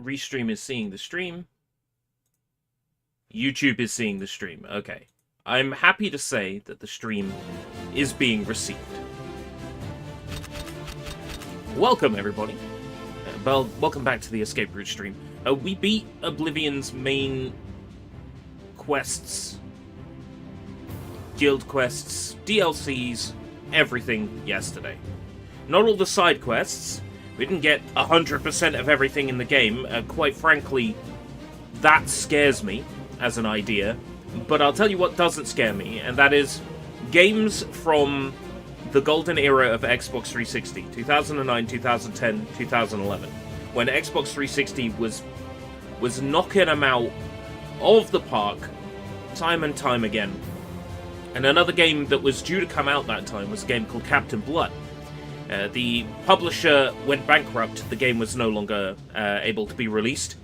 Restream is seeing the stream. YouTube is seeing the stream. Okay. I'm happy to say that the stream is being received. Welcome, everybody. Well, welcome back to the Escape Route stream. We beat Oblivion's main quests, guild quests, DLCs, everything yesterday. Not all the side quests. We didn't get 100% of everything in the game. Quite frankly, that scares me as an idea. But I'll tell you what doesn't scare me, and that is games from the golden era of Xbox 360, 2009, 2010, 2011, when Xbox 360 was knocking them out of the park time and time again. And another game that was due to come out that time was a game called Captain Blood. The publisher went bankrupt. The game was no longer able to be released.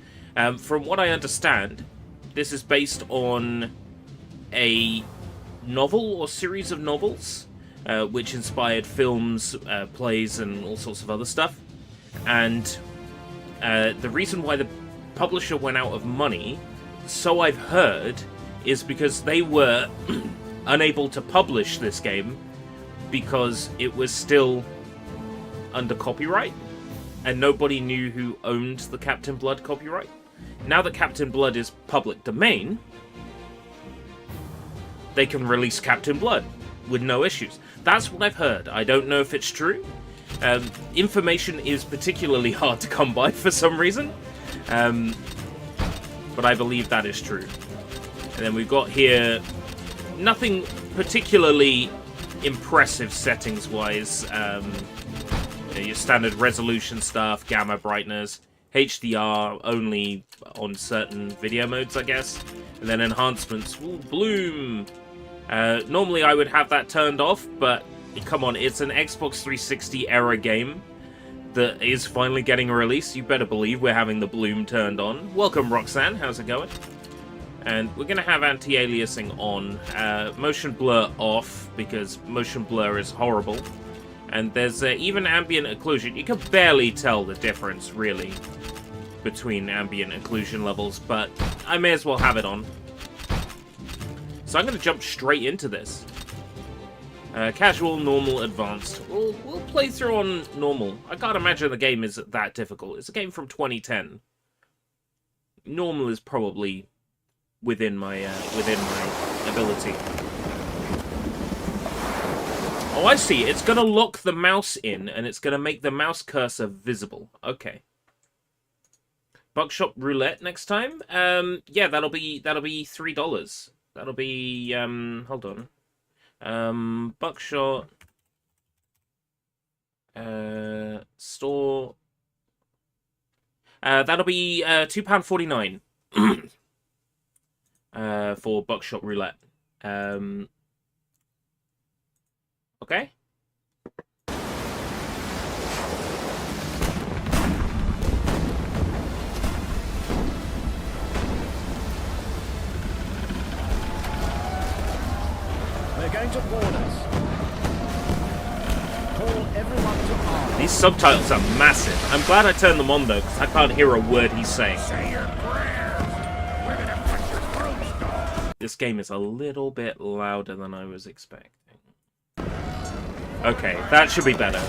From what I understand, this is based on a novel or series of novels, which inspired films, plays, and all sorts of other stuff. And the reason why the publisher went out of money, so I've heard, is because they were unable to publish this game because it was still under copyright, and nobody knew who owned the Captain Blood copyright. Now that Captain Blood is public domain, they can release Captain Blood with no issues. That's what I've heard. I don't know if it's true. Information is particularly hard to come by for some reason, but I believe that is true. And then we've got here nothing particularly impressive settings-wise. Your standard resolution stuff, gamma brightness, HDR only on certain video modes, I guess. And then enhancements. Ooh, bloom! Normally I would have that turned off, but come on, it's an Xbox 360 era game that is finally getting a release. You better believe we're having the bloom turned on. Welcome, Roxanne. How's it going? And we're going to have anti-aliasing on. Motion blur off, because motion blur is horrible. And there's even ambient occlusion. You can barely tell the difference, really, between ambient occlusion levels, but I may as well have it on. So I'm going to jump straight into this. Casual, normal, advanced. We'll play through on normal. I can't imagine the game is that difficult. It's a game from 2010. Normal is probably within my ability. Oh, I see. It's going to lock the mouse in, and it's going to make the mouse cursor visible. Okay. Buckshot roulette next time? Yeah, that'll be $3. That'll be, hold on. Buckshot. Store. That'll be, £2.49. For Buckshot roulette. Okay. They're going to board us. Call everyone to arms. These subtitles are massive. I'm glad I turned them on though, because I can't hear a word he's saying. Say your prayers. We're gonna put your broomstick. This game is a little bit louder than I was expecting. Okay, that should be better.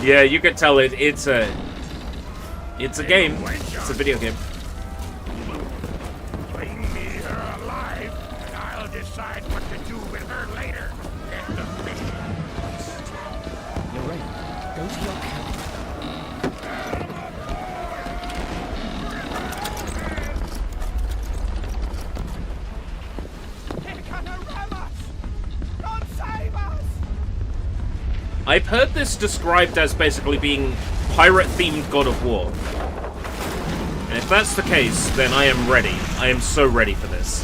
Yeah, you can tell it's a game. It's a video game. Bring me her alive, and I'll decide what to do with her later. Get the mission. Lorraine, go to your camp. I've heard this described as basically being pirate-themed God of War. And if that's the case, then I am ready. I am so ready for this.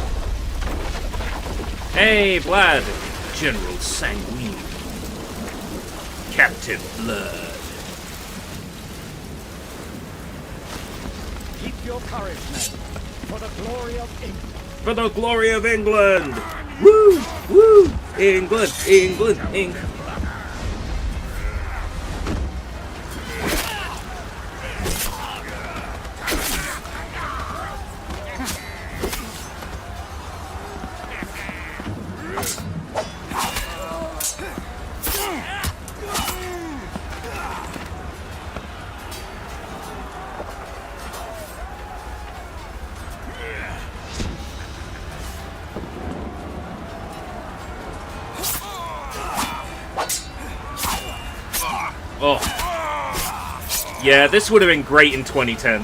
Hey, Vlad! General Sanguine. Captain Blood. Keep your courage, men, for the glory of England. For the glory of England! Woo! Woo! England! England! England! Oh. Yeah, this would have been great in 2010.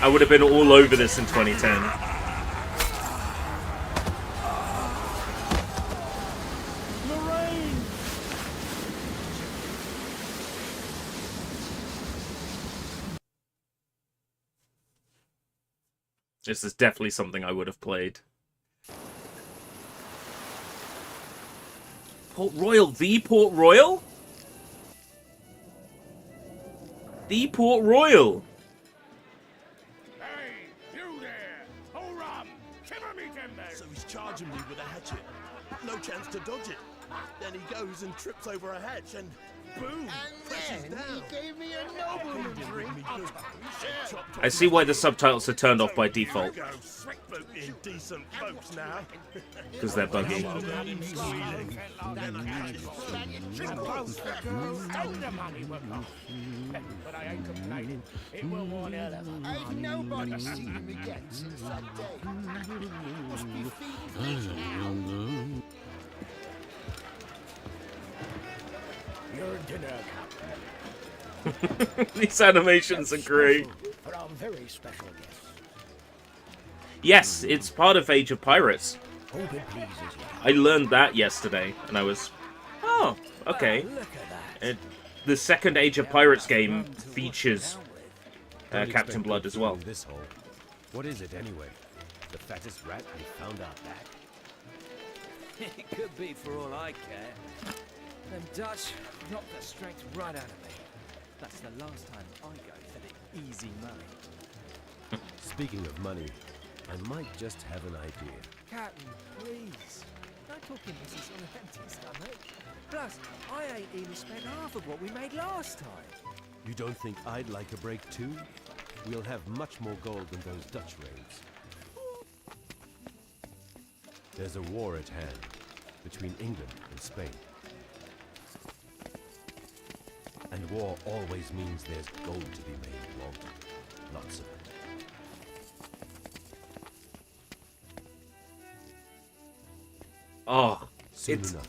I would have been all over this in 2010. This is definitely something I would have played. Port Royal, the Port Royal? The Port Royal. Hey, you there! Hold on! Shiver me timbers! So he's charging me with a hatchet. No chance to dodge it. Then he goes and trips over a hatch and boom! Crashes down. He gave me a noble drink. I see why the subtitles are turned off by default. Go spooking decent folks now. Because they're buggy. Stole the money, we're gone. But I ain't complaining. It will one hell of a... Ain't nobody seen him again since that day. Must be feeding fish now. Your dinner, Captain. These animations are great. For our very special guest. Yes, it's part of Age of Pirates. Hope it pleases you. I learned that yesterday, and I was... Oh, okay. Look at that. The second Age of Pirates game features Captain Blood as well. This hole. What is it anyway? The fattest rat we found out back? It could be for all I care. Them Dutch knocked the strength right out of me. That's the last time I go for the easy money. Speaking of money, I might just have an idea. Captain, please. Don't talk in this on an empty stomach. Plus, I ain't even spent half of what we made last time. You don't think I'd like a break too? We'll have much more gold than those Dutch raids. There's a war at hand between England and Spain. And war always means there's gold to be made, Walt. Lots of it. Oh, Soon it's... enough,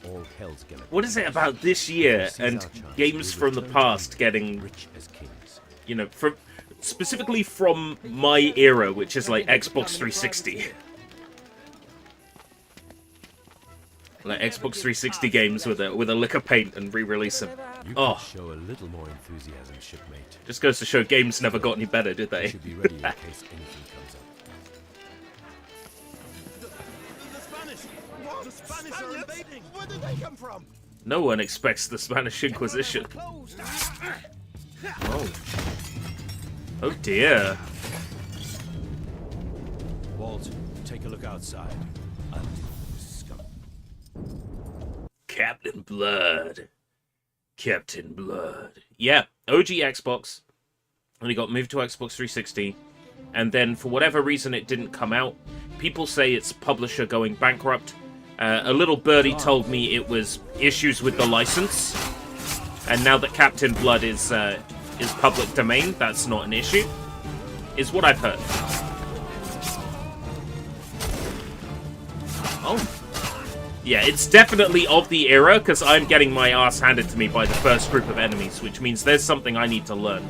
all hell's gonna... What is it about this year and games from the past getting, rich as kings? you know, from specifically from my era, which is like Xbox 360. Like Xbox 360 games with a lick of paint and re-release them. You Oh. could show a little more enthusiasm, shipmate. Just goes to show games never got any better, did You they? should be ready in case anything comes up. The Spanish! What? The Spanish are invading! Where did they come from? No one expects the Spanish Inquisition. Closed. Oh. Oh dear. Walt, take a look outside. I'll deal with this scum. Captain Blood. Captain Blood. Yeah, OG Xbox. And it got moved to Xbox 360. And then, for whatever reason, it didn't come out. People say it's publisher going bankrupt. A little birdie told me it was issues with the license. And now that Captain Blood is public domain, that's not an issue. Is what I've heard. Oh. Yeah, it's definitely of the era, because I'm getting my ass handed to me by the first group of enemies, which means there's something I need to learn.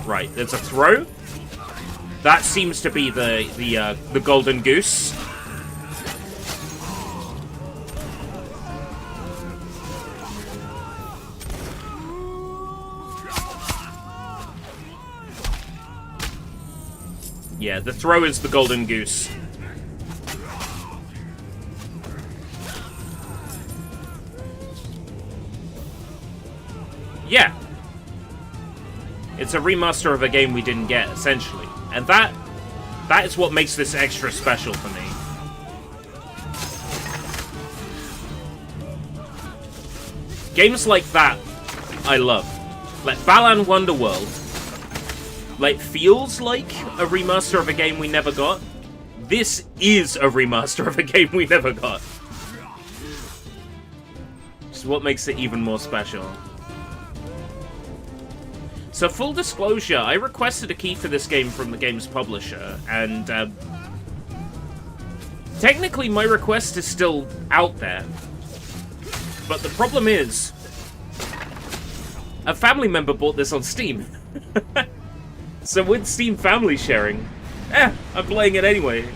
Right, there's a throw. That seems to be the golden goose. Yeah, the throw is the golden goose. Yeah. It's a remaster of a game we didn't get, essentially. And that is what makes this extra special for me. Games like that, I love. Like Balan Wonderworld, like, feels like a remaster of a game we never got. This is a remaster of a game we never got. Which is what makes it even more special. So, full disclosure, I requested a key for this game from the game's publisher, and technically my request is still out there. But the problem is, a family member bought this on Steam. So with Steam family sharing, I'm playing it anyway.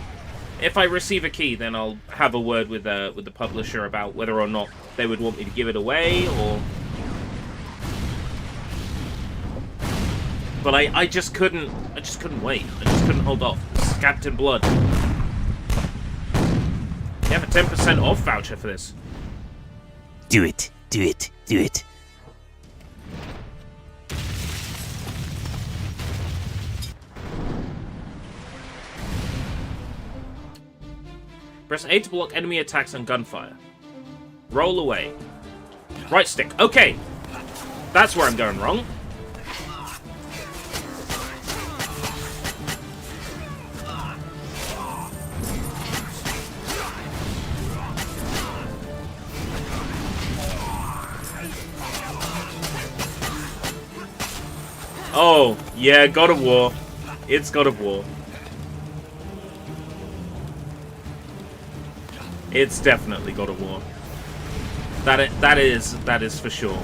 If I receive a key, then I'll have a word with the publisher about whether or not they would want me to give it away, or... But I just couldn't wait. I just couldn't hold off. This is Captain Blood. You have a 10% off voucher for this. Do it. Do it. Do it. Press A to block enemy attacks and gunfire. Roll away. Right stick. Okay. That's where I'm going wrong. Oh, yeah, God of War. It's God of War. It's definitely God of War. That is for sure.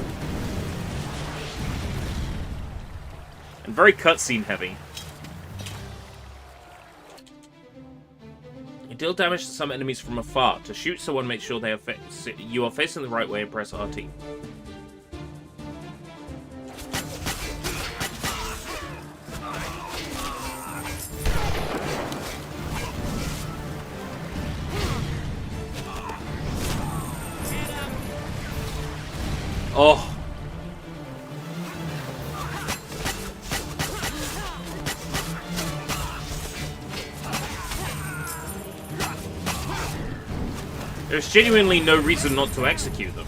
And very cutscene heavy. You deal damage to some enemies from afar. To shoot someone, make sure you are facing the right way and press RT. Oh. There's genuinely no reason not to execute them.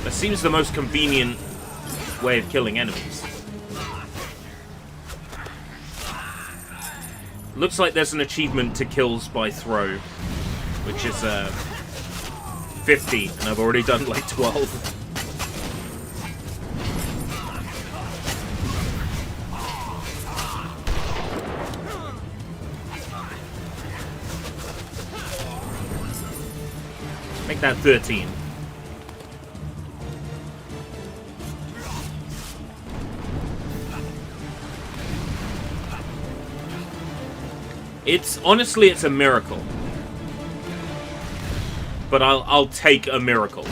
That seems the most convenient way of killing enemies. Looks like there's an achievement to kills by throw, which is 50, and I've already done like 12. Make that 13. Honestly, it's a miracle. But I'll take a miracle.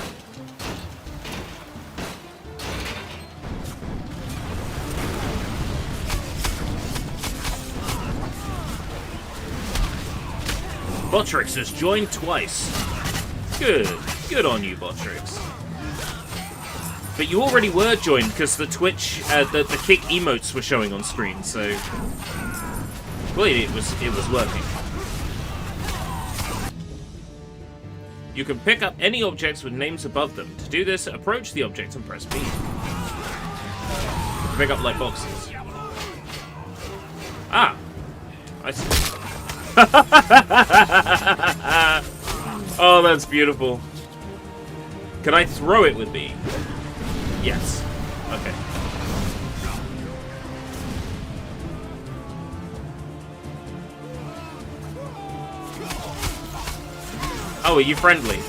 Botrix has joined twice. Good on you, Botrix. But you already were joined because the Twitch, the kick emotes were showing on screen, so clearly it was working. You can pick up any objects with names above them. To do this, approach the object and press B. You can pick up light boxes. Ah! I see. Oh, that's beautiful. Can I throw it with B? Yes. Okay. Oh, are you friendly?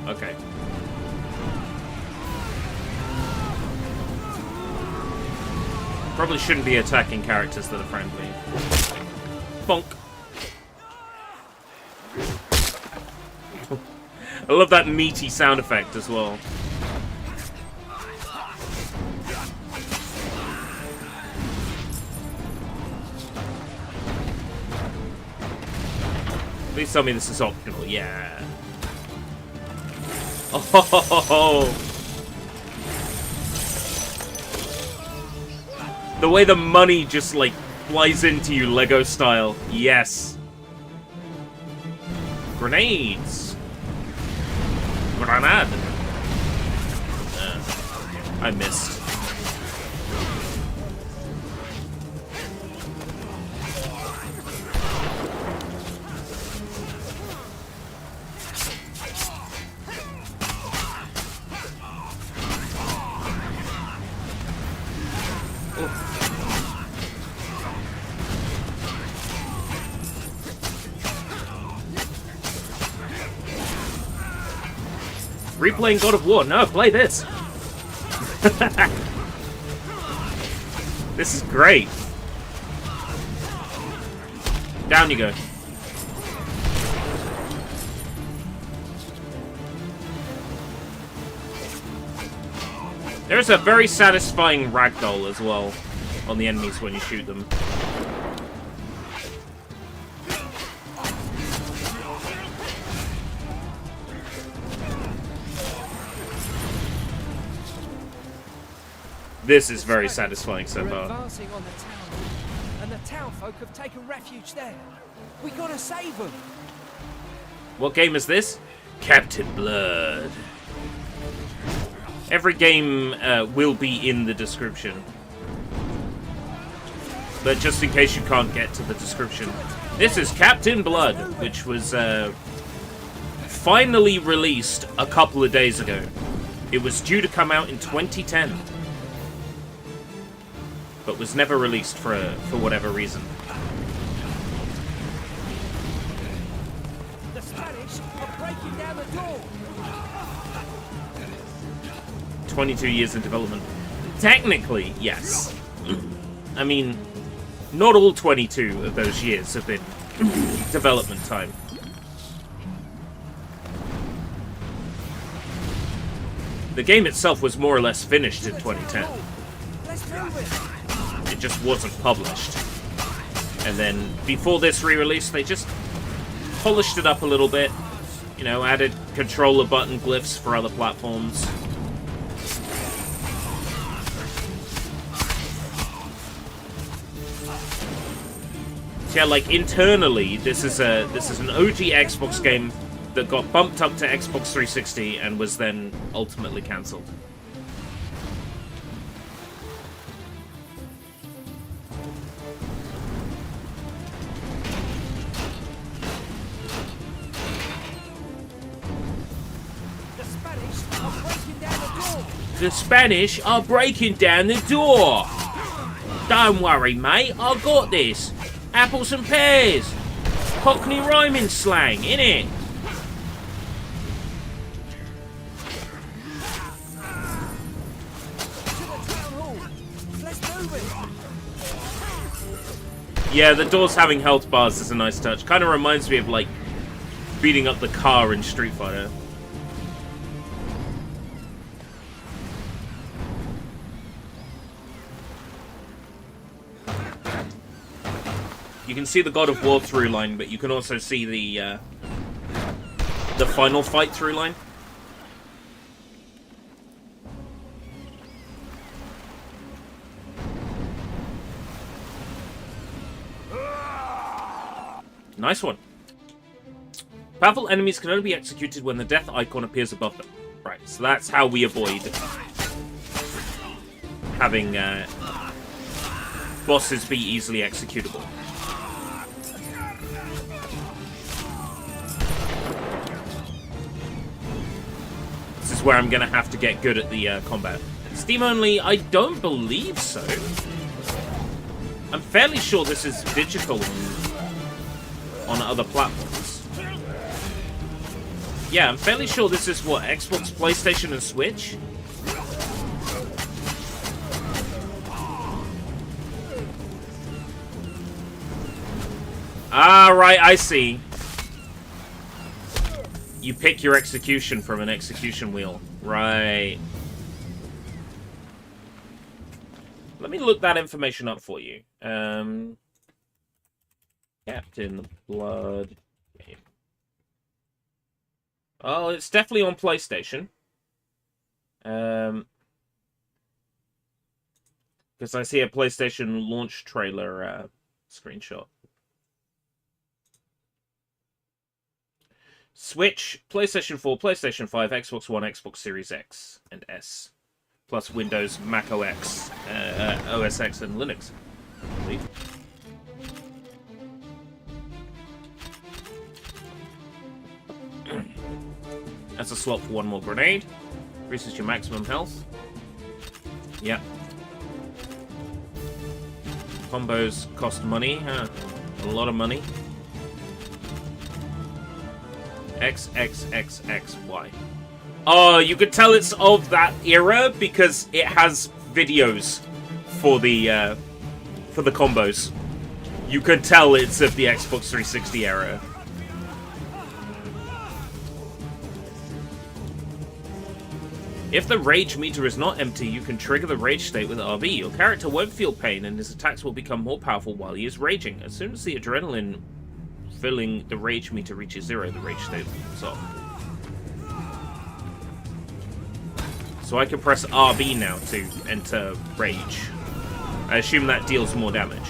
Okay. Probably shouldn't be attacking characters that are friendly. Bonk. I love that meaty sound effect as well. Please tell me this is optional. Yeah. Oh, the way the money just like flies into you Lego style. Yes. Grenades. Grenade. I missed. Replaying God of War. No, play this. This is great. Down you go. There's a very satisfying ragdoll as well on the enemies when you shoot them. This is very satisfying so We're far. advancing on the town, and the town folk have taken refuge there. We gotta save them. What game is this? Captain Blood. Every game will be in the description. But just in case you can't get to the description, this is Captain Blood, which was finally released a couple of days ago. It was due to come out in 2010. But was never released for whatever reason. The Spanish are breaking down the door. 22 years in development. Technically, yes. I mean, not all 22 of those years have been development time. The game itself was more or less finished in 2010. Let's move it. It just wasn't published. And then, before this re-release, they just polished it up a little bit. You know, added controller button glyphs for other platforms. So yeah, like, internally, this is an OG Xbox game that got bumped up to Xbox 360 and was then ultimately cancelled. The Spanish are breaking down the door. Don't worry, mate. I got this. Apples and pears. Cockney rhyming slang, innit? Yeah, the doors having health bars is a nice touch. Kind of reminds me of, like, beating up the car in Street Fighter. You can see the God of War through line, but you can also see the final fight through line. Nice one. Powerful enemies can only be executed when the death icon appears above them. Right, so that's how we avoid having bosses be easily executable. This is where I'm going to have to get good at the combat. Steam only? I don't believe so. I'm fairly sure this is digital on other platforms. Yeah, I'm fairly sure this is what, Xbox, PlayStation, and Switch? Ah, right, I see. You pick your execution from an execution wheel. Right. Let me look that information up for you. Captain Blood game. Oh, it's definitely on PlayStation. Because I see a PlayStation launch trailer screenshot. Switch, PlayStation 4, PlayStation 5, Xbox One, Xbox Series X and S. Plus Windows, Mac OS, OS X, and Linux. I believe. That's a slot for one more grenade. Increases your maximum health. Yep. Combos cost money, huh? A lot of money. XXXXY. Oh, you could tell it's of that era because it has videos for the combos. You could tell it's of the Xbox 360 era. If the rage meter is not empty, you can trigger the rage state with RB. Your character won't feel pain and his attacks will become more powerful while he is raging. As soon as the adrenaline filling the rage meter reaches 0, the rage state comes off. So I can press RB now to enter rage. I assume that deals more damage.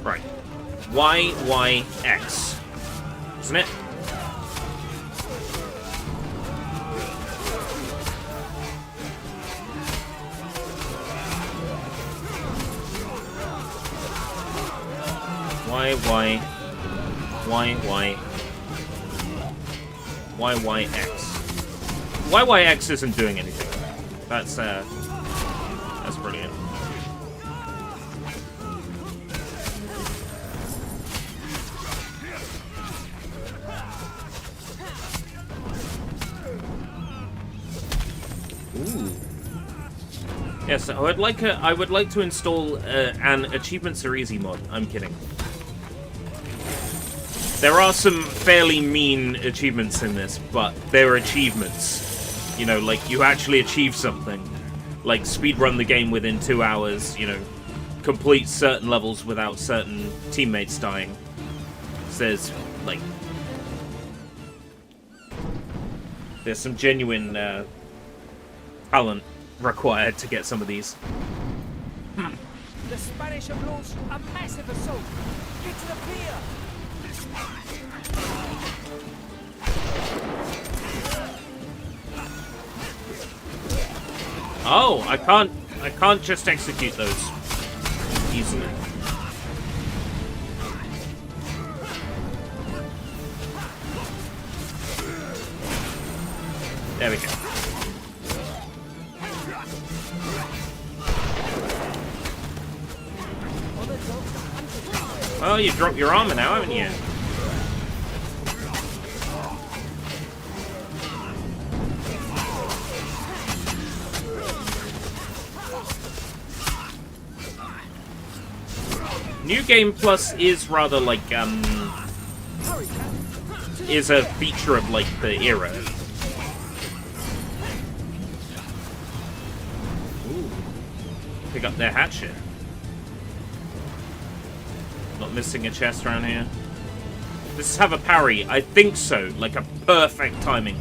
Right. YYX. Isn't it? YYX. YYX isn't doing anything. That's brilliant. Ooh. Yes, I would like to install an Achievements Are Easy mod. I'm kidding. There are some fairly mean achievements in this, but they're achievements. You know, like, you actually achieve something. Like, speedrun the game within 2 hours, you know, complete certain levels without certain teammates dying. There's, like... There's some genuine, talent required to get some of these. The Spanish have launched a massive assault. Get to the pier. Oh, I can't just execute those easily. There we go. Well, you dropped your armor now, haven't you? New Game Plus is rather like, is a feature of, like, the era. Ooh. Pick up their hatchet. Not missing a chest around here. Does this have a parry? I think so. Like a perfect timing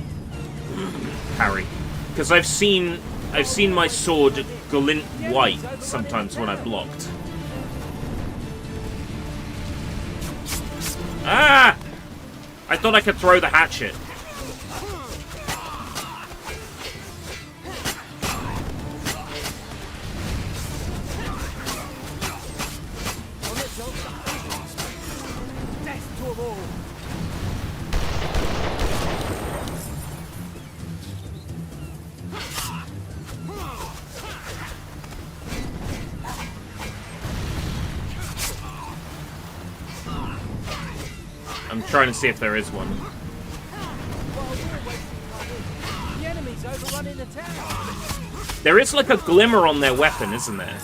parry. Because I've seen my sword glint white sometimes when I blocked. Ah! I thought I could throw the hatchet. I'm trying to see if there is one. The enemy's overrunning the town. There is like a glimmer on their weapon, isn't there?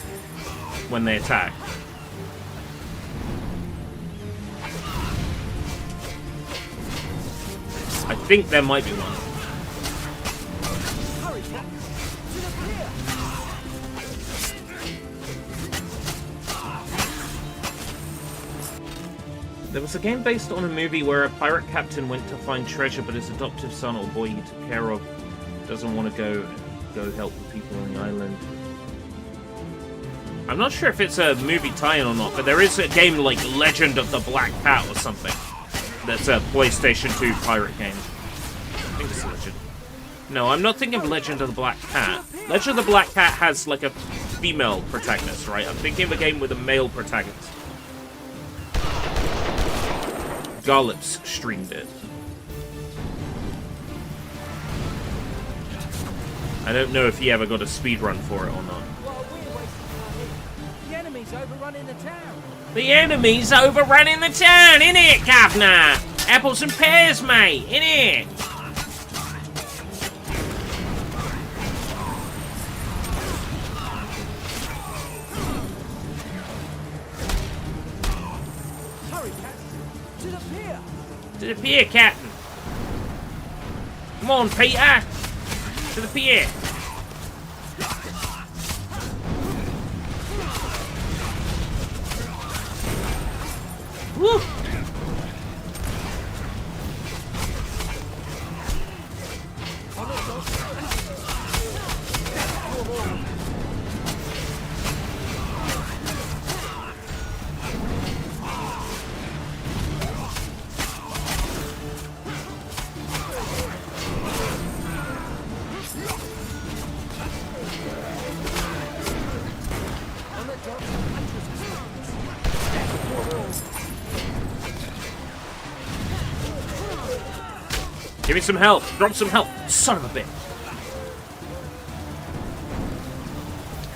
When they attack. I think there might be one. Hurry, Captain! To the pier! There was a game based on a movie where a pirate captain went to find treasure, but his adoptive son or boy he took care of doesn't want to go help the people on the island. I'm not sure if it's a movie tie-in or not, but there is a game like Legend of the Black Cat or something. That's a PlayStation 2 pirate game. I think it's Legend. No, I'm not thinking of Legend of the Black Cat. Legend of the Black Cat has like a female protagonist, right? I'm thinking of a game with a male protagonist. Garlips streamed it. I don't know if he ever got a speedrun for it or not. While we're wasting time here, the enemy's overrunning the town. The enemy's overrunning the town, innit, Governor? Apples and pears, mate, innit? Hurry, Captain! To the pier! To the pier, Captain. Come on, Peter. To the pier. Woo! Give me some help. Drop some help. Son of a bitch.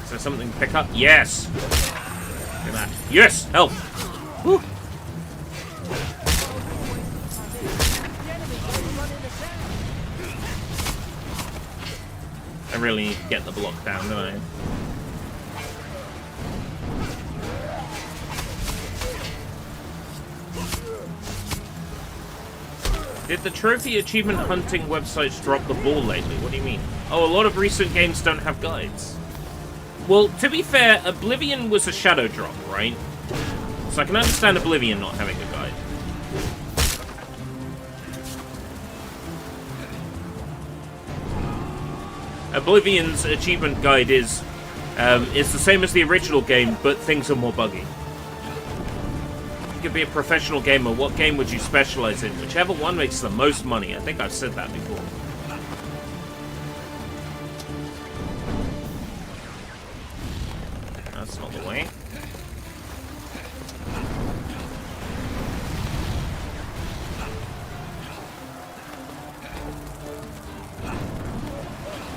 Is there something to pick up? Yes. Look at that. Yes. Help. Woo. I really need to get the block down, don't I? Did the trophy achievement hunting websites drop the ball lately? What do you mean? Oh, a lot of recent games don't have guides. Well, to be fair, Oblivion was a shadow drop, right? So I can understand Oblivion not having a guide. Oblivion's achievement guide is the same as the original game, but things are more buggy. You could be a professional gamer, what game would you specialize in? Whichever one makes the most money. I think I've said that before. That's not the way.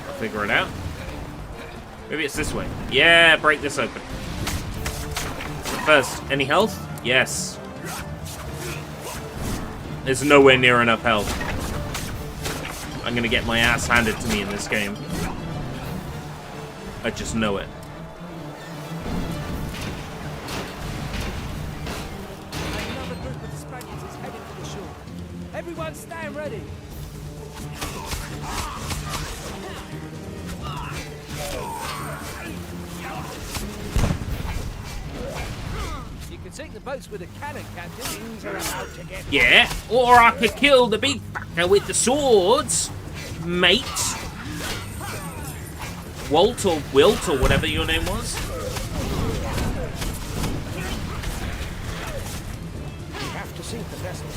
I'll figure it out. Maybe it's this way. Yeah, break this open. First, any health? Yes. There's nowhere near enough health. I'm gonna get my ass handed to me in this game. I just know it. Another group of Spaniards is heading for the shore. Everyone stand ready. You can sink the boats with a cannon, Captain. Things are about to get Yeah, or I could kill the big fucker with the swords, mate. Walt or Wilt or whatever your name was. We have to sink the vessel.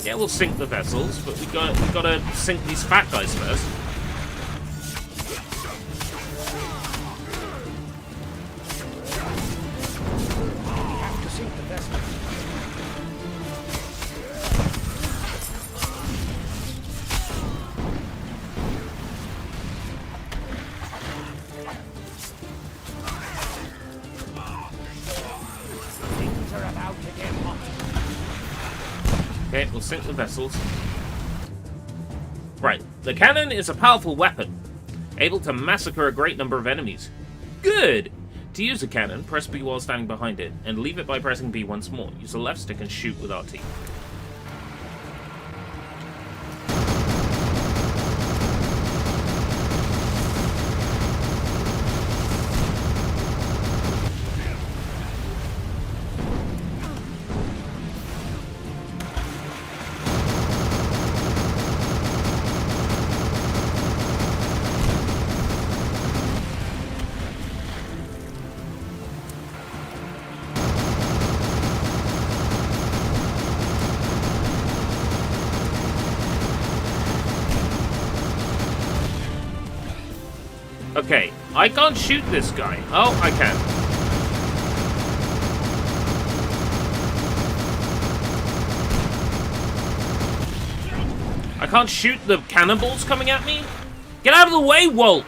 Yeah, we'll sink the vessels, but we gotta sink these fat guys first. We have to sink the vessel. Things are about to get hot. Okay, we'll sink the vessels. Right, the cannon is a powerful weapon, able to massacre a great number of enemies. Good! To use a cannon, press B while standing behind it, and leave it by pressing B once more. Use the left stick and shoot with RT. I can't shoot this guy. Oh, I can. I can't shoot the cannonballs coming at me? Get out of the way, Walt!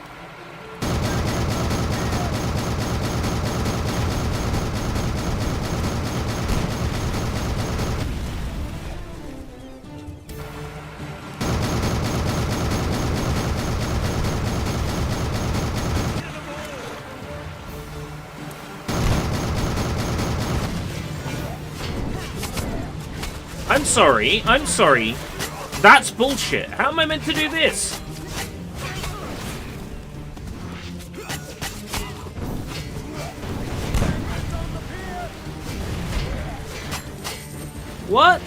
I'm sorry. That's bullshit. How am I meant to do this? What?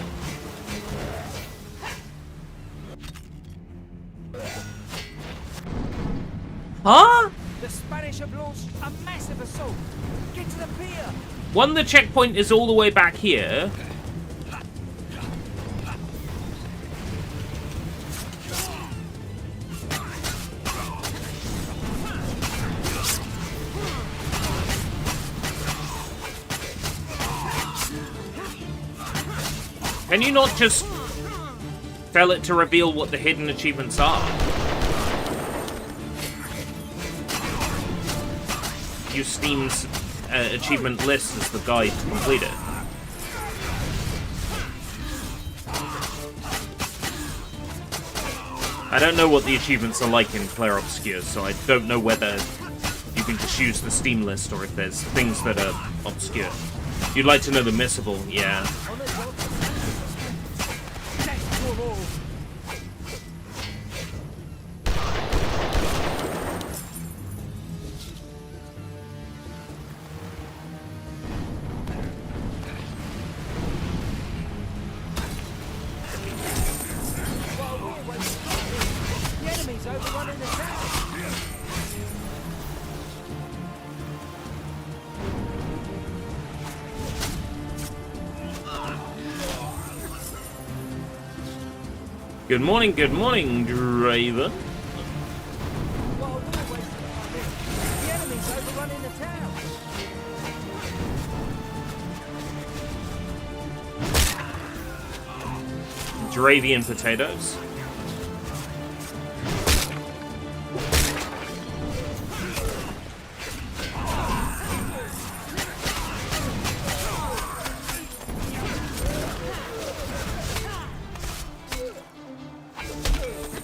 Huh? The Spanish have launched a massive assault. Get to the pier. One, the checkpoint is all the way back here. Can you not just tell it to reveal what the hidden achievements are? Use Steam's achievement list as the guide to complete it. I don't know what the achievements are like in Clair Obscure, so I don't know whether you can just use the Steam list or if there's things that are obscure. You'd like to know the missable, yeah. The enemy's overrunning the town. Good morning, Draven. While we're wasting our minutes, the enemy's overrunning the town. Dravian potatoes.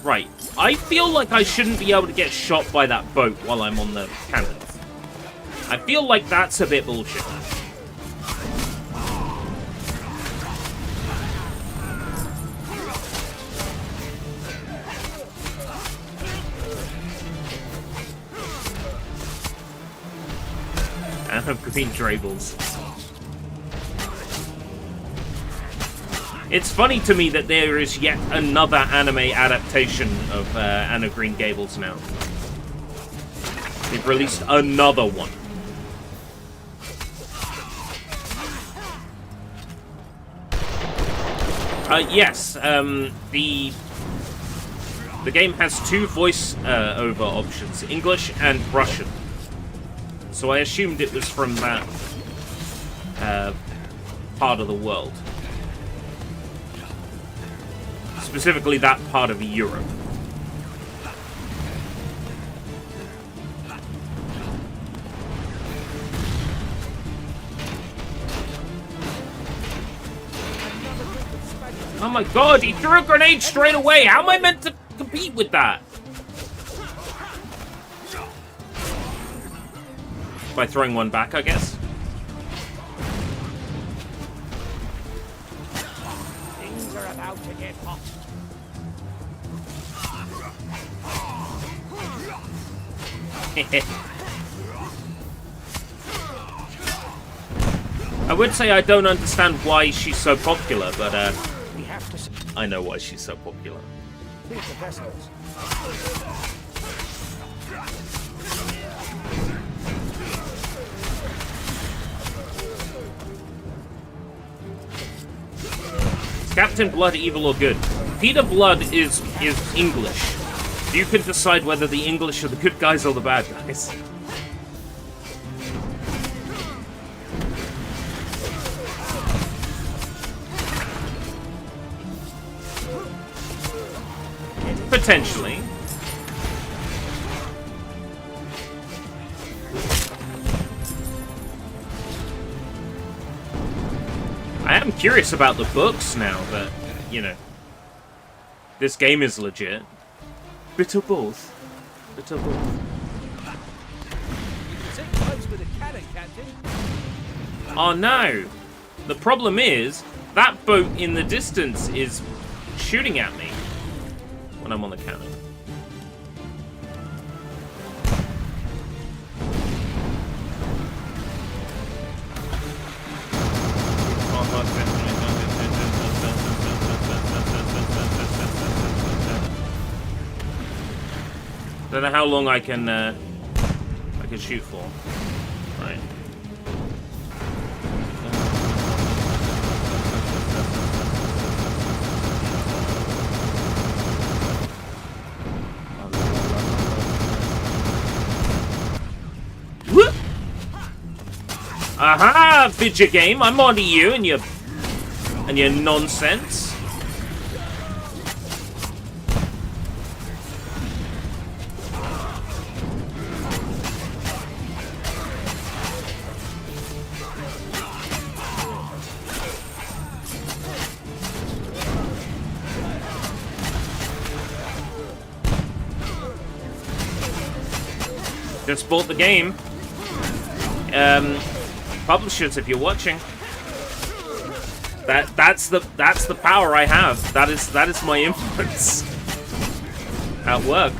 Right. I feel like I shouldn't be able to get shot by that boat while I'm on the cannon. I feel like that's a bit bullshit. And of green Drables. It's funny to me that there is yet another anime adaptation of Anne of Green Gables now. They've released another one. Yes, the game has two voice over options, English and Russian. So I assumed it was from that part of the world. Specifically that part of Europe. Oh my god, he threw a grenade straight away! How am I meant to compete with that? By throwing one back, I guess? Things are about to get hot. I would say I don't understand why she's so popular, but We have to I know why she's so popular. leave the vessels. Is Captain Blood evil or good? Peter Blood is English. You can decide whether the English are the good guys or the bad guys. Potentially. I am curious about the books now that, you know, this game is legit. Bit of both. Bit of both. You can sit close with a cannon, Captain. Oh no! The problem is, that boat in the distance is shooting at me when I'm on the cannon. Don't know how long I can shoot for. Right. Whoop! Aha, video game! I'm on to you and your nonsense. Just bought the game. Publishers, if you're watching, that's the power I have. That is my influence at work.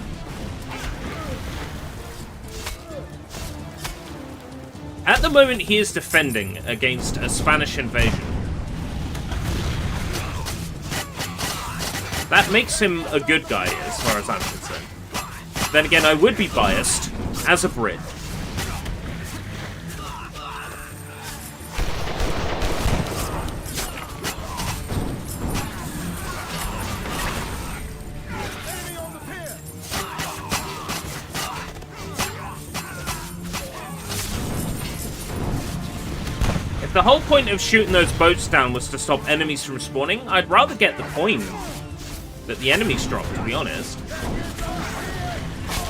At the moment, he is defending against a Spanish invasion. That makes him a good guy, as far as I'm concerned. Then again, I would be biased as a Brit. If the whole point of shooting those boats down was to stop enemies from spawning, I'd rather get the point that the enemies drop, to be honest.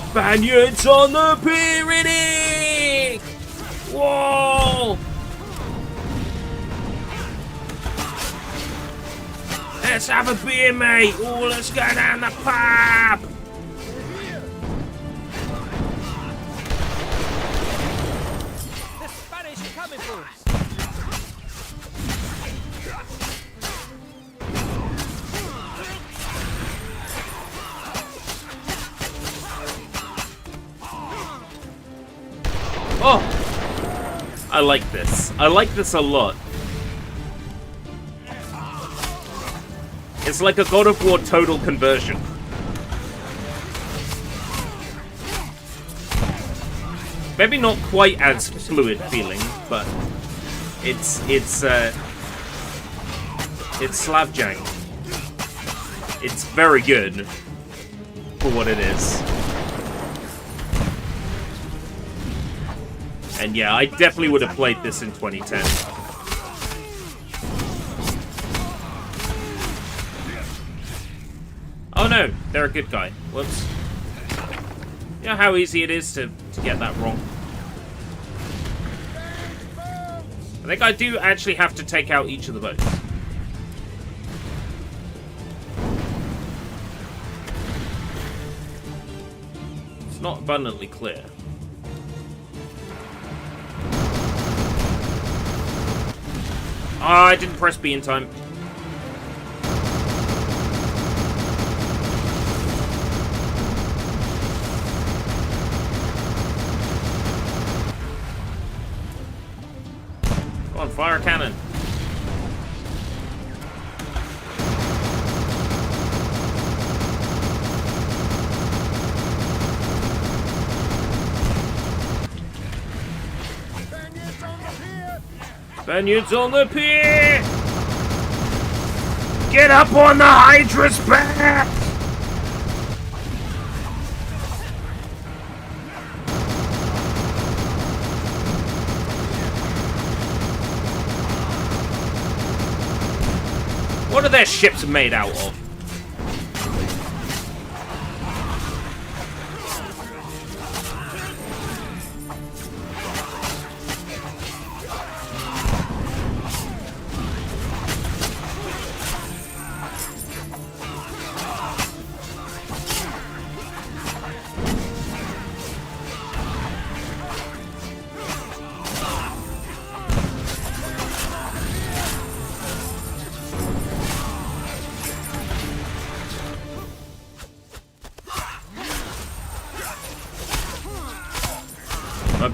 Spaniards on the Pyrenees! Whoa! Let's have a beer, mate! Oh, let's go down the pub! The Spanish are coming for us. Oh! I like this. I like this a lot. It's like a God of War total conversion. Maybe not quite as fluid feeling, but it's slapjank. It's very good for what it is. And yeah, I definitely would have played this in 2010. Oh no, they're a good guy. Whoops. You know how easy it is to get that wrong? I think I do actually have to take out each of the boats. It's not abundantly clear. Oh, I didn't press B in time. Come on, fire a cannon. Spaniards on the pier! Get up on the Hydra's back! What are their ships made out of?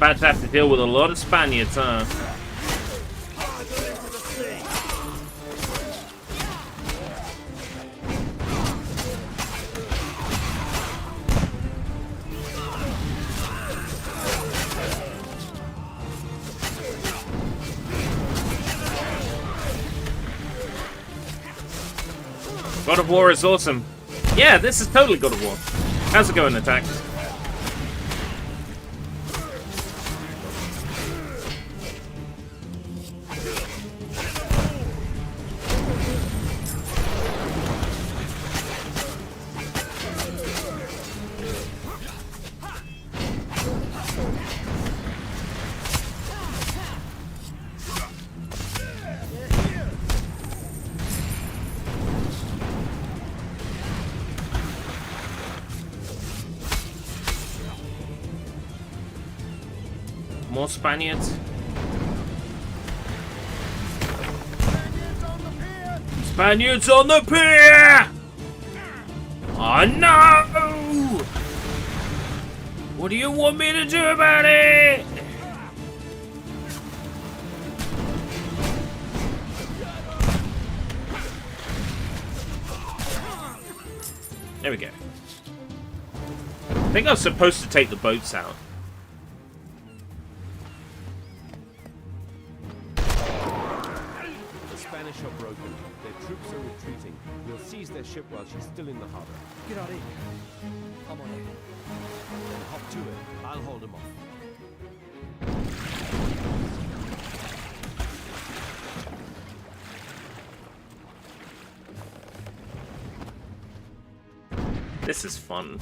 about to have to deal with a lot of Spaniards, huh? God of War is awesome. Yeah, this is totally God of War. How's it going, Attack? More Spaniards. Spaniards on the pier! Oh no! What do you want me to do about it? There we go. I think I was supposed to take the boats out. Spanish are broken. Their troops are retreating. We'll seize their ship while she's still in the harbor. Good idea. I'm on it. Then hop to it. I'll hold them off. This is fun.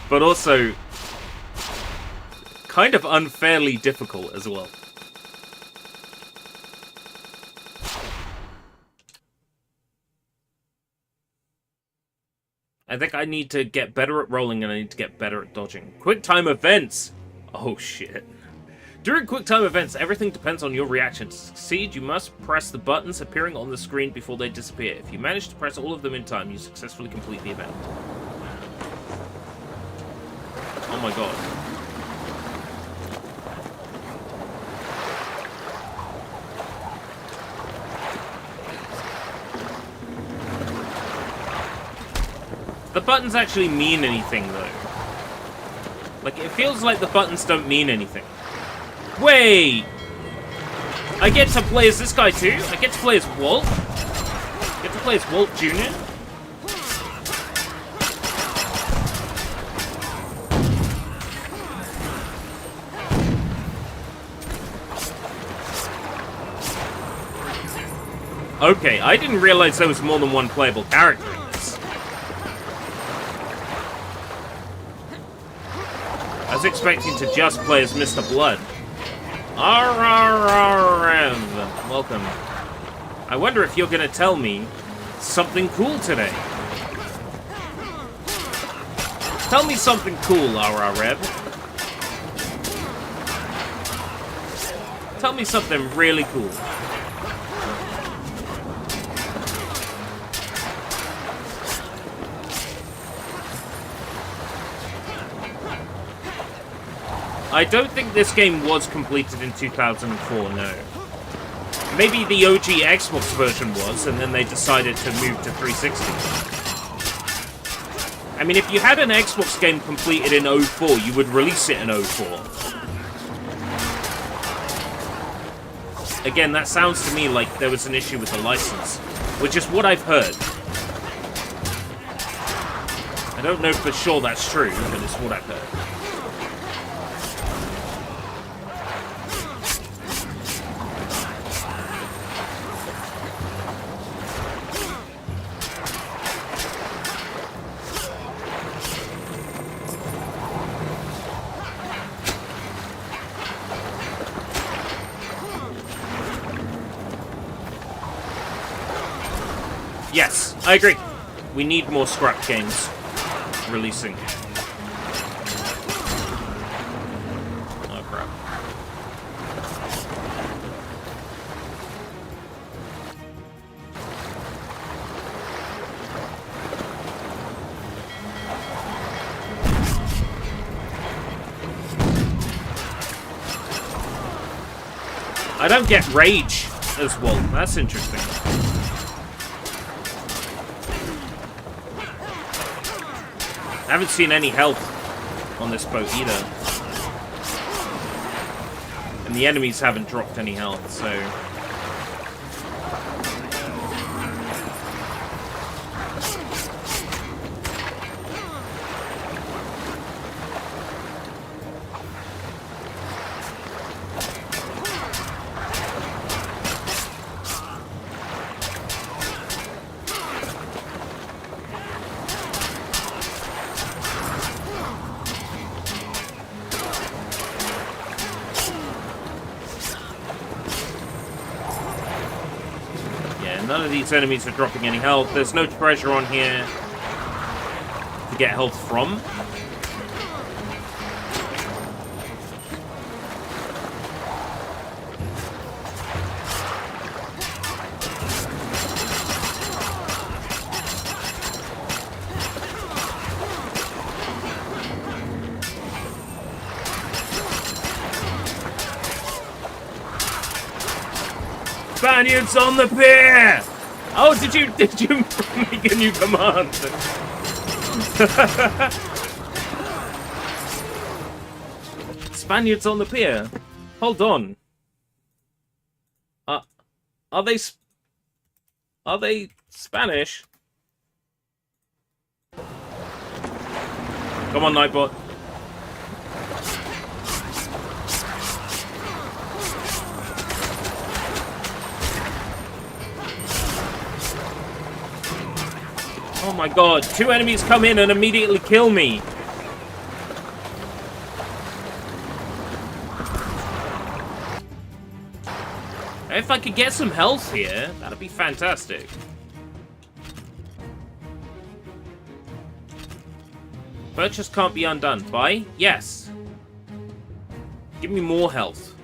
But also kind of unfairly difficult as well. I think I need to get better at rolling and I need to get better at dodging. Quick time events! Oh shit. During quick time events, everything depends on your reaction. To succeed, you must press the buttons appearing on the screen before they disappear. If you manage to press all of them in time, you successfully complete the event. Oh my god. The buttons actually mean anything, though. Like, it feels like the buttons don't mean anything. Wait! I get to play as this guy, too? I get to play as Walt? I get to play as Walt Jr.? Okay, I didn't realize there was more than one playable character in this. I was expecting to just play as Mr. Blood. Rev. Welcome. I wonder if you're gonna tell me something cool today. Tell me something cool, Rev. Tell me something really cool. I don't think this game was completed in 2004, no. Maybe the OG Xbox version was, and then they decided to move to 360. I mean, if you had an Xbox game completed in 04, you would release it in 04. Again, that sounds to me like there was an issue with the license, which is what I've heard. I don't know for sure that's true, but it's what I've heard. Yes, I agree. We need more scrap games releasing. Oh crap. I don't get rage as well. That's interesting. I haven't seen any health on this boat either. And the enemies haven't dropped any health, so... None of these enemies are dropping any health. There's no treasure on here to get health from. Spaniards on the pier! Oh, did you make a new command? Spaniards on the pier. Hold on. Are they Spanish? Come on, Nightbot. Oh my god, 2 enemies come in and immediately kill me. If I could get some health here, that'd be fantastic. Purchase can't be undone. Buy? Yes. Give me more health.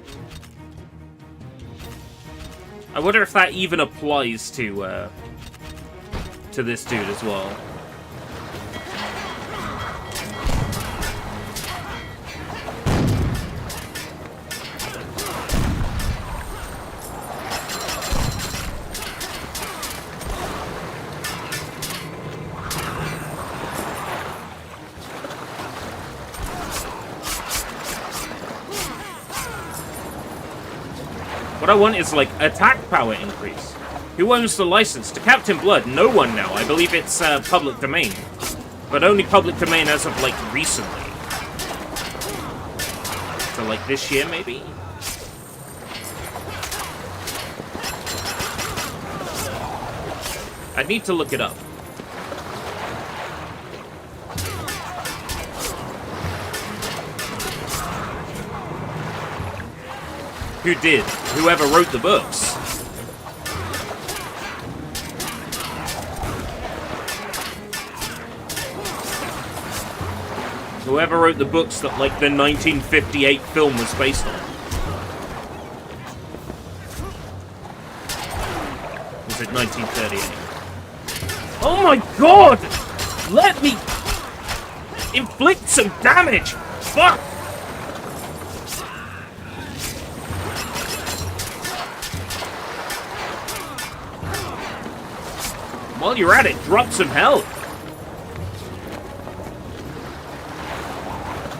I wonder if that even applies to this dude as well. What I want is, like, attack power increase. Who owns the license? To Captain Blood? No one now. I believe it's public domain. But only public domain as of, like, recently. So, like, this year, maybe? I need to look it up. Who did? Whoever wrote the books. Whoever wrote the books that, like, the 1958 film was based on. Was it 1938? Oh my god! Let me inflict some damage! Fuck! While you're at it, drop some health.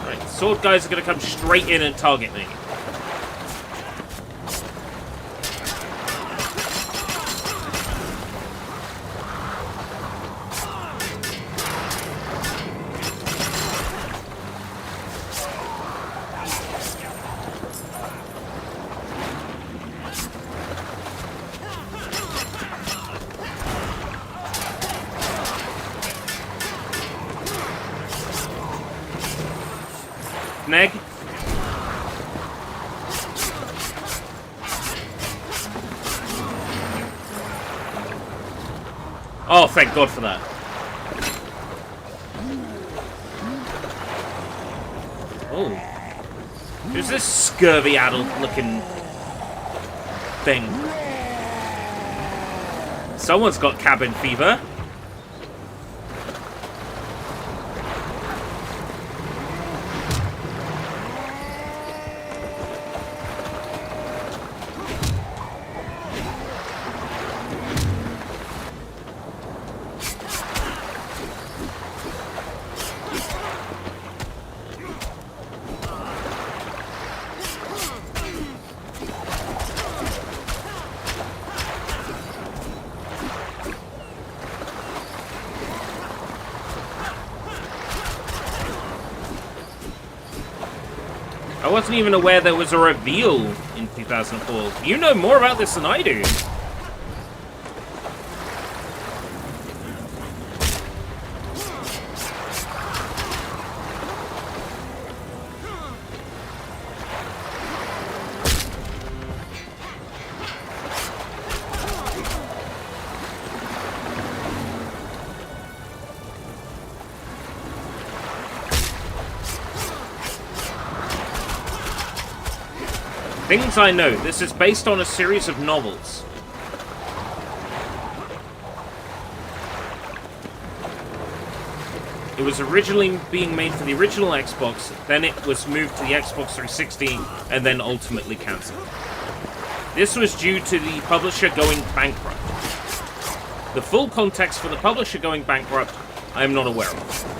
Right, sword guys are gonna come straight in and target me. Meg? Oh, thank God for that. Oh. Who's this scurvy-addled looking thing? Someone's got cabin fever. wasn't even aware there was a reveal in 2004. You know more about this than I do. Things I know. This is based on a series of novels. It was originally being made for the original Xbox, then it was moved to the Xbox 360, and then ultimately cancelled. This was due to the publisher going bankrupt. The full context for the publisher going bankrupt, I am not aware of.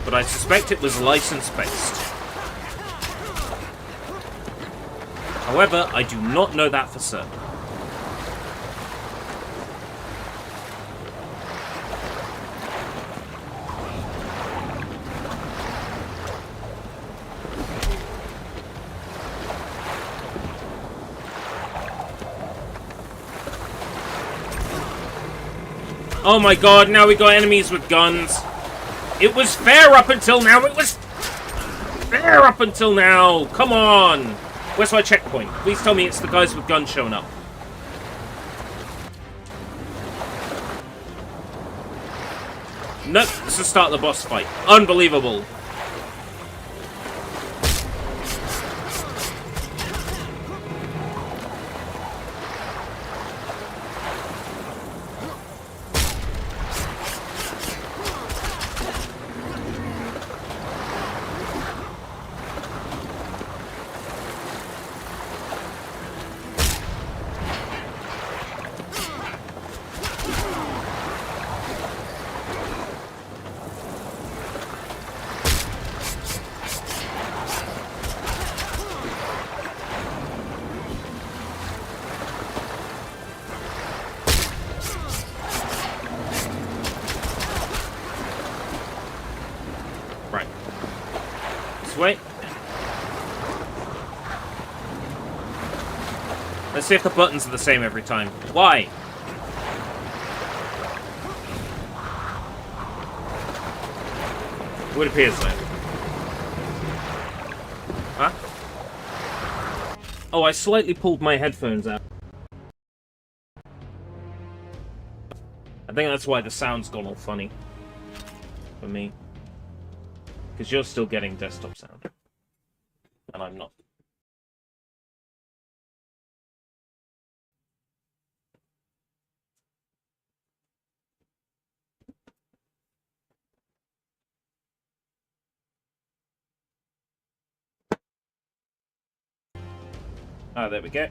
But I suspect it was license-based. However, I do not know that for certain. Oh my god, now we got enemies with guns. It was fair up until now. It was fair up until now. Come on. Where's my checkpoint? Please tell me it's the guys with guns showing up. Nope, this is the start of the boss fight. Unbelievable. Wait. Let's see if the buttons are the same every time. Why? It appears so. Huh? Oh, I slightly pulled my headphones out. I think that's why the sound's gone all funny. For me. Because you're still getting desktop sound. And I'm not. Ah, there we go.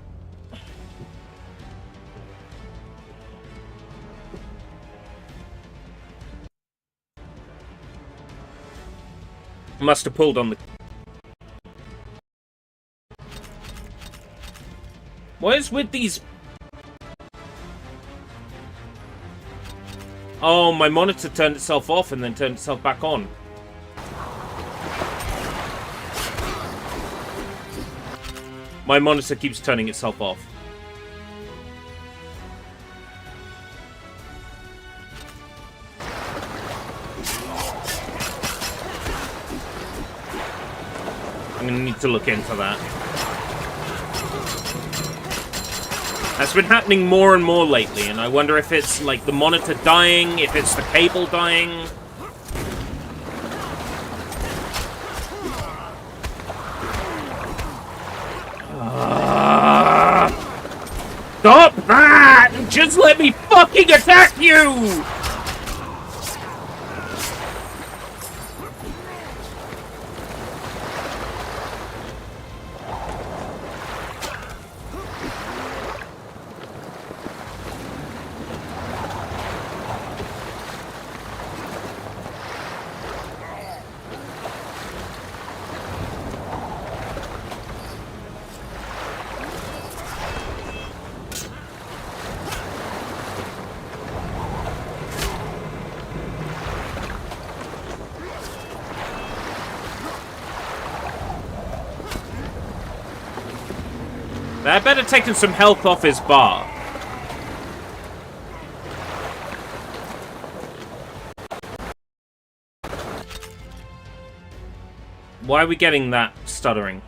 Must have pulled on the... What is with these... Oh, my monitor turned itself off and then turned itself back on. My monitor keeps turning itself off. I'm gonna need to look into that. That's been happening more and more lately, and I wonder if it's like the monitor dying, if it's the cable dying. Stop that! And just let me fucking attack you! That better taking some health off his bar. Why are we getting that stuttering?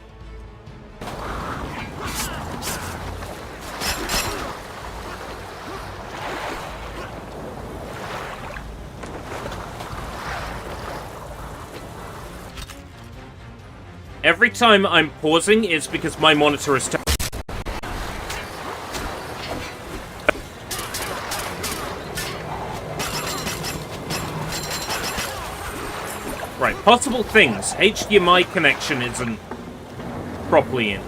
Every time I'm pausing, it's because my monitor is... Right, possible things. HDMI connection isn't properly in.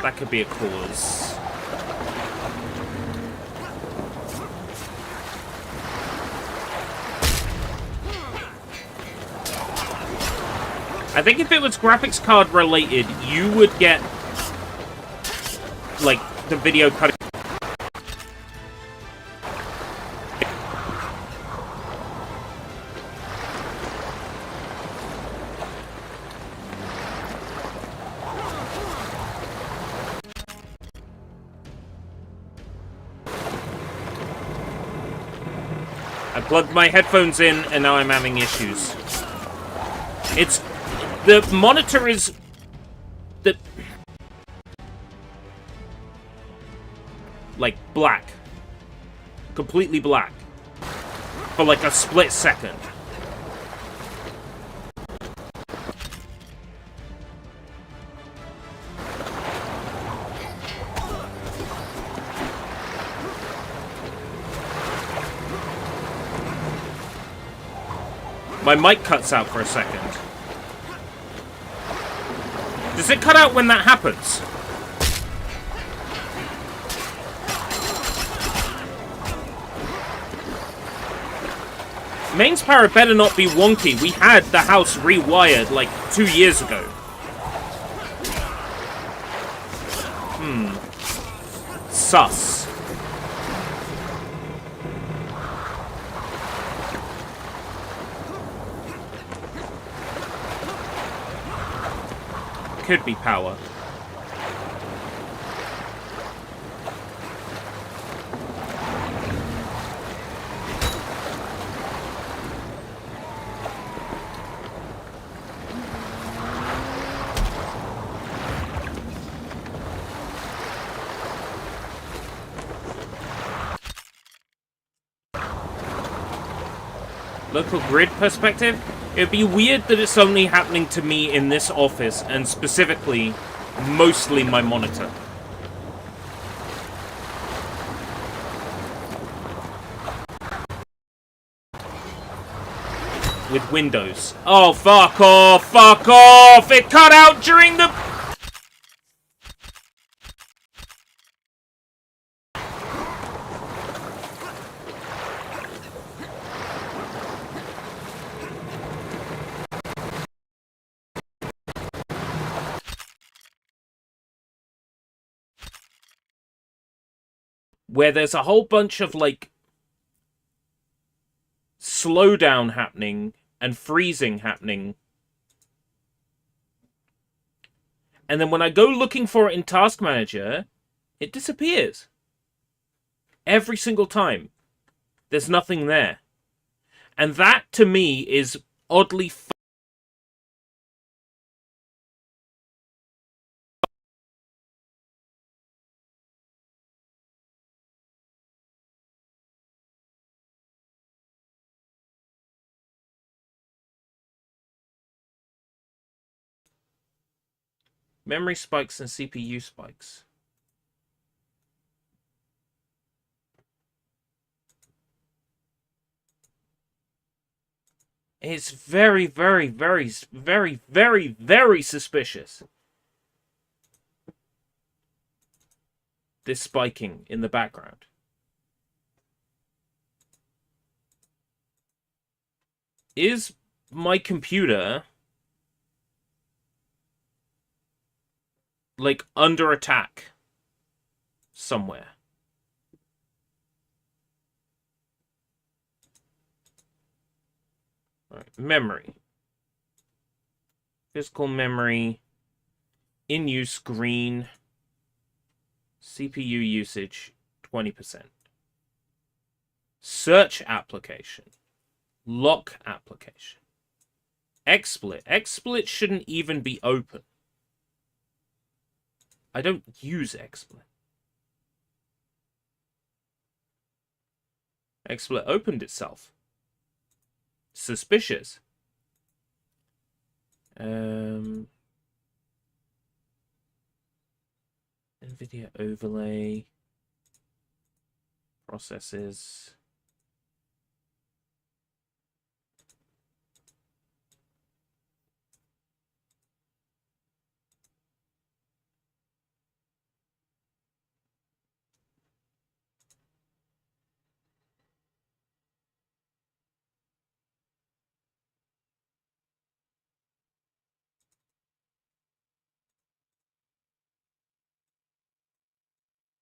That could be a cause. I think if it was graphics card related, you would get, like, the video cutting. I plugged my headphones in, and now I'm having issues. It's... The monitor is... like, black. Completely black. For like a split second. My mic cuts out for a second. Does it cut out when that happens? Mains power better not be wonky. We had the house rewired like 2 years ago. Sus. Could be power. Local grid perspective? It'd be weird that it's only happening to me in this office, and specifically, mostly my monitor. With Windows. Oh, fuck off! Fuck off! It cut out during the... where there's a whole bunch of, like, slowdown happening and freezing happening. And then when I go looking for it in Task Manager, it disappears. Every single time. There's nothing there. And that, to me, is oddly memory spikes and CPU spikes. It's very, very, very, very, very, very suspicious. This spiking in the background. Is my computer... like, under attack somewhere? Right. Memory. Physical memory. In use green. CPU usage 20%. Search application. Lock application. XSplit. XSplit shouldn't even be open. I don't use XSplit. XSplit opened itself. Suspicious. NVIDIA overlay. Processes.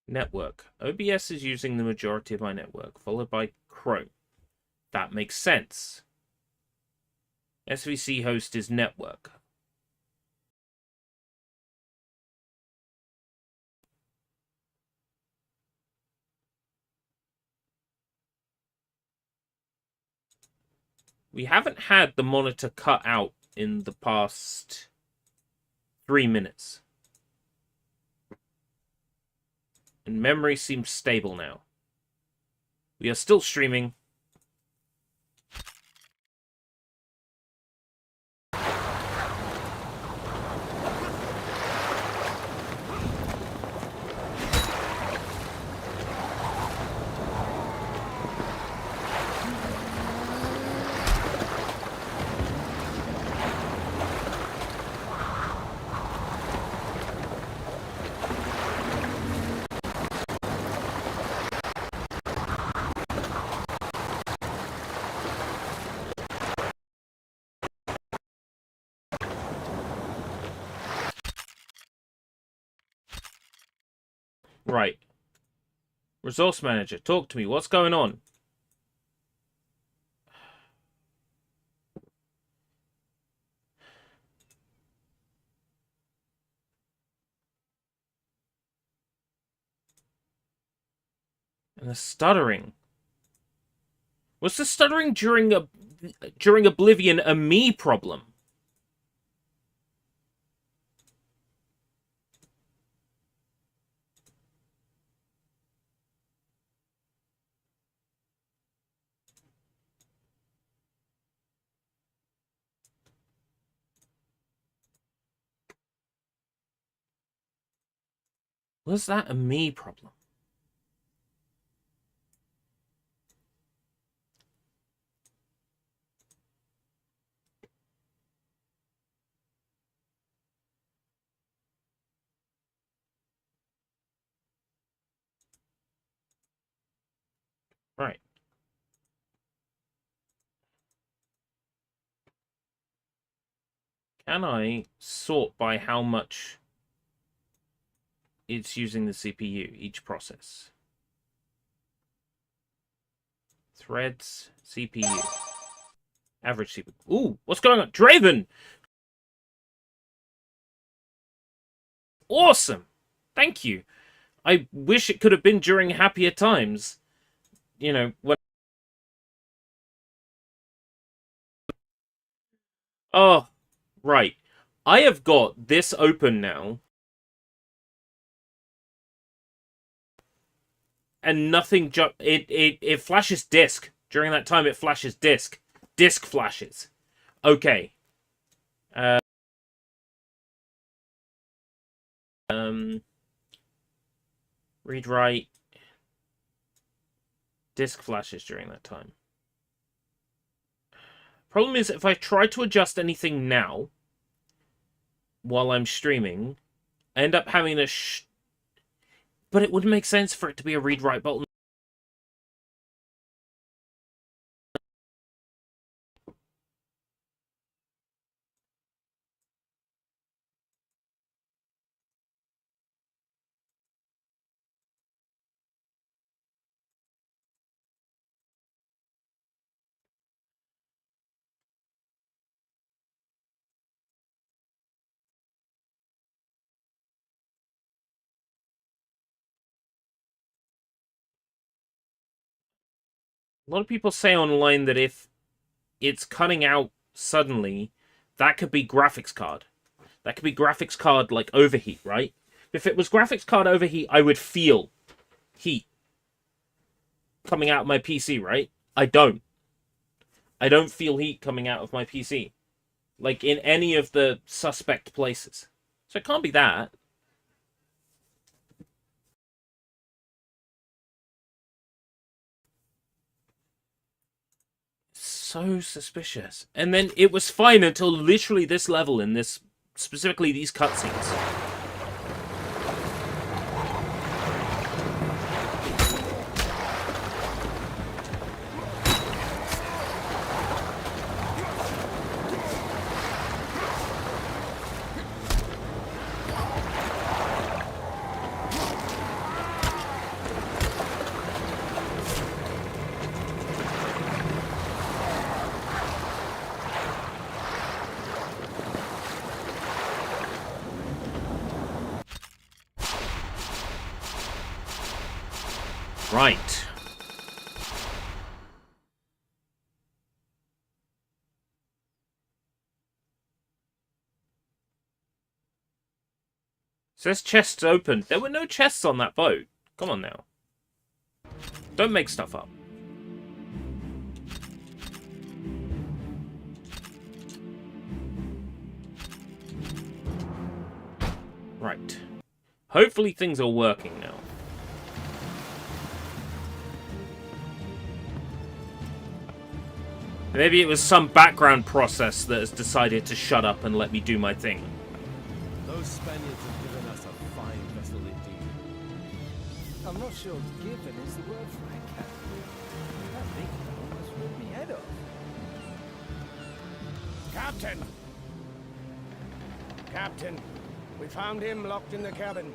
Network. OBS is using the majority of my network, followed by Chrome. That makes sense. SVC host is network. We haven't had the monitor cut out in the past 3 minutes. And memory seems stable now. We are still streaming. Right. Resource manager, talk to me. What's going on? And the stuttering. Was the stuttering during Oblivion a me problem? Was that a me problem? Right. Can I sort by how much it's using the CPU, each process? Threads, CPU. Average CPU. Ooh, what's going on? Draven! Awesome! Thank you. I wish it could have been during happier times. You know, when... Oh, right. I have got this open now. And nothing it flashes disk. During that time it flashes disk. Disk flashes. Okay. Read write. Disk flashes during that time. Problem is, if I try to adjust anything now, while I'm streaming, I end up having a but it would make sense for it to be a read-write button. A lot of people say online that if it's cutting out suddenly, that could be graphics card. That could be graphics card, like, overheat, right? If it was graphics card overheat, I would feel heat coming out of my PC, right? I don't. I don't feel heat coming out of my PC. Like, in any of the suspect places. So it can't be that. So suspicious. And then it was fine until literally this level in this, specifically these cutscenes. Right. Says chests open. There were no chests on that boat. Come on now. Don't make stuff up. Right. Hopefully things are working now. Maybe it was some background process that has decided to shut up and let me do my thing. Those Spaniards have given us a fine vessel indeed. I'm not sure given is the word for it, Captain. That big one almost ripped me head off. Captain! Captain, we found him locked in the cabin.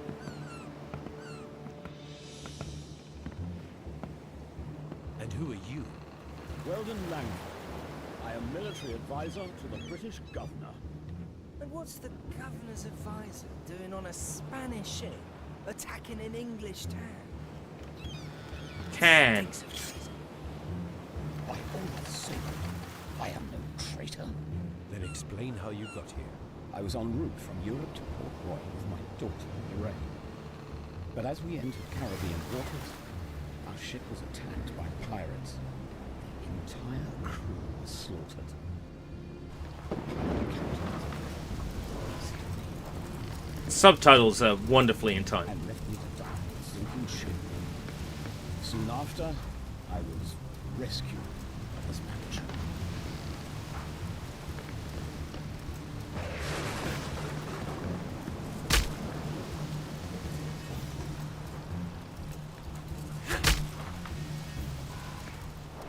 And who are you? Weldon Langford. I am military advisor to the British governor. And what's the governor's advisor doing on a Spanish ship, attacking an English town? Can. By all saint, I am no traitor. Then explain how you got here. I was en route from Europe to Port Royal with my daughter, Lorraine. But as we entered Caribbean waters, our ship was attacked by pirates. The entire crew was slaughtered. Subtitles are wonderfully in time. And left me to die on a sinking ship. Soon after, I was rescued by the Spanish.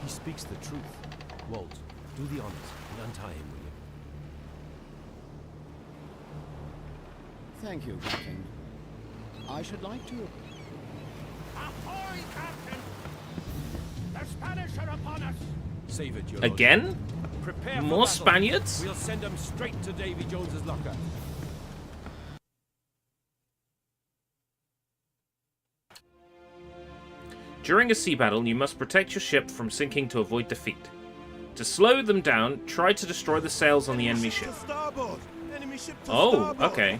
He speaks the truth. Walt, do the honors and untie him, will you? Thank you, Captain. I should like to... Ahoy, Captain! The Spanish are upon us! Save it, your Again? Prepare for More battle. Spaniards? We'll send them straight to Davy Jones's locker. During a sea battle, you must protect your ship from sinking to avoid defeat. To slow them down, try to destroy the sails on the enemy ship. To starboard! Enemy ship to Oh, starboard! okay.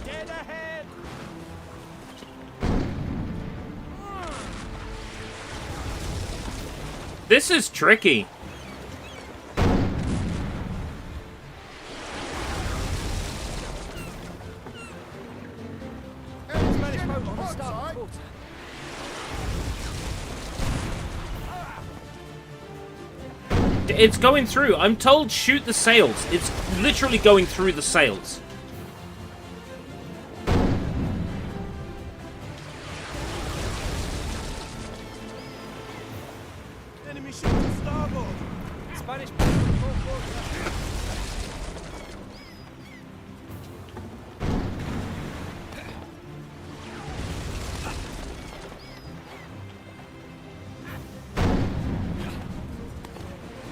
Dead ahead! This is tricky. Spanish boat on the starboard quarter. It's going through. I'm told shoot the sails. It's literally going through the sails. Enemy ship to starboard! Spanish boat on the port quarter.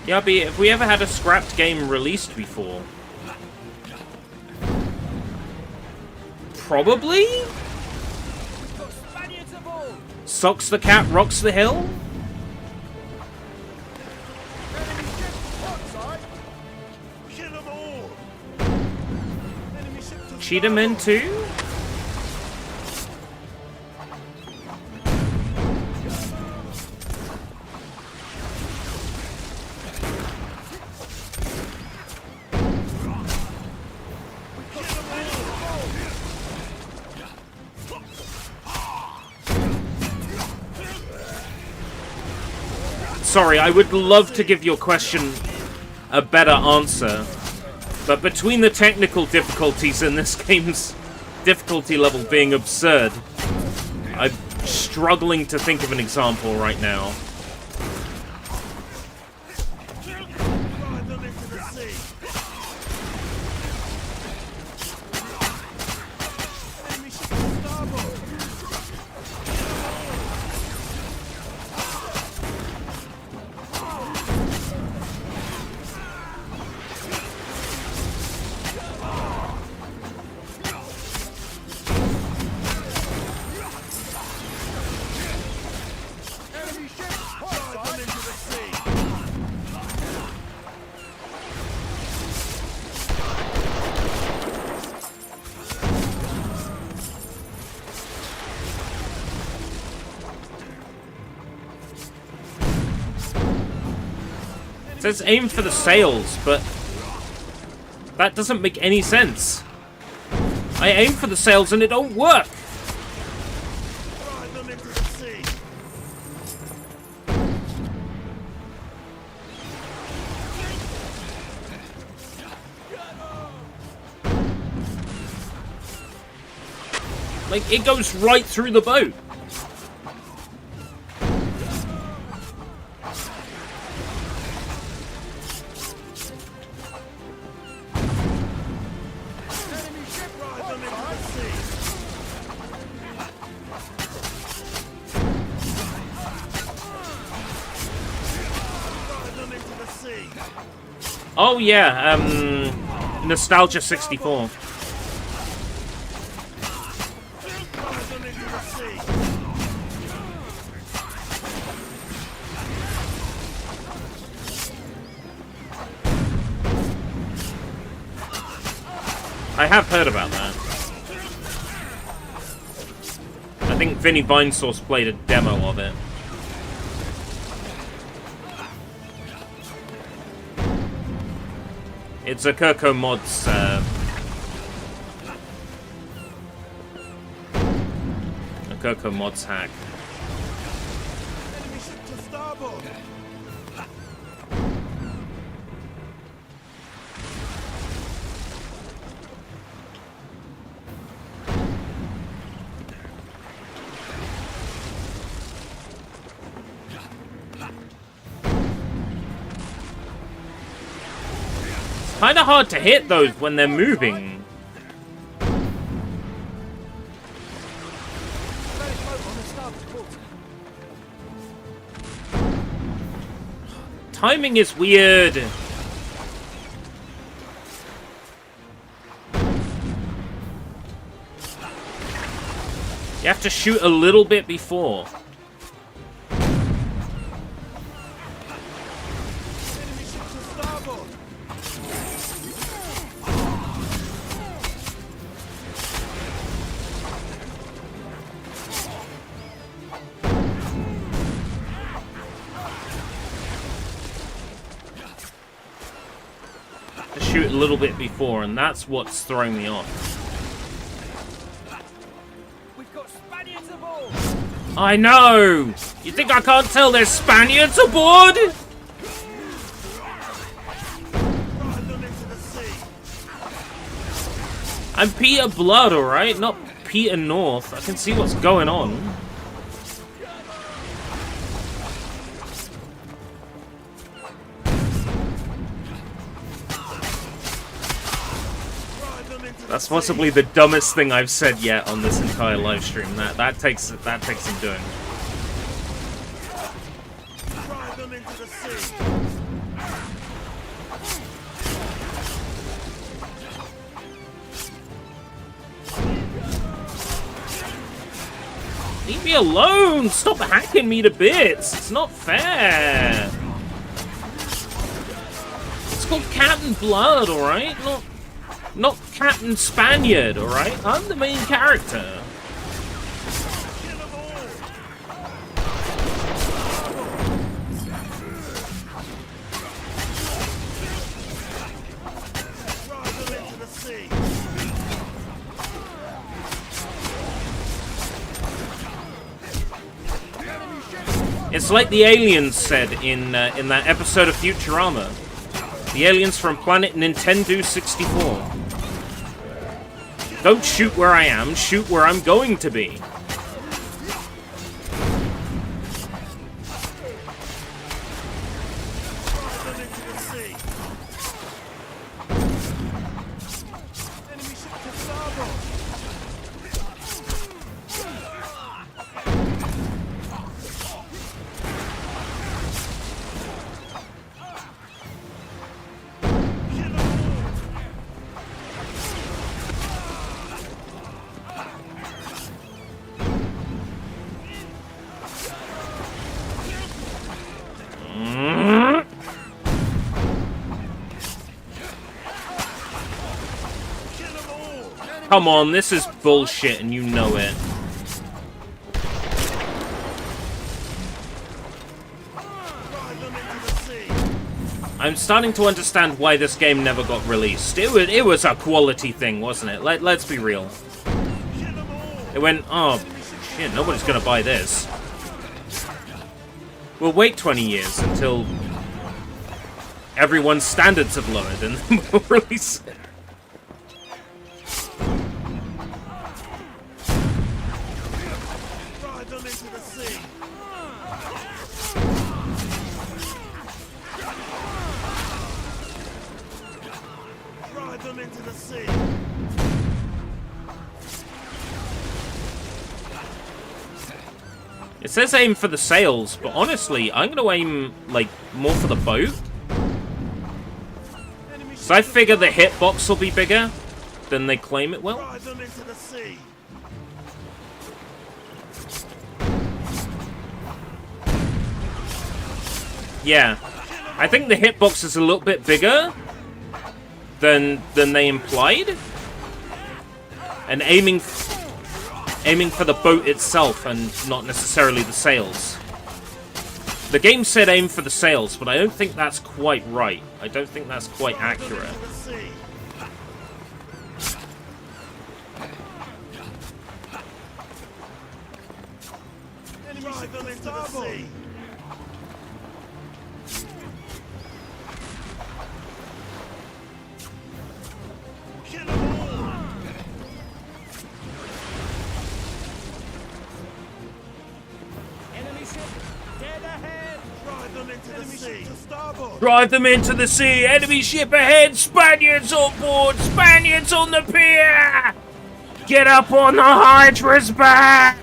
Yeah, but have we ever had a scrapped game released before? Probably? Socks the cat, rocks the hill? Kill them all! Enemy ship to Cheetah men too? Sorry, I would love to give your question a better answer, but between the technical difficulties and this game's difficulty level being absurd, I'm struggling to think of an example right now. drive them into the sea! Enemy ship to starboard! Enemy ship! Drive them into the sea! It says aim for the sails, but that doesn't make any sense. I aim for the sails and it don't work. Drive them into the sea! Like, it goes right through the boat. Enemy ship! Drive them into the sea! Drive them into the sea! Oh yeah, Nostalgia 64. Drive them into the sea! I have heard about that. I think Vinny Vinesauce played a demo of it. It's a Kirko Mods, a Kirko Mods hack. Enemy ship to starboard! Kinda hard to hit those when they're moving. Spanish boat on the starboard quarter. Timing is weird. You have to shoot a little bit before. Enemy ship to starboard! To shoot a little bit before, and that's what's throwing me off. We've got Spaniards aboard! I know! You think I can't tell there's Spaniards aboard? Drive them into the sea! I'm Peter Blood, alright? Not Peter North. I can see what's going on. Drive them into the That's sea! possibly the dumbest thing I've said yet on this entire live stream. That takes some doing. Drive them into the sea! Leave me alone! Stop hacking me to bits! It's not fair! It's called Captain Blood, alright? Not Captain Spaniard, alright? I'm the main character. It's like the aliens said in that episode of Futurama. The aliens from planet Nintendo 64. Don't shoot where I am, shoot where I'm going to be. Come on, this is bullshit and you know it. I'm starting to understand why this game never got released. It was a quality thing, wasn't it? Let's be real. It went, oh, shit, nobody's gonna buy this. We'll wait 20 years until everyone's standards have lowered and then we'll release it. It says aim for the sails, but honestly, I'm going to aim, like, more for the boat. So I figure the hitbox will be bigger than they claim it will. Yeah. I think the hitbox is a little bit bigger than they implied. And aiming for the boat itself and not necessarily the sails. The game said aim for the sails, but I don't think that's quite right. I don't think that's quite accurate. Drive them into the sea! Enemy ship ahead! Spaniards on board! Spaniards on the pier! Get up on the Hydra's back!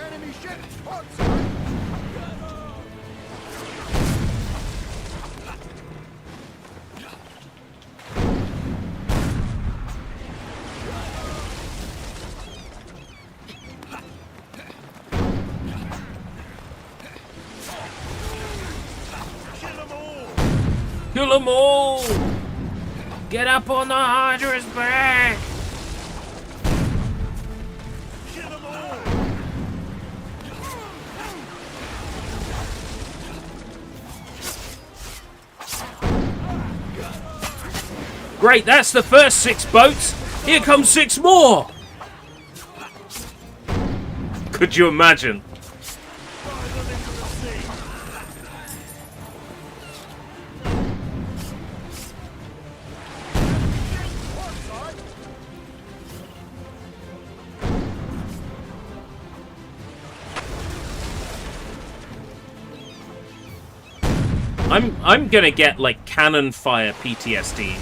Enemy ship on Kill them all! Get up on the Hydra's back! Great, that's the first 6 boats! Here come 6 more! Could you imagine? I'm gonna get, like, cannon fire PTSD.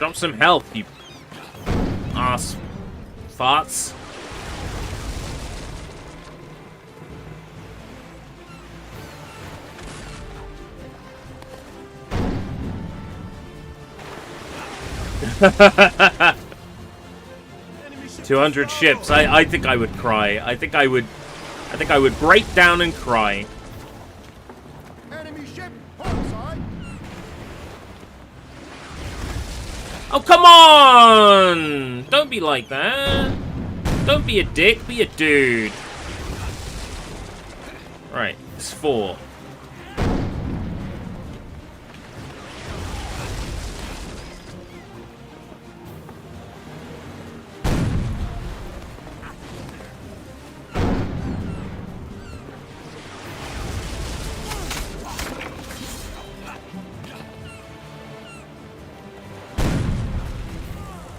Drop some health, you ass farts. Enemy ship 200 to ships. starboard. I think I would cry. I think I would break down and cry. Enemy ship, port side. Oh, come on! Don't be like that. Don't be a dick, be a dude. Right, it's 4.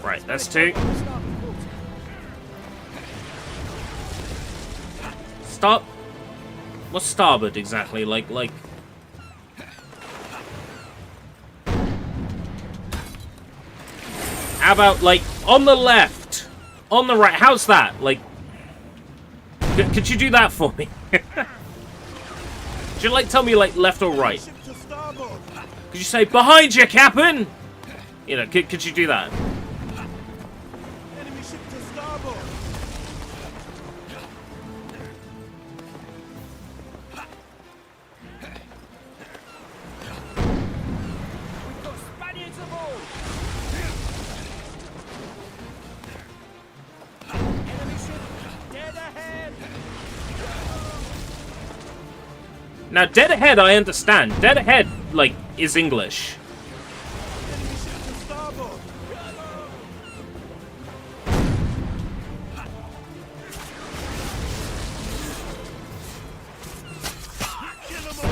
Right, that's 2. Stop. What's starboard exactly? Like. How about like on the left, on the right? How's that? Like, could you do that for me? Could you like tell me like left or right? Ship to starboard. Could you say behind you, Captain? You know, could you do that? Enemy ship to starboard. We've got Spaniards aboard! Enemy ship dead ahead! Now, dead ahead, I understand. Dead ahead, like, is English. Enemy ship to starboard. Kill them all.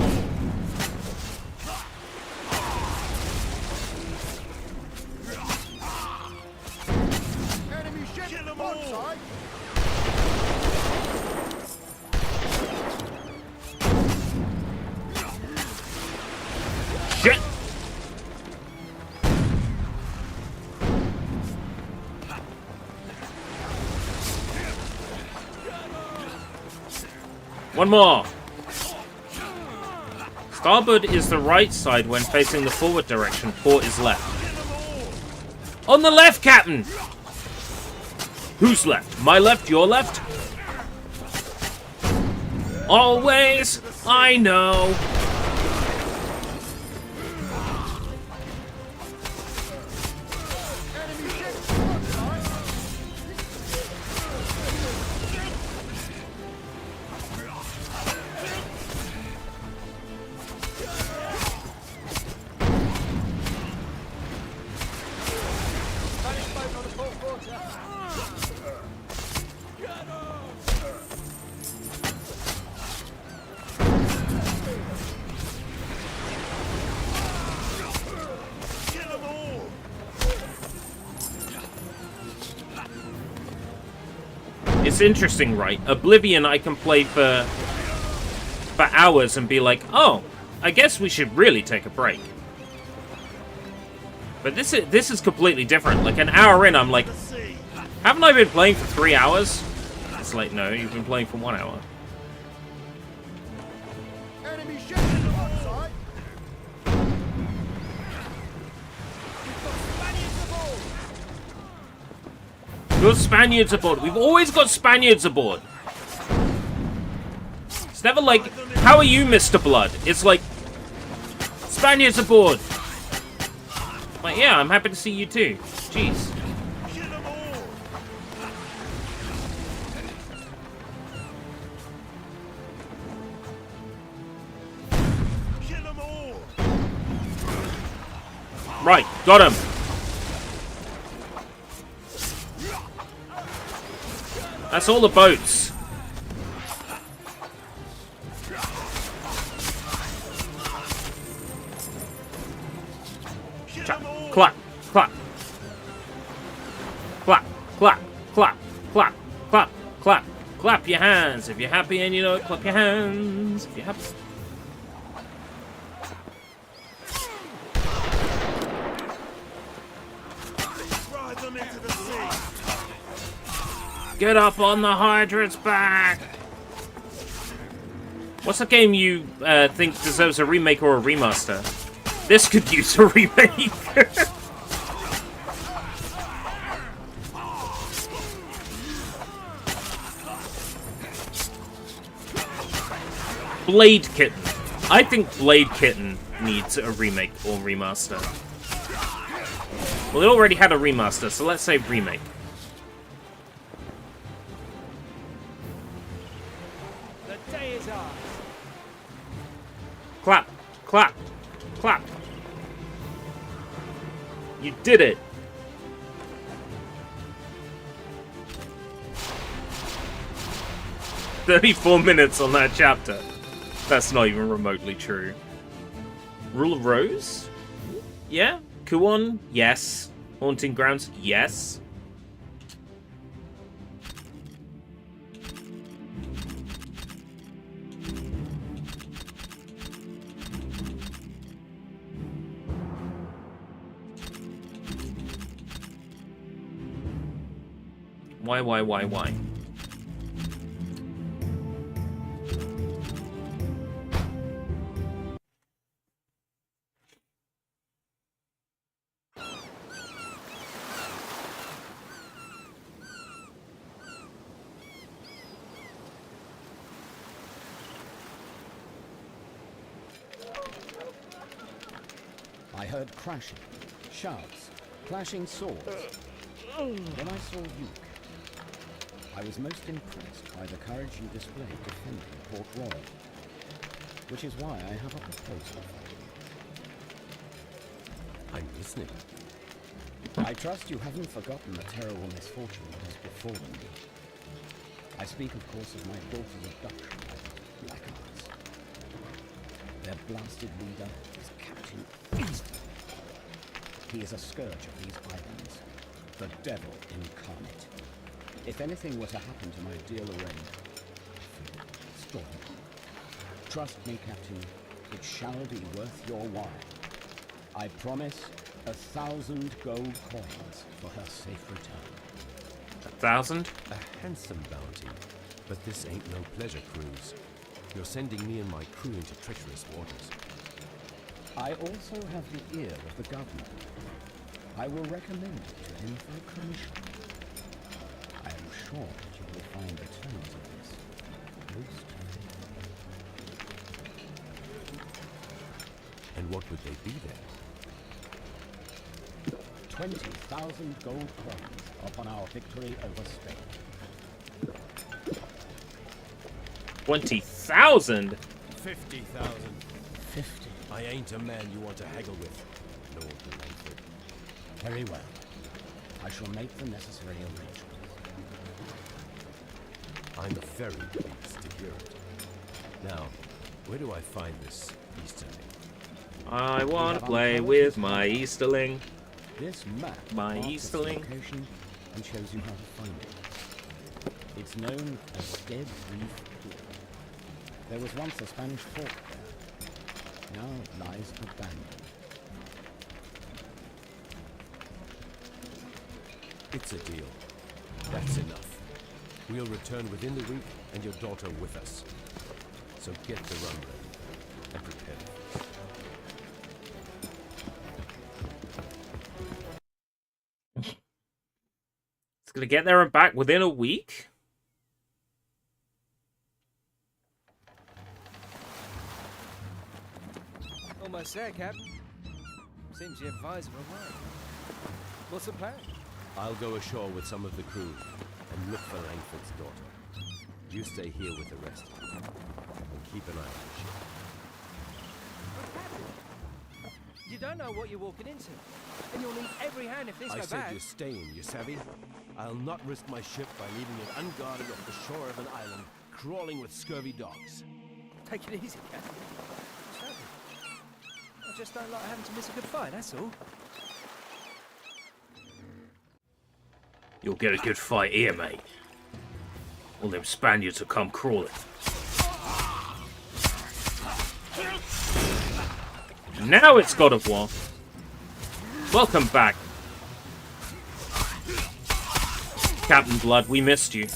Enemy ship, Kill 'em port all. side. Shit! One more. Starboard is the right side when facing the forward direction. Port is left. On the left, Captain! Who's left? My left? Your left? Always! I know! Enemy ship, port side. Spanish boat on the port quarter! Kill them all. It's interesting, right? Oblivion I can play for hours and be like, oh, I guess we should really take a break. But this is completely different. Like an hour in, I'm like, The sea. haven't I been playing for 3 hours? It's like, no, you've been playing for 1 hour. Enemy ship, port side. Good Spaniards aboard. We've always got Spaniards aboard. It's never like, how are you, Mr. Blood? It's like, Spaniards aboard. Like, yeah, I'm happy to see you too. Jeez. Kill them all. Kill them all. Right, got him. That's all the boats. Kill Chop. them all. Clap, clap. Clap, clap, clap, clap, clap, clap. Clap your hands. If you're happy and you know it, clap your hands. If you're happy. Get up on the Hydrant's back! What's a game you think deserves a remake or a remaster? This could use a remake. Blade Kitten. I think Blade Kitten needs a remake or remaster. Well, it already had a remaster, so let's say remake. The day is ours. Clap, clap, clap. You did it. "34 minutes on that chapter." That's not even remotely true. Rule of Rose? Yeah. Kuon? Yes. Haunting Grounds? Yes. Why? I heard crashing, shouts, clashing swords. Then I saw you. I was most impressed by the courage you displayed defending Port Royal, which is why I have a proposal for you. I'm listening. I trust you haven't forgotten the terrible misfortune that has befallen me. I speak, of course, of my daughter's abduction by the Black Arts. Their blasted leader is Captain Easton. He is a scourge of these islands, the devil incarnate. If anything were to happen to my dear Lorraine, stop it. Trust me, Captain, it shall be worth your while. I promise 1,000 gold coins for her safe return. 1,000? A handsome bounty, but this ain't no pleasure cruise. You're sending me and my crew into treacherous waters. I also have the ear of the governor. I will recommend it to him for a commission. I am sure that you will find the terms of this most favorable. And what would they be then? 20,000 gold coins upon our victory over Spain. 20,000? 50,000. 50. I ain't a man you want to haggle with, Lord Langford. Very well. I shall make the necessary arrangements. I'm very pleased to hear it. Now, where do I find this Easterling? I want to play with my Easterling. This map My marks its Easterling. location and shows you how to find it. It's known as Dead Reef Pier. There was once a Spanish fort there. Now it lies abandoned. It's a deal. That's enough. We'll return within the week and your daughter with us. So get the rum ready and prepare. It's gonna get there and back within a week? Almost there, Captain. Seems the advisor away. What's the plan? I'll go ashore with some of the crew and look for Langford's daughter. You stay here with the rest and keep an eye on the ship. You don't know what you're walking into, and you'll need every hand if things I go said bad. you're staying, you savvy? I'll not risk my ship by leaving it unguarded off the shore of an island, crawling with scurvy dogs. Take it easy, Captain. I just don't like having to miss a good fight, that's all. You'll get a good fight here, mate. All them Spaniards will come crawling. Now it's God of War. Welcome back. Captain Blood. We missed you.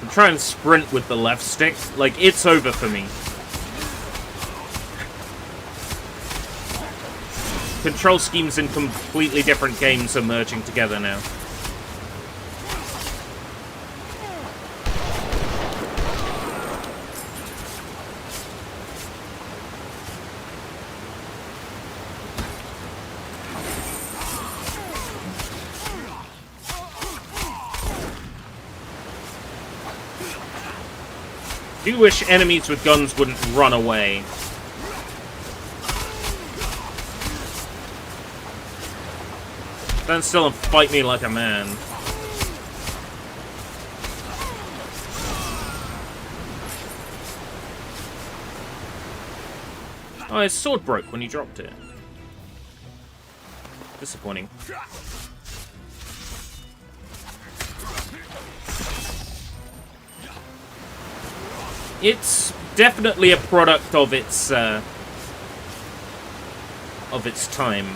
I'm trying to sprint with the left stick. Like, it's over for me. Control schemes in completely different games are merging together now. I do wish enemies with guns wouldn't run away. Stand still and fight me like a man. Oh, his sword broke when he dropped it. Disappointing. It's definitely a product of its time.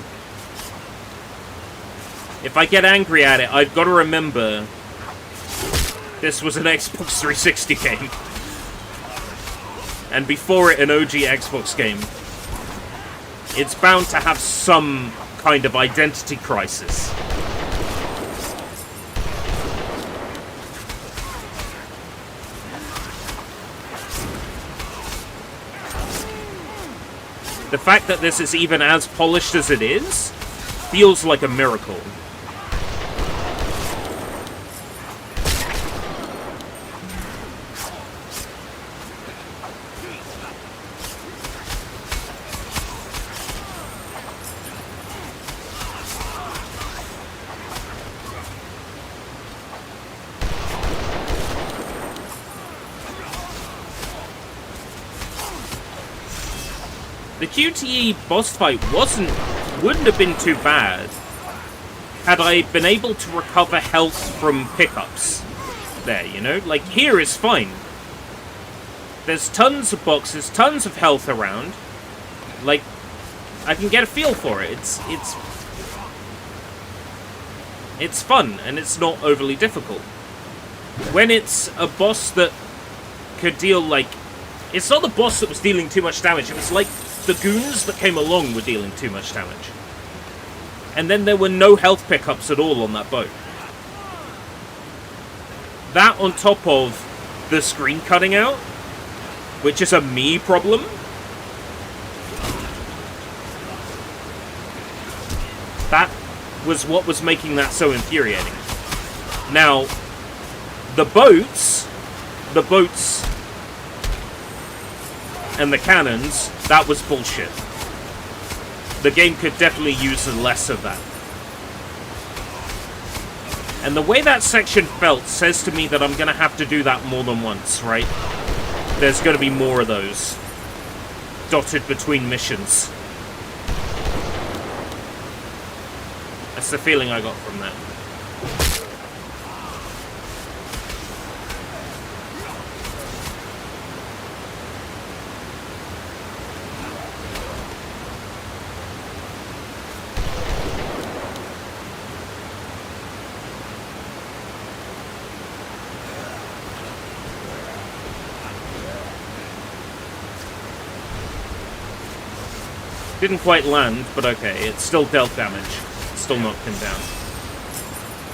If I get angry at it, I've got to remember this was an Xbox 360 game. And before it, an OG Xbox game. It's bound to have some kind of identity crisis. The fact that this is even as polished as it is feels like a miracle. The QTE boss fight wouldn't have been too bad had I been able to recover health from pickups there, you know? Like, here is fine. There's tons of boxes, tons of health around. Like, I can get a feel for it. It's fun, and it's not overly difficult. When it's a boss that could deal, like... It's not the boss that was dealing too much damage, it was like the goons that came along were dealing too much damage. And then there were no health pickups at all on that boat. That on top of the screen cutting out, which is a me problem. That was what was making that so infuriating. Now, the boats and the cannons, that was bullshit. The game could definitely use less of that. And the way that section felt says to me that I'm gonna have to do that more than once, right? There's gonna be more of those dotted between missions. That's the feeling I got from that. Didn't quite land, but okay. It still dealt damage. Still knocked him down.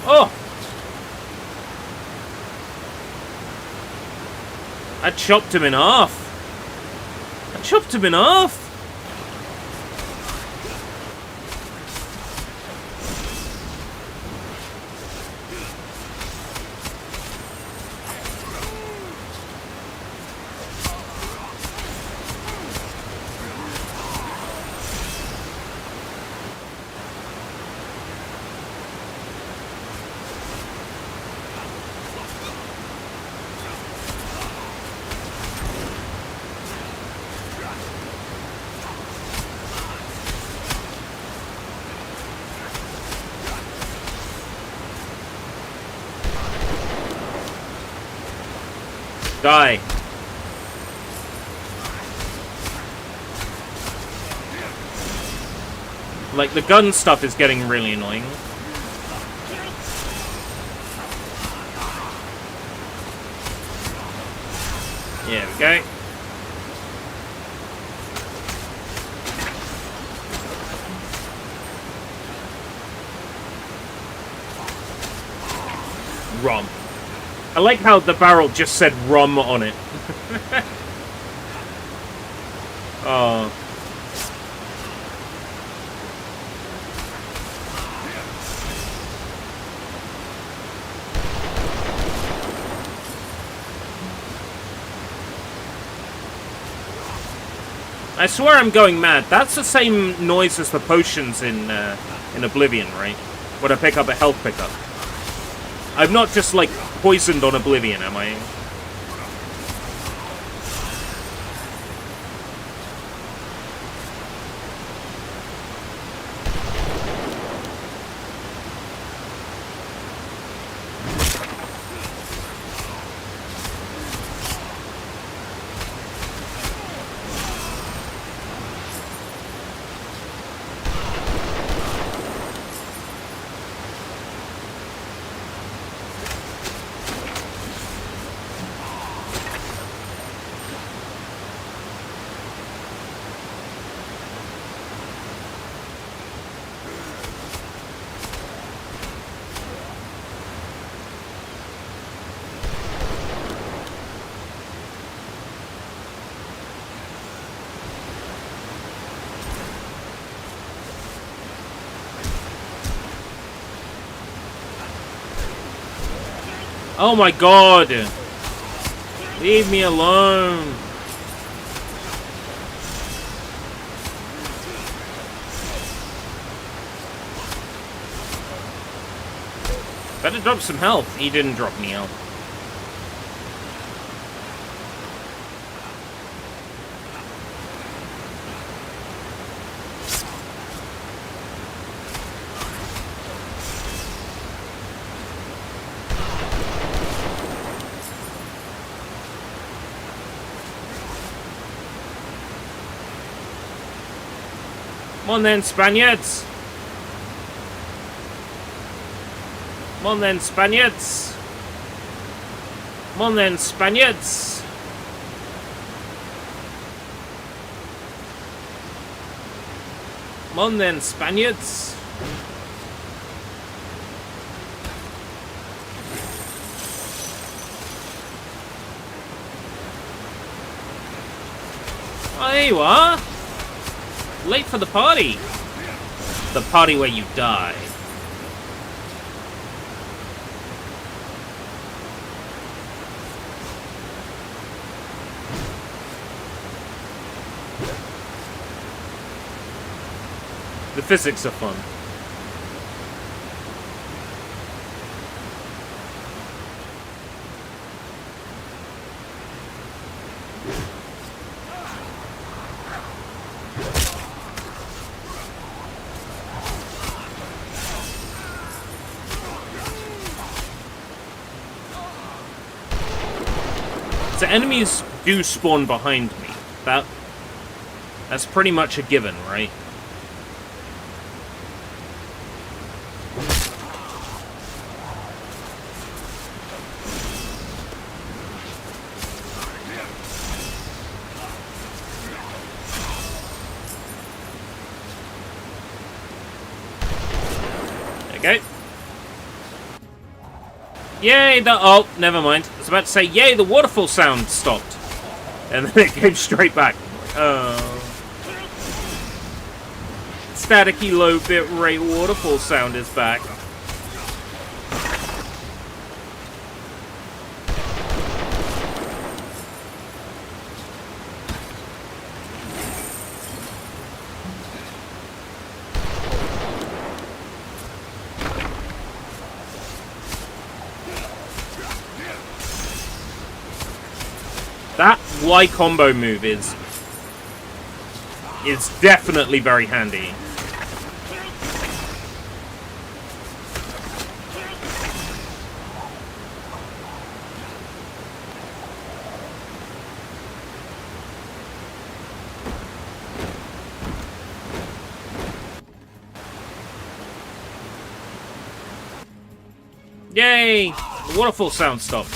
Oh! I chopped him in half. I chopped him in half. Die. Like, the gun stuff is getting really annoying. There we go. Rum. I like how the barrel just said rum on it. Oh. I swear I'm going mad. That's the same noise as the potions in Oblivion, right? When I pick up a health pickup. I'm not just, like, poisoned on Oblivion, am I? Oh my god! Leave me alone! Better drop some health. He didn't drop any health. Come on then, Spaniards! Come on then, Spaniards! Come on then, Spaniards! Come on then, Spaniards! Oh, there you are! Late for the party! The party where you die. The physics are fun. So enemies do spawn behind me. That's pretty much a given, right? Okay. Yay, oh, never mind. I was about to say, yay, the waterfall sound stopped. And then it came straight back. Staticky low bit rate waterfall sound is back. That Y combo move is definitely very handy. Yay! The waterfall sound stopped.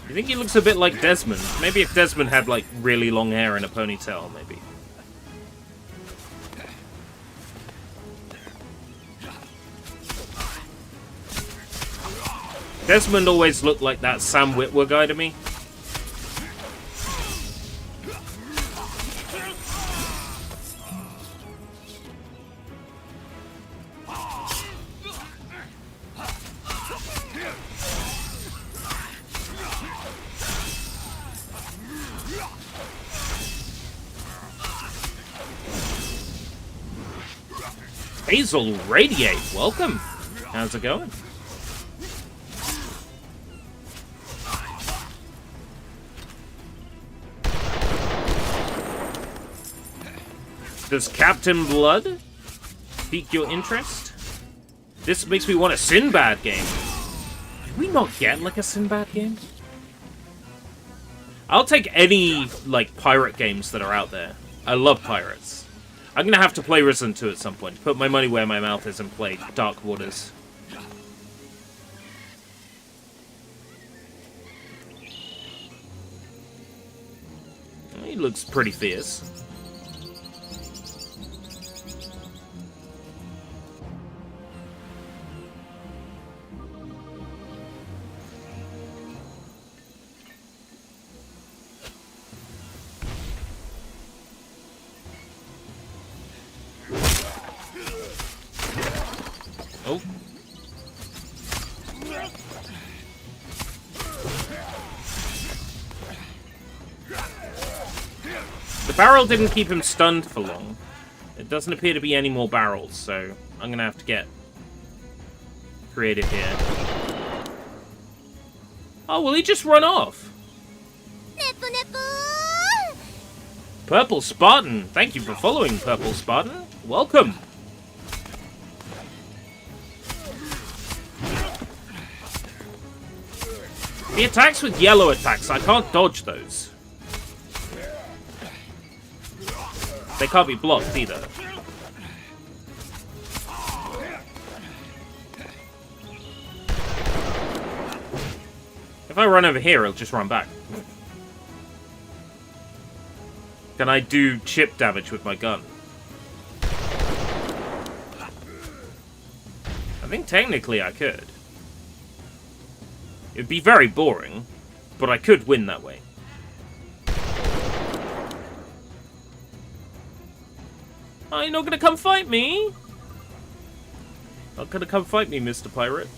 You think he looks a bit like Desmond? Maybe if Desmond had, like, really long hair and a ponytail, maybe. Desmond always looked like that Sam Witwer guy to me. Hazel Radiate, welcome. How's it going? Does Captain Blood pique your interest? This makes me want a Sinbad game. Did we not get, like, a Sinbad game? I'll take any, like, pirate games that are out there. I love pirates. I'm gonna have to play Risen 2 at some point. Put my money where my mouth is and play Dark Waters. He looks pretty fierce. Oh. The barrel didn't keep him stunned for long. It doesn't appear to be any more barrels, so I'm gonna have to get creative here. Oh, will he just run off? Purple Spartan! Thank you for following, Purple Spartan. Welcome! The attacks with yellow attacks, I can't dodge those. They can't be blocked either. If I run over here, it'll just run back. Can I do chip damage with my gun? I think technically I could. It'd be very boring, but I could win that way. Oh, you're not gonna come fight me? Not gonna come fight me, Mr. Pirate.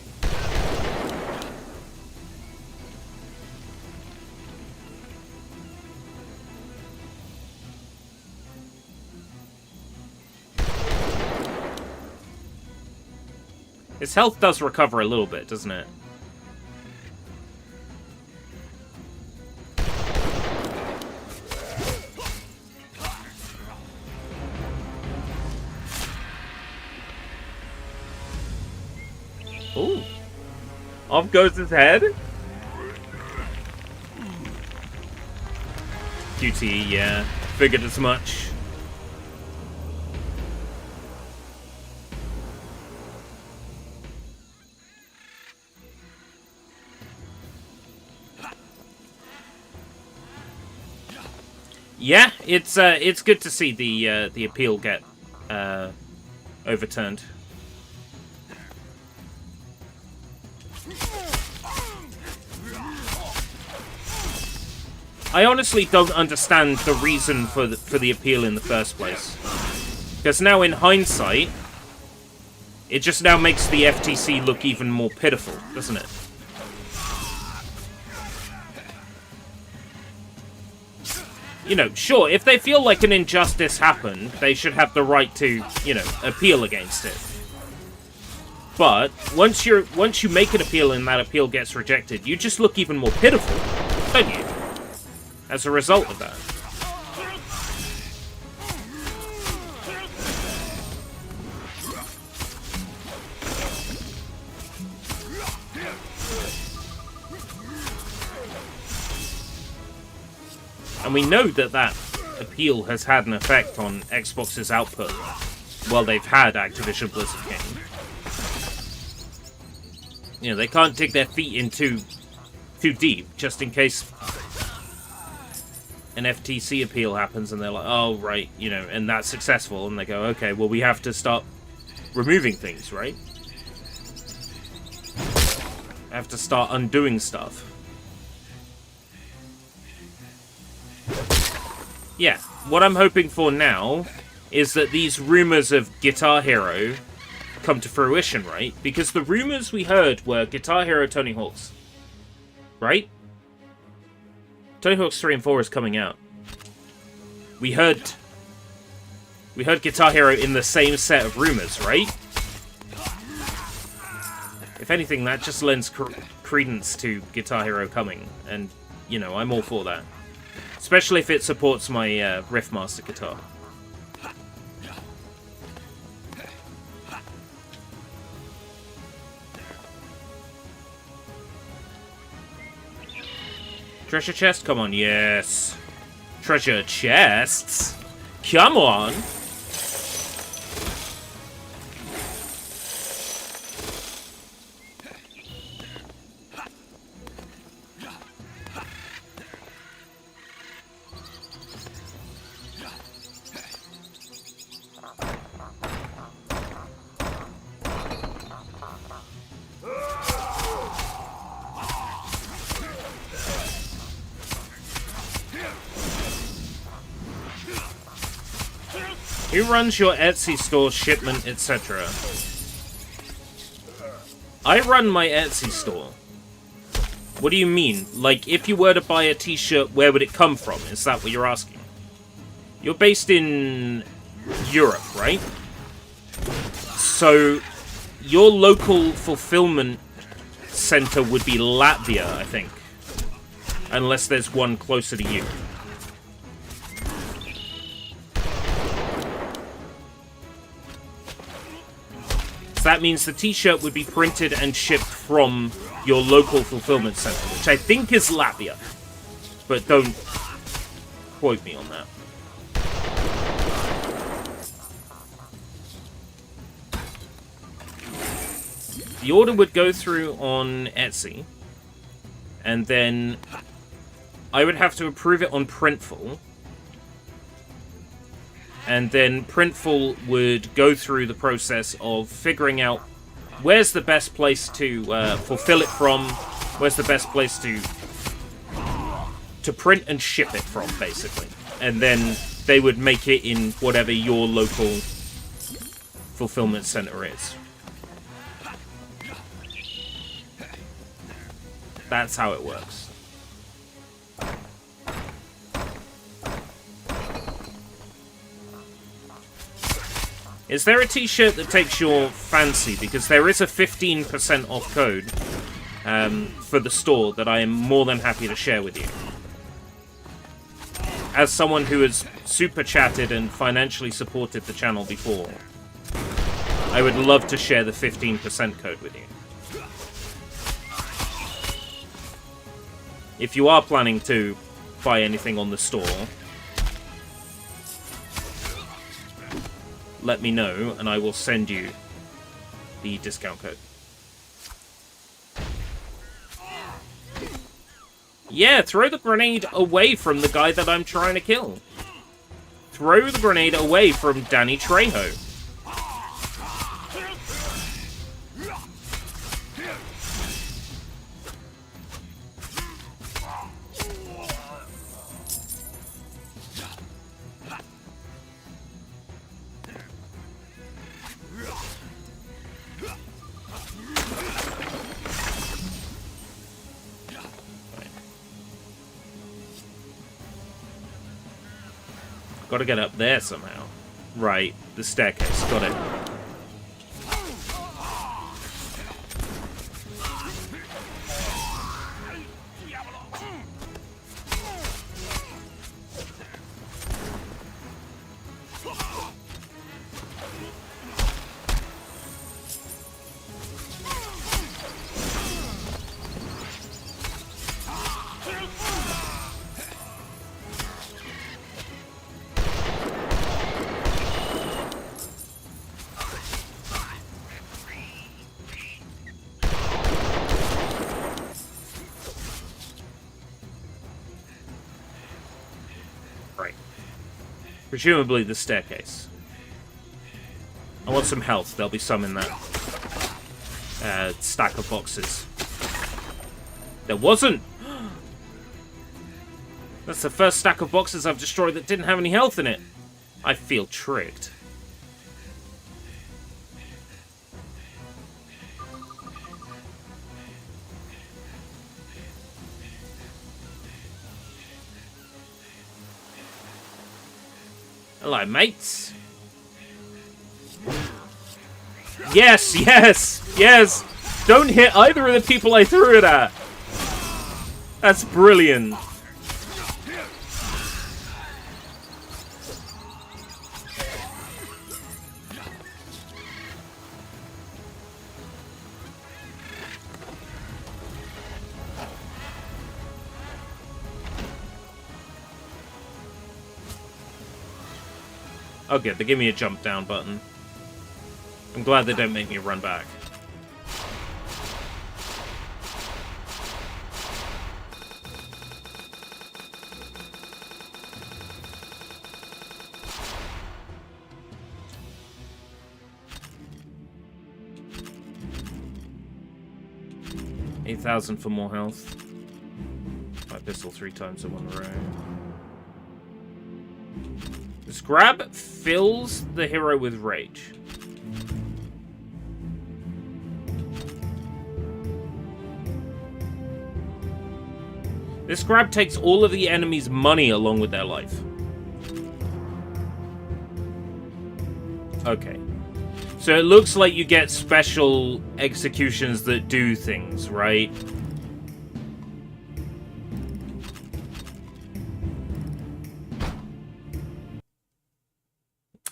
His health does recover a little bit, doesn't it? Ooh. Off goes his head. QT, yeah. Figured as much. Yeah, it's good to see the appeal get overturned. I honestly don't understand the reason for the appeal in the first place. Because now in hindsight, it just now makes the FTC look even more pitiful, doesn't it? You know, sure, if they feel like an injustice happened, they should have the right to, you know, appeal against it. But once you make an appeal and that appeal gets rejected, you just look even more pitiful, don't you? As a result of that. And we know that appeal has had an effect on Xbox's output while they've had Activision Blizzard King. You know, they can't dig their feet in too deep, just in case an FTC appeal happens and they're like, oh, right, you know, and that's successful, and they go, okay, well, we have to start removing things, right? Have to start undoing stuff. Yeah, what I'm hoping for now is that these rumors of Guitar Hero come to fruition, right? Because the rumors we heard were Guitar Hero Tony Hawk's, right? Tony Hawk's 3 and 4 is coming out. We heard Guitar Hero in the same set of rumors, right? If anything, that just lends credence to Guitar Hero coming, and, you know, I'm all for that. Especially if it supports my Riffmaster guitar. Treasure chest? Come on, yes. Treasure chests? Come on! Who runs your Etsy store, shipment, etc.? I run my Etsy store. What do you mean? Like, if you were to buy a t-shirt, where would it come from? Is that what you're asking? You're based in Europe, right? So, your local fulfillment center would be Latvia, I think. Unless there's one closer to you. So that means the t-shirt would be printed and shipped from your local fulfillment center, which I think is Latvia. But don't quote me on that. The order would go through on Etsy, and then I would have to approve it on Printful. And then Printful would go through the process of figuring out where's the best place to fulfill it from, where's the best place to print and ship it from, basically. And then they would make it in whatever your local fulfillment center is. That's how it works. Is there a t-shirt that takes your fancy? Because there is a 15% off code for the store that I am more than happy to share with you. As someone who has super chatted and financially supported the channel before, I would love to share the 15% code with you. If you are planning to buy anything on the store, let me know, and I will send you the discount code. Yeah, throw the grenade away from the guy that I'm trying to kill. Throw the grenade away from Danny Trejo. Gotta get up there somehow. Right, the staircase. Got it. Right. Presumably the staircase. I want some health. There'll be some in that stack of boxes. There wasn't! That's the first stack of boxes I've destroyed that didn't have any health in it. I feel tricked. Hello, mates. Yes, yes, yes! Don't hit either of the people I threw it at! That's brilliant. Okay, they give me a jump down button. I'm glad they don't make me run back. $8,000 for more health. My pistol 3 times in one row. This grab fills the hero with rage. This grab takes all of the enemy's money along with their life. Okay. So it looks like you get special executions that do things, right?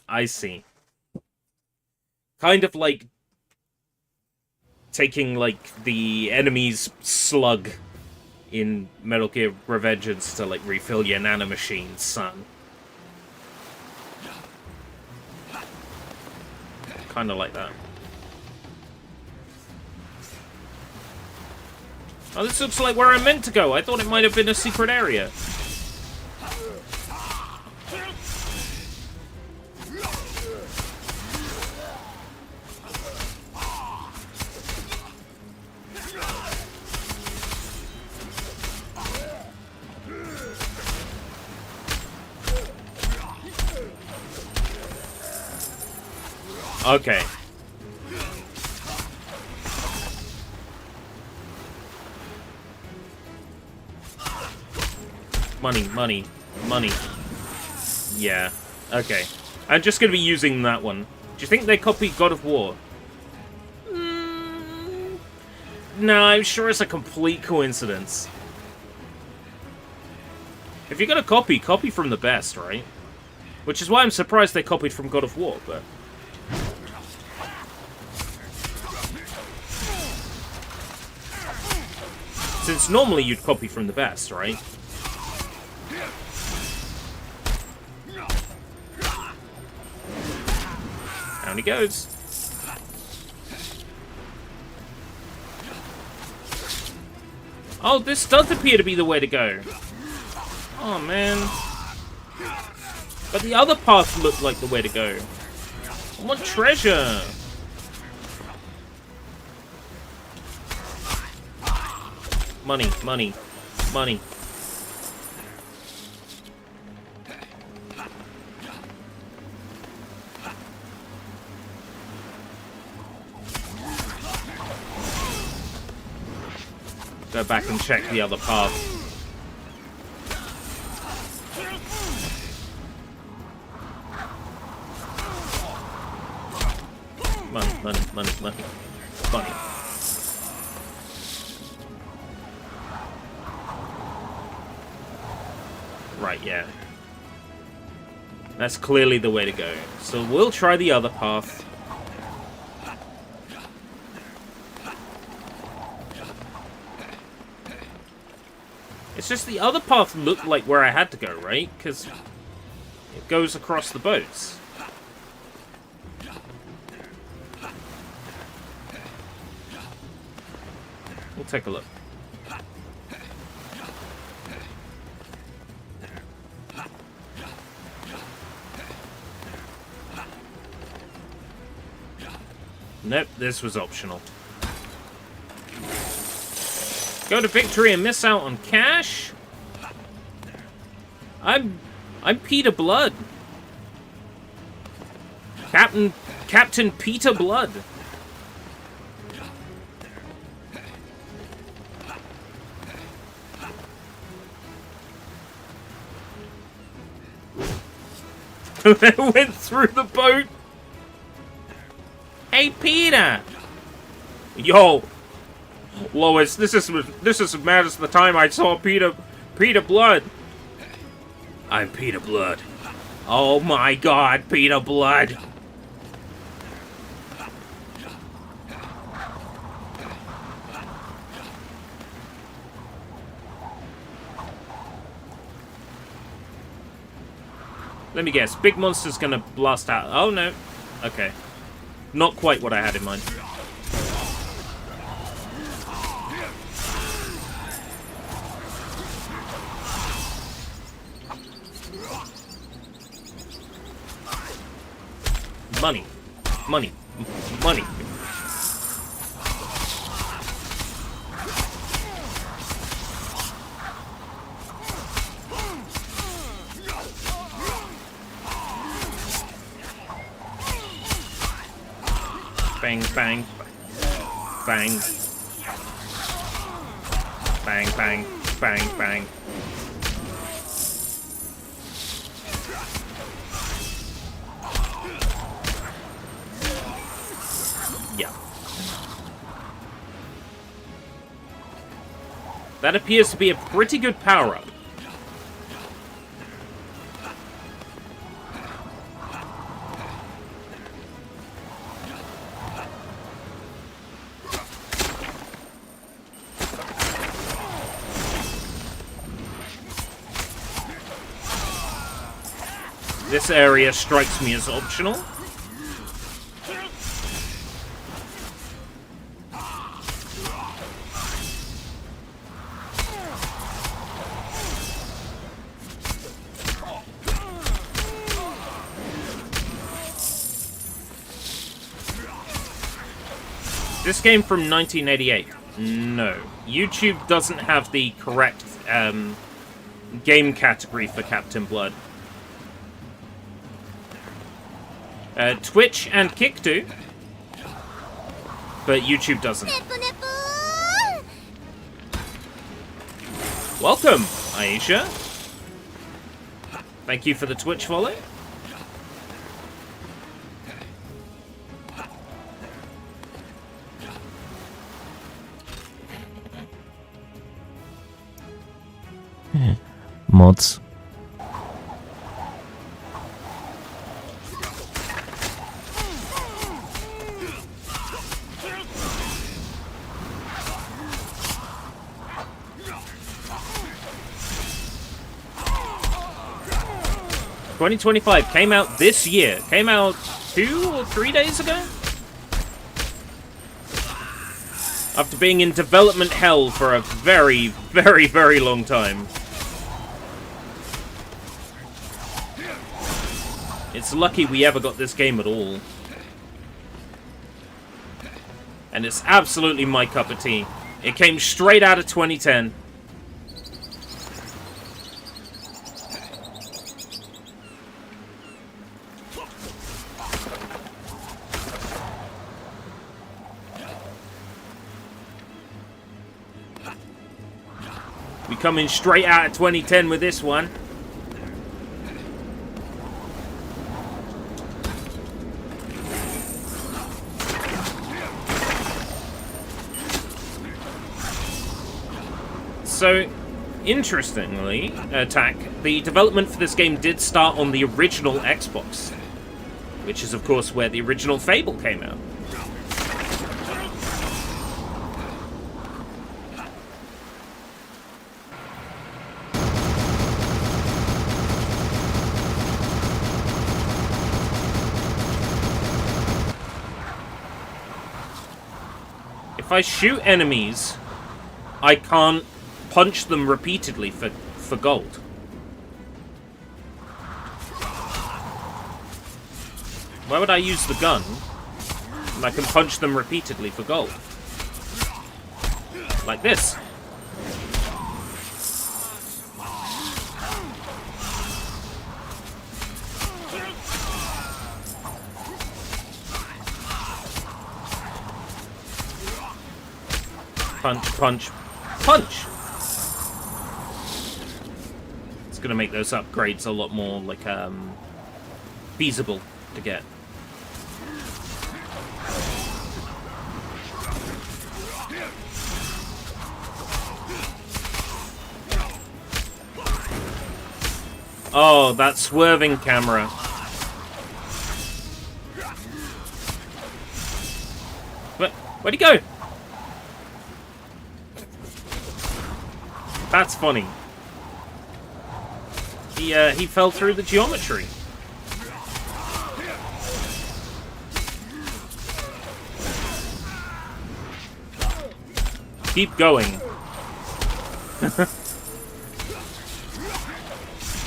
I see. Kind of like taking, like, the enemy's slug in Metal Gear Revengeance to, like, refill your nanomachines, son. Kind of like that. Oh, this looks like where I'm meant to go. I thought it might have been a secret area. Okay. Money, money, money. Yeah. Okay. I'm just going to be using that one. Do you think they copied God of War? No, I'm sure it's a complete coincidence. If you're going to copy, copy from the best, right? Which is why I'm surprised they copied from God of War, but... Since normally you'd copy from the best, right? Down he goes. Oh, this does appear to be the way to go. Oh, man. But the other path looked like the way to go. I want treasure. Money, money, money. Go back and check the other path. Money, money, money, money, money. Right, yeah. That's clearly the way to go. So we'll try the other path. It's just the other path looked like where I had to go, right? Because it goes across the boats. We'll take a look. Nope, this was optional. Go to victory and miss out on cash? I'm Peter Blood. Captain Peter Blood. Went through the boat. Hey, Peter. Yo, Lois, this is as mad as the time I saw Peter Blood. I'm Peter Blood. Oh my God, Peter Blood. Let me guess. Big monster's gonna blast out. Oh no. Okay. Not quite what I had in mind. Money. Money. Money. Bang, bang, bang, bang, bang, bang, bang. Yeah. That appears to be a pretty good power-up. This area strikes me as optional. This game from 1988. No. YouTube doesn't have the correct game category for Captain Blood. Twitch and Kick do, but YouTube doesn't. Welcome, Aisha. Thank you for the Twitch follow. Mods. 2025 came out this year. Came out 2 or 3 days ago? After being in development hell for a very, very, very long time. It's lucky we ever got this game at all. And it's absolutely my cup of tea. It came straight out of 2010. We coming straight out of 2010 with this one. So, interestingly, Attack, the development for this game did start on the original Xbox, which is, of course, where the original Fable came out. If I shoot enemies, I can't punch them repeatedly for gold. Why would I use the gun And I can punch them repeatedly for gold. Like this. Punch, punch, punch! It's gonna make those upgrades a lot more, like, feasible to get. Oh, that swerving camera. Where'd he go? That's funny. He fell through the geometry. Keep going.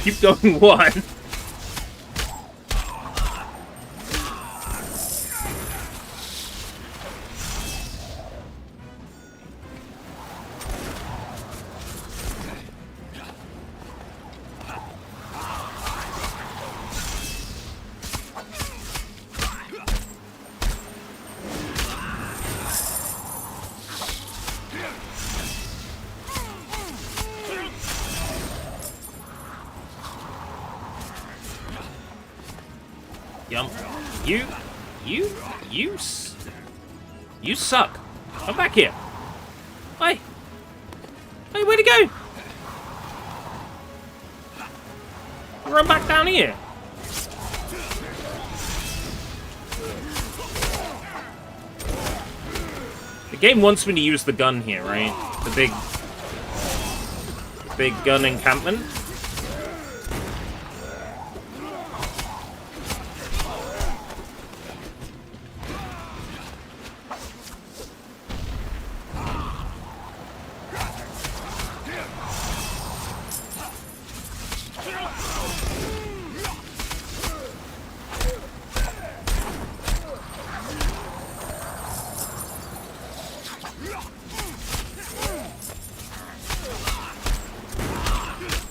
Keep going what? Yum. You suck. Come back here. Hey. Hey, where'd he go? Run back down here. The game wants me to use the gun here, right? The big gun encampment.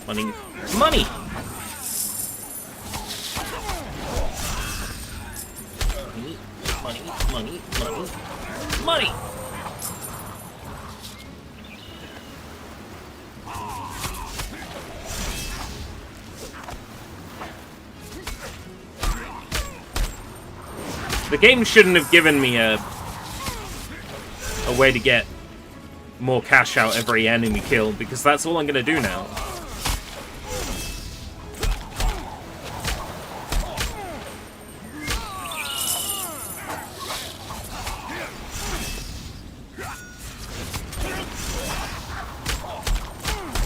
Money. Money! Money, money, money, money! The game shouldn't have given me a way to get more cash out every enemy kill, because that's all I'm gonna do now.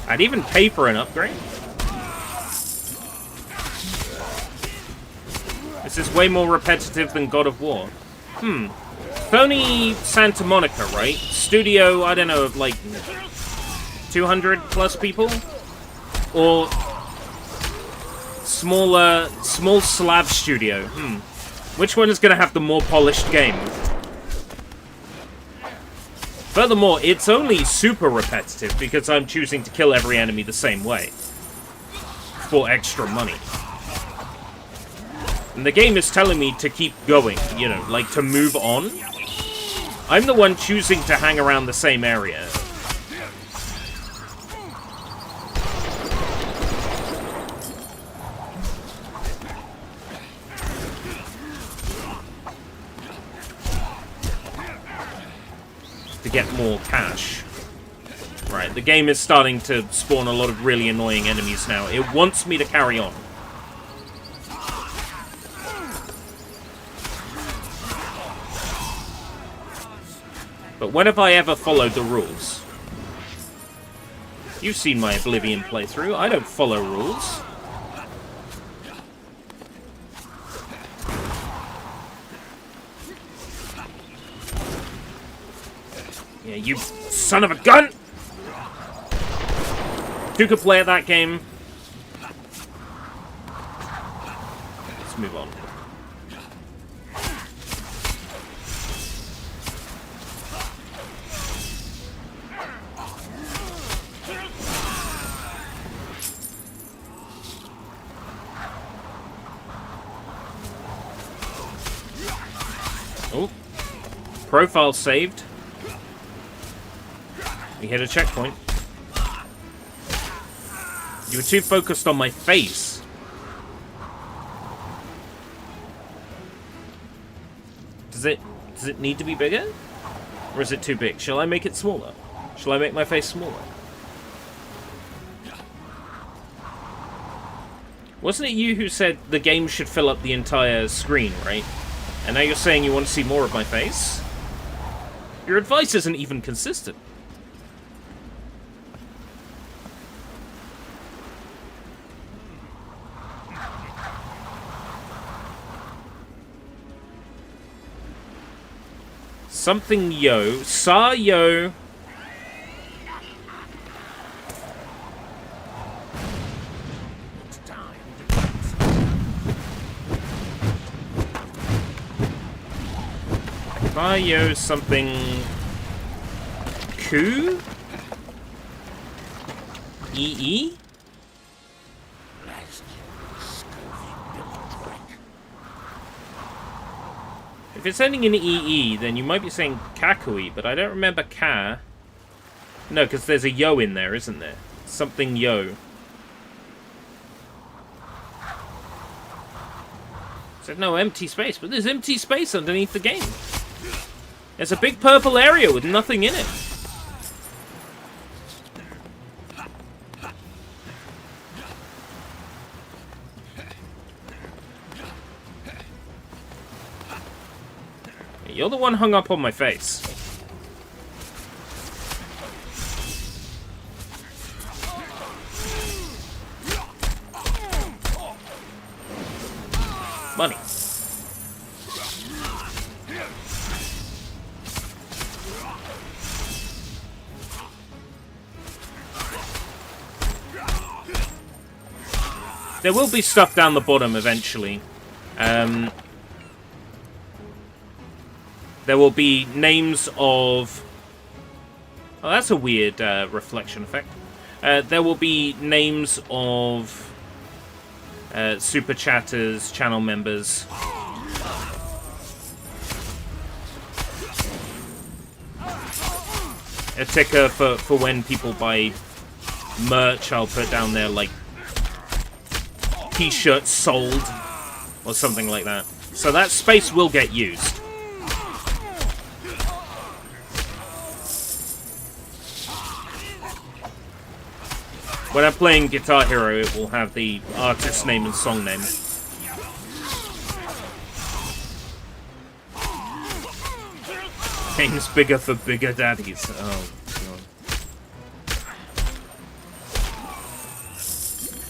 I'd even pay for an upgrade. This is way more repetitive than God of War. Phony Santa Monica, right? Studio, I don't know, of like 200 plus people? Or small slab studio? Which one is going to have the more polished game? Furthermore, it's only super repetitive because I'm choosing to kill every enemy the same way. For extra money. And the game is telling me to keep going, you know, like to move on. I'm the one choosing to hang around the same area. To get more cash. Right, the game is starting to spawn a lot of really annoying enemies now. It wants me to carry on. But when have I ever followed the rules? You've seen my Oblivion playthrough. I don't follow rules. Yeah, you son of a gun! Who could play at that game? Let's move on. Profile saved. We hit a checkpoint. You were too focused on my face. Does it need to be bigger? Or is it too big? Shall I make it smaller? Shall I make my face smaller? Wasn't it you who said the game should fill up the entire screen, right? And now you're saying you want to see more of my face? Your advice isn't even consistent. Something yo. Sa yo. Yo something Ku? EE? If it's ending in EE, then you might be saying Kakui, but I don't remember Ka. No, because there's a yo in there, isn't there? Something yo. Said no empty space, but there's empty space underneath the game. There's a big purple area with nothing in it. You're the one hung up on my face. Money. There will be stuff down the bottom eventually. There will be names of... Oh, that's a weird reflection effect. There will be names of super chatters, channel members. A ticker for when people buy merch, I'll put down there like t-shirts sold or something like that. So that space will get used. When I'm playing Guitar Hero, it will have the artist name and song name. Game's bigger for bigger daddies. Oh, God.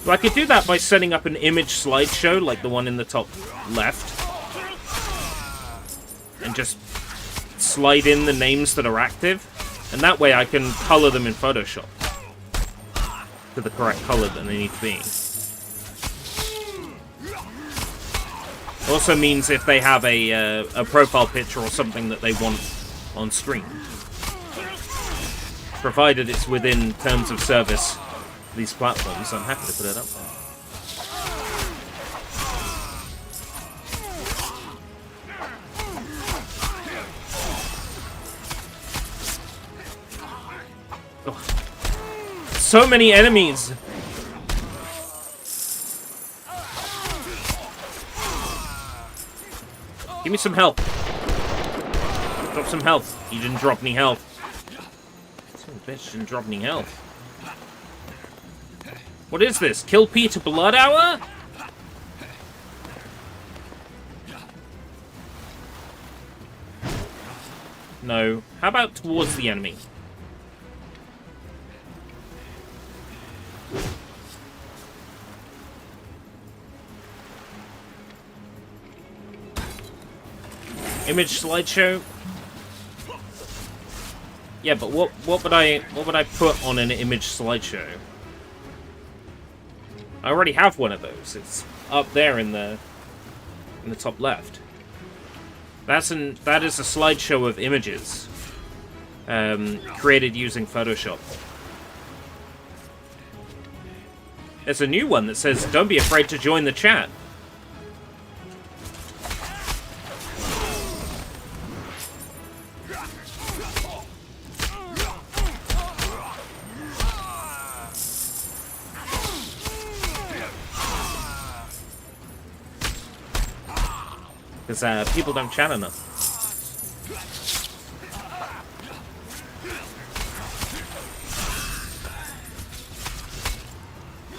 Well, I could do that by setting up an image slideshow like the one in the top left. And just slide in the names that are active. And that way I can color them in Photoshop to the correct color that they need to be. Also means if they have a profile picture or something that they want on screen. Provided it's within terms of service for these platforms, I'm happy to put it up there. Oh. So many enemies! Give me some health. Drop some health. You didn't drop any health. Some bitch didn't drop any health. What is this? Kill Peter Blood Hour? No. How about towards the enemy? Image slideshow. Yeah, but what would I put on an image slideshow? I already have one of those. It's up there in the top left. That is a slideshow of images created using Photoshop. There's a new one that says, "Don't be afraid to join the chat." Because people don't chat enough.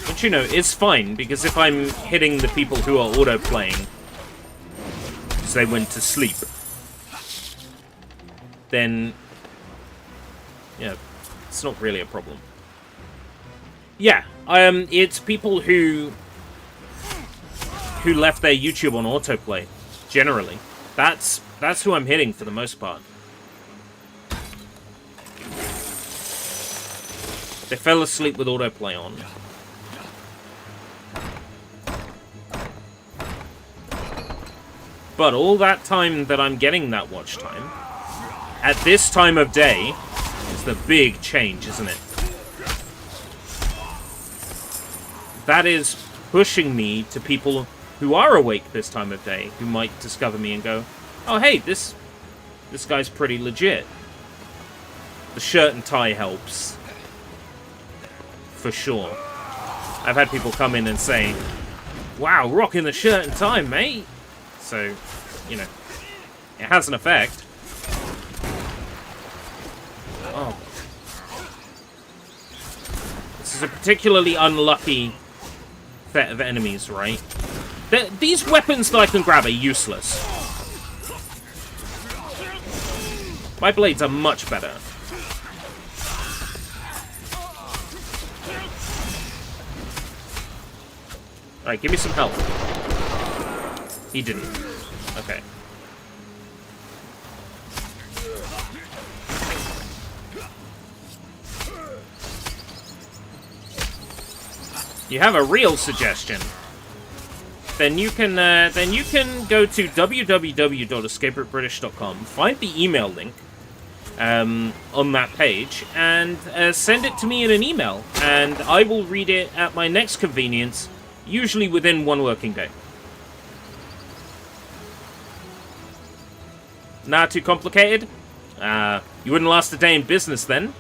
But you know, it's fine, because if I'm hitting the people who are auto-playing, because they went to sleep, then, yeah, it's not really a problem. Yeah, it's people who left their YouTube on autoplay, generally. That's who I'm hitting for the most part. They fell asleep with autoplay on. But all that time that I'm getting that watch time, at this time of day, is the big change, isn't it? That is pushing me to people who are awake this time of day, who might discover me and go, oh hey, this guy's pretty legit. The shirt and tie helps. For sure. I've had people come in and say, wow, rocking the shirt and tie, mate. So, you know, it has an effect. Oh. This is a particularly unlucky set of enemies, right? These weapons that I can grab are useless. My blades are much better. Alright, give me some help. He didn't. Okay. You have a real suggestion. Then you can go to www.escaperoutbritish.com, find the email link on that page, and send it to me in an email, and I will read it at my next convenience, usually within 1 working day. Not too complicated? You wouldn't last a day in business then.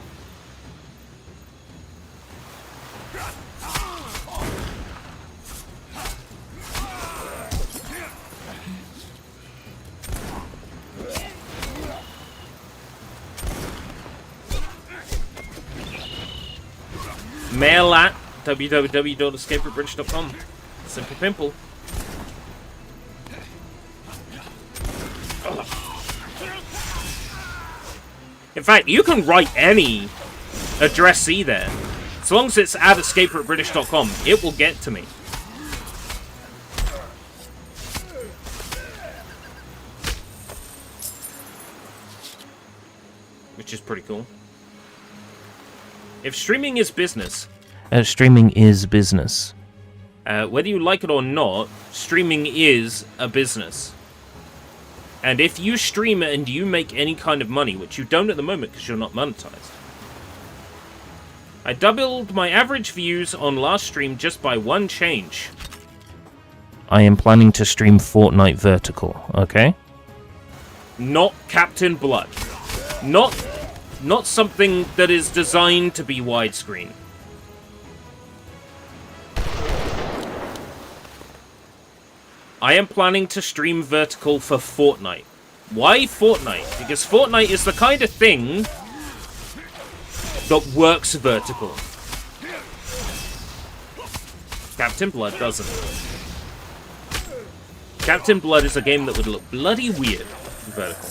Mail at www.escaperoutbritish.com. Simple pimple. In fact, you can write any addressee there. As long as it's at escaperoutbritish.com, it will get to me. Which is pretty cool. If streaming is business... streaming is business. Whether you like it or not, streaming is a business. And if you stream and you make any kind of money, which you don't at the moment because you're not monetized. I doubled my average views on last stream just by 1 change. I am planning to stream Fortnite vertical, okay? Not Captain Blood. Not something that is designed to be widescreen. I am planning to stream vertical for Fortnite. Why Fortnite? Because Fortnite is the kind of thing that works vertical. Captain Blood doesn't. Captain Blood is a game that would look bloody weird vertical.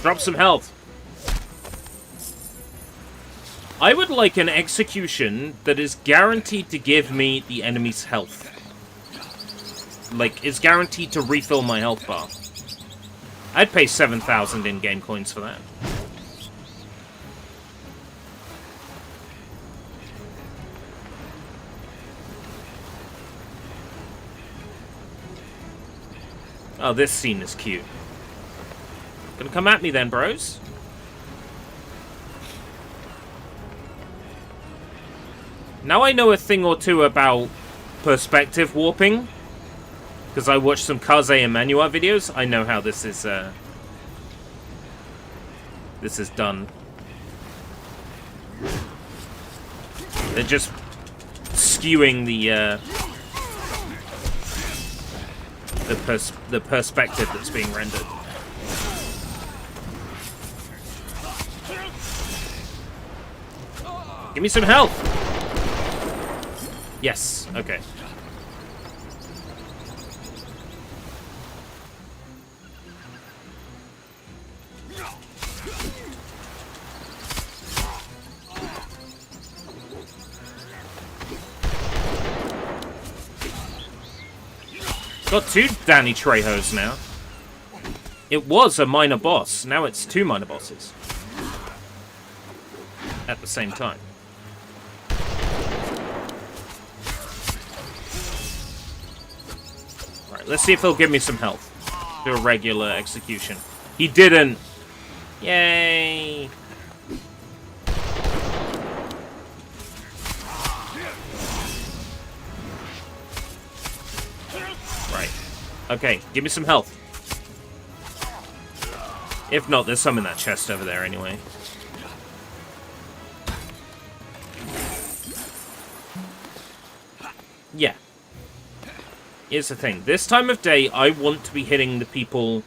Drop some health. I would like an execution that is guaranteed to give me the enemy's health. Like, it's guaranteed to refill my health bar. I'd pay 7,000 in-game coins for that. Oh, this scene is cute. Gonna come at me then, bros? Now I know a thing or two about perspective warping, because I watched some Kaze and Manua videos. I know how this is done. They're just skewing the perspective that's being rendered. Give me some health. Yes. Okay. Got 2 Danny Trejos now. It was a minor boss. Now it's 2 minor bosses. At the same time. Alright, let's see if he'll give me some health. Do a regular execution. He didn't. Yay. Okay, give me some health. If not, there's some in that chest over there anyway. Yeah. Here's the thing. This time of day, I want to be hitting the people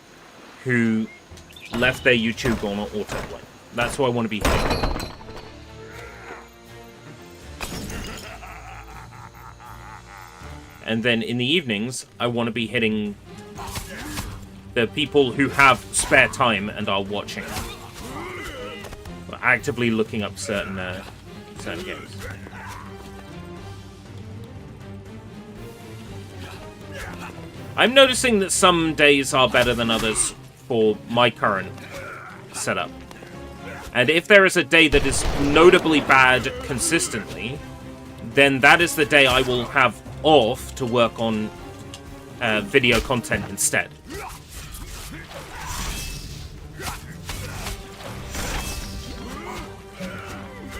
who left their YouTube on autoplay. That's who I want to be hitting. And then in the evenings, I want to be hitting the people who have spare time and are watching. Or actively looking up certain games. I'm noticing that some days are better than others for my current setup. And if there is a day that is notably bad consistently, then that is the day I will have off to work on video content instead.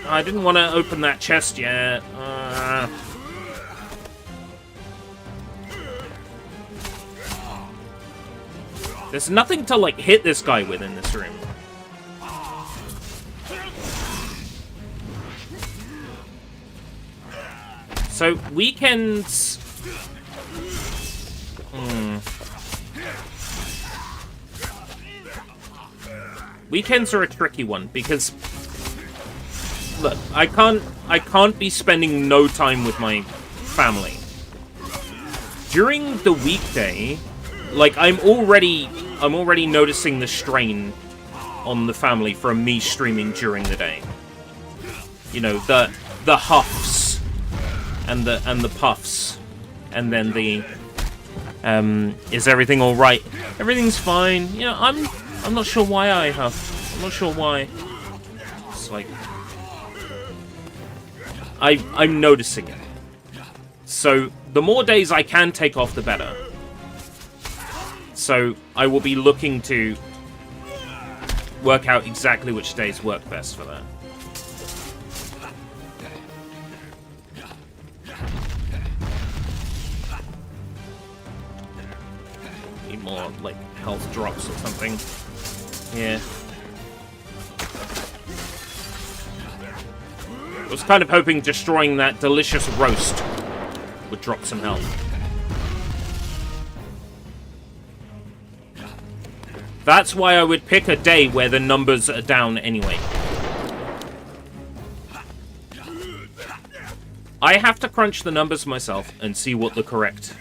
I didn't want to open that chest yet. There's nothing to, like, hit this guy with in this room. So, weekends... Weekends are a tricky one, because... Look, I can't be spending no time with my family. During the weekday, like, I'm already noticing the strain on the family from me streaming during the day. You know, the huffs and the puffs, and then the is everything all right? Everything's fine. You know, I'm not sure why I huff. I'm not sure why. It's like I'm noticing it. So the more days I can take off, the better. So I will be looking to work out exactly which days work best for that. Need more, like, health drops or something. Yeah. I was kind of hoping destroying that delicious roast would drop some health. That's why I would pick a day where the numbers are down anyway. I have to crunch the numbers myself and see what the correct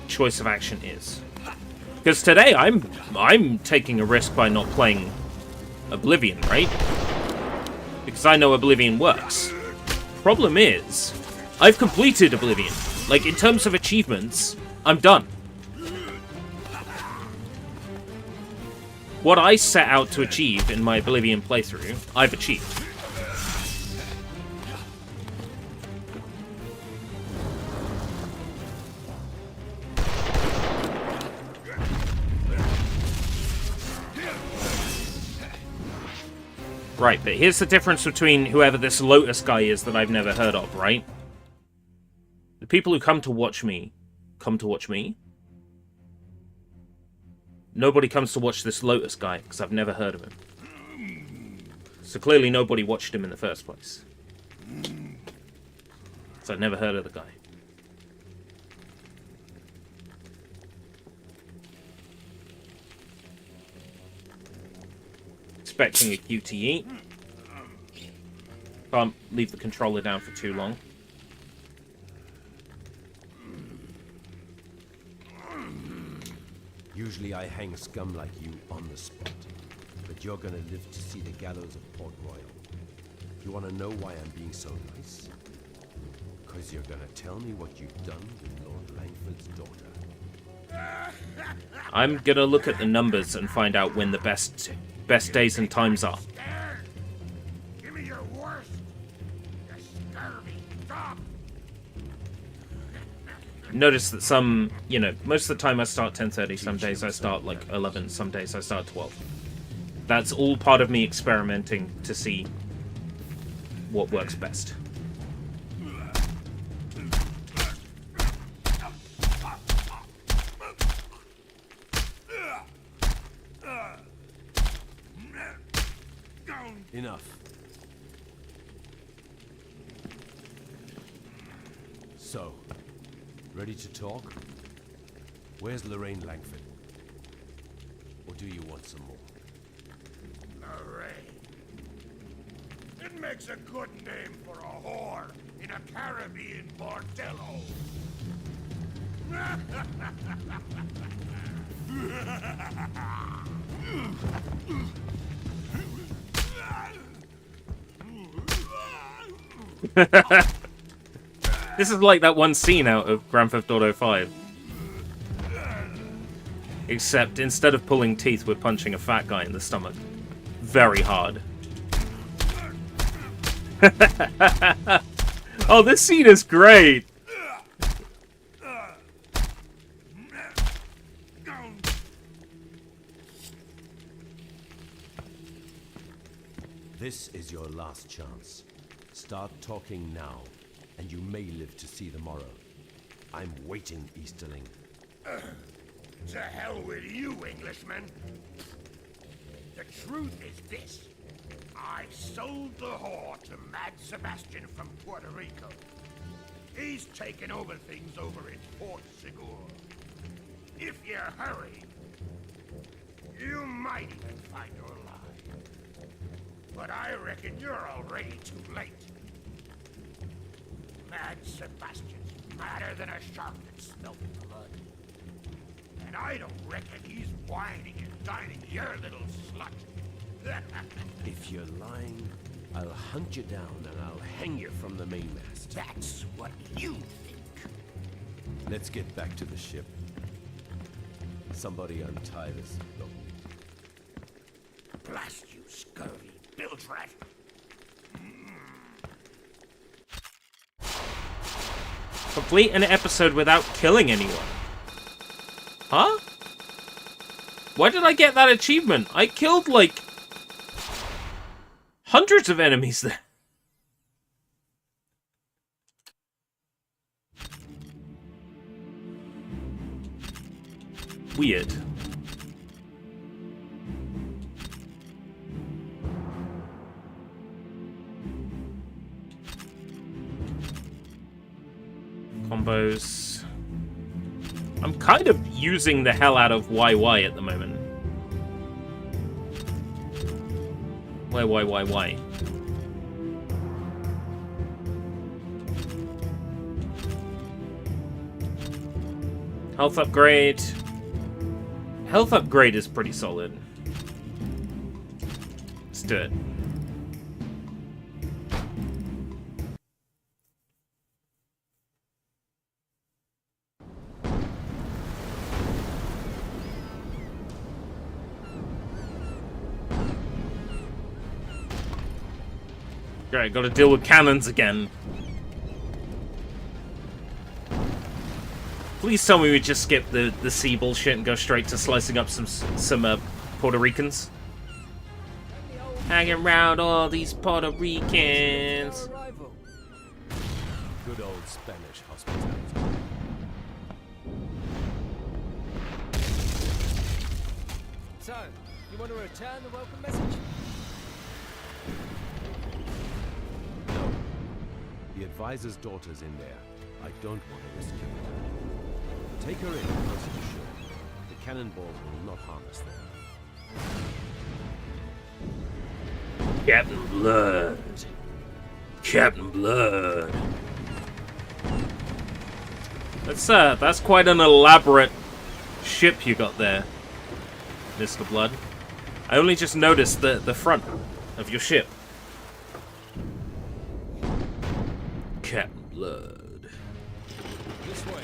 choice of action is. Because today I'm taking a risk by not playing Oblivion, right? Because I know Oblivion works. Problem is, I've completed Oblivion. Like, in terms of achievements, I'm done. What I set out to achieve in my Oblivion playthrough, I've achieved. Right, but here's the difference between whoever this Lotus guy is that I've never heard of, right? The people who come to watch me, come to watch me. Nobody comes to watch this Lotus guy, because I've never heard of him. So clearly nobody watched him in the first place. So I'd never heard of the guy. Expecting a QTE. Can't leave the controller down for too long. Usually I hang scum like you on the spot. But you're gonna live to see the gallows of Port Royal. You wanna know why I'm being so nice? Because you're gonna tell me what you've done with Lord Langford's daughter. I'm gonna look at the numbers and find out when the best days and times are. Give me your worst. You scurvy dog. Notice that some, you know, most of the time I start 10:30, some days I start like 11, some days I start 12. That's all part of me experimenting to see what works best. Enough. So, ready to talk? Where's Lorraine Langford? Or do you want some more? Lorraine. It makes a good name for a whore in a Caribbean bordello. This is like that one scene out of Grand Theft Auto 5. Except instead of pulling teeth, we're punching a fat guy in the stomach. Very hard. Oh, this scene is great! This is your last chance. Start talking now, and you may live to see the morrow. I'm waiting, Easterling. To hell with you, Englishman. The truth is this. I sold the whore to Mad Sebastian from Puerto Rico. He's taken over things over in Fort Segur. If you hurry, you might even find her alive. But I reckon you're already too late. Mad Sebastian's madder than a shark that smelt blood. And I don't reckon he's whining and dining your little slut. If you're lying, I'll hunt you down and I'll hang you from the mainmast. That's what you think. Let's get back to the ship. Somebody untie this. No. Blast you, scurvy bilge rat. Complete an episode without killing anyone. Huh? Why did I get that achievement? I killed, like, hundreds of enemies there. Weird. Combos. I'm kind of using the hell out of YY at the moment. Why? Health upgrade. Health upgrade is pretty solid. Let's do it. Great, gotta deal with cannons again. Please tell me we just skip the sea bullshit and go straight to slicing up some Puerto Ricans. Hanging around all these Puerto Ricans. Good old Spanish hospitality. So, you want to return the welcome message? The advisor's daughter's in there. I don't want to risk killing her. Take her in closer to shore. The cannonballs will not harm us there. Captain Blood. Captain Blood. That's quite an elaborate ship you got there, Mr. Blood. I only just noticed the front of your ship. Captain Blood. This way.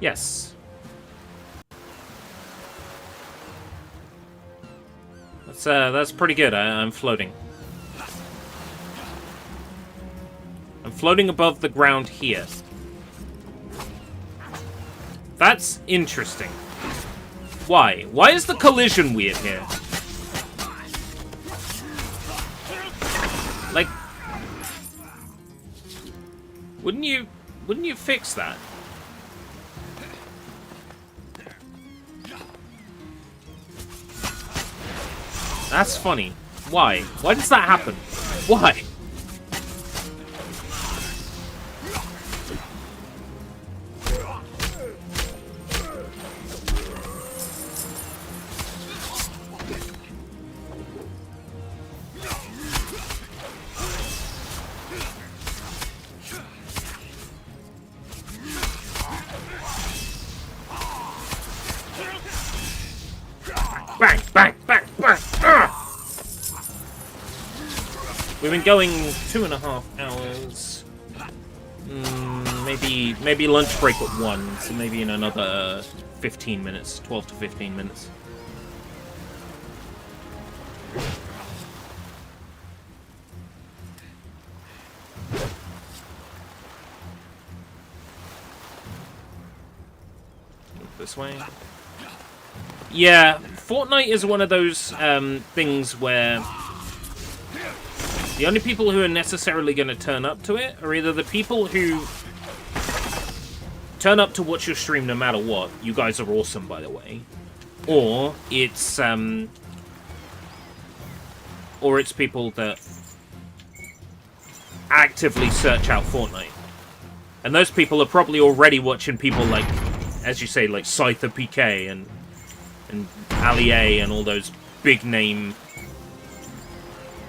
Yes. That's pretty good. I'm floating. I'm floating above the ground here. That's interesting. Why? Why is the collision weird here? Like, wouldn't you fix that? That's funny. Why? Why does that happen? Why? Bang, bang, bang, bang. We've been going 2.5 hours. Maybe lunch break at 1, so maybe in another 15 minutes, 12 to 15 minutes. This way. Yeah, Fortnite is one of those things where the only people who are necessarily going to turn up to it are either the people who turn up to watch your stream no matter what. You guys are awesome, by the way. Or it's people that actively search out Fortnite. And those people are probably already watching people like, as you say, like Scyther PK and Ali A and all those big name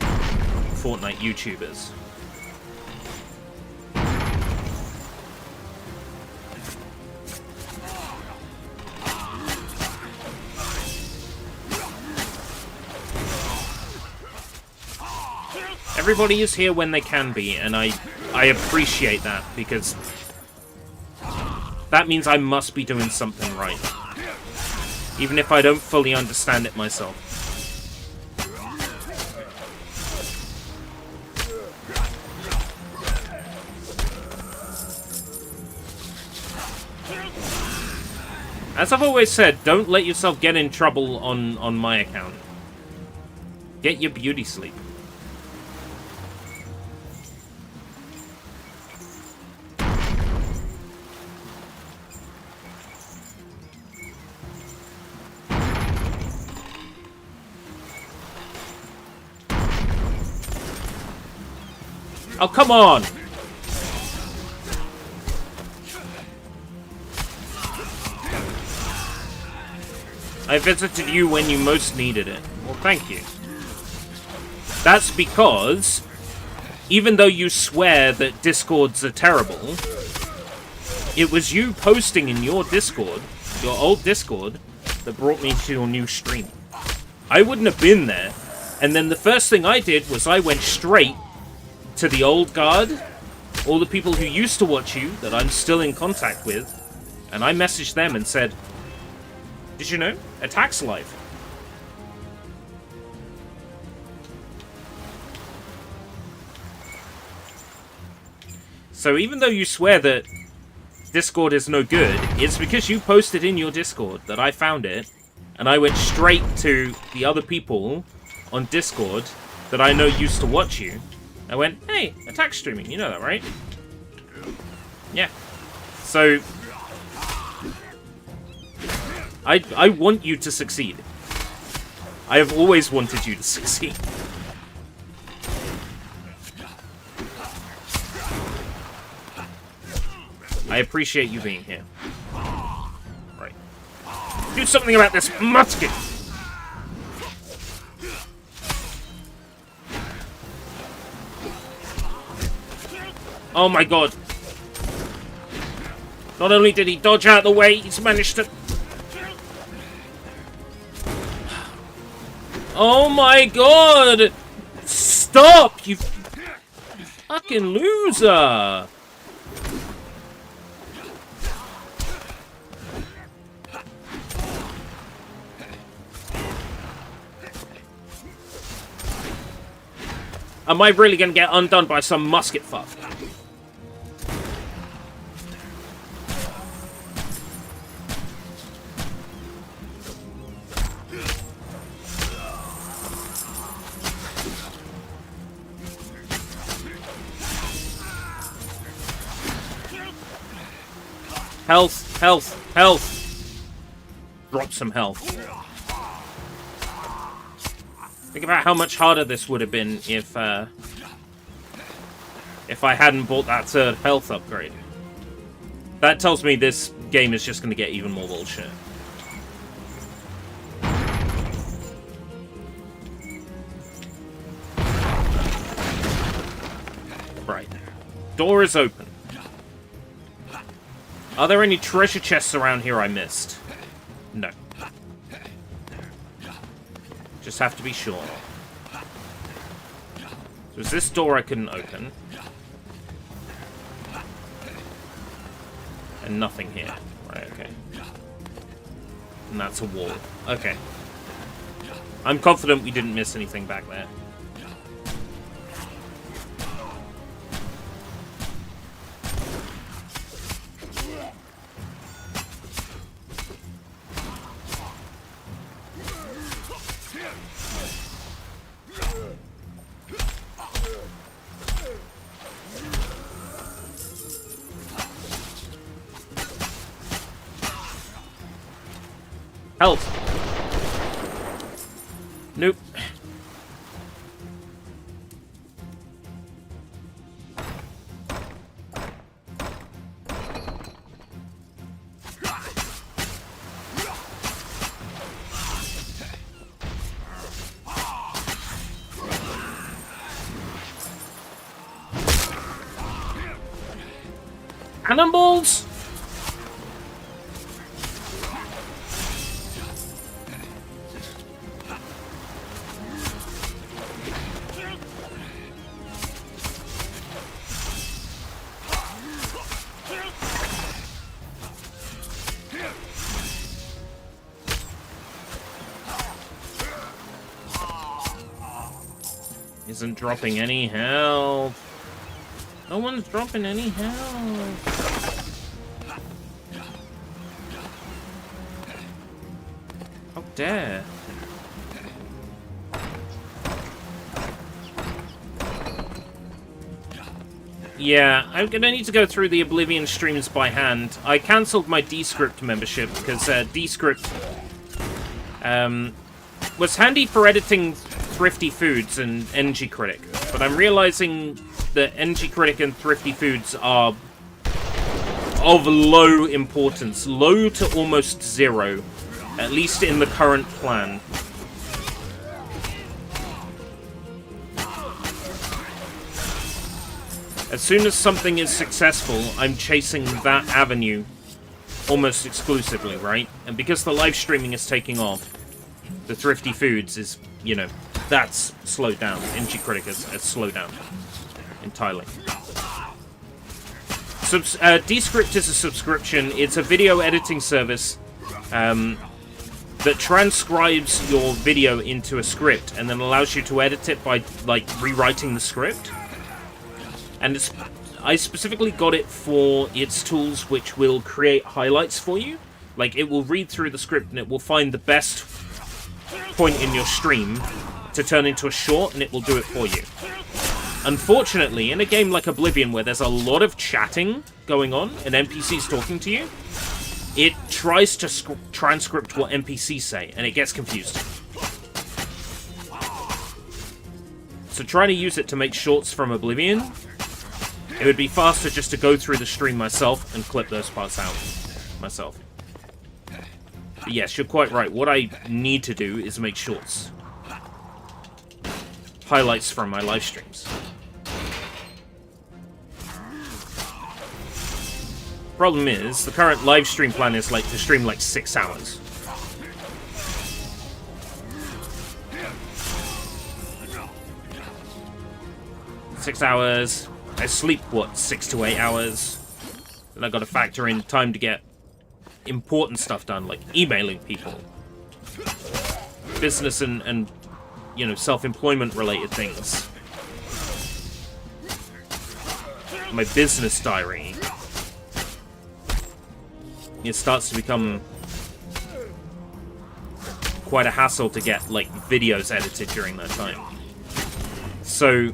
Fortnite YouTubers. Everybody is here when they can be, and I appreciate that, because that means I must be doing something right. Even if I don't fully understand it myself. As I've always said, don't let yourself get in trouble on my account. Get your beauty sleep. Oh, come on! I visited you when you most needed it. Well, thank you. That's because, even though you swear that Discords are terrible, it was you posting in your Discord, your old Discord, that brought me to your new stream. I wouldn't have been there, and then the first thing I did was I went straight to the old guard, all the people who used to watch you, that I'm still in contact with, and I messaged them and said, did you know? Attack's live. So even though you swear that Discord is no good, it's because you posted in your Discord that I found it, and I went straight to the other people on Discord that I know used to watch you. I went, hey, attack streaming, you know that, right? Yeah. So, I want you to succeed. I have always wanted you to succeed. I appreciate you being here. Right. Do something about this musket! Oh my god. Not only did he dodge out of the way, he's managed to... Oh my god! Stop, you fucking loser! Am I really gonna get undone by some musket fuck? Health, health, health. Drop some health. Think about how much harder this would have been if I hadn't bought that third health upgrade. That tells me this game is just going to get even more bullshit. Right. Door is open. Are there any treasure chests around here I missed? No. Just have to be sure. So is this door I couldn't open? And nothing here. Right, okay. And that's a wall. Okay. I'm confident we didn't miss anything back there. Help! Nope. Cannonballs? Isn't dropping any health. No one's dropping any health. How dare. Yeah, I'm gonna need to go through the Oblivion streams by hand. I cancelled my Descript membership because Descript was handy for editing Thrifty Foods and NG Critic, but I'm realizing that NG Critic and Thrifty Foods are of low importance, low to almost zero, at least in the current plan. As soon as something is successful, I'm chasing that avenue almost exclusively, right? And because the live streaming is taking off, the Thrifty Foods is, you know, that's slowed down. NG Critic has slowed down entirely. Descript is a subscription. It's a video editing service that transcribes your video into a script and then allows you to edit it by, like, rewriting the script. And I specifically got it for its tools which will create highlights for you. Like, it will read through the script and it will find the best point in your stream to turn into a short, and it will do it for you. Unfortunately, in a game like Oblivion, where there's a lot of chatting going on and NPCs talking to you, it tries to transcript what NPCs say, and it gets confused. So trying to use it to make shorts from Oblivion, it would be faster just to go through the stream myself and clip those parts out myself. But yes, you're quite right. What I need to do is make shorts. Highlights from my live streams. Problem is, the current live stream plan is like to stream like 6 hours. Six hours. I sleep, what, 6 to 8 hours? Then I gotta factor in time to get important stuff done, like emailing people. Business and you know, self-employment related things. My business diary. It starts to become quite a hassle to get, like, videos edited during that time. So,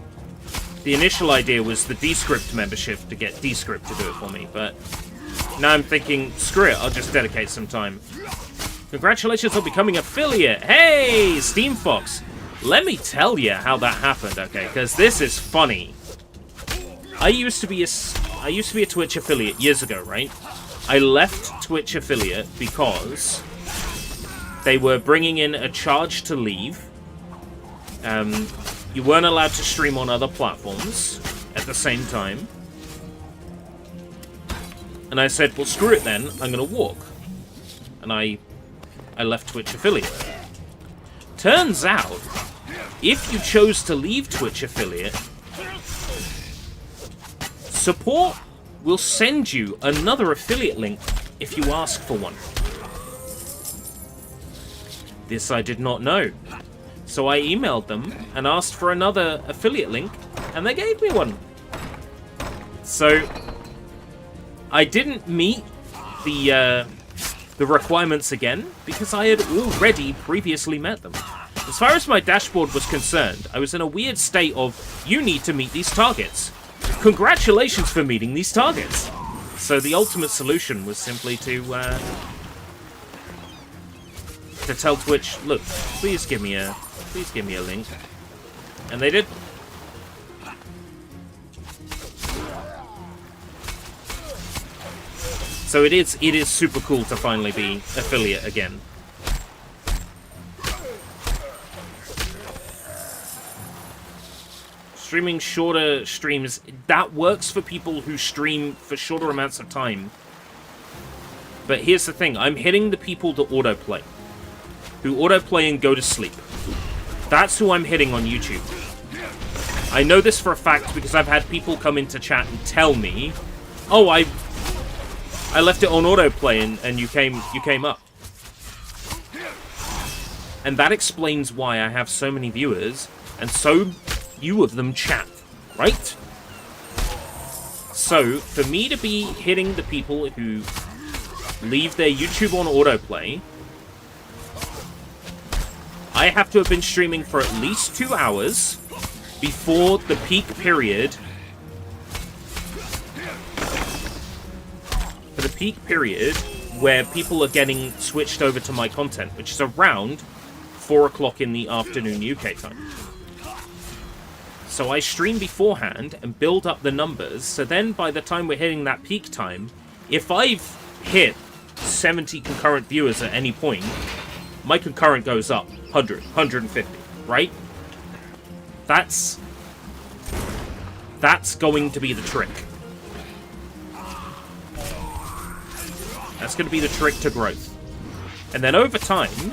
the initial idea was the Descript membership to get Descript to do it for me, but now I'm thinking, screw it, I'll just dedicate some time. Congratulations on becoming affiliate! Hey, Steam Fox! Let me tell you how that happened, okay? Because this is funny. I used to be a Twitch affiliate years ago, right? I left Twitch affiliate because they were bringing in a charge to leave. You weren't allowed to stream on other platforms at the same time. And I said, well, screw it then, I'm going to walk. And I left Twitch affiliate. Turns out, if you chose to leave Twitch affiliate, support will send you another affiliate link if you ask for one. This I did not know. So I emailed them and asked for another affiliate link, and they gave me one. So I didn't meet the requirements again because I had already previously met them. As far as my dashboard was concerned, I was in a weird state of, you need to meet these targets. Congratulations for meeting these targets. So the ultimate solution was simply to tell Twitch, look, please give me a link. And they did. So it is super cool to finally be affiliate again. Streaming shorter streams, that works for people who stream for shorter amounts of time. But here's the thing, I'm hitting the people to autoplay. Who autoplay and go to sleep. That's who I'm hitting on YouTube. I know this for a fact because I've had people come into chat and tell me, oh, I left it on autoplay and you came up. And that explains why I have so many viewers and so few of them chat, right? So, for me to be hitting the people who leave their YouTube on autoplay, I have to have been streaming for at least 2 hours before the peak period. For the peak period where people are getting switched over to my content, which is around 4 o'clock in the afternoon UK time. So I stream beforehand and build up the numbers, so then by the time we're hitting that peak time, if I've hit 70 concurrent viewers at any point, my concurrent goes up 100, 150, right? That's going to be the trick. That's going to be the trick to growth. And then over time,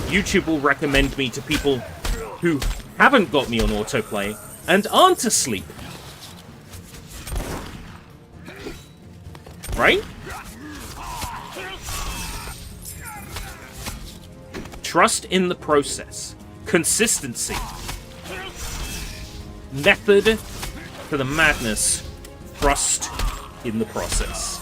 YouTube will recommend me to people who haven't got me on autoplay and aren't asleep. Right? Trust in the process. Consistency. Method to the madness. Trust in the process.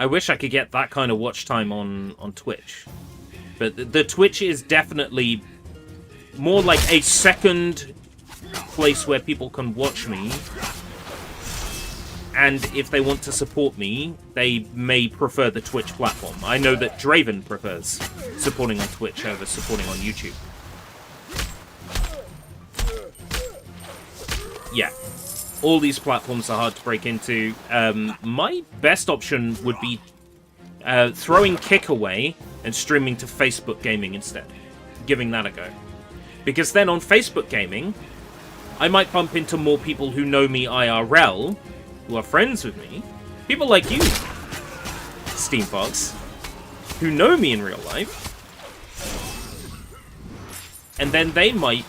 I wish I could get that kind of watch time on Twitch. But the Twitch is definitely more like a second place where people can watch me. And if they want to support me, they may prefer the Twitch platform. I know that Draven prefers supporting on Twitch over supporting on YouTube. Yeah. All these platforms are hard to break into. My best option would be throwing Kick away and streaming to Facebook Gaming instead. Giving that a go. Because then on Facebook Gaming, I might bump into more people who know me IRL, who are friends with me. People like you, Steamfox, who know me in real life. And then they might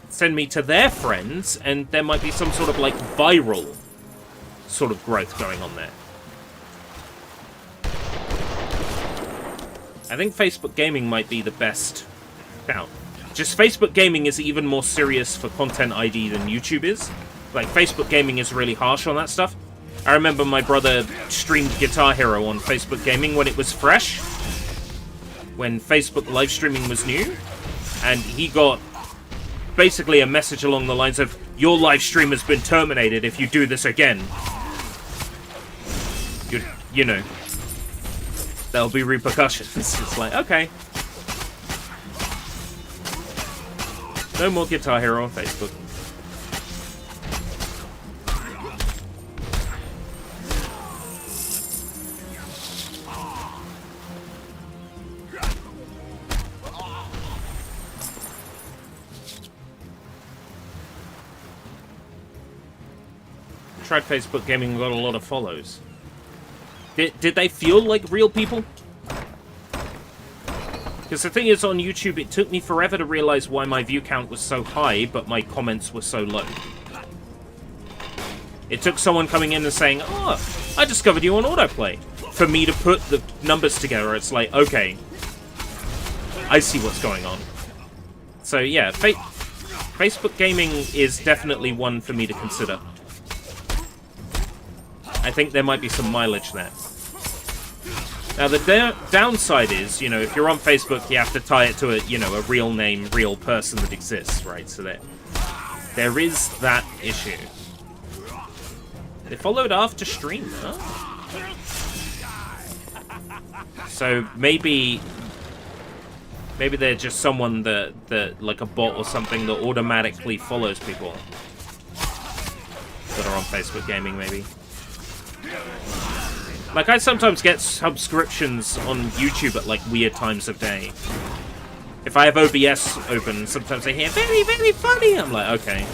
send me to their friends, and there might be some sort of, like, viral sort of growth going on there. I think Facebook Gaming might be the best. Now, just Facebook Gaming is even more serious for content ID than YouTube is. Like, Facebook Gaming is really harsh on that stuff. I remember my brother streamed Guitar Hero on Facebook Gaming when it was fresh. When Facebook live streaming was new. And he got basically a message along the lines of, your live stream has been terminated if you do this again. You know, there'll be repercussions. It's like, okay. No more Guitar Hero on Facebook. Tried Facebook Gaming and got a lot of follows. Did they feel like real people? Because the thing is, on YouTube, it took me forever to realize why my view count was so high, but my comments were so low. It took someone coming in and saying, oh, I discovered you on autoplay, for me to put the numbers together. It's like, okay, I see what's going on. So yeah, Facebook Gaming is definitely one for me to consider. I think there might be some mileage there. Now, the downside is, you know, if you're on Facebook, you have to tie it to a, you know, a real name, real person that exists, right? So there is that issue. They followed after stream, huh? So maybe they're just someone that like a bot or something that automatically follows people that are on Facebook Gaming, maybe. Like, I sometimes get subscriptions on YouTube at, like, weird times of day. If I have OBS open, sometimes I hear, very, very funny! I'm like, okay,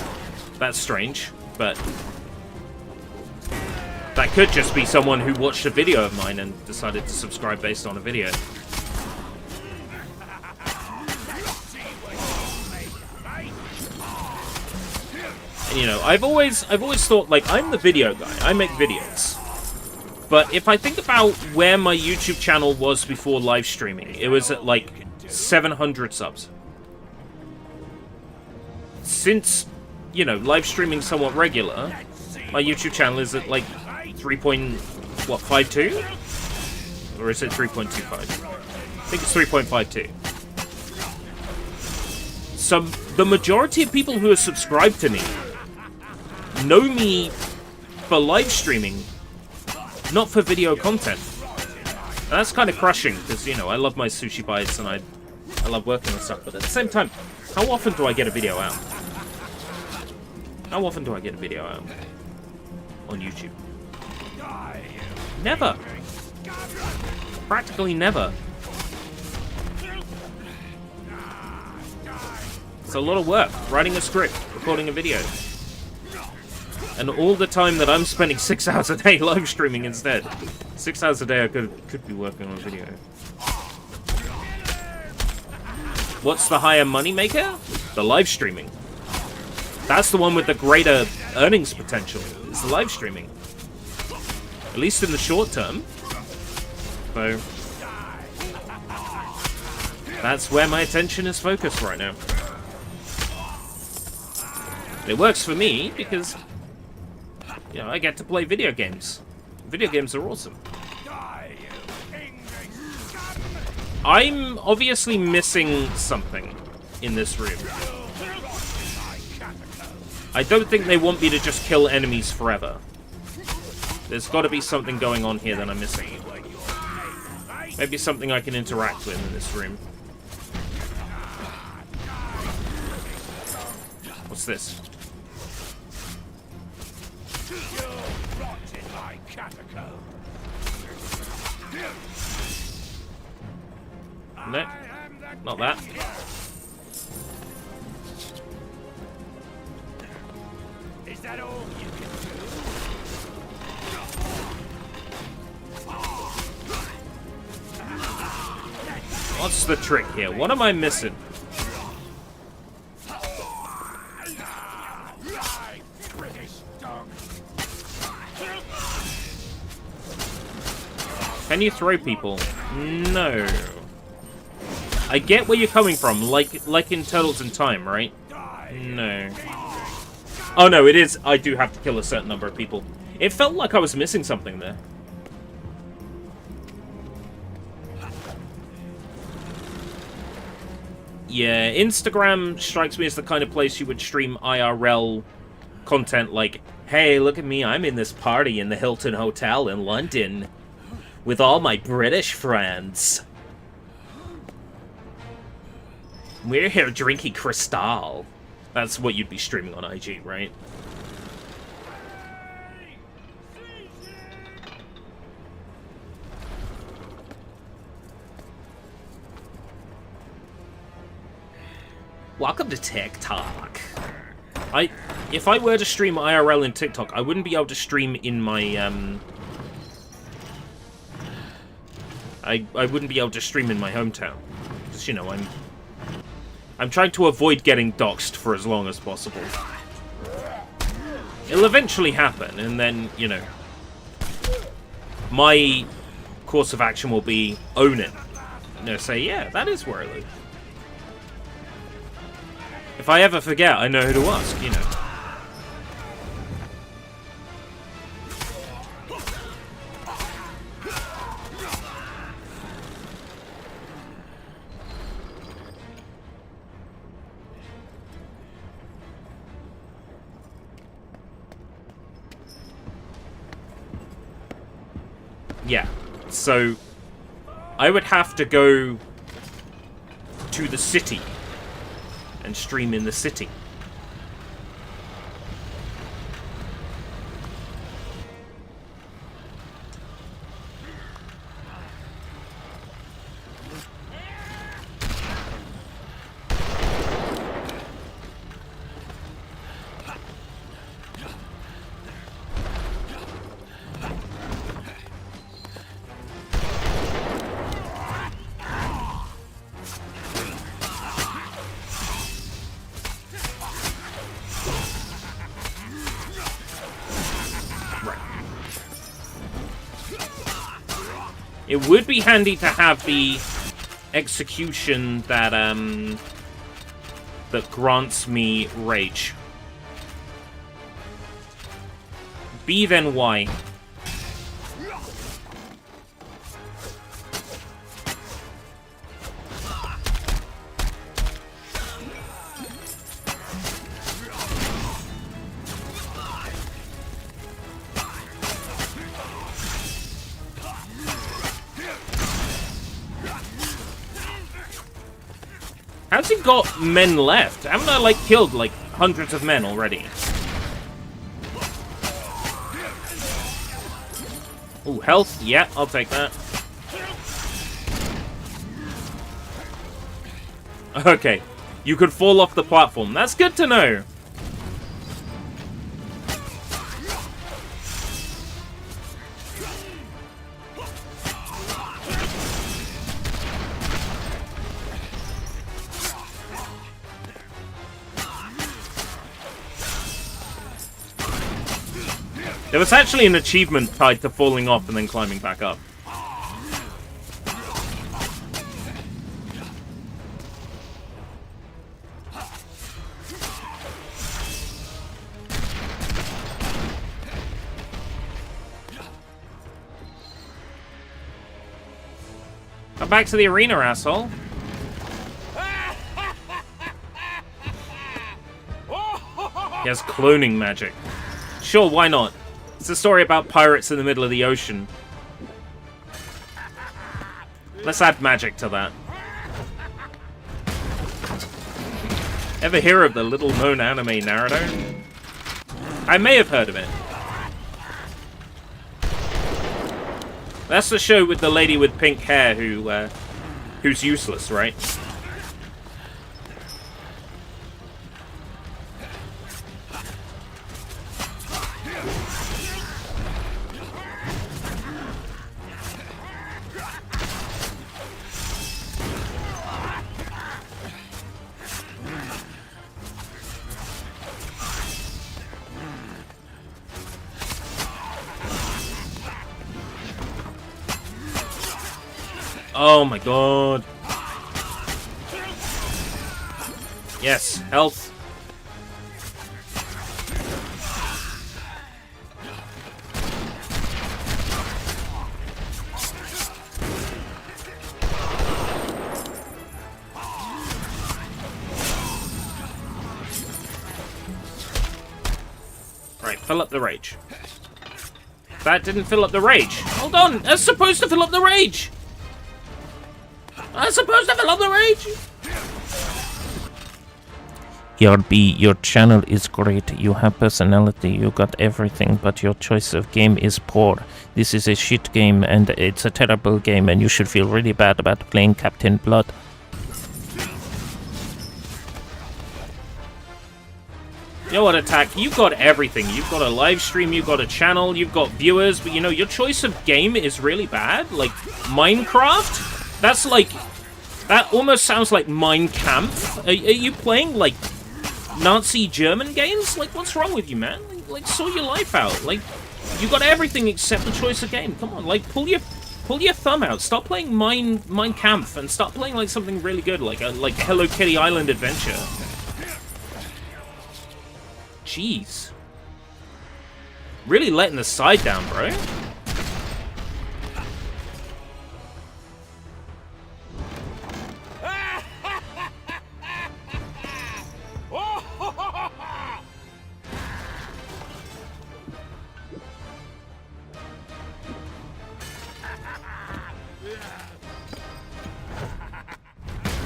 that's strange, but that could just be someone who watched a video of mine and decided to subscribe based on a video. And, you know, I've always thought, like, I'm the video guy. I make videos. But if I think about where my YouTube channel was before live streaming, it was at, like, 700 subs. Since, you know, live streaming somewhat regular, my YouTube channel is at, like, 3.52? Or is it 3.25? I think it's 3.52. So, the majority of people who are subscribed to me know me for live streaming, not for video content. And that's kind of crushing, because, you know, I love my sushi bites and I love working and stuff, but at the same time, how often do I get a video out? How often do I get a video out on YouTube? Never. Practically never. It's a lot of work, writing a script, recording a video. And all the time that I'm spending 6 hours a day live streaming instead. 6 hours a day I could be working on a video. What's the higher money maker? The live streaming. That's the one with the greater earnings potential, is the live streaming. At least in the short term. So that's where my attention is focused right now. It works for me because, you know, I get to play video games. Video games are awesome. I'm obviously missing something in this room. I don't think they want me to just kill enemies forever. There's got to be something going on here that I'm missing. Maybe something I can interact with in this room. What's this? No, not that. Is that all you can do? What's the trick here? What am I missing? Can you throw people? No. I get where you're coming from, like in Turtles in Time, right? No. Oh no, it is. I do have to kill a certain number of people. It felt like I was missing something there. Yeah, Instagram strikes me as the kind of place you would stream IRL content like, hey, look at me, I'm in this party in the Hilton Hotel in London with all my British friends. We're here drinking Cristal. That's what you'd be streaming on IG, right? Welcome to TikTok. If I were to stream IRL in TikTok, I wouldn't be able to stream in my, I wouldn't be able to stream in my hometown. Because, you know, I'm trying to avoid getting doxxed for as long as possible. It'll eventually happen, and then, you know, my course of action will be own it. You know, say, yeah, that is where I live. If I ever forget, I know who to ask, you know. Yeah, so I would have to go to the city and stream in the city. It would be handy to have the execution that that grants me rage. B then Y. How's he got men left? Haven't I, like, killed, like, hundreds of men already? Ooh, health? Yeah, I'll take that. Okay. You could fall off the platform. That's good to know. There was actually an achievement tied to falling off and then climbing back up. Come back to the arena, asshole. He has cloning magic. Sure, why not? It's a story about pirates in the middle of the ocean. Let's add magic to that. Ever hear of the little-known anime Naruto? I may have heard of it. That's the show with the lady with pink hair who's useless, right? Oh my god. Yes, health. Right, fill up the rage. That didn't fill up the rage. Hold on, that's supposed to fill up the rage. That's supposed to fill up the rage. Your channel is great. You have personality. You got everything, but your choice of game is poor. This is a shit game, and it's a terrible game, and you should feel really bad about playing Captain Blood. You know what, Attack? You've got everything. You've got a live stream, you've got a channel, you've got viewers, but you know, your choice of game is really bad. Like, Minecraft? That's like... That almost sounds like Mein Kampf. Are you playing, like, Nazi German games? Like, what's wrong with you, man? Like, sort your life out. Like, you got everything except the choice of game. Come on, like, pull your thumb out. Stop playing Mein Kampf and start playing, like, something really good, like Hello Kitty Island Adventure. Jeez. Really letting the side down, bro.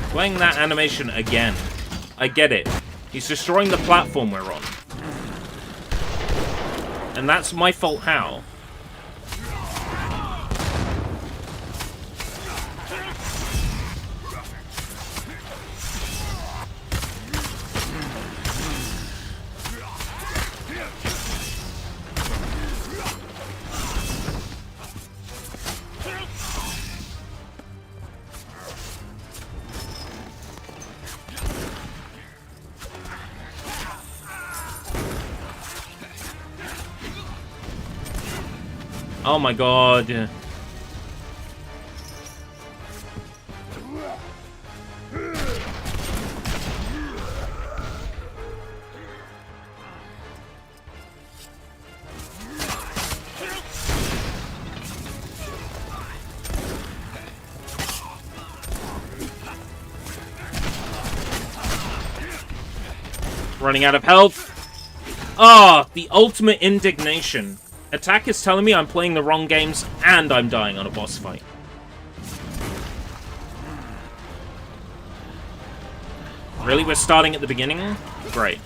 Playing that animation again. I get it. He's destroying the platform we're on. And that's my fault how? Oh my god. Running out of health. Ah, the ultimate indignation. Attack is telling me I'm playing the wrong games and I'm dying on a boss fight. Really? We're starting at the beginning? Great.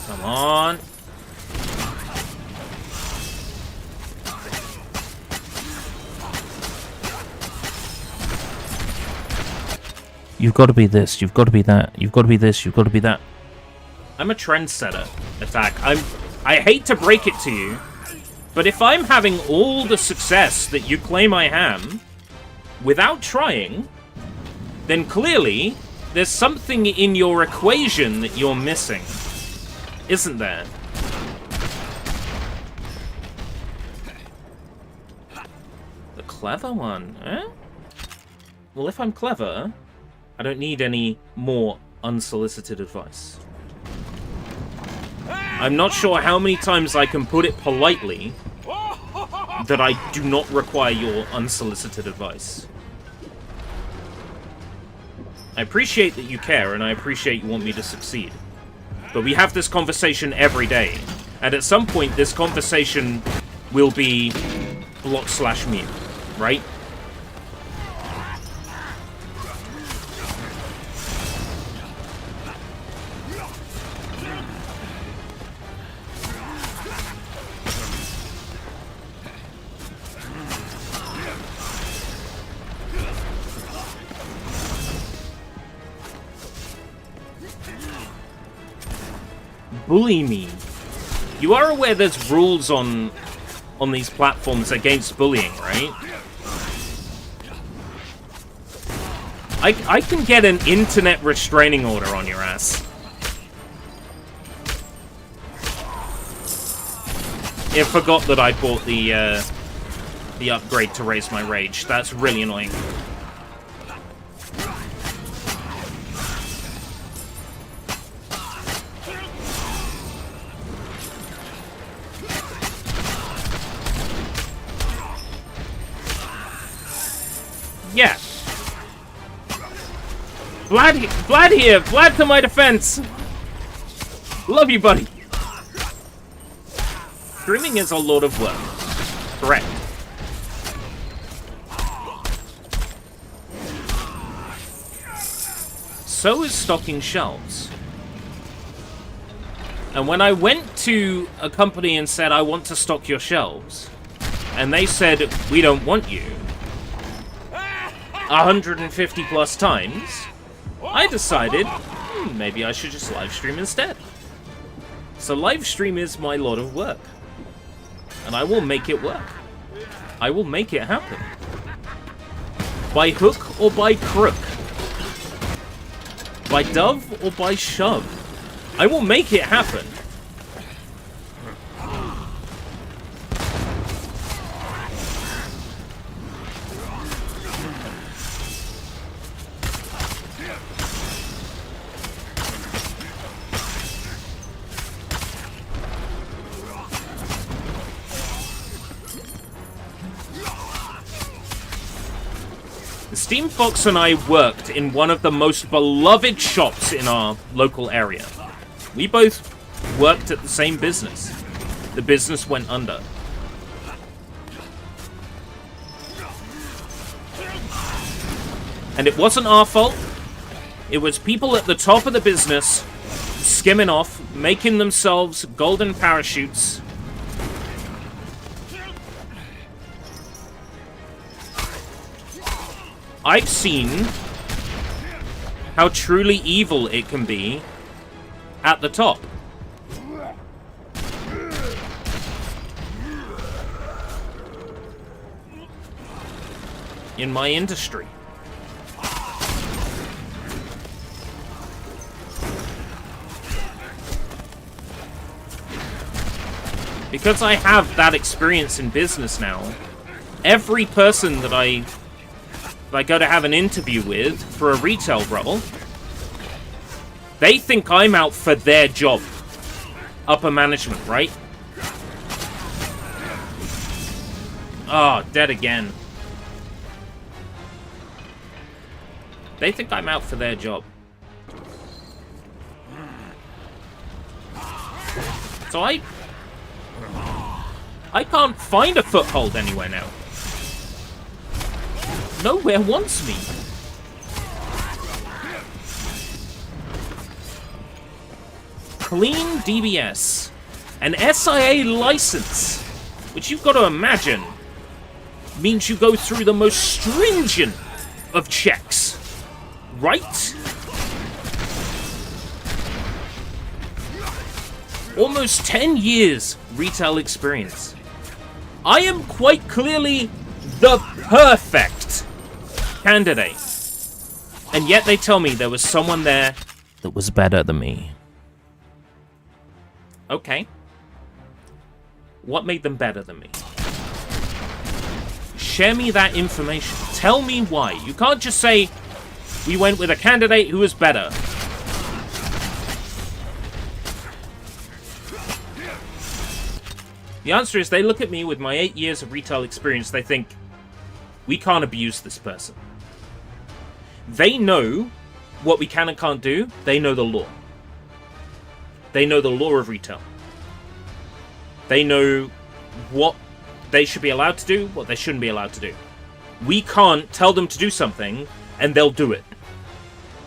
Come on. You've got to be this, you've got to be that, you've got to be this, you've got to be that. I'm a trendsetter, Attack. I hate to break it to you, But if I'm having all the success that you claim I am, without trying, then clearly there's something in your equation that you're missing, isn't there? The clever one, eh? Well, if I'm clever, I don't need any more unsolicited advice. I'm not sure how many times I can put it politely that I do not require your unsolicited advice. I appreciate that you care, and I appreciate you want me to succeed. But we have this conversation every day, and at some point this conversation will be block/mute, right? Bully me. You are aware there's rules on these platforms against bullying, right? I can get an internet restraining order on your ass. I forgot that I bought the upgrade to raise my rage. That's really annoying. Yeah. Vlad here! Vlad to my defense! Love you, buddy! Streaming is a lot of work. Correct. So is stocking shelves. And when I went to a company and said, I want to stock your shelves, and they said, we don't want you, 150 plus times, I decided, maybe I should just live stream instead. So live stream is my lot of work. And I will make it work. I will make it happen. By hook or by crook. By dove or by shove. I will make it happen. Steam Fox and I worked in one of the most beloved shops in our local area. We both worked at the same business. The business went under. And it wasn't our fault. It was people at the top of the business skimming off, making themselves golden parachutes. I've seen how truly evil it can be at the top. In my industry. Because I have that experience in business now, every person that I go to have an interview with for a retail role, they think I'm out for their job. Upper management, right? Oh, dead again. They think I'm out for their job. So I can't find a foothold anywhere now. Nowhere wants me. Clean DBS. An SIA license, which you've got to imagine, means you go through the most stringent of checks. Right? Almost 10 years retail experience. I am quite clearly the perfect candidate. And yet they tell me there was someone there That was better than me. Okay. What made them better than me? Share me that information. Tell me why. You can't just say, we went with a candidate who was better. The answer is they look at me with my 8 years of retail experience, they think, we can't abuse this person. They know what we can and can't do. They know the law. They know the law of retail. They know what they should be allowed to do, what they shouldn't be allowed to do. We can't tell them to do something, and they'll do it.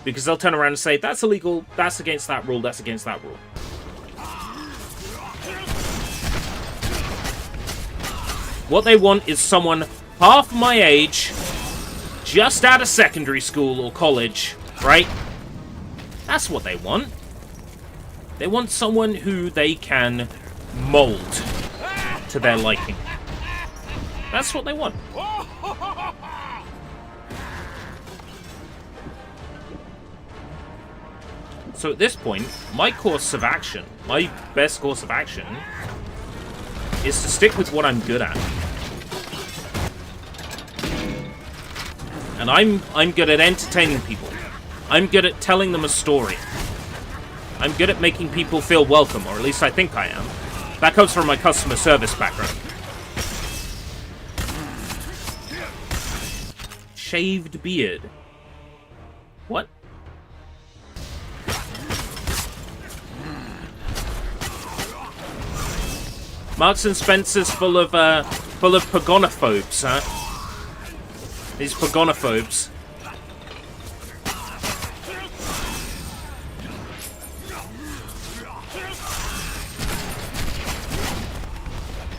Because they'll turn around and say, that's illegal, that's against that rule, that's against that rule. What they want is someone half my age, just out of secondary school or college, right? That's what they want. They want someone who they can mold to their liking. That's what they want. So at this point, my course of action, my best course of action, is to stick with what I'm good at. And I'm good at entertaining people. I'm good at telling them a story. I'm good at making people feel welcome, or at least I think I am. That comes from my customer service background. Shaved beard. What? Marks and Spencer's full of pagonophobes, huh? These pagonophobes.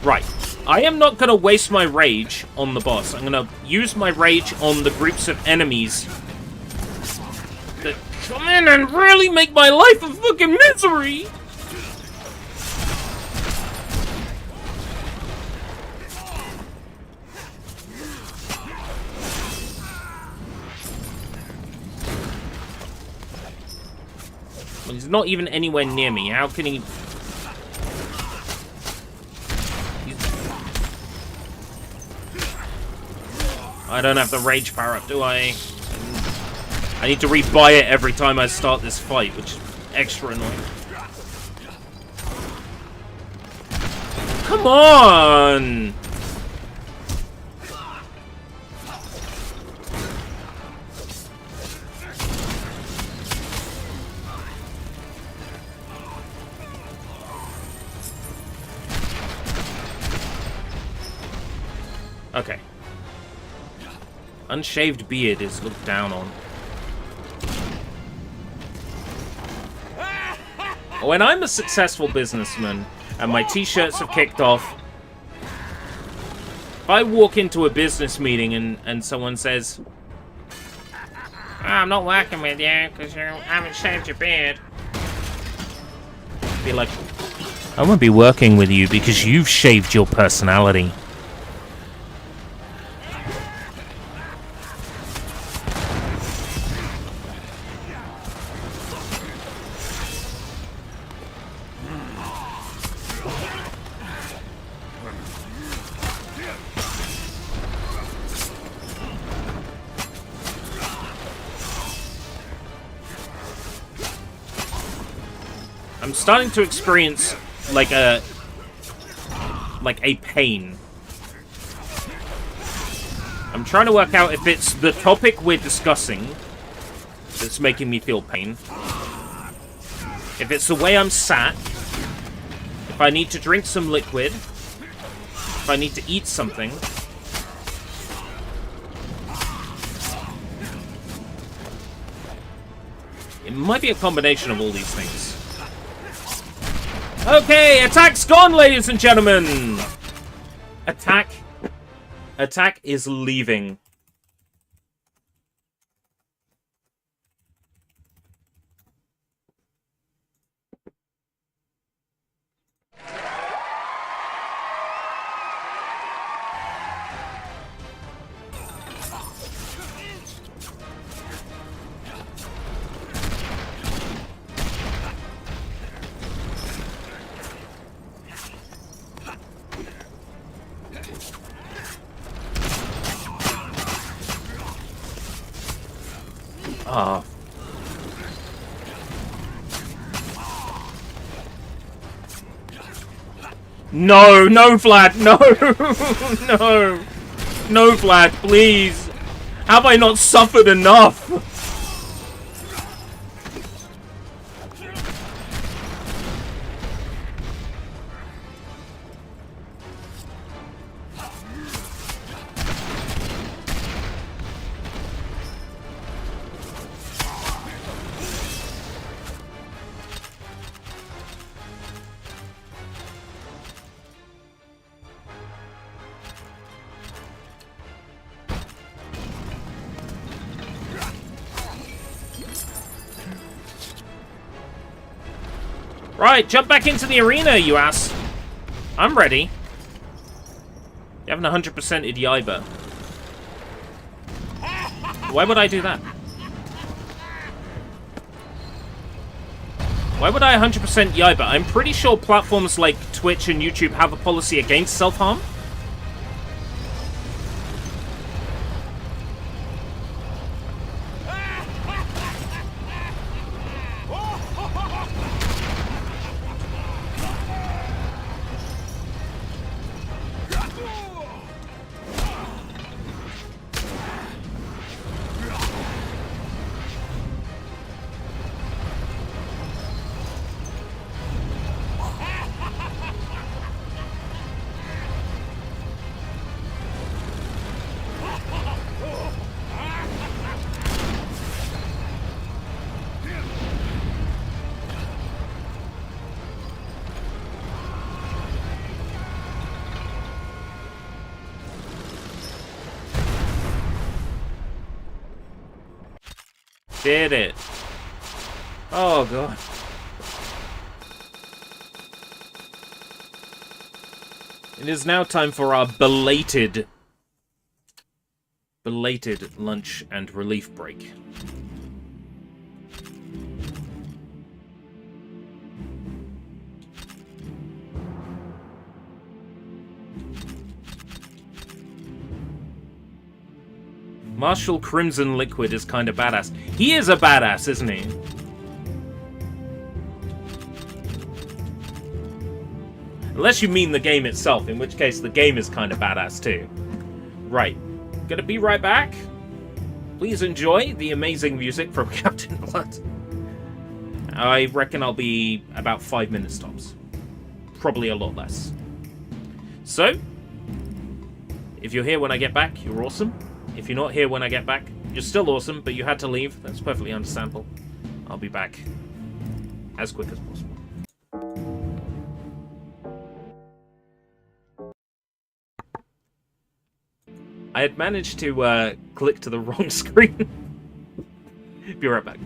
Right. I am not going to waste my rage on the boss. I'm going to use my rage on the groups of enemies that come in and really make my life a fucking misery. Well, he's not even anywhere near me. How can he... I don't have the rage power up, do I? I need to rebuy it every time I start this fight, which is extra annoying. Come on! Okay. Unshaved beard is looked down on. When I'm a successful businessman and my t-shirts have kicked off, if I walk into a business meeting and someone says, I'm not working with you because you haven't shaved your beard, I'd be like, I won't be working with you because you've shaved your personality. I'm starting to experience like a pain. I'm trying to work out if it's the topic we're discussing that's making me feel pain. If it's the way I'm sat. If I need to drink some liquid. If I need to eat something. It might be a combination of all these things. Okay, attack's gone, ladies and gentlemen! Attack is leaving. Ah. No, no, Vlad, no, no, no, Vlad, please. Have I not suffered enough? Right, jump back into the arena, you ass. I'm ready. You haven't 100%ed Yiba. Why would I do that? Why would I 100% Yiba? I'm pretty sure platforms like Twitch and YouTube have a policy against self-harm. Did it. Oh, God. It is now time for our belated lunch and relief break. Marshall Crimson Liquid is kind of badass. He is a badass, isn't he? Unless you mean the game itself, in which case the game is kind of badass too. Right. Gonna be right back. Please enjoy the amazing music from Captain Blood. I reckon I'll be about 5 minutes tops. Probably a lot less. So, if you're here when I get back, you're awesome. If you're not here when I get back, you're still awesome, but you had to leave. That's perfectly understandable. I'll be back as quick as possible. I had managed to click to the wrong screen. Be right back.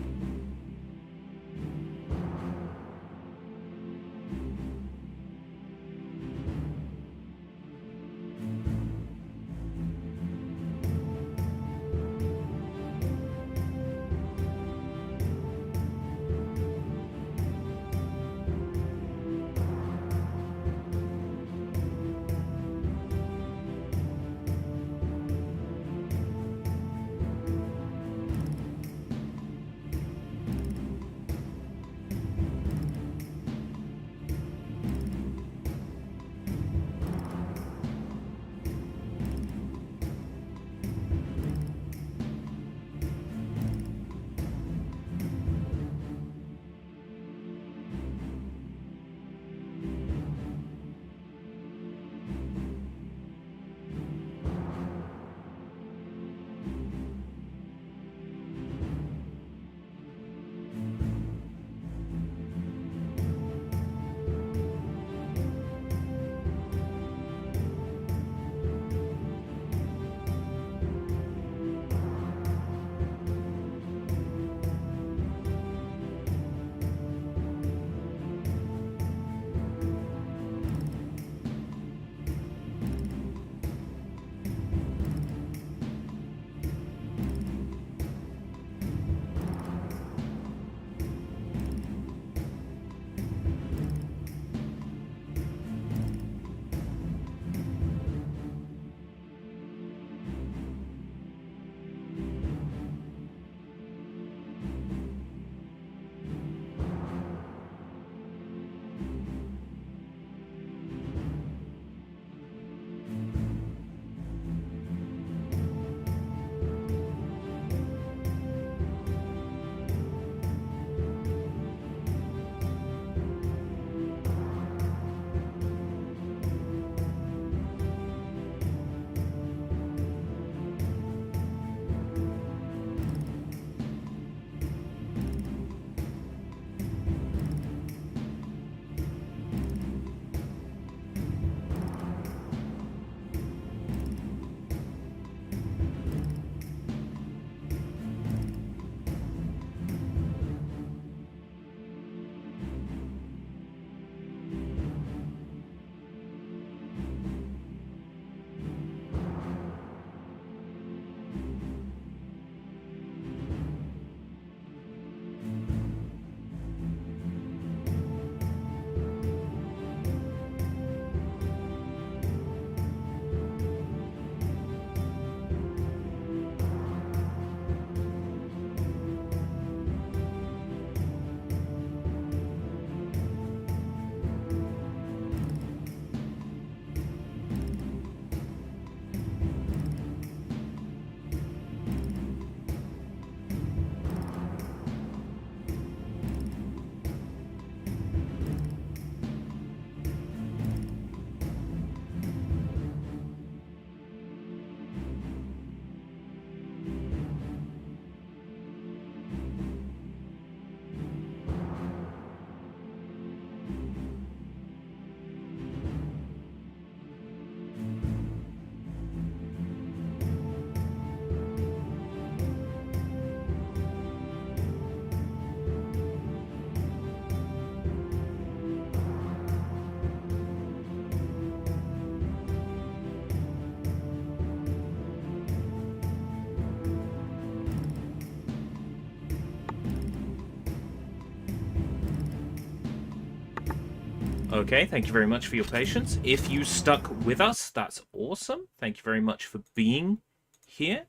Okay, thank you very much for your patience. If you stuck with us, that's awesome. Thank you very much for being here.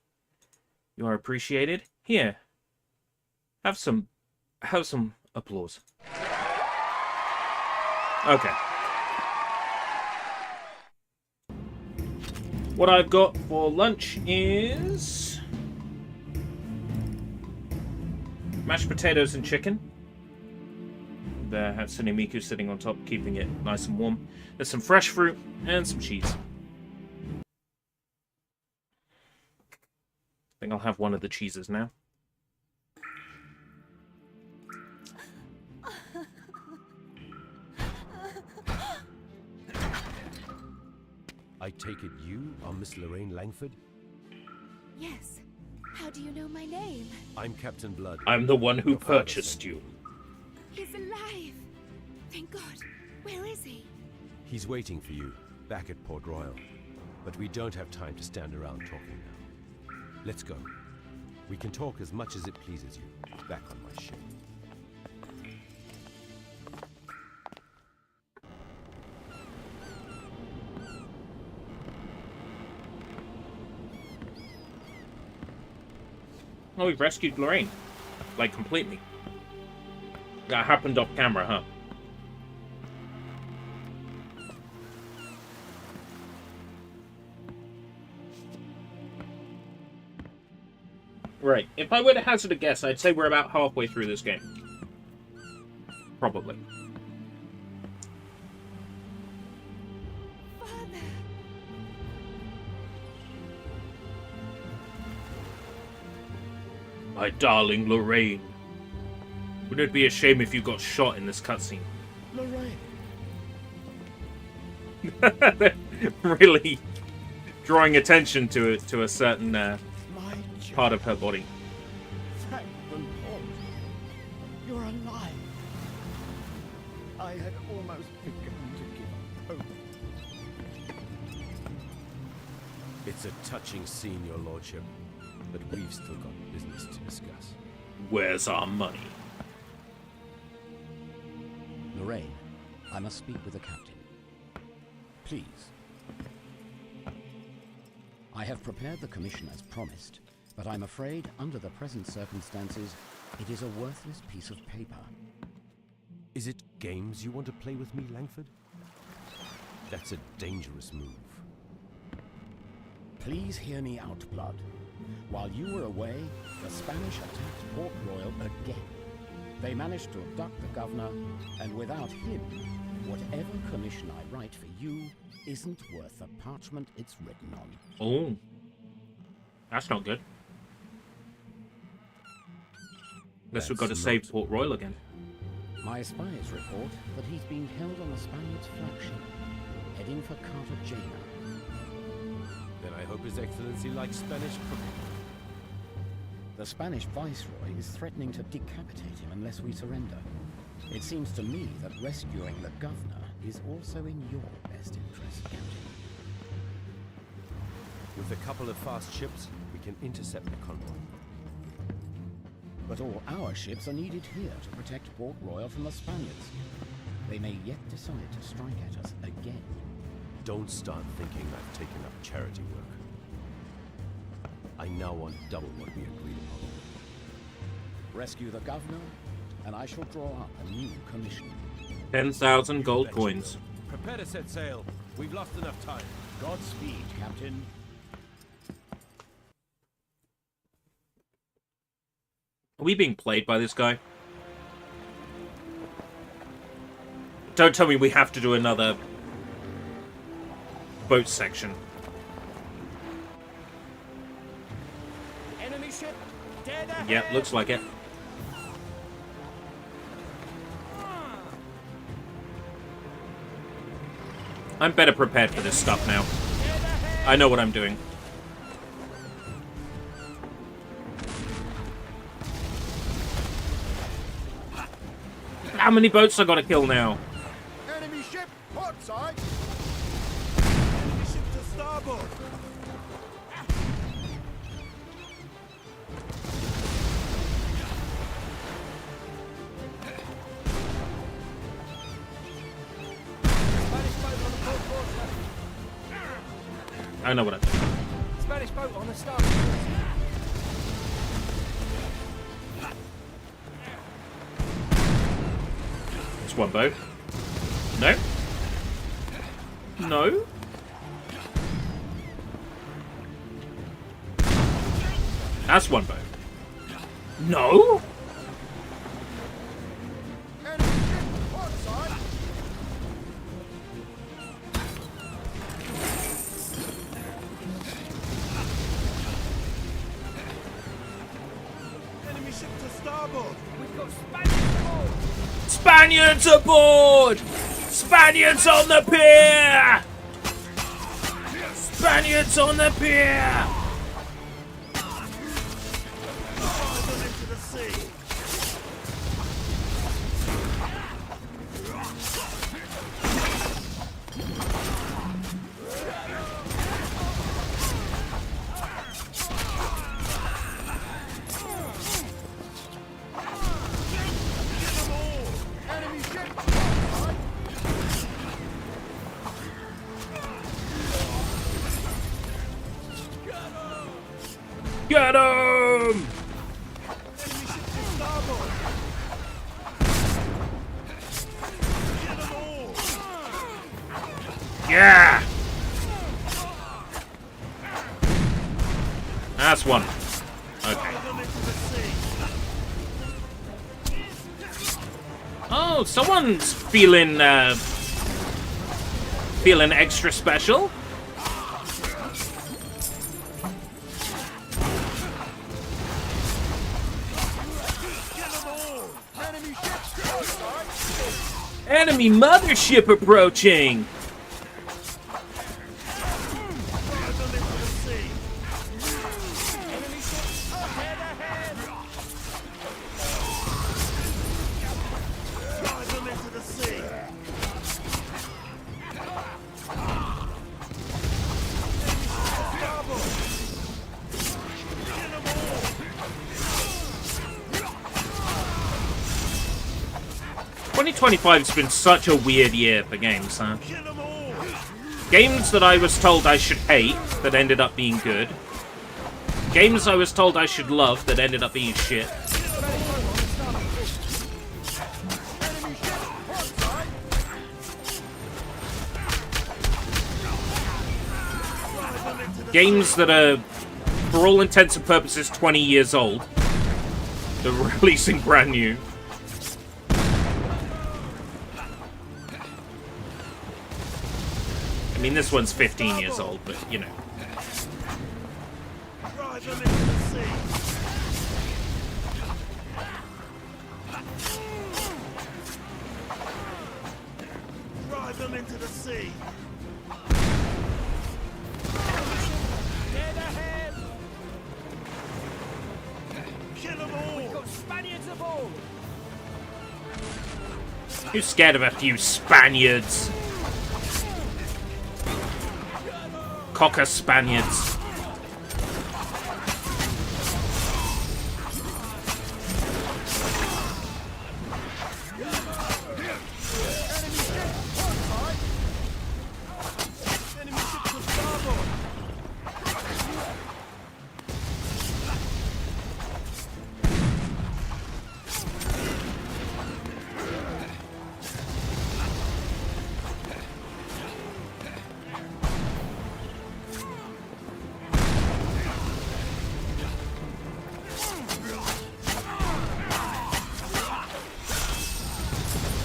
You are appreciated. Here, have some applause. Okay. What I've got for lunch is mashed potatoes and chicken. There, Hatsune Miku sitting on top, keeping it nice and warm. There's some fresh fruit and some cheese. I think I'll have one of the cheeses now. I take it you are Miss Lorraine Langford? Yes. How do you know my name? I'm Captain Blood. I'm the one who Your father purchased sent you. He's alive. Thank God. Where is he? He's waiting for you, back at Port Royal. But we don't have time to stand around talking now. Let's go. We can talk as much as it pleases you, back on my ship. Oh, we've rescued Lorraine. Like, completely. That happened off camera, huh? Right. If I were to hazard a guess, I'd say we're about halfway through this game. Probably. Father. My darling Lorraine. Wouldn't it be a shame if you got shot in this cutscene? Lorraine. They're really drawing attention to it, to a certain My part of her body. Franklin Port. You're alive. I had almost begun to give up hope. It's a touching scene, your lordship. But we've still got business to discuss. Where's our money? Lorraine, I must speak with the captain. Please. I have prepared the commission as promised, but I'm afraid, under the present circumstances, it is a worthless piece of paper. Is it games you want to play with me, Langford? That's a dangerous move. Please hear me out, Blood. While you were away, the Spanish attacked Port Royal again. They managed to abduct the governor, and without him, whatever commission I write for you isn't worth the parchment it's written on. Oh. That's not good. Guess we've got to save Port Royal again. My spies report that he's being held on the Spaniards' flagship, heading for Cartagena. Then I hope His Excellency likes Spanish cooking. The Spanish viceroy is threatening to decapitate him unless we surrender. It seems to me that rescuing the governor is also in your best interest, Captain. With a couple of fast ships, we can intercept the convoy. But all our ships are needed here to protect Port Royal from the Spaniards. They may yet decide to strike at us again. Don't start thinking I've taken up charity work. I now want double what we agreed upon. Rescue the governor, and I shall draw up a new commission. 10,000 gold coins. Prepare to set sail. We've lost enough time. Godspeed, Captain. Are we being played by this guy? Don't tell me we have to do another boat section. Enemy ship dead ahead. Yeah, looks like it. I'm better prepared for this stuff now. I know what I'm doing. How many boats I gotta kill now? Enemy ship, port side. Enemy ship to starboard. I know what I did. Spanish boat on the starboard quarter. It's one boat. No. No. That's one boat. No. Enemy ship to starboard. We've got Spaniards aboard! Spaniards aboard! Spaniards on the pier! Spaniards on the pier! Drive them into the sea. Get 'em! Enemy ship to starboard. Get them all. Yeah! That's one. Okay. Drive them into the sea. Oh, someone's feeling feeling extra special. Enemy mothership approaching. Drive them into the sea. Enemy ships ahead. Drive them into the sea. Enemy ships to starboard. Get them all. 2025's been such a weird year for games, huh? Get them all. Games that I was told I should hate that ended up being good. Games I was told I should love that ended up being shit. Games that are, for all intents and purposes, 20 years old. They're releasing brand new. I mean, this one's 15 years old, but, you know. Drive them into the sea. Drive them into the sea. Dead ahead. Kill them all. Got Spaniards aboard! Who's scared of a few Spaniards? Cocker Spaniards. Enemy ship to starboard.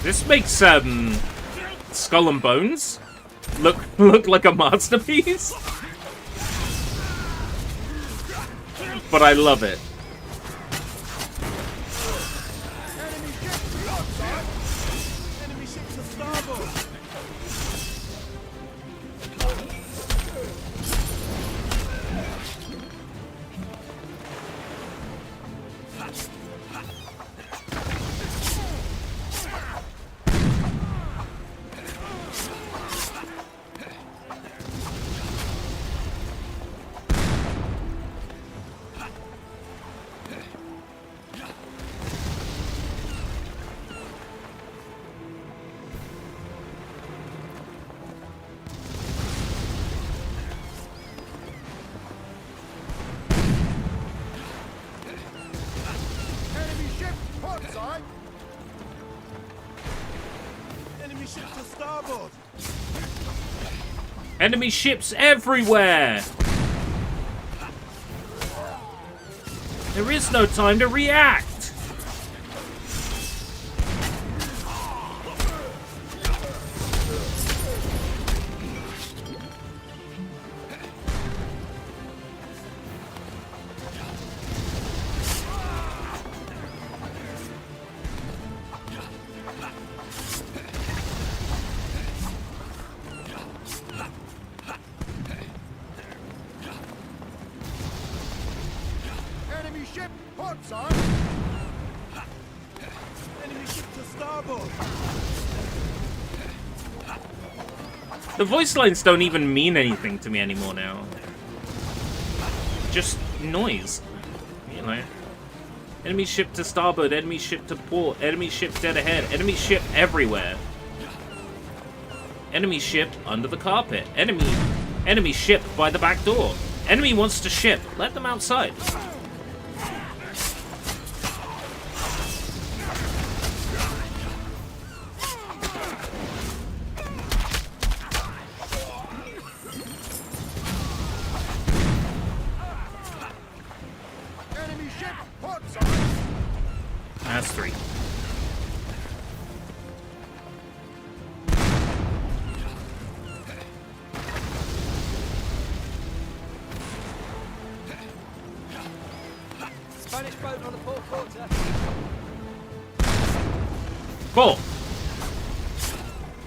This makes Skull and Bones look like a masterpiece. But I love it. Enemy ship to starboard. starboard! Enemy ships everywhere! There is no time to react! Enemy ship, port side! Enemy ship to starboard! The voice lines don't even mean anything to me anymore now. Just noise. You know. Enemy ship to starboard, enemy ship to port, enemy ship dead ahead, enemy ship everywhere. Enemy ship under the carpet. Enemy ship by the back door. Enemy wants to ship. Let them outside. Enemy ship, port side! That's 3. Spanish boat on the port quarter. 4.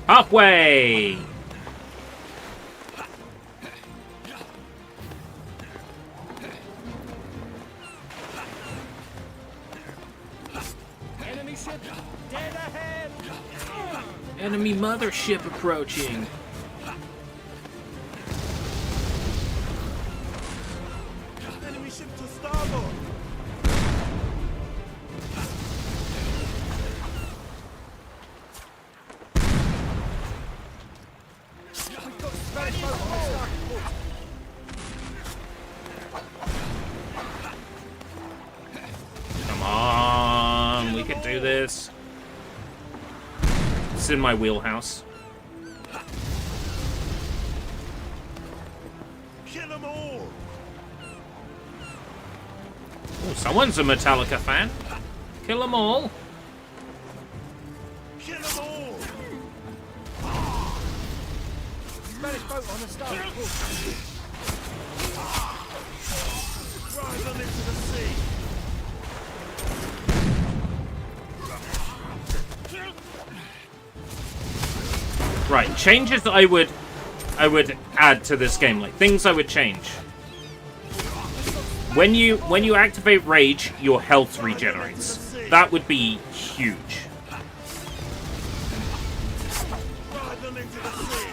Halfway! Enemy ship dead ahead. Enemy mothership approaching. Enemy ship to starboard! We've got Spanish boat on the starboard quarter. Come on, we can do this. It's in my wheelhouse. Kill them all! Ooh, someone's a Metallica fan. Kill them all. Kill them all! Spanish boat on the starboard quarter. Drive them into the sea! Right, changes that I would add to this game, like things I would change. When you activate rage, your health regenerates. That would be huge. Drive them into the sea!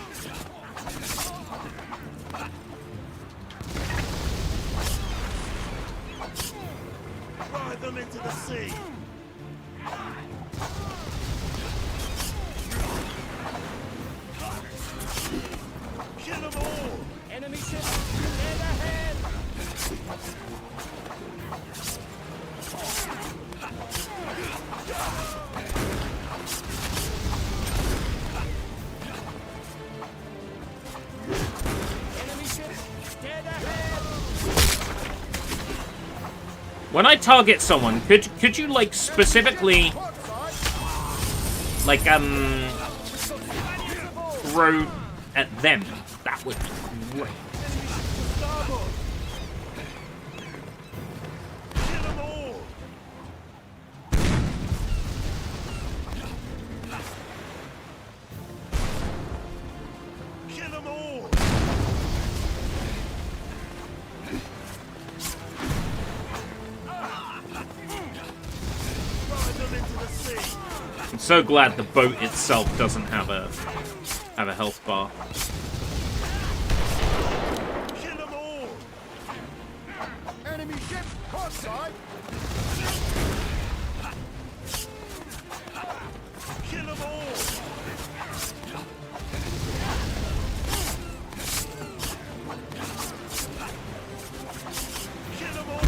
Drive them into the sea! Kill them all! Enemy ship dead ahead. Enemy ship dead ahead. When I target someone, could you like specifically like throw at them? That would be great. Starboard! Kill them all! Kill them all! Drive them into the sea! I'm so glad the boat itself doesn't have a health bar. Kill them all! Enemy ship, port side! Kill them all! Kill them all!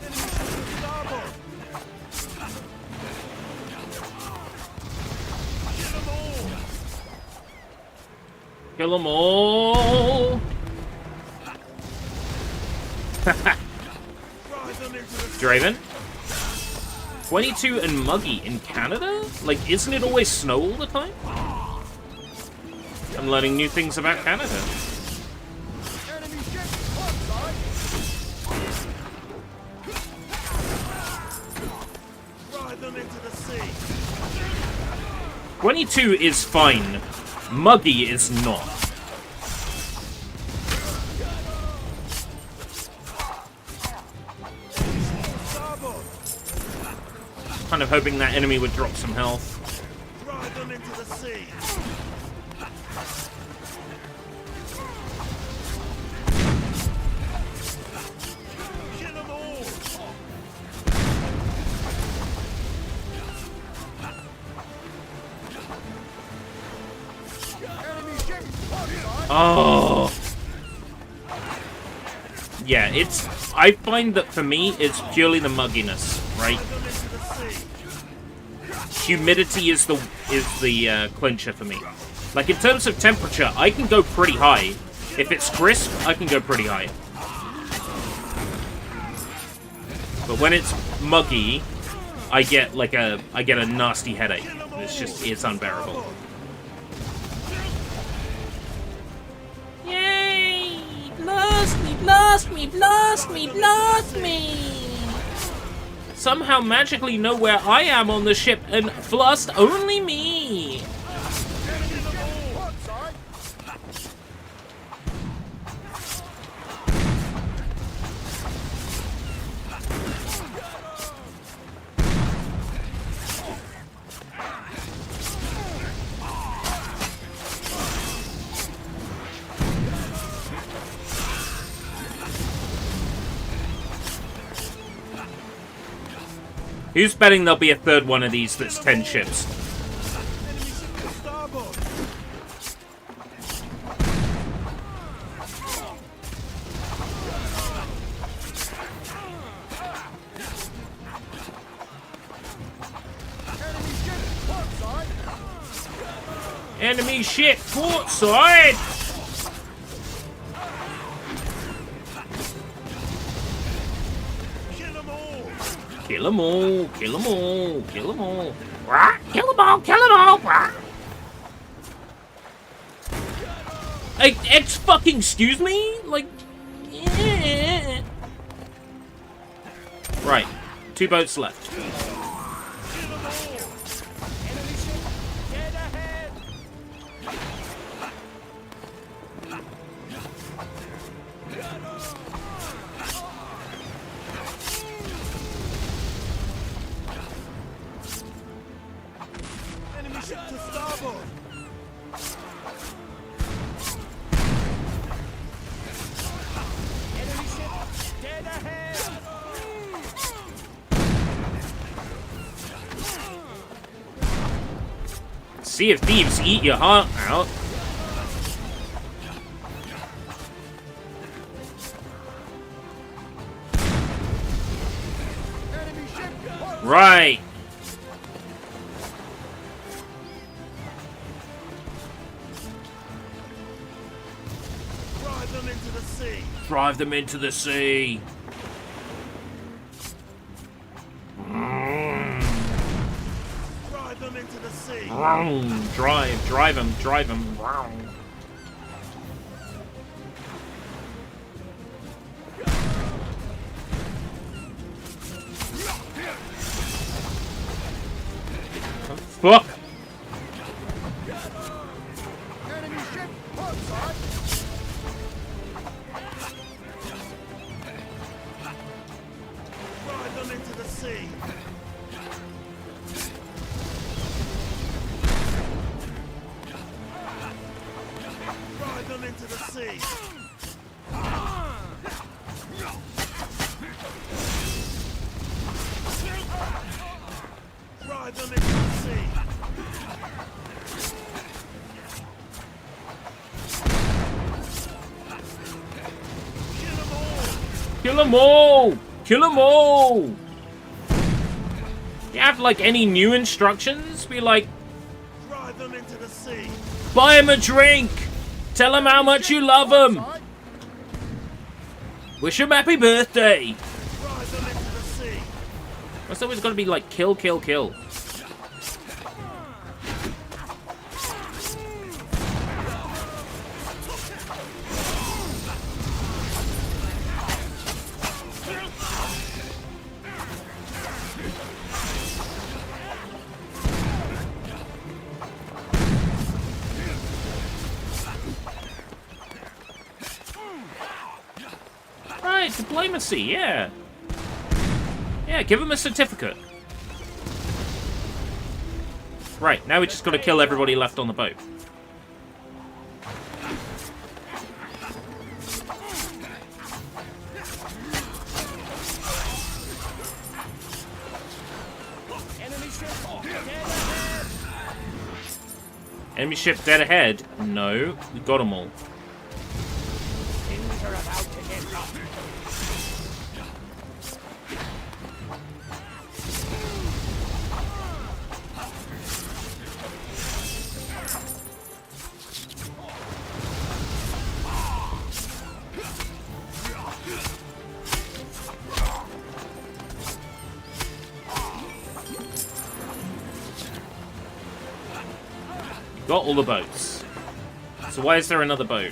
Enemy ship to starboard! Kill them all! Draven? 22 and muggy in Canada? Like, isn't it always snow all the time? I'm learning new things about Canada. Enemy ship onside. Drive them into the sea. 22 is fine. Muggy is not. Kind of hoping that enemy would drop some health. Drive them into the sea. Kill them all. Enemy ship onside. Oh. Yeah, it's... I find that for me, it's purely the mugginess, right? Drive them into the sea. Humidity is the clincher for me. Like, in terms of temperature, I can go pretty high. If it's crisp, I can go pretty high. But when it's muggy, I get like a nasty headache. It's unbearable. Yay! Blast me, blast me, blast me, blast me! Somehow magically know where I am on the ship and blast only me! Onside. Who's betting there'll be a third one of these that's 10 ships? Enemy ship to starboard. Enemy ship onside. Enemy ship port side! Kill them all. Kill them all, kill them all, kill them all. Rah, kill them all, kill them all! Rah. Fucking excuse me? Like, yeah. Right, 2 boats left. Kill them all. Enemy ship dead ahead. Enemy ship to starboard. Enemy ship dead ahead. Sea of Thieves, eat your heart out. Enemy ship onside. Right. Drive them into the sea. Drive them into the sea. Drive them into the sea. Drive them, drive them. Fuck. Enemy ship onside. Drive them into the sea. Drive them into the sea. Drive them into the sea. Kill them all. Kill them all! Kill them all! You have, like, any new instructions? Be like, Drive them into the sea. buy him a drink! Tell him how much you love him. Wish him happy birthday. Rise them into the sea. That's always got to be like kill, kill, kill. Right, diplomacy, yeah. Yeah, give him a certificate. Right, now we just gotta kill everybody left on the boat. Enemy ship dead ahead? No, we got them all. Things are about to get rough. Got all the boats. So why is there another boat?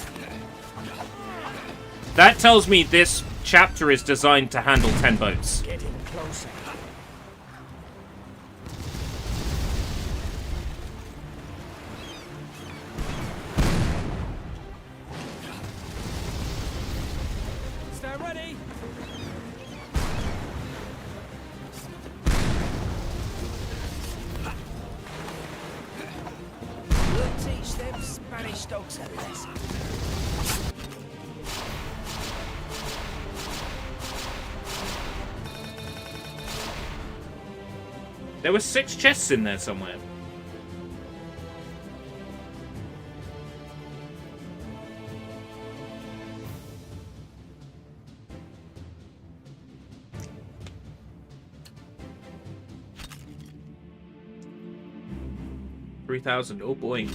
That tells me this chapter is designed to handle 10 boats. Getting closer. Stand ready. We'll teach them Spanish dogs a lesson. There were 6 chests in there somewhere. $3,000. Oh boy.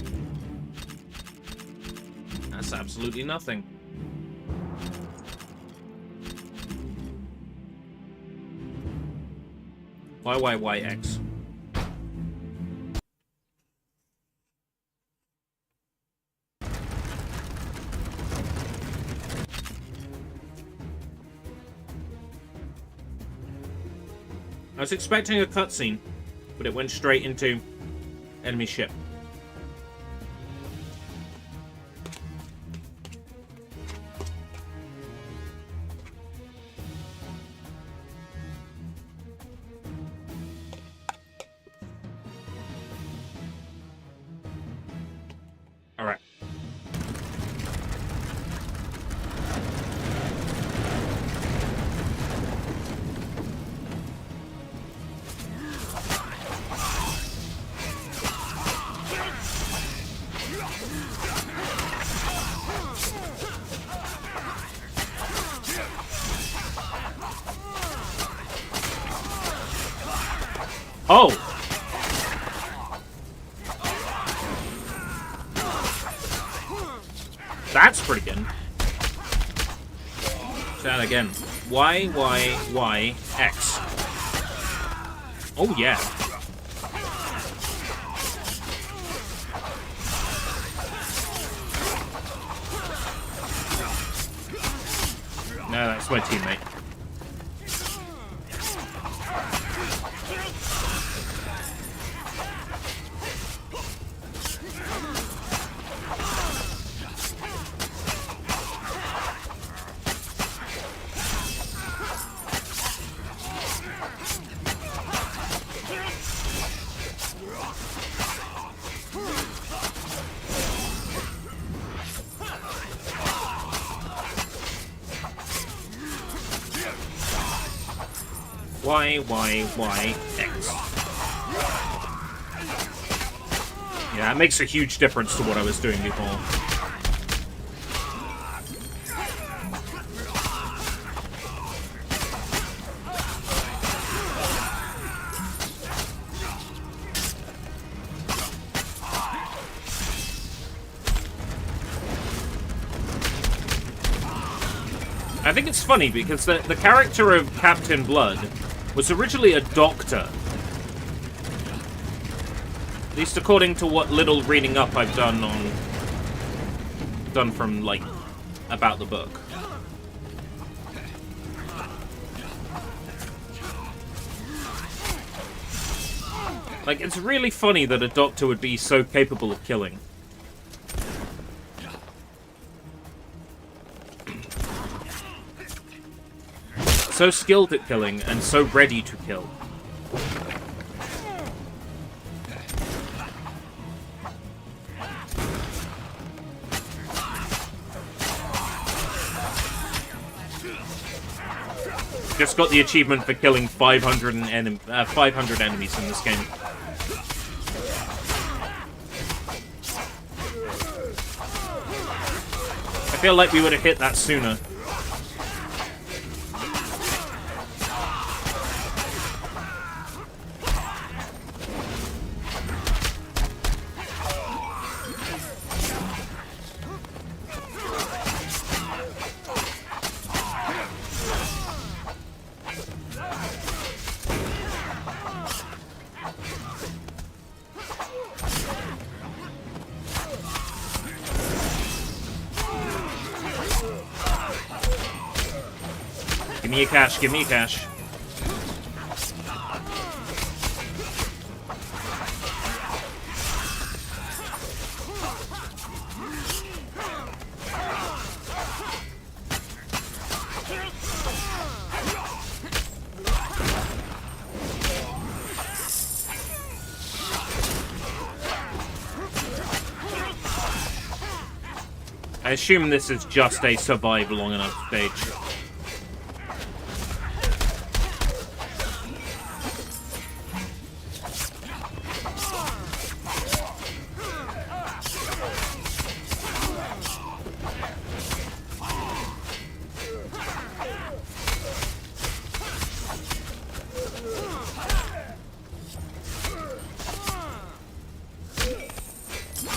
That's absolutely nothing. YYYX. I was expecting a cutscene, but it went straight into enemy ship. Alright. Oh! That's pretty good. Say that again. Y, Y, Y, X. Oh, yeah. No, that's my teammate. Y, Y, Y, X. Yeah, it makes a huge difference to what I was doing before. I think it's funny because the character of Captain Blood was originally a doctor. At least according to what little reading up I've done from, like, about the book. Like, it's really funny that a doctor would be so capable of killing. So skilled at killing, and so ready to kill. Just got the achievement for killing 500 enemies in this game. I feel like we would have hit that sooner. Give me a cash, give me a cash. I assume this is just a survive long enough stage.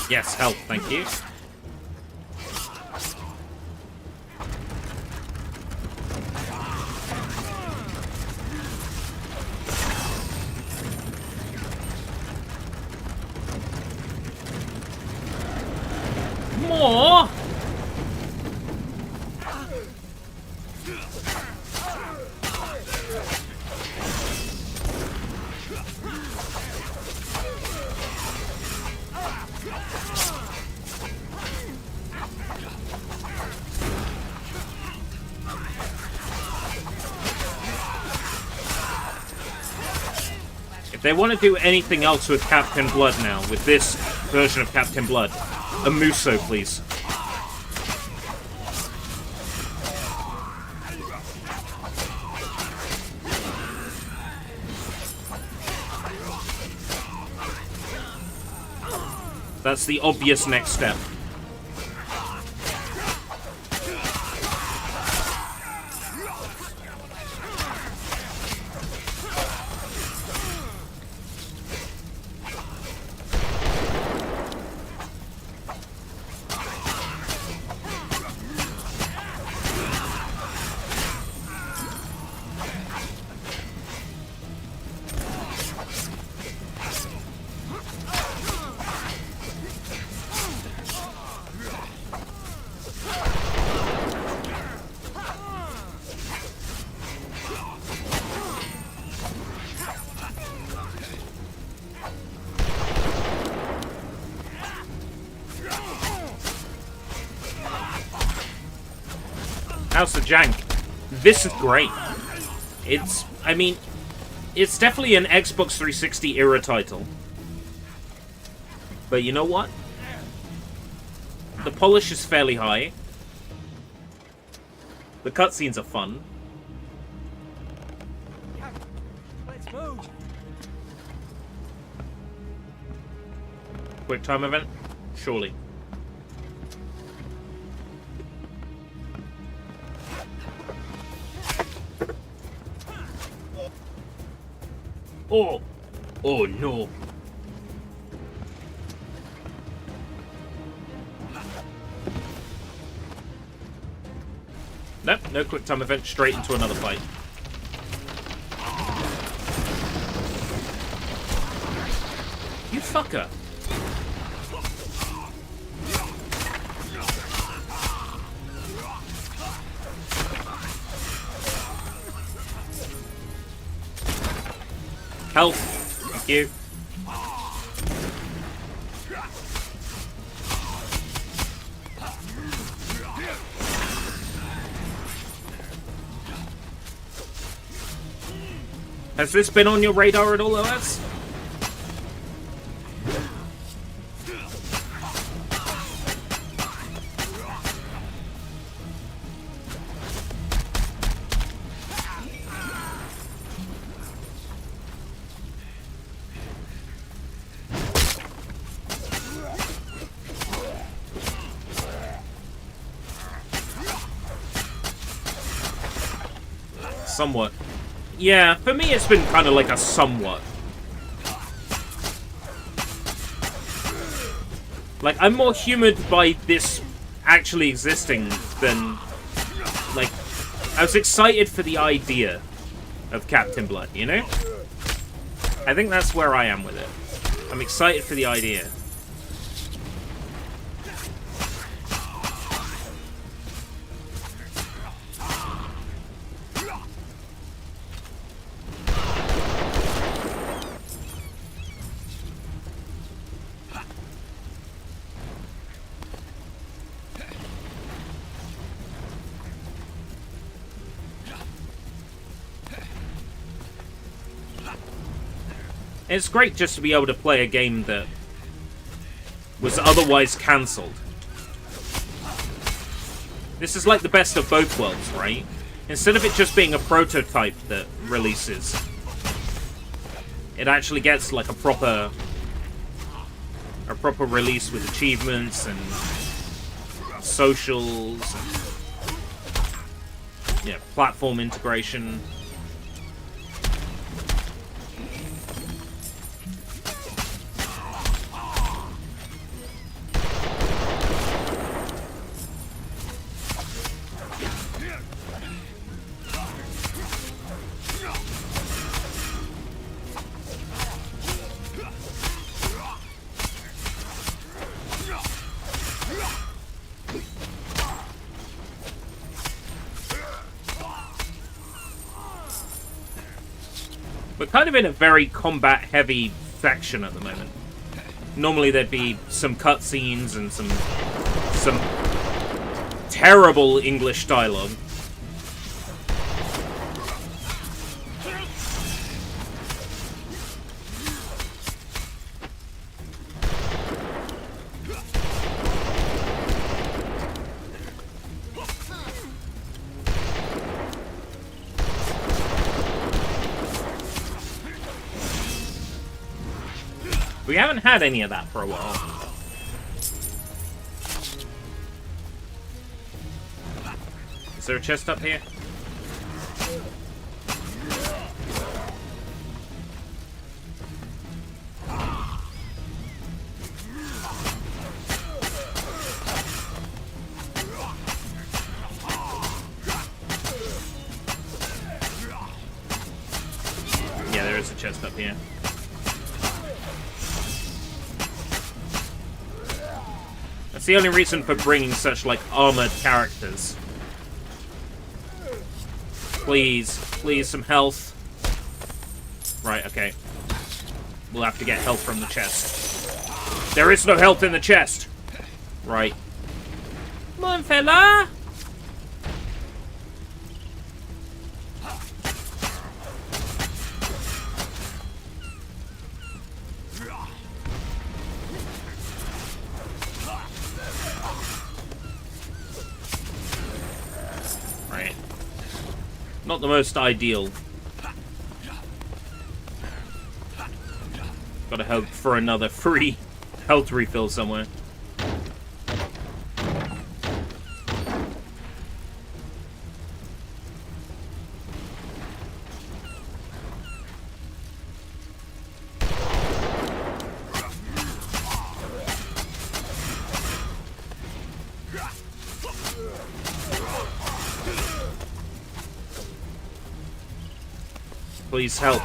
Yes, help, thank you. More? If they want to do anything else with Captain Blood now, with this version of Captain Blood, a Muso, please. That's the obvious next step. How's the jank? This is great. I mean, it's definitely an Xbox 360 era title. But you know what? The polish is fairly high. The cutscenes are fun. Let's move. Quick time event? Surely. Oh! Oh no! Nope, no quick time event, straight into another fight. You fucker. Health. Thank you. Has this been on your radar at all, OS? Somewhat. Yeah, for me it's been kind of like a somewhat. Like, I'm more humoured by this actually existing than... Like, I was excited for the idea of Captain Blood, you know? I think that's where I am with it. I'm excited for the idea. It's great just to be able to play a game that was otherwise cancelled. This is like the best of both worlds, right? Instead of it just being a prototype that releases, it actually gets like a proper release with achievements and socials and, yeah, platform integration. We're kind of in a very combat-heavy section at the moment. Normally there'd be some cutscenes and some terrible English dialogue. We haven't had any of that for a while. Is there a chest up here? Yeah, there is a chest up here. That's the only reason for bringing such, like, armored characters. Please, please, some health. Right, okay. We'll have to get health from the chest. There is no health in the chest! Right. Come on, fella! Not the most ideal. Gotta hope for another free health refill somewhere. Please help.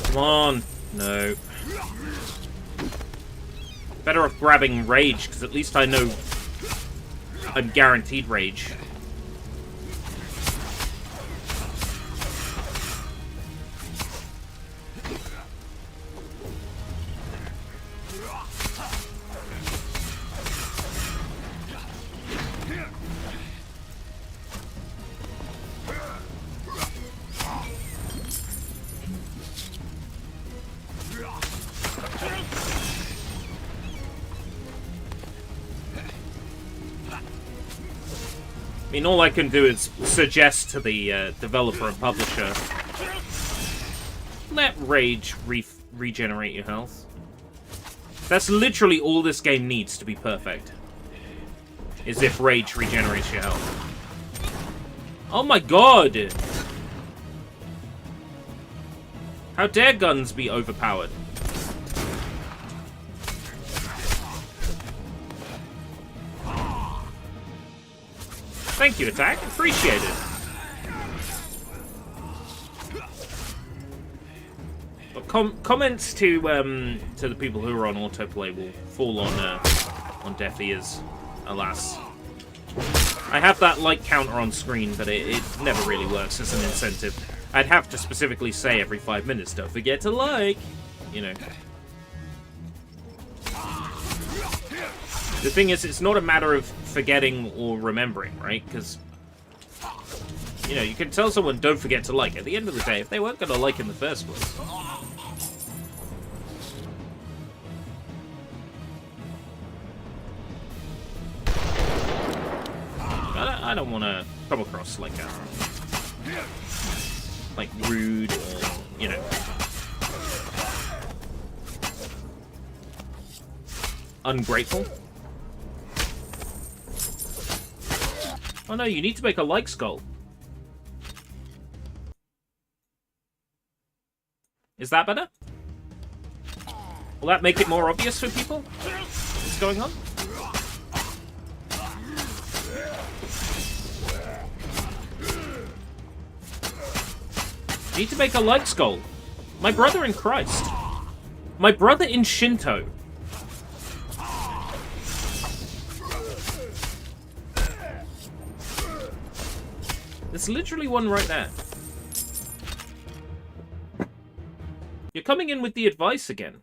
Come on. No. Better off grabbing rage, because at least I know I'm guaranteed rage. I mean, all I can do is suggest to the developer and publisher, let rage regenerate your health. That's literally all this game needs to be perfect, is if rage regenerates your health. Oh my god! How dare guns be overpowered? Thank you, attack. Appreciate it. But comments to the people who are on autoplay will fall on deaf ears, alas. I have that like counter on screen, but it never really works as an incentive. I'd have to specifically say every 5 minutes, don't forget to like, you know. The thing is, it's not a matter of forgetting or remembering, right? Because, you know, you can tell someone, don't forget to like. At the end of the day, if they weren't going to like in the first place. I don't want to come across like rude or, you know, ungrateful. Oh no, you need to make a like skull. Is that better? Will that make it more obvious for people what's going on? Need to make a like skull. My brother in Christ. My brother in Shinto. There's literally one right there. You're coming in with the advice again.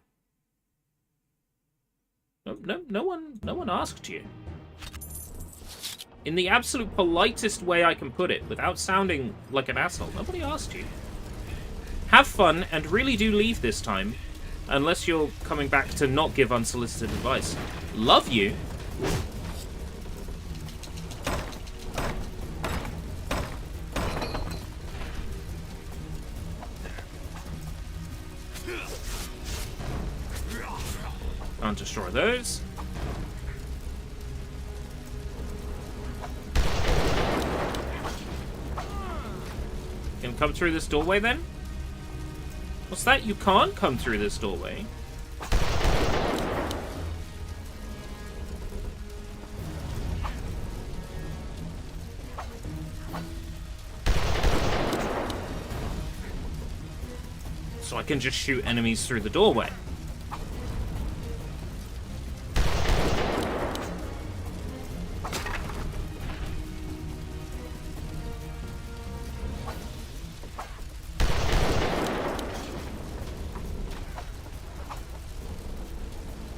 No one asked you. In the absolute politest way I can put it, without sounding like an asshole, nobody asked you. Have fun, and really do leave this time, unless you're coming back to not give unsolicited advice. Love you. Can't destroy those. Can come through this doorway then? What's that? You can't come through this doorway. So I can just shoot enemies through the doorway.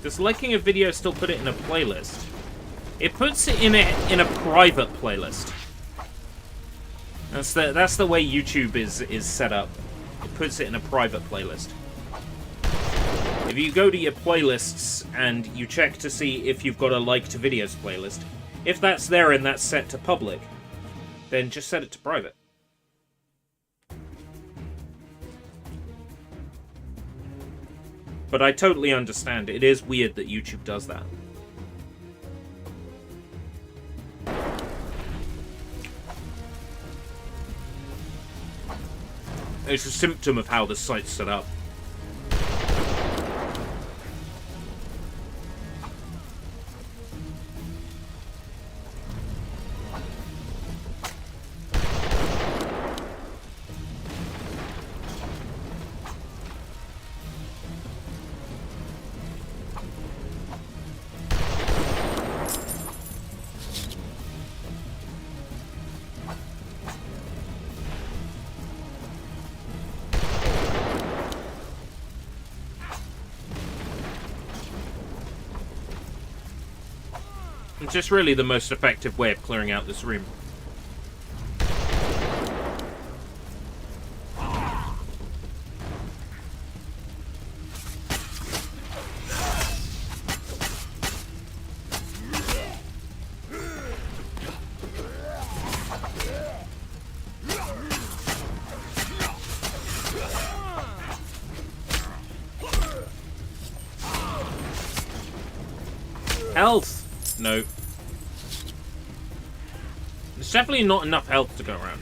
Does liking a video still put it in a playlist? It puts it in a private playlist. That's the way YouTube is set up. It puts it in a private playlist. If you go to your playlists and you check to see if you've got a like to videos playlist, if that's there and that's set to public, then just set it to private. But I totally understand. It is weird that YouTube does that. It's a symptom of how the site's set up. It's just really the most effective way of clearing out this room. Health! No. There's definitely not enough health to go around.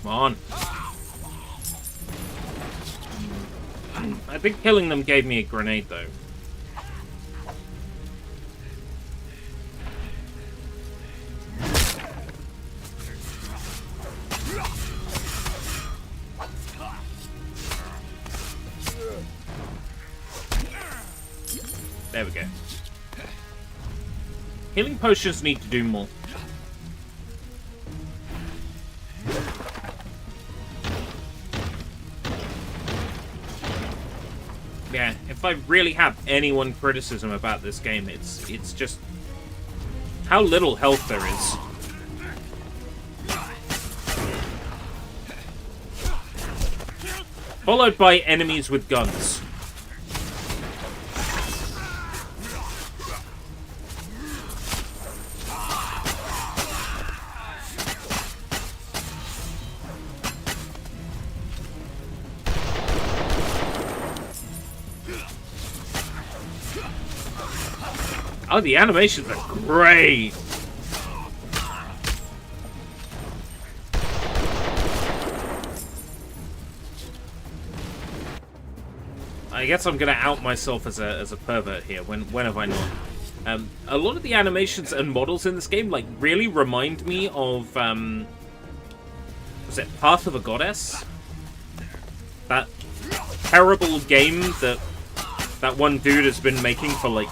Come on. I think killing them gave me a grenade, though. There we go. Healing potions need to do more. Yeah, if I really have any one criticism about this game, it's just how little health there is. Followed by enemies with guns. Oh, the animations are great! I guess I'm gonna out myself as a pervert here. When have I not? A lot of the animations and models in this game like really remind me of was it Path of a Goddess? That terrible game that one dude has been making for like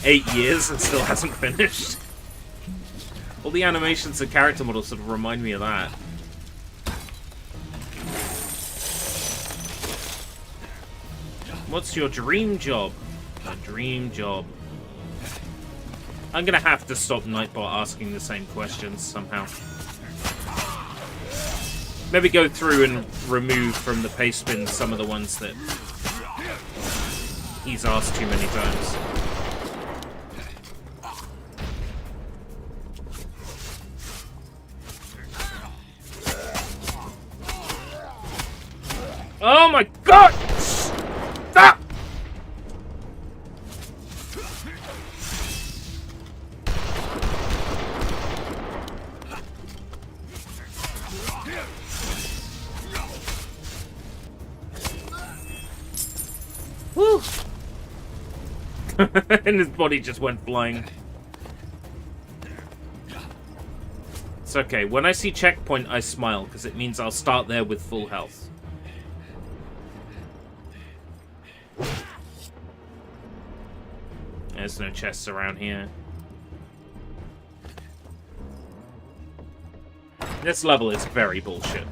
8 years and still hasn't finished. All the animations and character models sort of remind me of that. What's your dream job? A dream job. I'm gonna have to stop Nightbot asking the same questions somehow. Maybe go through and remove from the paste bin some of the ones that he's asked too many times. Oh my god! Stop! Woo! And his body just went flying. It's okay. When I see checkpoint, I smile, because it means I'll start there with full health. There's no chests around here. This level is very bullshit.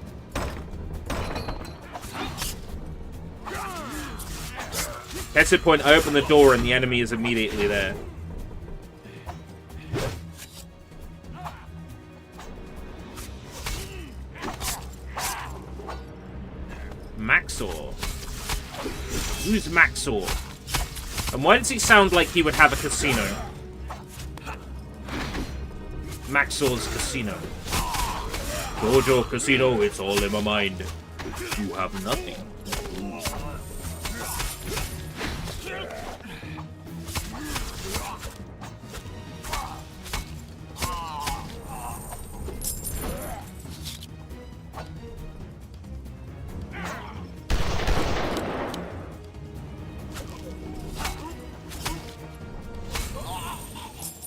Exit point, I open the door and the enemy is immediately there. Maxor. Who's Maxor? And why does he sound like he would have a casino? Maxor's Casino. Dojo Casino, it's all in my mind. You have nothing.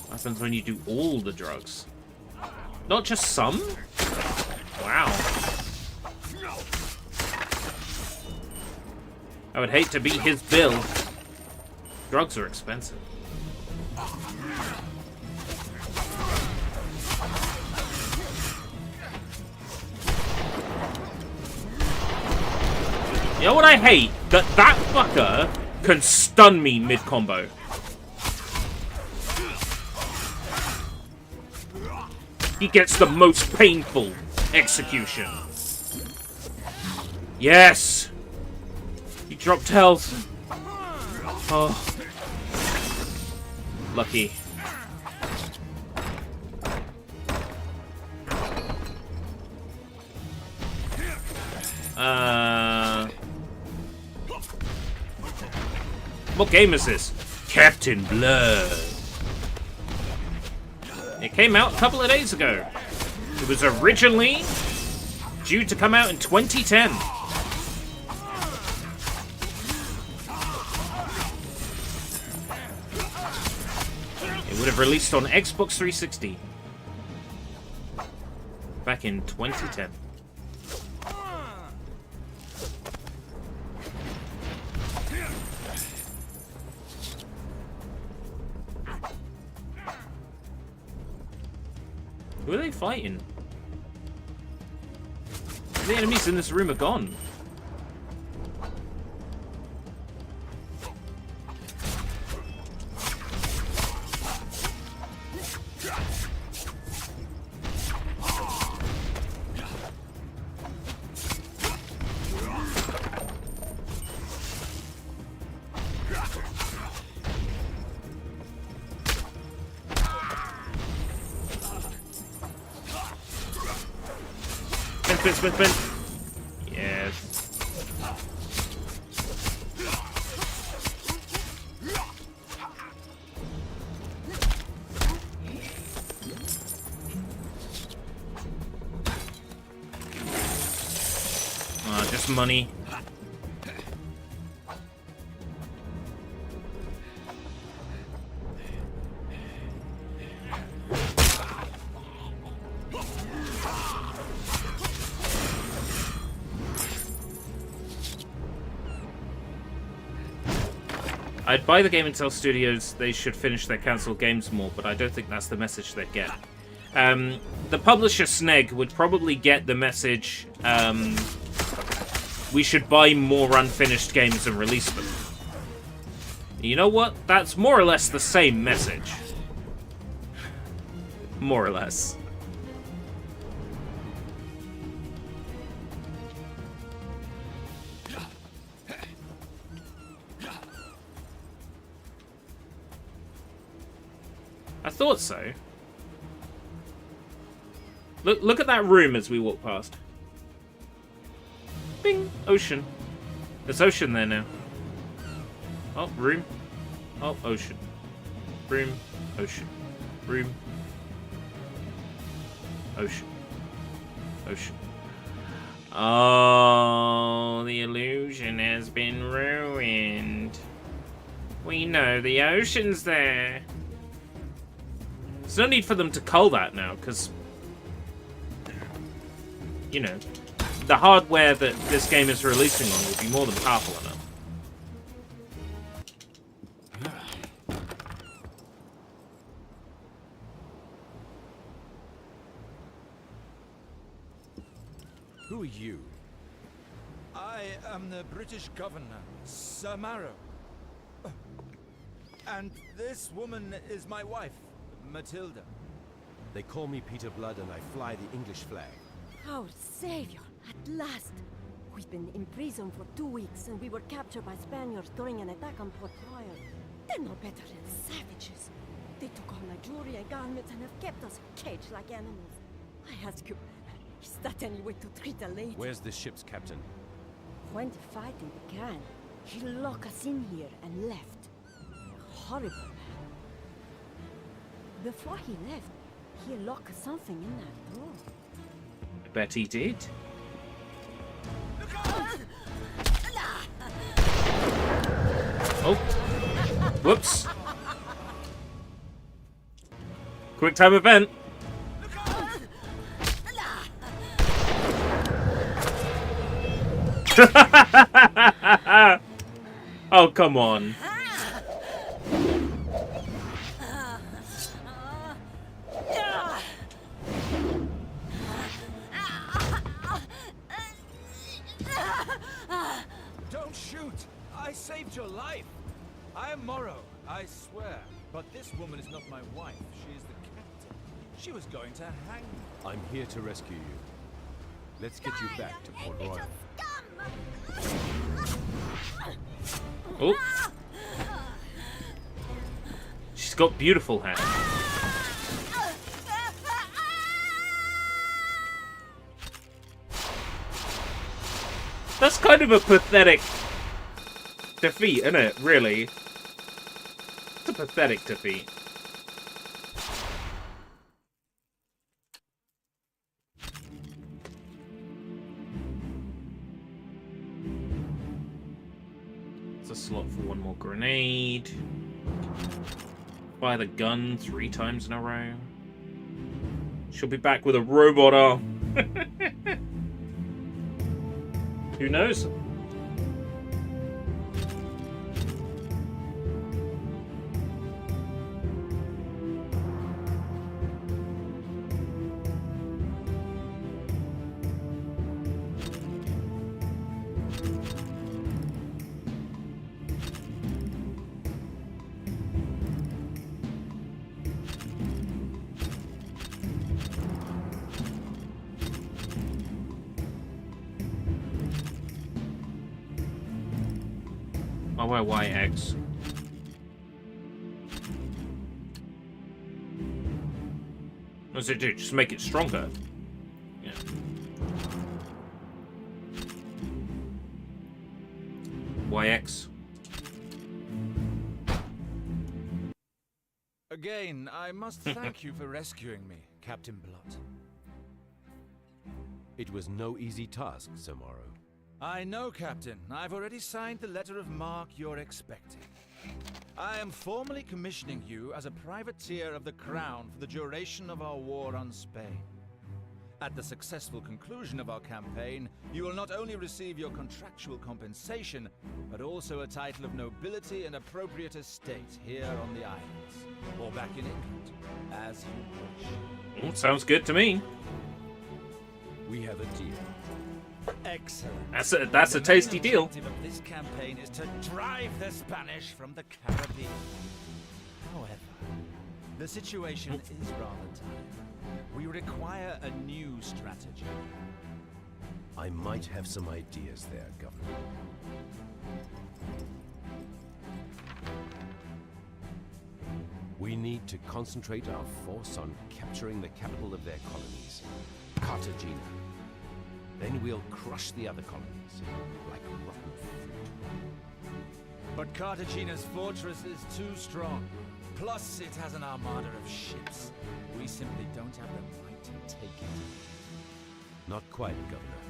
What happens when you do all the drugs? Not just some? Wow. I would hate to be his bill. Drugs are expensive. You know what I hate? That fucker can stun me mid-combo. He gets the most painful execution. Yes! He dropped health. Oh. Lucky. What game is this? Captain Blood. It came out a couple of days ago. It was originally due to come out in 2010. It would have released on Xbox 360 back in 2010. Who are they fighting? The enemies in this room are gone. Spin. Yes. Just money. I'd buy the game and tell studios they should finish their cancelled games more, but I don't think that's the message they'd get. The publisher Sneg would probably get the message, we should buy more unfinished games and release them. You know what? That's more or less the same message. More or less. I thought so. Look at that room as we walk past. Bing! Ocean. There's ocean there now. Oh, room. Oh, ocean. Room. Ocean. Room. Ocean. Ocean. Oh, the illusion has been ruined. We know the ocean's there. There's no need for them to cull that now, because, you know, the hardware that this game is releasing on will be more than powerful enough. Who are you? I am the British governor, Sir Marrow. And this woman is my wife, Matilda. They call me Peter Blood and I fly the English flag. Our savior, at last! We've been in prison for 2 weeks and we were captured by Spaniards during an attack on Port Royal. They're no better than savages. They took all my jewelry and garments and have kept us caged like animals. I ask you, is that any way to treat a lady? Where's the ship's captain? When the fighting began, he locked us in here and left. Horrible man. Before he left, he locked something in that door. I bet he did. Oh. Whoops. Quick time event. Oh, come on. Don't shoot! I saved your life! I am Morrow, I swear. But this woman is not my wife. She is the captain. She was going to hang me. I'm here to rescue you. Let's get you back to Port Royal. Oh. She's got beautiful hair. That's kind of a pathetic defeat, isn't it? Really? It's a pathetic defeat. It's a slot for one more grenade. Fire the gun 3 times in a row. She'll be back with a robot arm. Who knows? I'll wear YX. What does it do? Just make it stronger? Yeah. YX. Again, I must thank you for rescuing me, Captain Blot. It was no easy task, Sir Morrow. I know, Captain. I've already signed the letter of marque you're expecting. I am formally commissioning you as a privateer of the Crown for the duration of our war on Spain. At the successful conclusion of our campaign, you will not only receive your contractual compensation, but also a title of nobility and appropriate estate here on the islands, or back in England, as you wish. Well, sounds good to me. We have a deal. Excellent. That's a tasty deal. The objective of this campaign is to drive the Spanish from the Caribbean. However, the situation is rather dire. We require a new strategy. I might have some ideas there, Governor. We need to concentrate our force on capturing the capital of their colonies, Cartagena. Then we'll crush the other colonies, like rotten fruit. But Cartagena's fortress is too strong. Plus, it has an armada of ships. We simply don't have the might to take it. Not quite, Governor.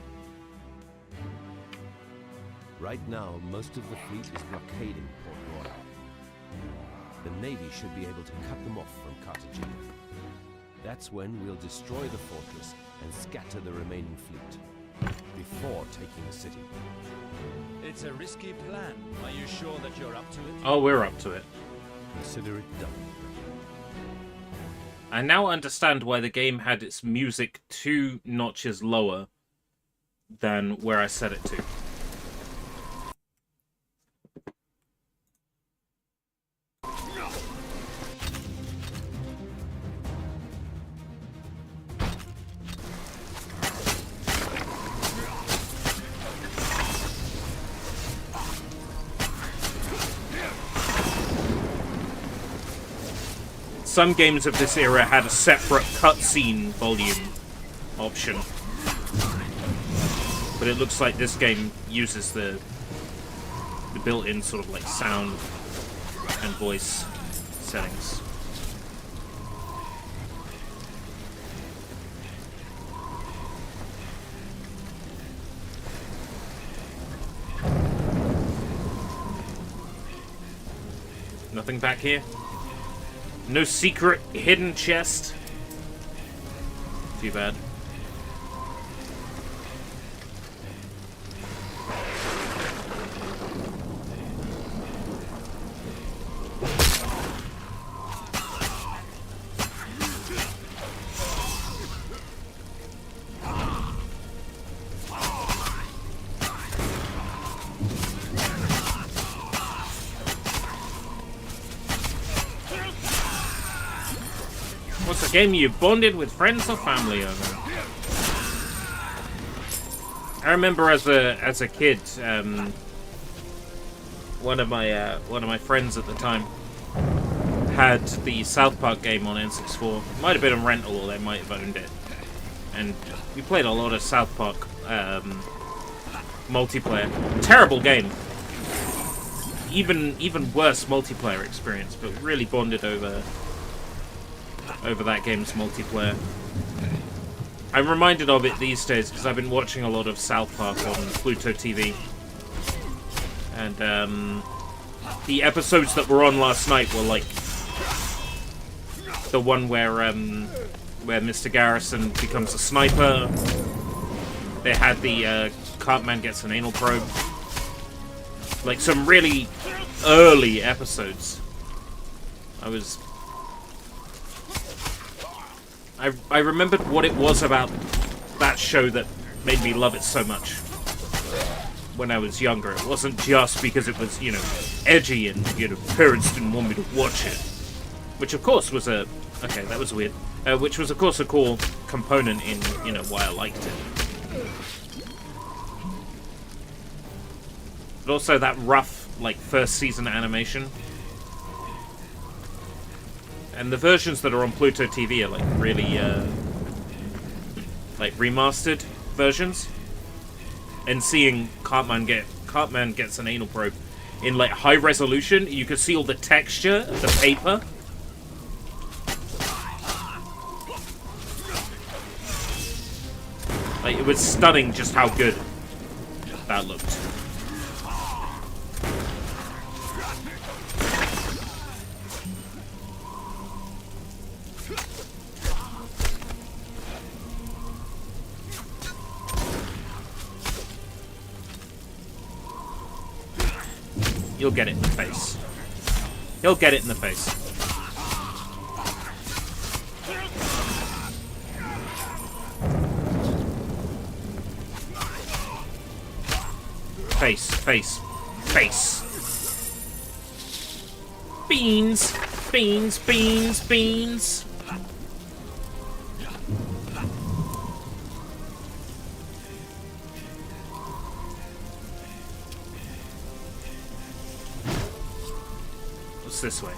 Right now, most of the fleet is blockading Port Royal. The Navy should be able to cut them off from Cartagena. That's when we'll destroy the fortress and scatter the remaining fleet. Before taking the city. It's a risky plan. Are you sure that you're up to it? Oh, we're up to it. Consider it done. I now understand why the game had its music 2 notches lower than where I set it to. Some games of this era had a separate cutscene volume option. But it looks like this game uses the built-in sort of like sound and voice settings. Nothing back here? No secret hidden chest? Too bad. What's a game you bonded with friends or family over? I remember as a kid, one of my friends at the time had the South Park game on N64. Might have been a rental, or they might have owned it. And we played a lot of South Park multiplayer. Terrible game. Even worse multiplayer experience, but really bonded over that game's multiplayer. I'm reminded of it these days because I've been watching a lot of South Park on Pluto TV. And the episodes that were on last night were like the one where Mr. Garrison becomes a sniper. They had the Cartman gets an anal probe. Like some really early episodes. I remembered what it was about that show that made me love it so much when I was younger. It wasn't just because it was, edgy and, parents didn't want me to watch it. Which, of course, was a... Okay, that was weird. Which was, of course, a cool component in, why I liked it. But also that rough, first season animation. And the versions that are on Pluto TV are, really, remastered versions. And seeing Cartman gets an anal probe in, high resolution, you could see all the texture of the paper. It was stunning just how good that looked. You'll get it in the face. He'll get it in the face. Face. Beans. What's this way?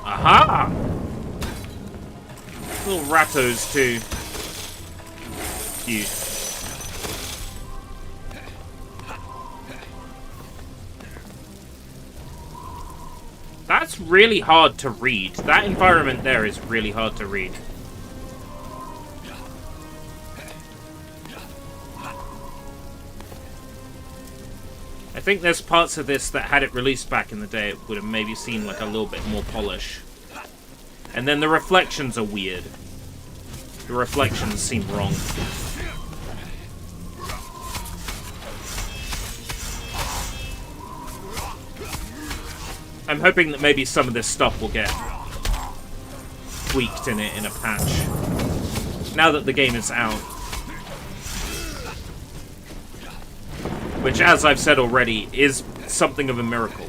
Aha! Little rattos too. Cute. That's really hard to read. That environment there is really hard to read. I think there's parts of this that, had it released back in the day, it would have maybe seen a little bit more polish. And then the reflections are weird. The reflections seem wrong. I'm hoping that maybe some of this stuff will get tweaked in a patch. Now that the game is out. Which, as I've said already, is something of a miracle.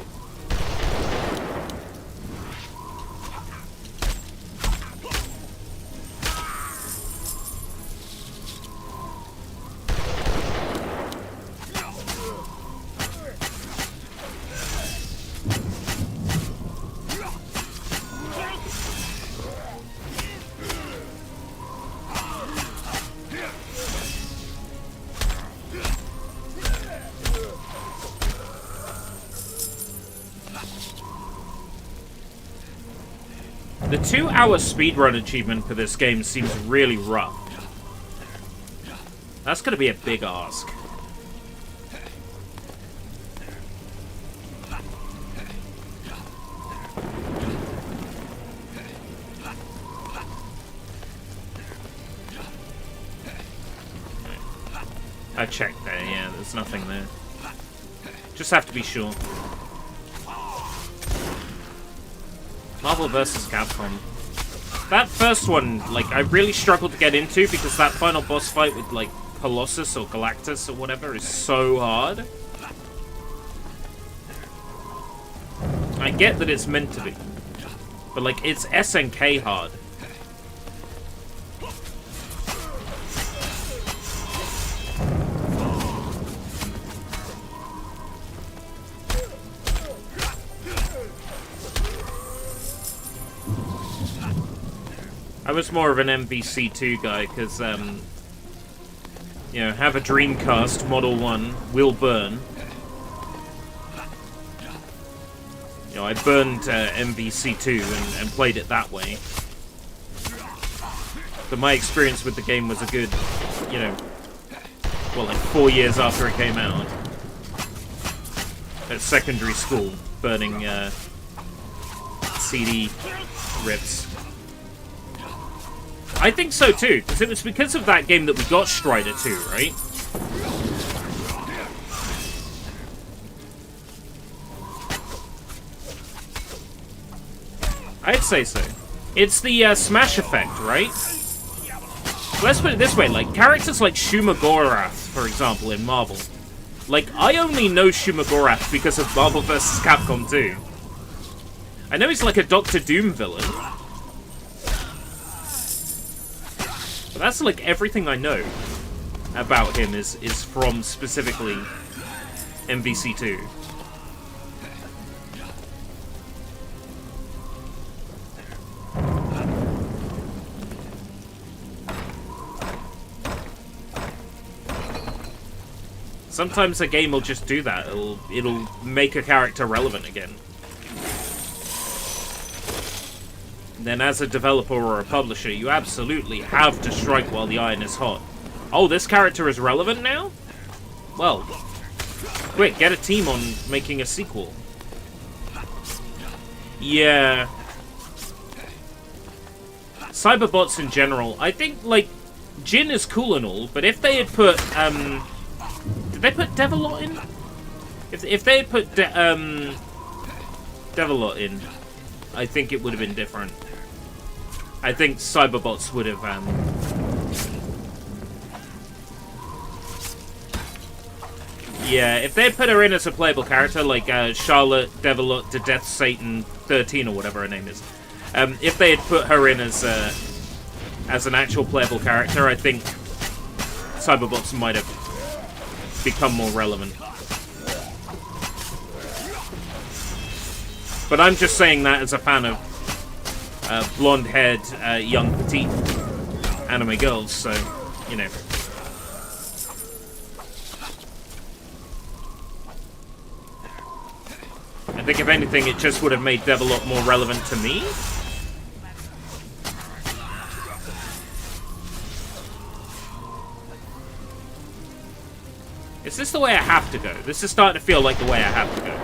The 2-hour speedrun achievement for this game seems really rough. That's gonna be a big ask. I checked there, yeah, there's nothing there. Just have to be sure. Marvel vs. Capcom. That first one, I really struggled to get into because that final boss fight with, Colossus or Galactus or whatever is so hard. I get that it's meant to be, but like it's SNK hard. I was more of an MVC2 guy because, you know, have a Dreamcast Model 1 will burn. You know, I burned MVC2 and played it that way. But my experience with the game was a good, you know, well, like 4 years after it came out. At secondary school, burning CD rips. I think so too, because it was because of that game that we got Strider 2, right? I'd say so. It's the Smash effect, right? Let's put it this way, like, characters like Shumagorath, for example, in Marvel. Like, I only know Shumagorath because of Marvel vs. Capcom 2. I know he's like a Doctor Doom villain. But that's like everything I know about him is from specifically MVC2. Sometimes a game will just do that. It'll make a character relevant again. And then as a developer or a publisher, you absolutely have to strike while the iron is hot. Oh, this character is relevant now? Well, quick, get a team on making a sequel. Yeah. Cyberbots in general, I think, like, Jin is cool and all, but if they had put, did they put Devilot in? If they had put Devilot in, I think it would have been different. I think Cyberbots would have, yeah, if they had put her in as a playable character, like Charlotte, Devilot, the Death Satan 13 or whatever her name is, if they had put her in as an actual playable character, I think Cyberbots might have become more relevant. But I'm just saying that as a fan of blonde-haired, young, petite anime girls, so, you know. I think if anything, it just would have made Devilot more relevant to me. Is this the way I have to go? This is starting to feel like the way I have to go.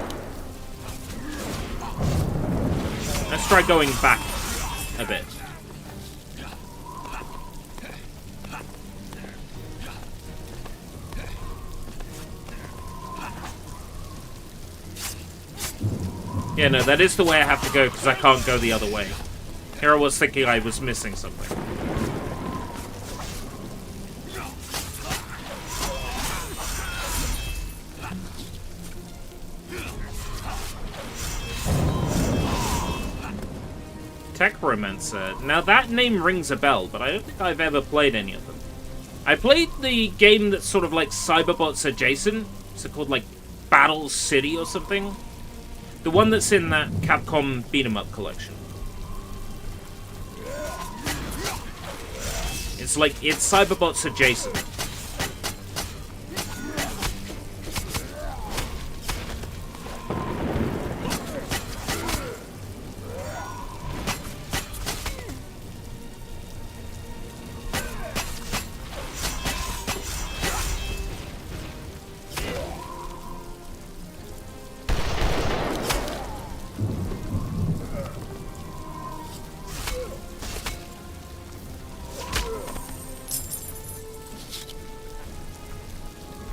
Let's try going back a bit. Yeah, no, that is the way I have to go because I can't go the other way. Here I was thinking I was missing something. Techromancer. Now that name rings a bell, but I don't think I've ever played any of them. I played the game that's sort of like Cyberbots adjacent. Is it called like Battle City or something? The one that's in that Capcom beat-em-up collection. It's Cyberbots adjacent.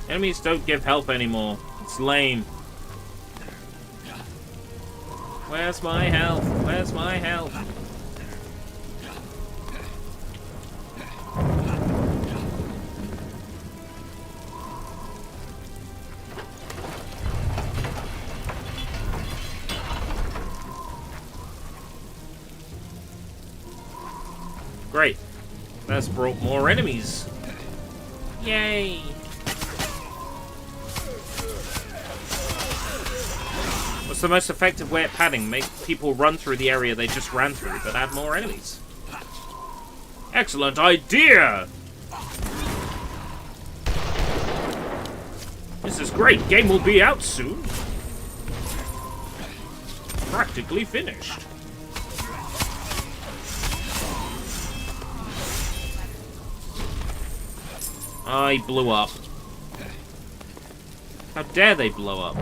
Enemies don't give health anymore. It's lame. Where's my health? Where's my health? Great. That's brought more enemies. Yay! What's the most effective way at padding? Make people run through the area they just ran through, but add more enemies. Excellent idea! This is great. Game will be out soon. Practically finished. I blew up. How dare they blow up?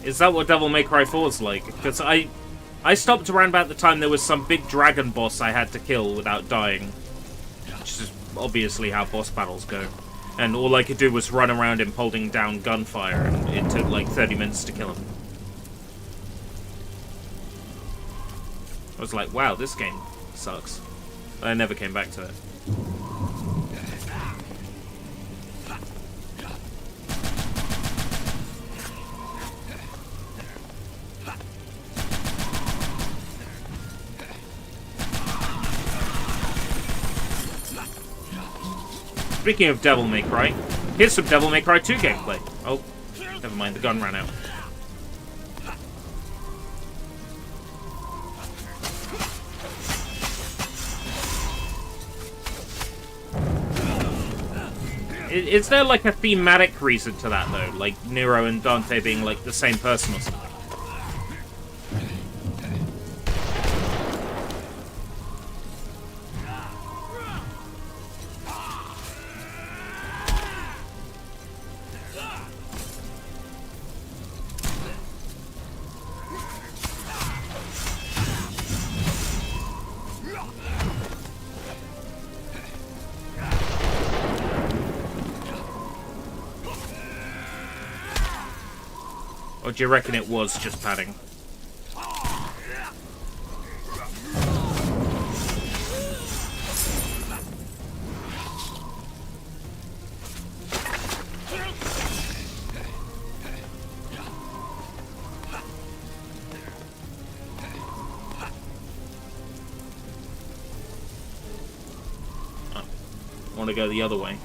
Is that what Devil May Cry 4 is like? Because I stopped around about the time there was some big dragon boss I had to kill without dying. Which is obviously how boss battles go. And all I could do was run around him holding down gunfire, and it took like 30 minutes to kill him. I was like, wow, this game sucks. I never came back to it. Speaking of Devil May Cry, here's some Devil May Cry 2 gameplay. Oh, never mind, the gun ran out. Is there like a thematic reason to that though? Like Nero and Dante being like the same person or something? Or do you reckon it was just padding? I want to go the other way.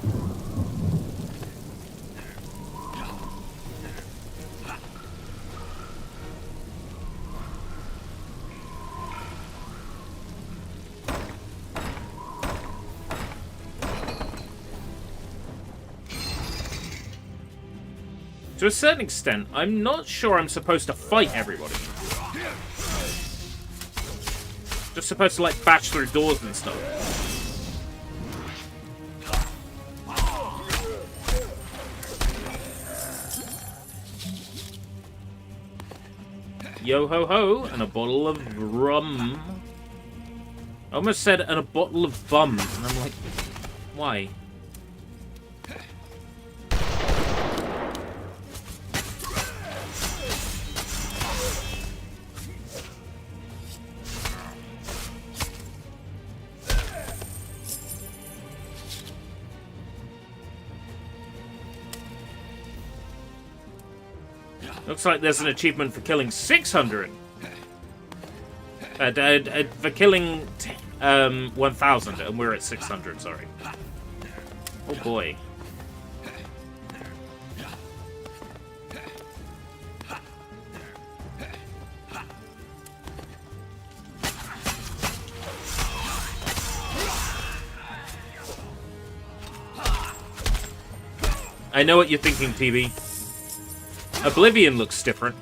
To a certain extent, I'm not sure I'm supposed to fight everybody. Just supposed to, like, bash through doors and stuff. Yo ho ho, and a bottle of rum. I almost said, and a bottle of bum, and I'm like, why? Looks like there's an achievement for killing 600. For killing 1,000, and we're at 600, sorry. Oh boy. I know what you're thinking, TB. Oblivion looks different.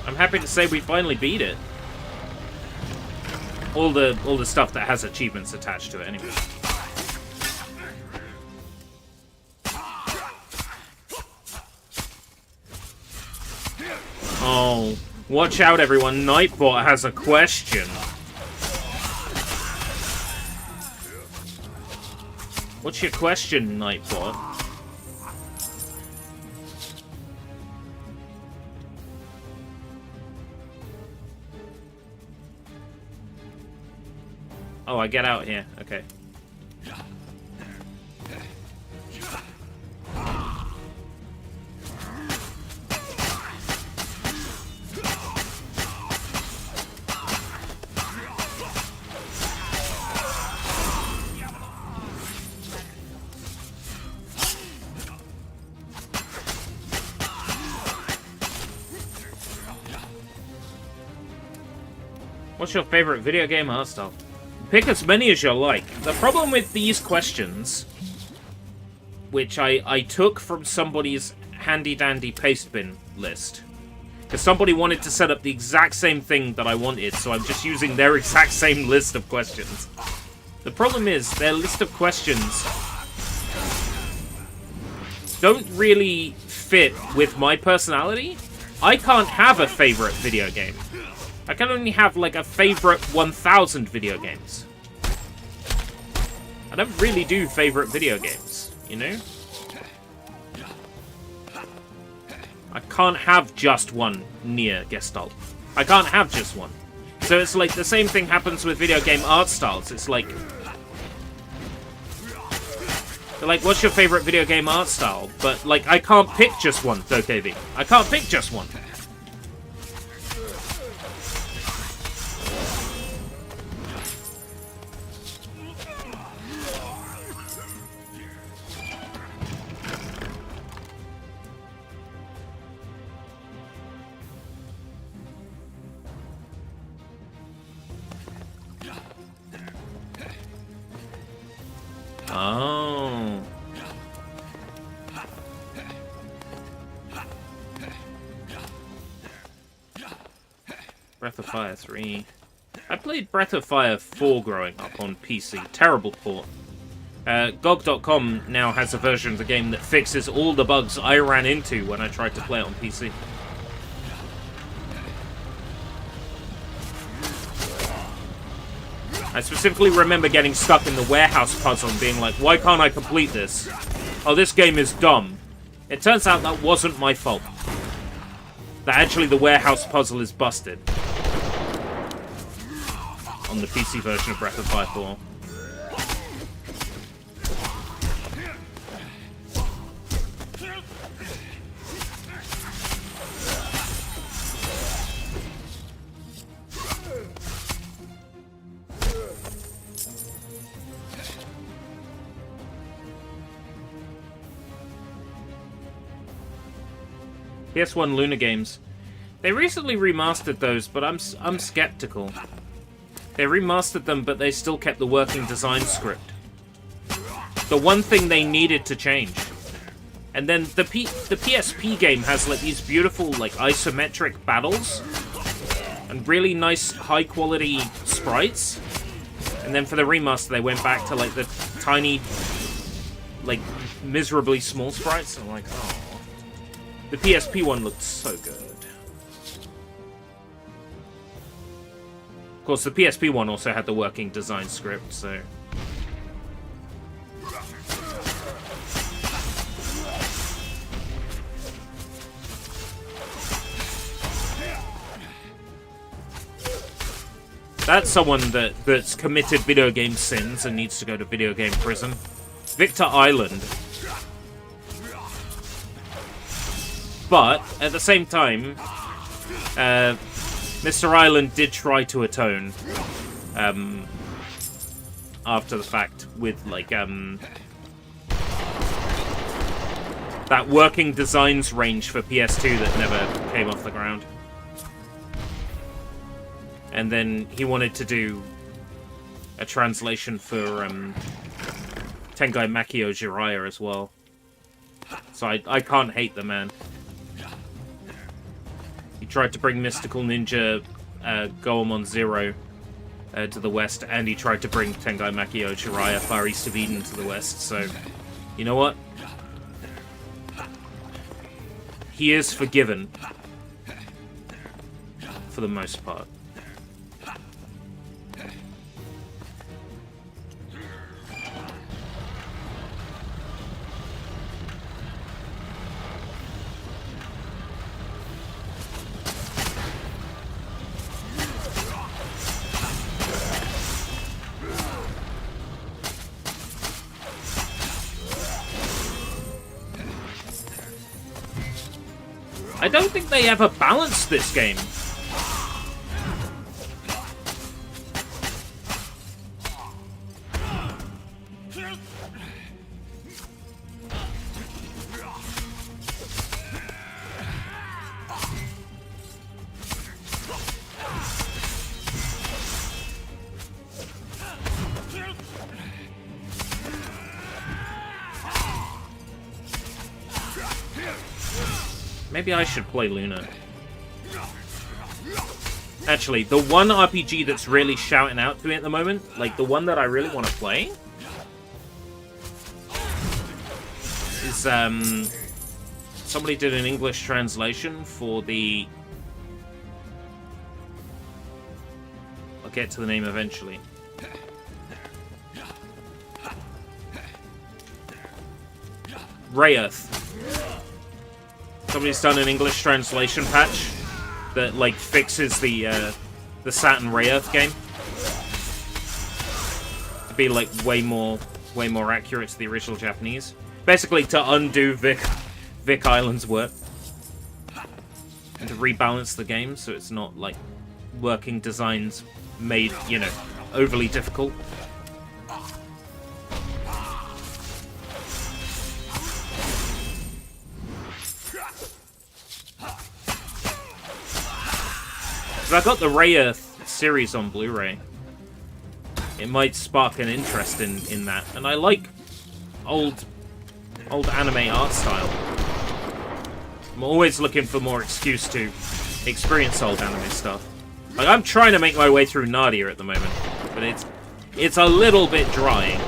I'm happy to say we finally beat it. All the stuff that has achievements attached to it, anyway. Oh, watch out, everyone! Nightbot has a question. What's your question, Nightbot? Oh, I get out here. Okay. What's your favorite video game art style? Pick as many as you like. The problem with these questions, which I took from somebody's handy-dandy paste bin list, because somebody wanted to set up the exact same thing that I wanted, so I'm just using their exact same list of questions. The problem is, their list of questions don't really fit with my personality. I can't have a favorite video game. I can only have, like, a favorite 1,000 video games. I don't really do favorite video games, you know? I can't have just one Nier Gestalt. I can't have just one. So it's like the same thing happens with video game art styles. It's like... they're like, what's your favorite video game art style? But, like, I can't pick just one, DokeV. I can't pick just one. Oh. Breath of Fire 3. I played Breath of Fire 4 growing up on PC. Terrible port. GOG.com now has a version of the game that fixes all the bugs I ran into when I tried to play it on PC. I specifically remember getting stuck in the warehouse puzzle and being like, why can't I complete this? Oh, this game is dumb. It turns out that wasn't my fault. That actually the warehouse puzzle is busted. On the PC version of Breath of Fire 4. PS1 Luna games. They recently remastered those, but I'm skeptical. They remastered them, but they still kept the working design script. The one thing they needed to change. And then the PSP game has like these beautiful like isometric battles and really nice high quality sprites. And then for the remaster, they went back to like the tiny, like miserably small sprites. I'm like, oh. The PSP one looked so good. Of course, the PSP one also had the working design script, so... That's someone that's committed video game sins and needs to go to video game prison. Victor Island. But, at the same time, Mr. Island did try to atone after the fact with, like, that working designs range for PS2 that never came off the ground. And then he wanted to do a translation for Tengai Makio Jiraiya as well. So I can't hate the man. He tried to bring Mystical Ninja Goemon Zero to the west, and he tried to bring Tengai Makio Jiraiya Far East of Eden to the west, so... You know what? He is forgiven. For the most part. I don't think they ever balanced this game. Maybe I should play Luna. Actually, the one RPG that's really shouting out to me at the moment, like the one that I really want to play, is somebody did an English translation for the... I'll get to the name eventually. Rayearth. Somebody's done an English translation patch that like fixes the Saturn Rayearth game to be like way more accurate to the original Japanese. Basically to undo Vic Island's work and to rebalance the game so it's not like working designs made, you know, overly difficult. I got the Rayearth series on Blu-ray. It might spark an interest in that, and I like old anime art style. I'm always looking for more excuse to experience old anime stuff. Like I'm trying to make my way through Nadia at the moment, but it's a little bit dry.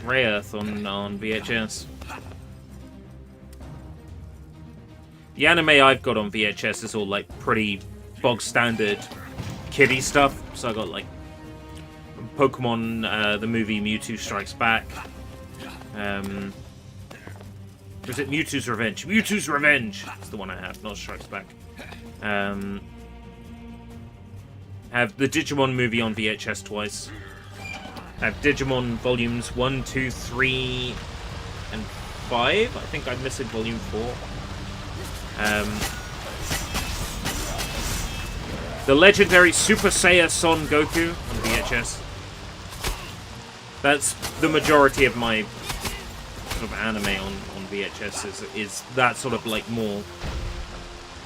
Rayearth on VHS. The anime I've got on VHS is all like pretty bog standard kiddie stuff. So I got like Pokemon, the movie Mewtwo Strikes Back. Was it Mewtwo's Revenge? Mewtwo's Revenge! That's the one I have, not Strikes Back. Have the Digimon movie on VHS twice. Have Digimon volumes 1, 2, 3, and 5. I think I'm missing volume 4. The legendary Super Saiyan Son Goku on VHS. That's the majority of my sort of anime on VHS is that sort of like more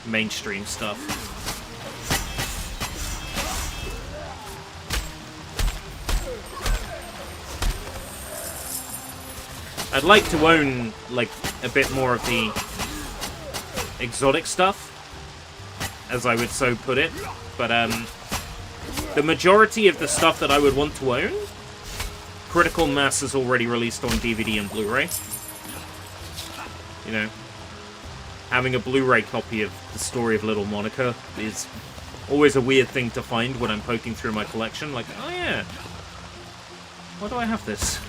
mainstream stuff. I'd like to own, like, a bit more of the exotic stuff, as I would so put it, but, the majority of the stuff that I would want to own, Critical Mass is already released on DVD and Blu-ray. You know, having a Blu-ray copy of The Story of Little Monica is always a weird thing to find when I'm poking through my collection, like, oh yeah, why do I have this?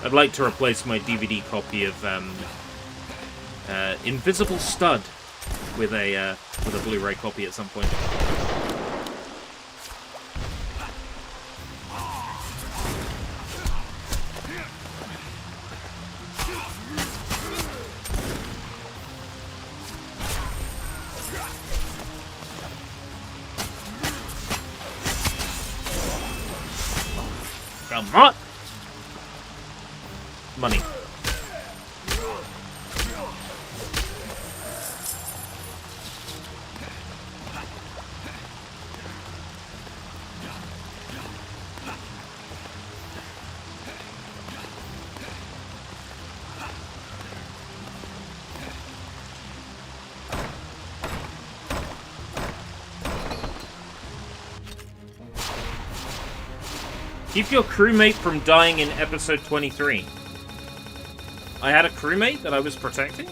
I'd like to replace my DVD copy of Invisible Stud with a Blu-ray copy at some point. Come on! Money. Keep your crewmate from dying in episode 23. I had a crewmate that I was protecting?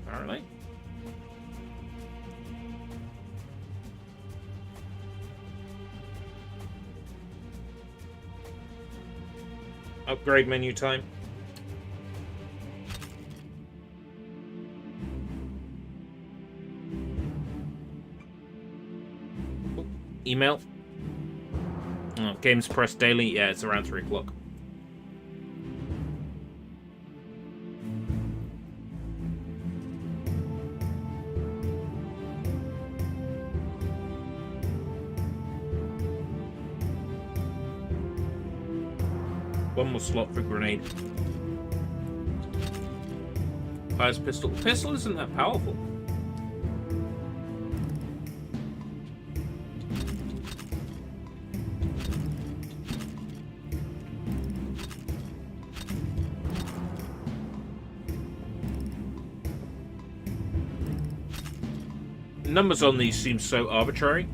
Apparently. Upgrade menu time. Email. Oh, games press daily. Yeah, it's around 3 o'clock. One more slot for grenade. Fires pistol. Pistol isn't that powerful. Numbers on these seem so arbitrary.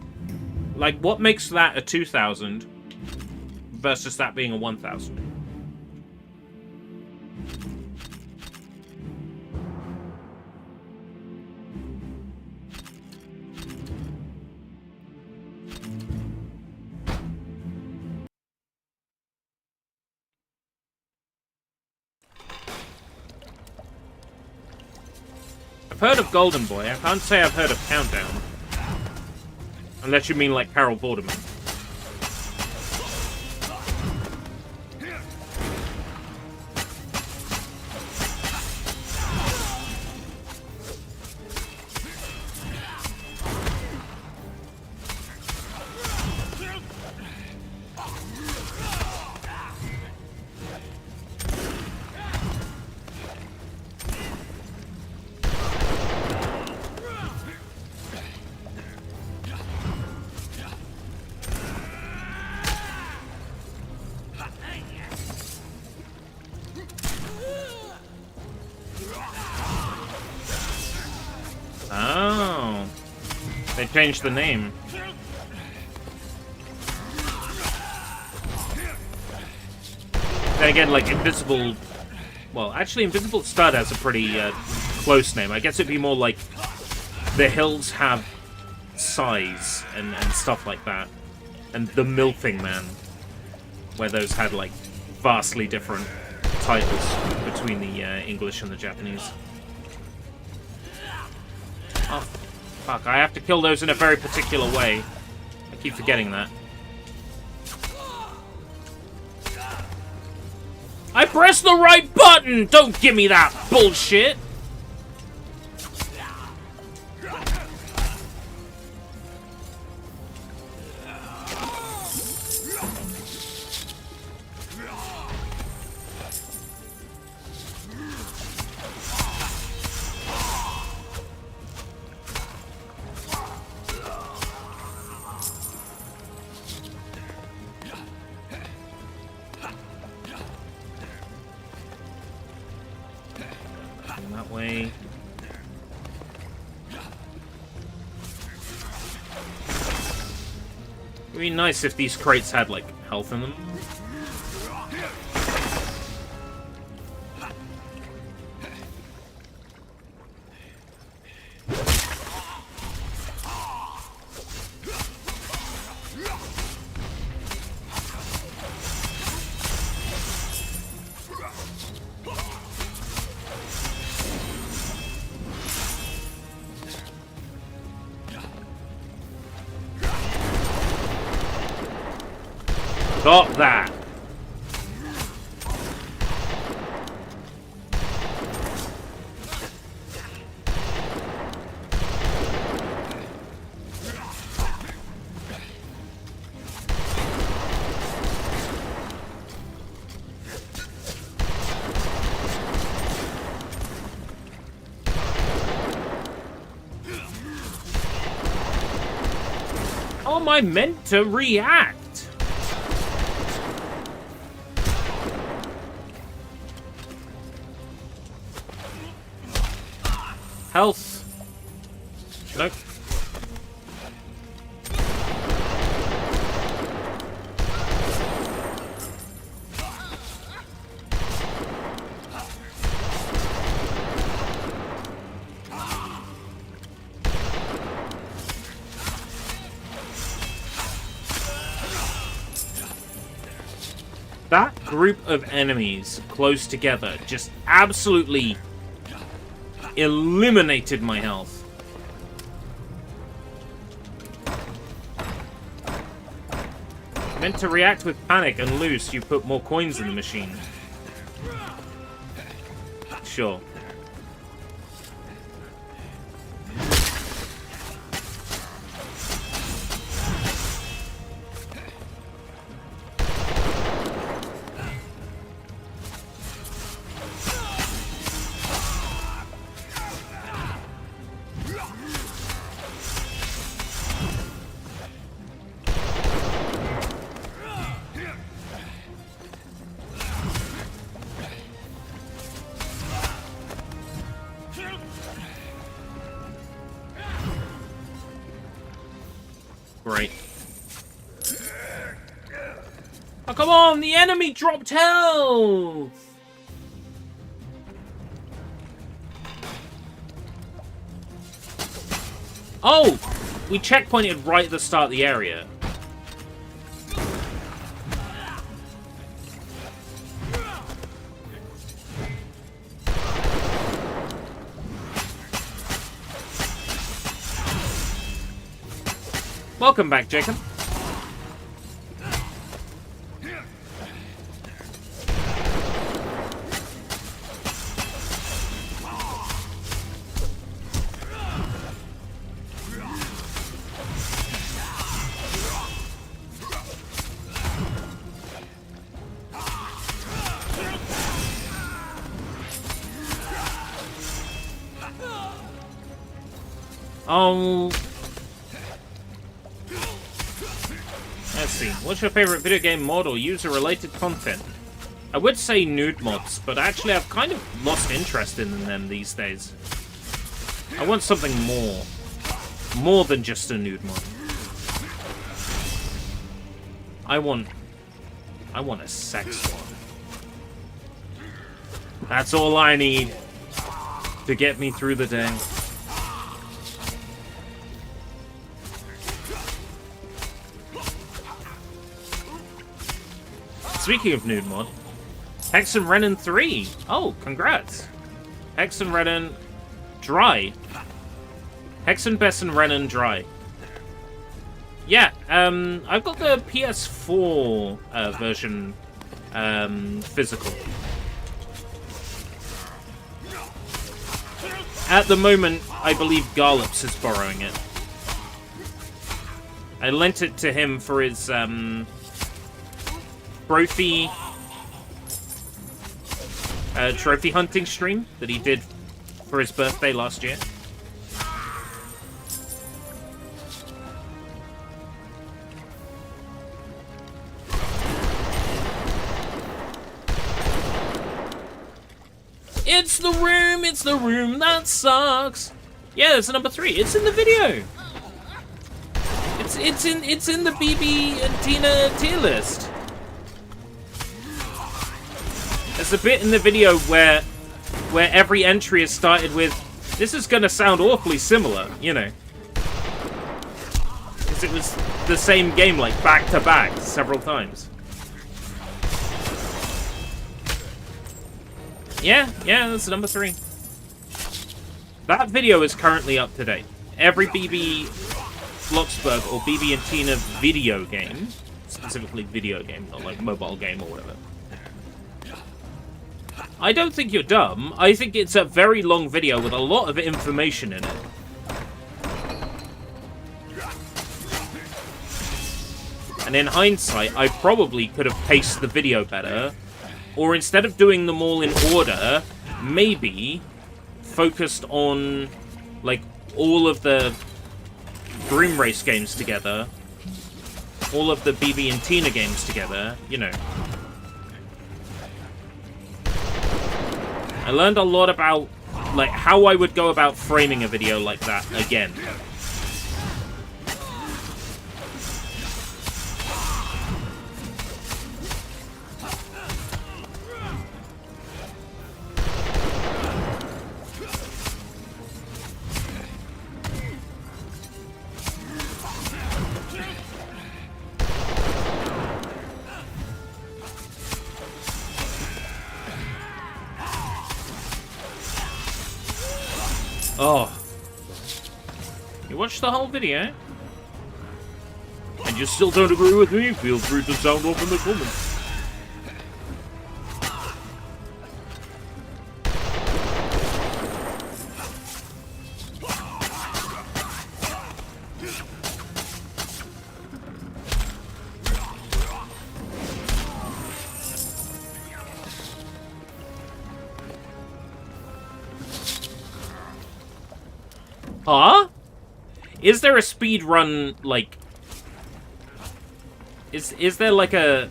Like, what makes that a 2000 versus that being a 1000? I've heard of Golden Boy. I can't say I've heard of Countdown. Unless you mean like Carol Vorderman. Oh. They changed the name. Then again, like, Invisible... Well, actually, Invisible Stud has a pretty close name. I guess it'd be more like The Hills Have Size and stuff like that. And The Milfing Man, where those had, like, vastly different titles between the English and the Japanese. Oh, fuck, I have to kill those in a very particular way. I keep forgetting that. I pressed the right button! Don't give me that bullshit! That way. It'd be nice if these crates had, like, health in them. Got that. How am I meant to react? Health. Nope. That group of enemies close together just absolutely eliminated my health. Meant to react with panic and lose, you put more coins in the machine. Sure. Great. Oh, come on! The enemy dropped health! Oh! We checkpointed right at the start of the area. Welcome back, Jacob. Let's see. What's your favorite video game mod or user-related content? I would say nude mods, but actually I've kind of lost interest in them these days. I want something more. More than just a nude mod. I want a sex one. That's all I need to get me through the day. Speaking of nude mod, Hex and Renan 3. Oh, congrats. Hex and Renan dry. Hex and Bess and Renan dry. Yeah, I've got the PS4 version physical. At the moment, I believe Garlops is borrowing it. I lent it to him for his trophy hunting stream that he did for his birthday last year. It's the room that sucks. Yeah, it's number 3. It's in the video. It's in the BB and Tina tier list. There's a bit in the video where every entry is started with, this is gonna sound awfully similar, you know. Because it was the same game, like, back to back, several times. Yeah, that's number 3. That video is currently up to date. Every BB Bloxburg or BB and Tina video game, specifically video game, not like mobile game or whatever. I don't think you're dumb. I think it's a very long video with a lot of information in it. And in hindsight, I probably could have paced the video better. Or instead of doing them all in order, maybe focused on, like, all of the Broom Race games together. All of the BB and Tina games together, you know. I learned a lot about, like, how I would go about framing a video like that again. Oh. You watched the whole video? And you still don't agree with me? Feel free to sound off in the comments. Huh? Is there a speed run, like... Is there like a...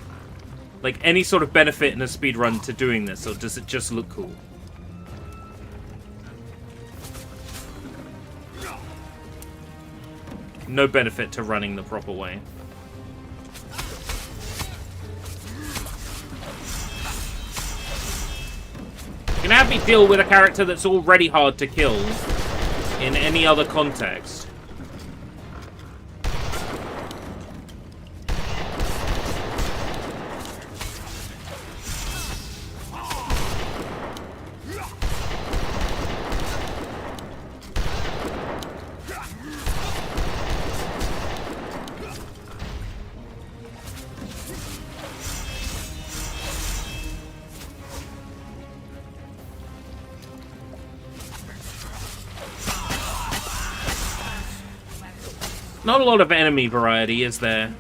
like any sort of benefit in a speed run to doing this, or does it just look cool? No benefit to running the proper way. You can have me deal with a character that's already hard to kill in any other context. Not a lot of enemy variety, is there?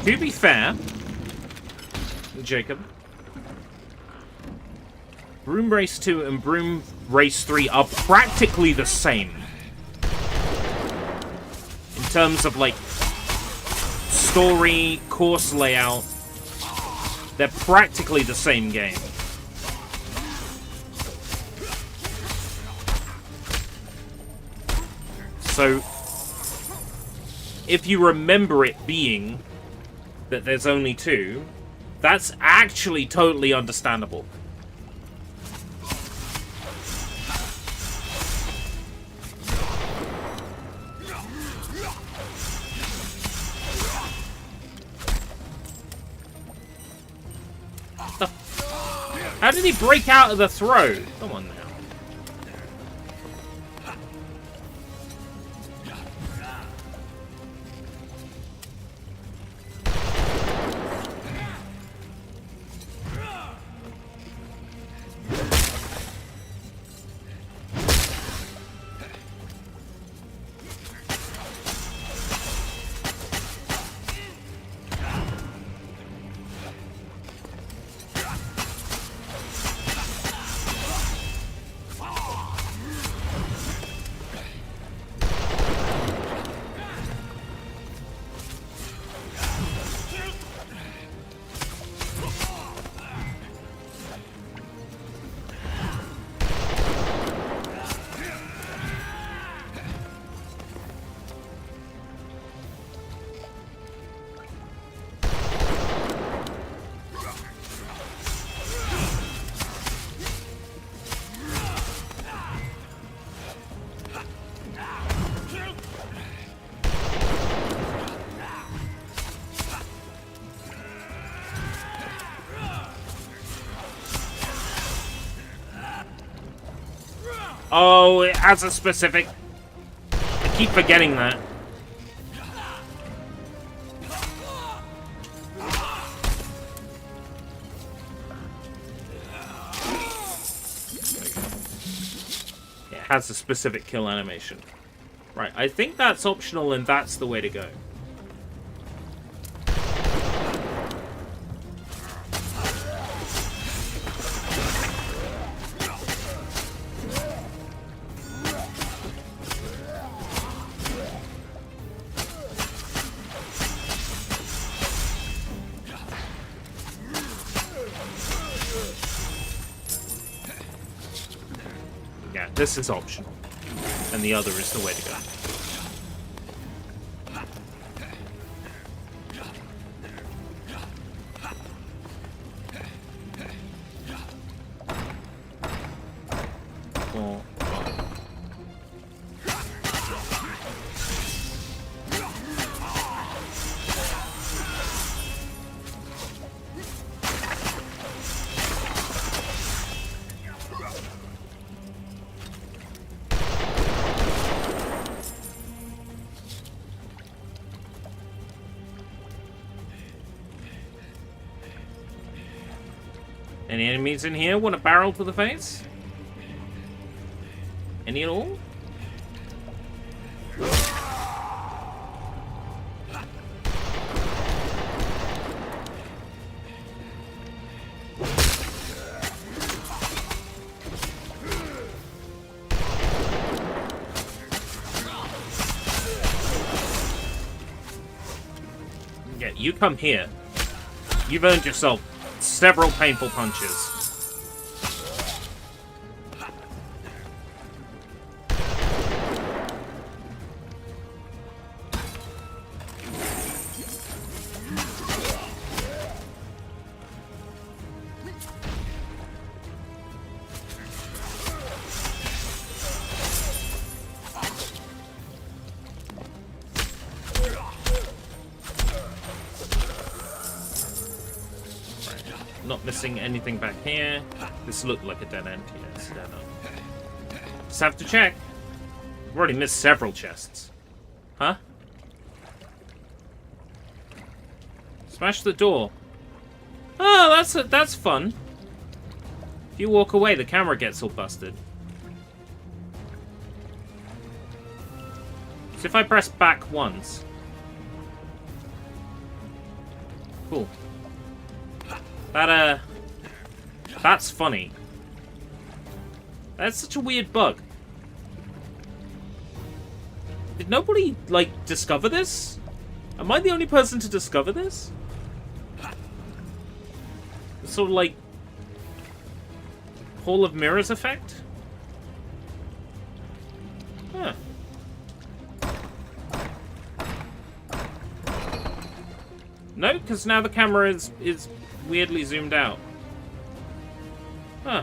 To be fair, Jacob, Broom Race 2 and Broom Race 3 are practically the same. In terms of, like, story, course layout, they're practically the same game. So, if you remember it being that there's only two, that's actually totally understandable. How did he break out of the throw? Come on now. Oh, it has a specific... I keep forgetting that. It has a specific kill animation. Right, I think that's optional and that's the way to go. Yeah, this is optional. And the other is the way to go. Cool. Any enemies in here want a barrel to the face? Any at all? Yeah, you come here. You've earned yourself several painful punches. Not missing anything back here. This looked like a dead end. Yes, dead end. Just have to check. We've already missed several chests. Huh? Smash the door. Oh, that's fun. If you walk away, the camera gets all busted. So if I press back once. Cool. That's funny. That's such a weird bug. Did nobody, like, discover this? Am I the only person to discover this? The sort of, like, Hall of Mirrors effect? Huh. No, because now the camera is weirdly zoomed out. Huh.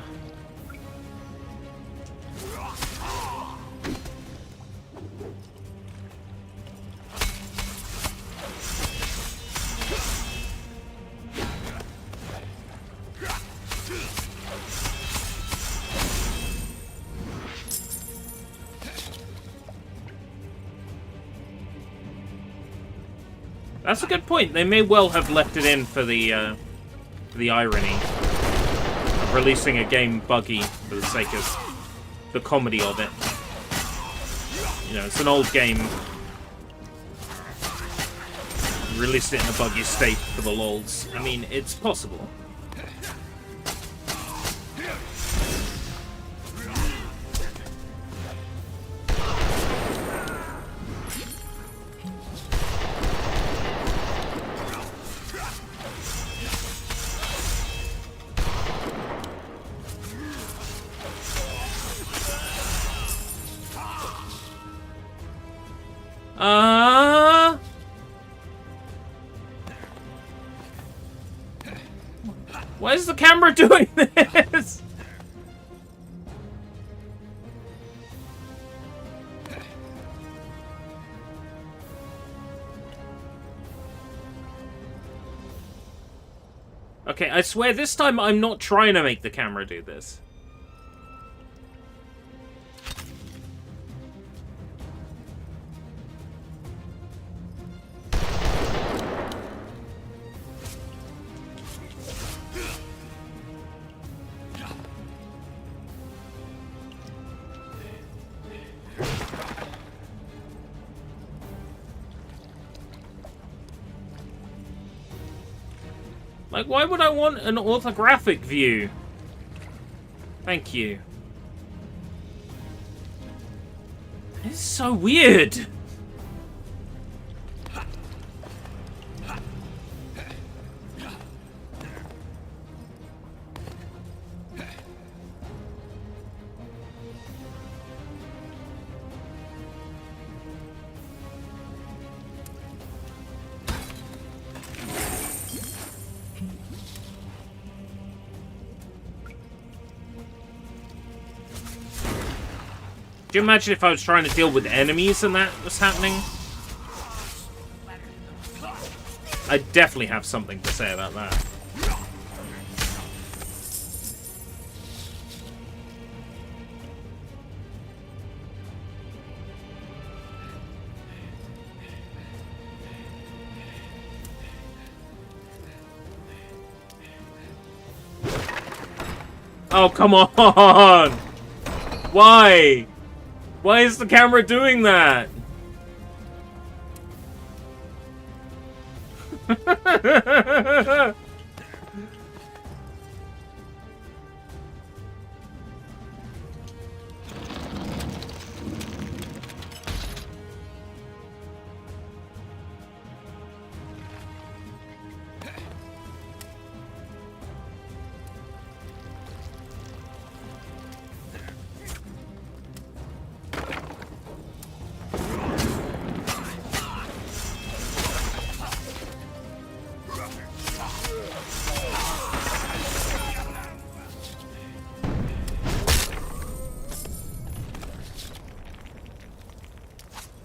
That's a good point. They may well have left it in for the irony of releasing a game buggy for the sake of the comedy of it. You know, it's an old game. Released it in a buggy state for the lols. I mean, it's possible. Why is the camera doing this? Okay, I swear this time I'm not trying to make the camera do this. Like, why would I want an orthographic view? Thank you. It's so weird. Can you imagine if I was trying to deal with enemies and that was happening? I definitely have something to say about that. Oh, come on! Why? Why is the camera doing that?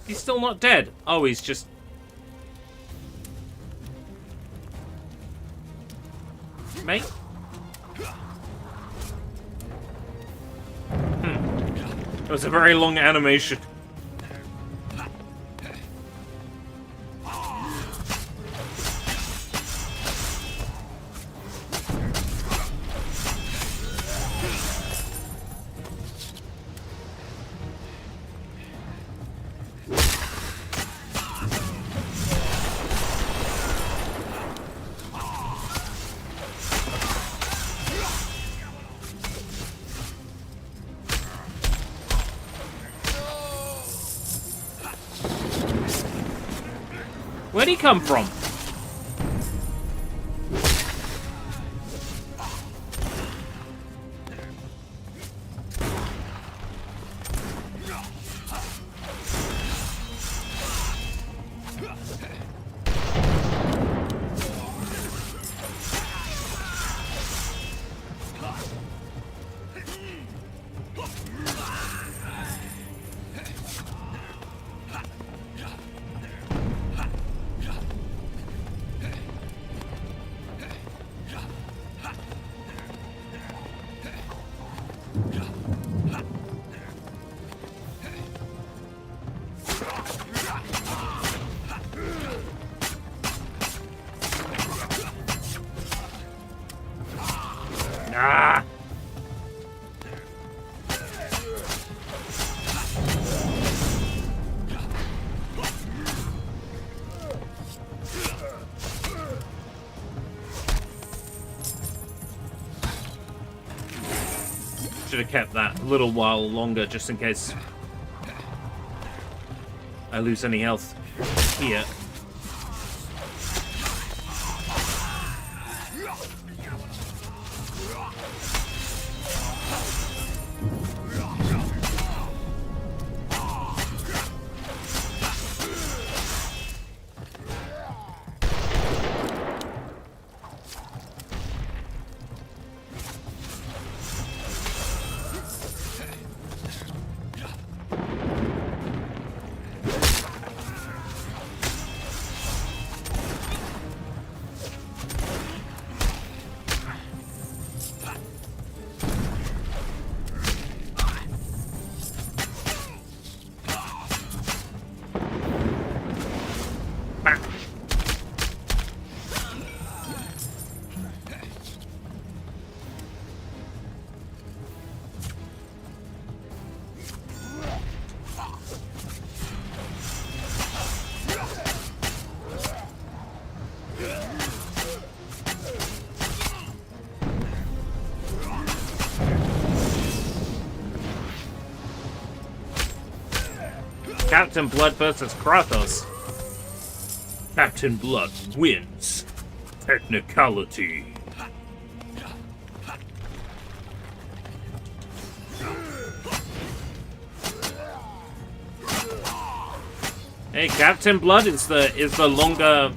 He's still not dead. Oh, he's just... Mate? It was a very long animation. Where'd he come from? Ah! Should have kept that a little while longer just in case I lose any health here. Captain Blood versus Kratos. Captain Blood wins. Technicality. Hey, Captain Blood is the longer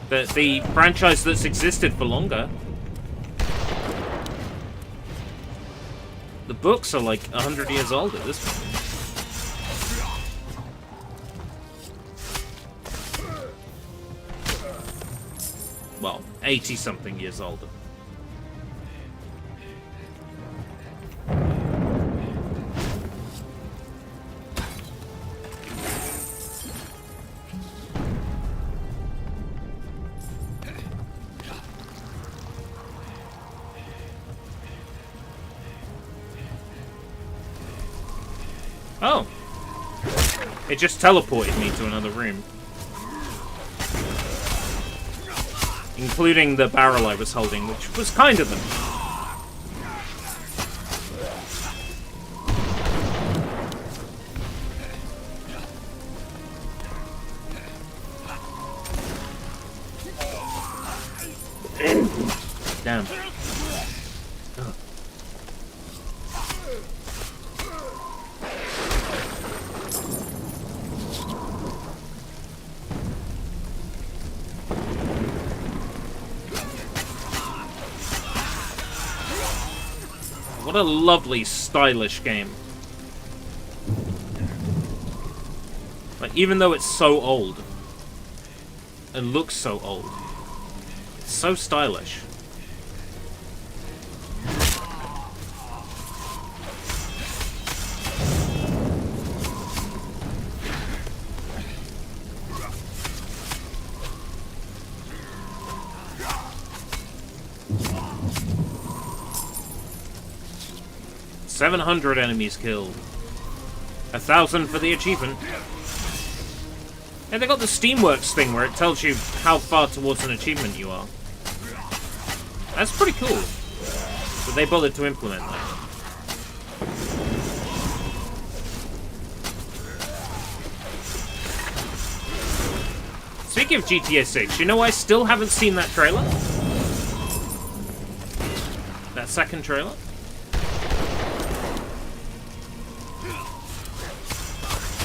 the franchise that's existed for longer. The books are like 100 years old at this point. Well, 80-something years older. Oh. It just teleported me to another room. Including the barrel I was holding, which was kind of them. Damn. What a lovely, stylish game. Like, even though it's so old, and looks so old, it's so stylish. $700 enemies killed. 1,000 for the achievement. And they got the Steamworks thing where it tells you how far towards an achievement you are. That's pretty cool. But they bothered to implement that. Speaking of GTA 6, you know I still haven't seen that trailer? That second trailer?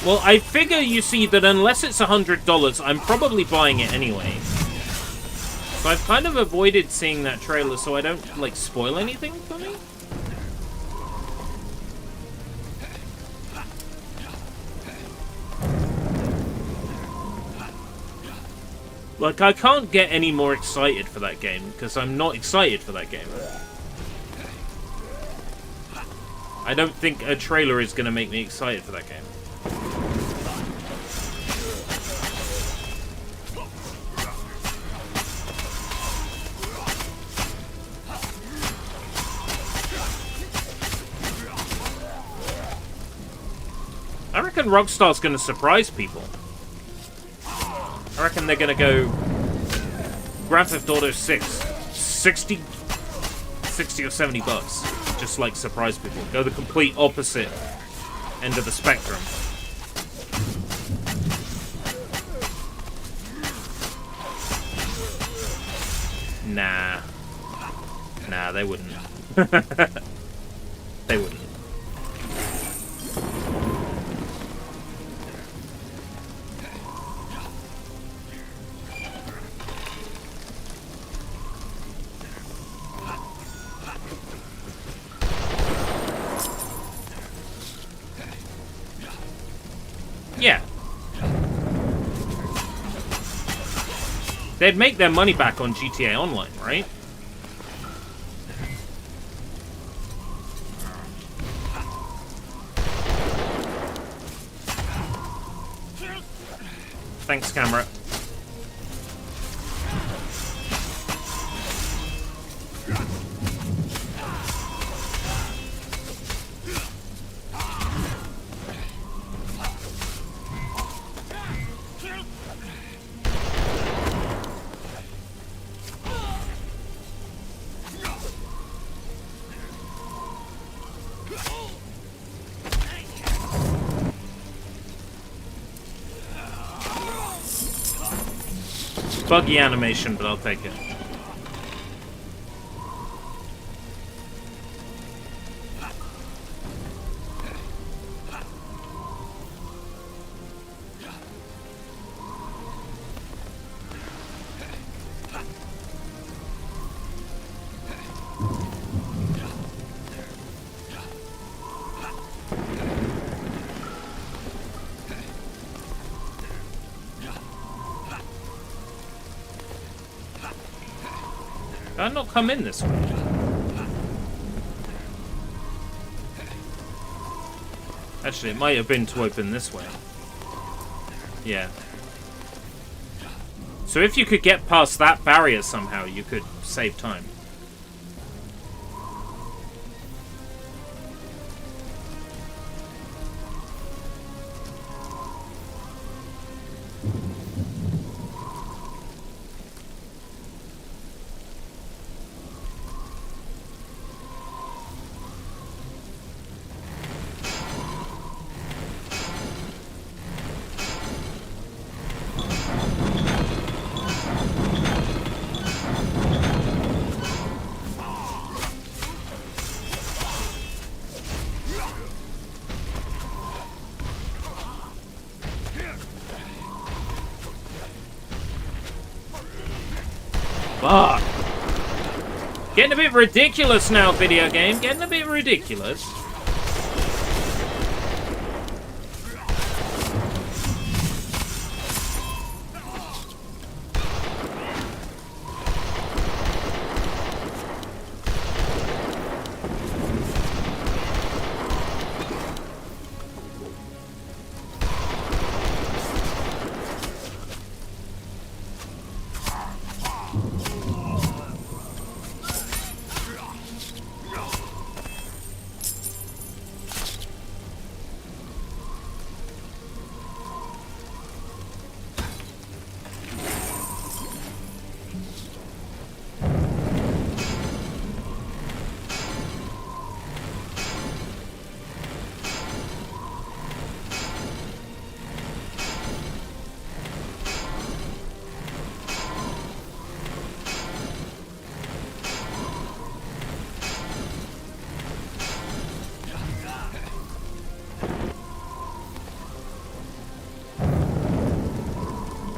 Well, I figure, you see, that unless it's $100, I'm probably buying it anyway. So I've kind of avoided seeing that trailer so I don't, like, spoil anything for me. Like, I can't get any more excited for that game, because I'm not excited for that game. I don't think a trailer is going to make me excited for that game. I reckon Rockstar's gonna surprise people. I reckon they're gonna go Grand Theft Auto 6, 60 or 70 bucks. Just like surprise people. Go the complete opposite end of the spectrum. Nah. Nah, they wouldn't. They wouldn't. Yeah. They'd make their money back on GTA Online, right? Thanks, camera. buggy animation, but I'll take it. Can I not come in this way? Actually, it might have been to open this way. Yeah. So if you could get past that barrier somehow, you could save time. Fuck. Getting a bit ridiculous now, video game. Getting a bit ridiculous.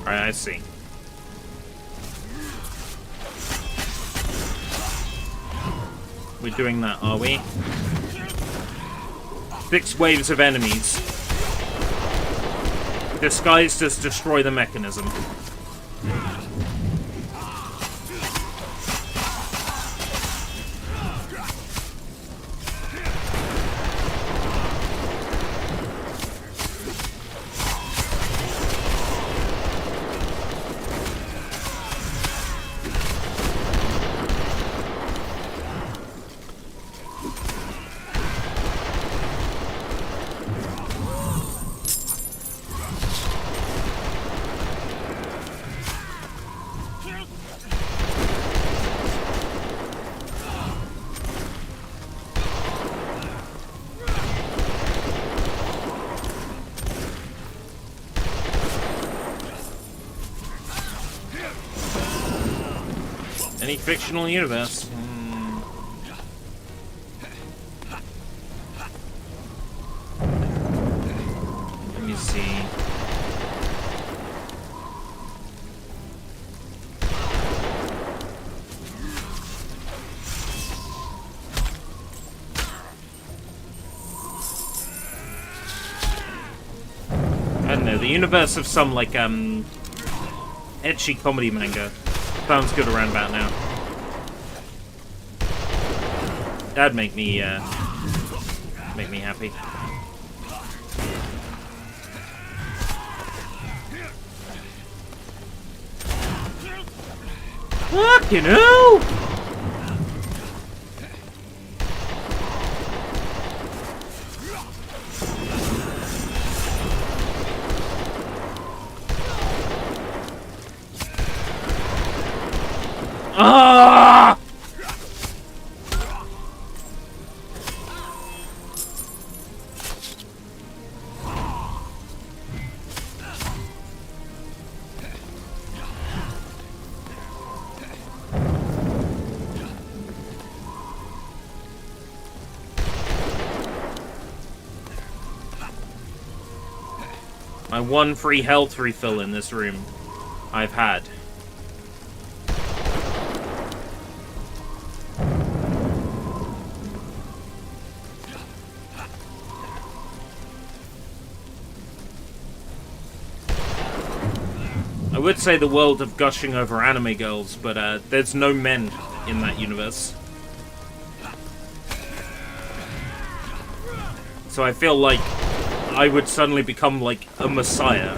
I see. We're doing that, are we? 6 waves of enemies. Disguised as destroy the mechanism. Any fictional universe. Let me see. I don't know, the universe of some, like, ecchi comedy manga. Sounds good around about now. That'd make me happy. Fucking hell! Ah! My one free health refill in this room I've had. I would say the world of gushing over anime girls, but there's no men in that universe. So I feel like I would suddenly become like a messiah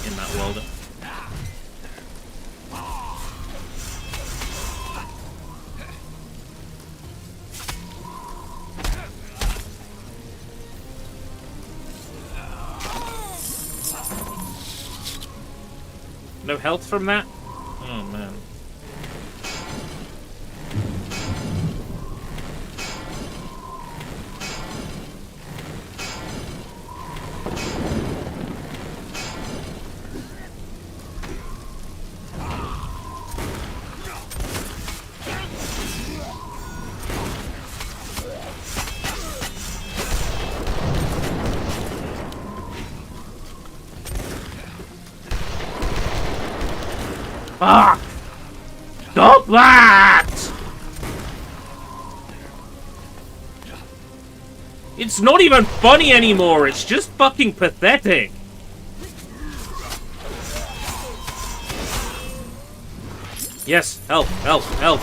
in that world. No health from that? Oh man. Ah! Stop that! It's not even funny anymore, it's just fucking pathetic. Yes, help, help, help.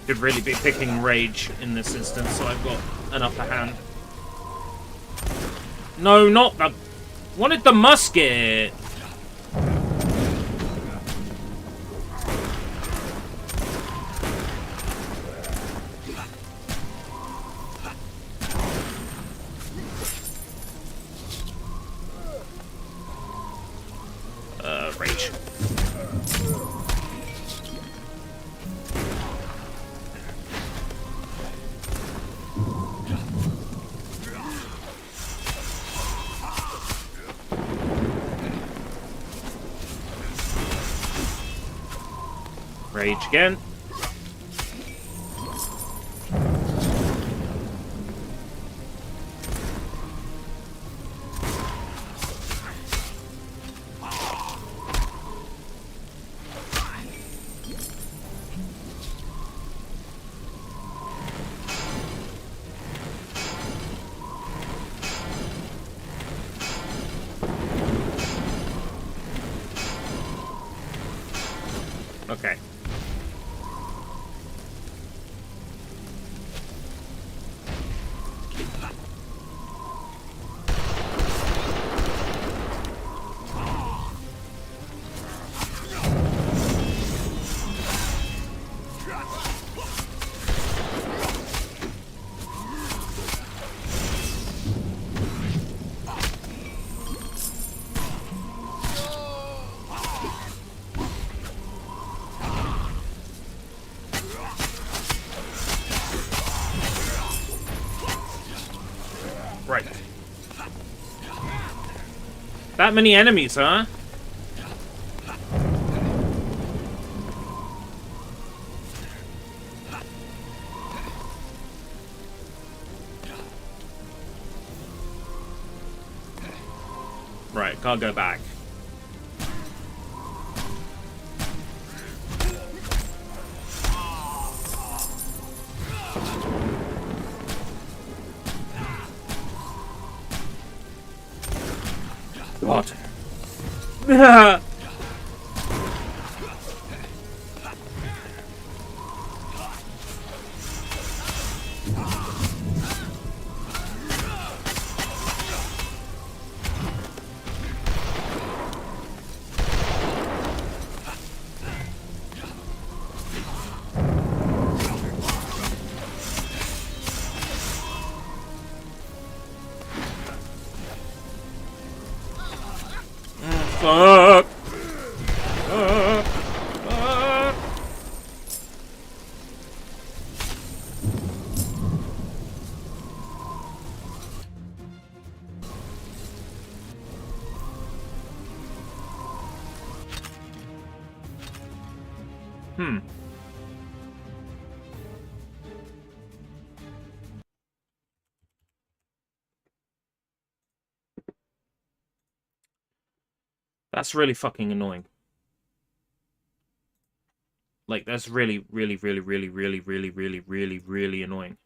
Could really be picking rage in this instance, so I've got an upper hand. No, not the... Wanted the musket! Rage. Rage again. Okay. Right. That many enemies, huh? Right, can't go back. God. That's really fucking annoying. Like, that's really, really, really, really, really, really, really, really, really annoying.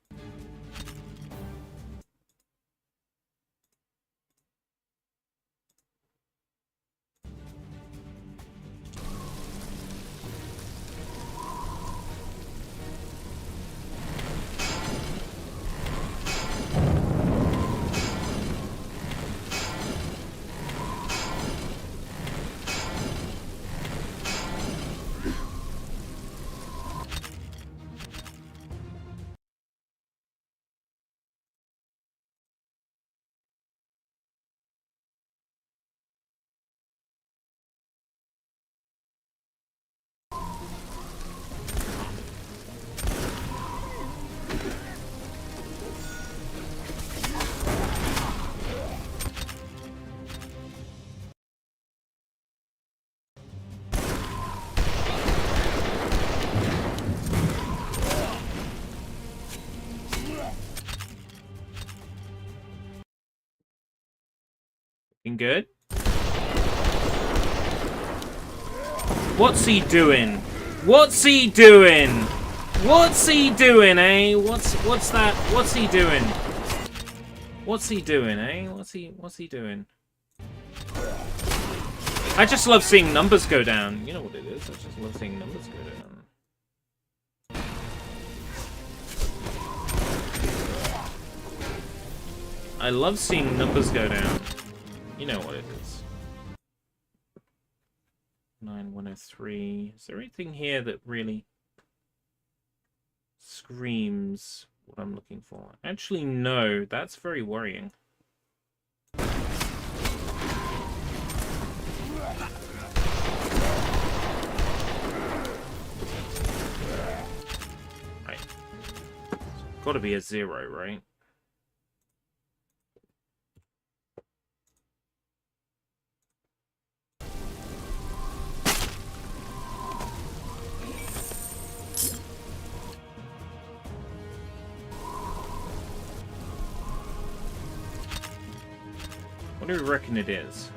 Looking good. What's he doing? What's he doing? What's he doing, eh? What's that? What's he doing? What's he doing, eh? What's he doing? I just love seeing numbers go down. You know what it is. I just love seeing numbers go down. I love seeing numbers go down. You know what it is. 9103. Is there anything here that really screams what I'm looking for? Actually, no. That's very worrying. Right. Gotta be a 0, right? What do we reckon it is?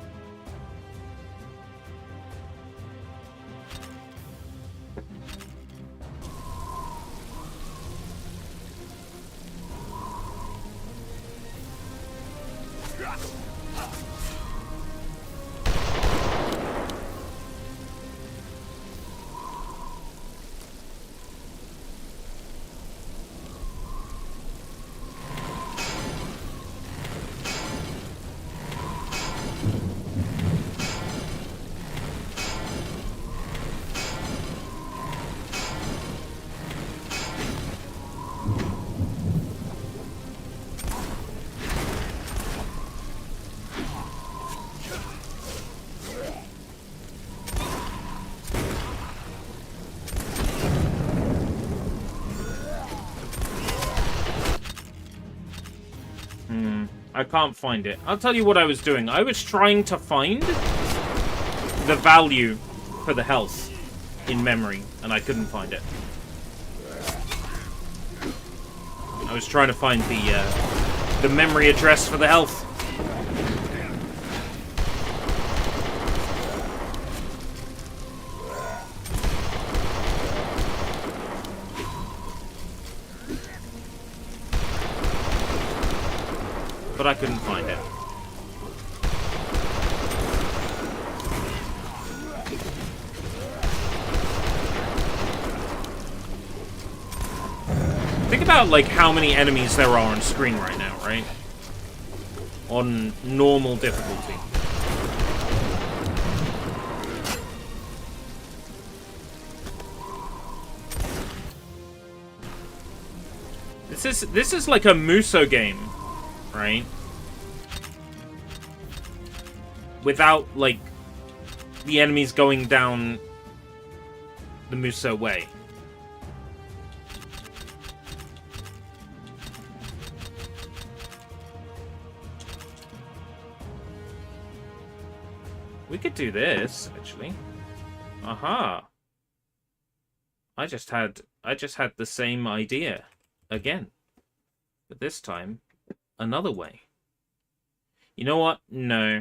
I can't find it. I'll tell you what I was doing. I was trying to find the value for the health in memory, and I couldn't find it. I was trying to find the memory address for the health. But I couldn't find it. Think about, like, how many enemies there are on screen right now, right? On normal difficulty. This is like a Muso game, right? Without, like, the enemies going down the Muso way. We could do this, actually. Aha. I just had the same idea again. But this time, another way. You know what? No.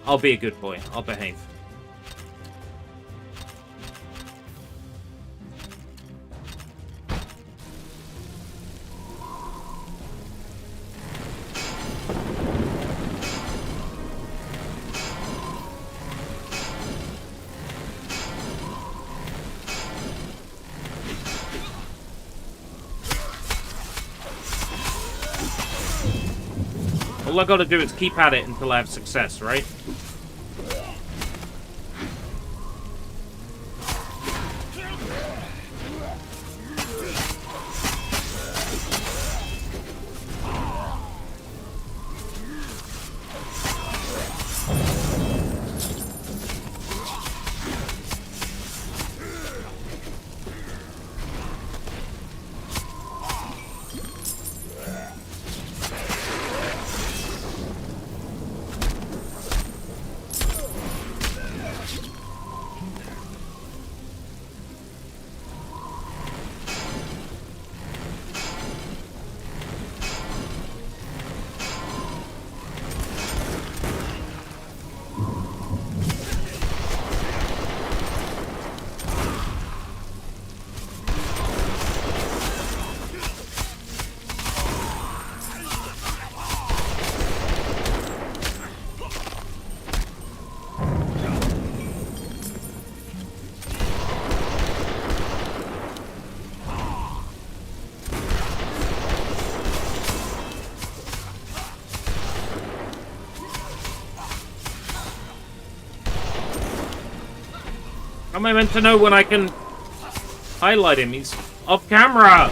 I'll be a good boy. I'll behave. All I gotta do is keep at it until I have success, right? How am I meant to know when I can highlight him? He's off camera!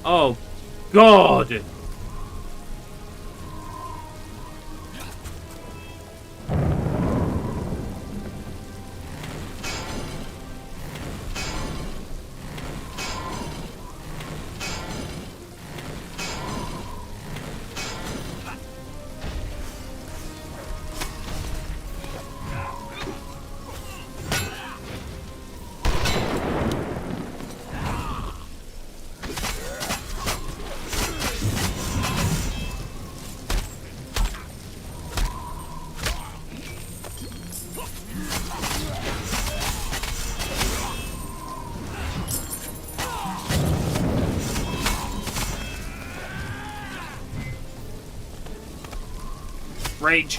Oh, God! Rage.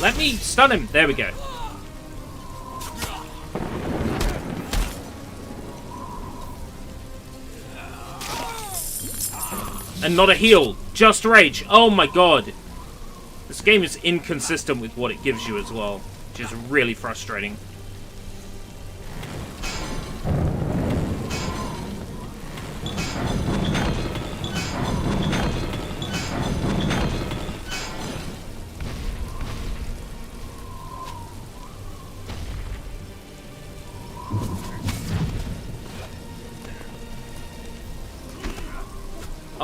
Let me stun him. There we go. And not a heal, just rage. Oh my god. This game is inconsistent with what it gives you as well, which is really frustrating.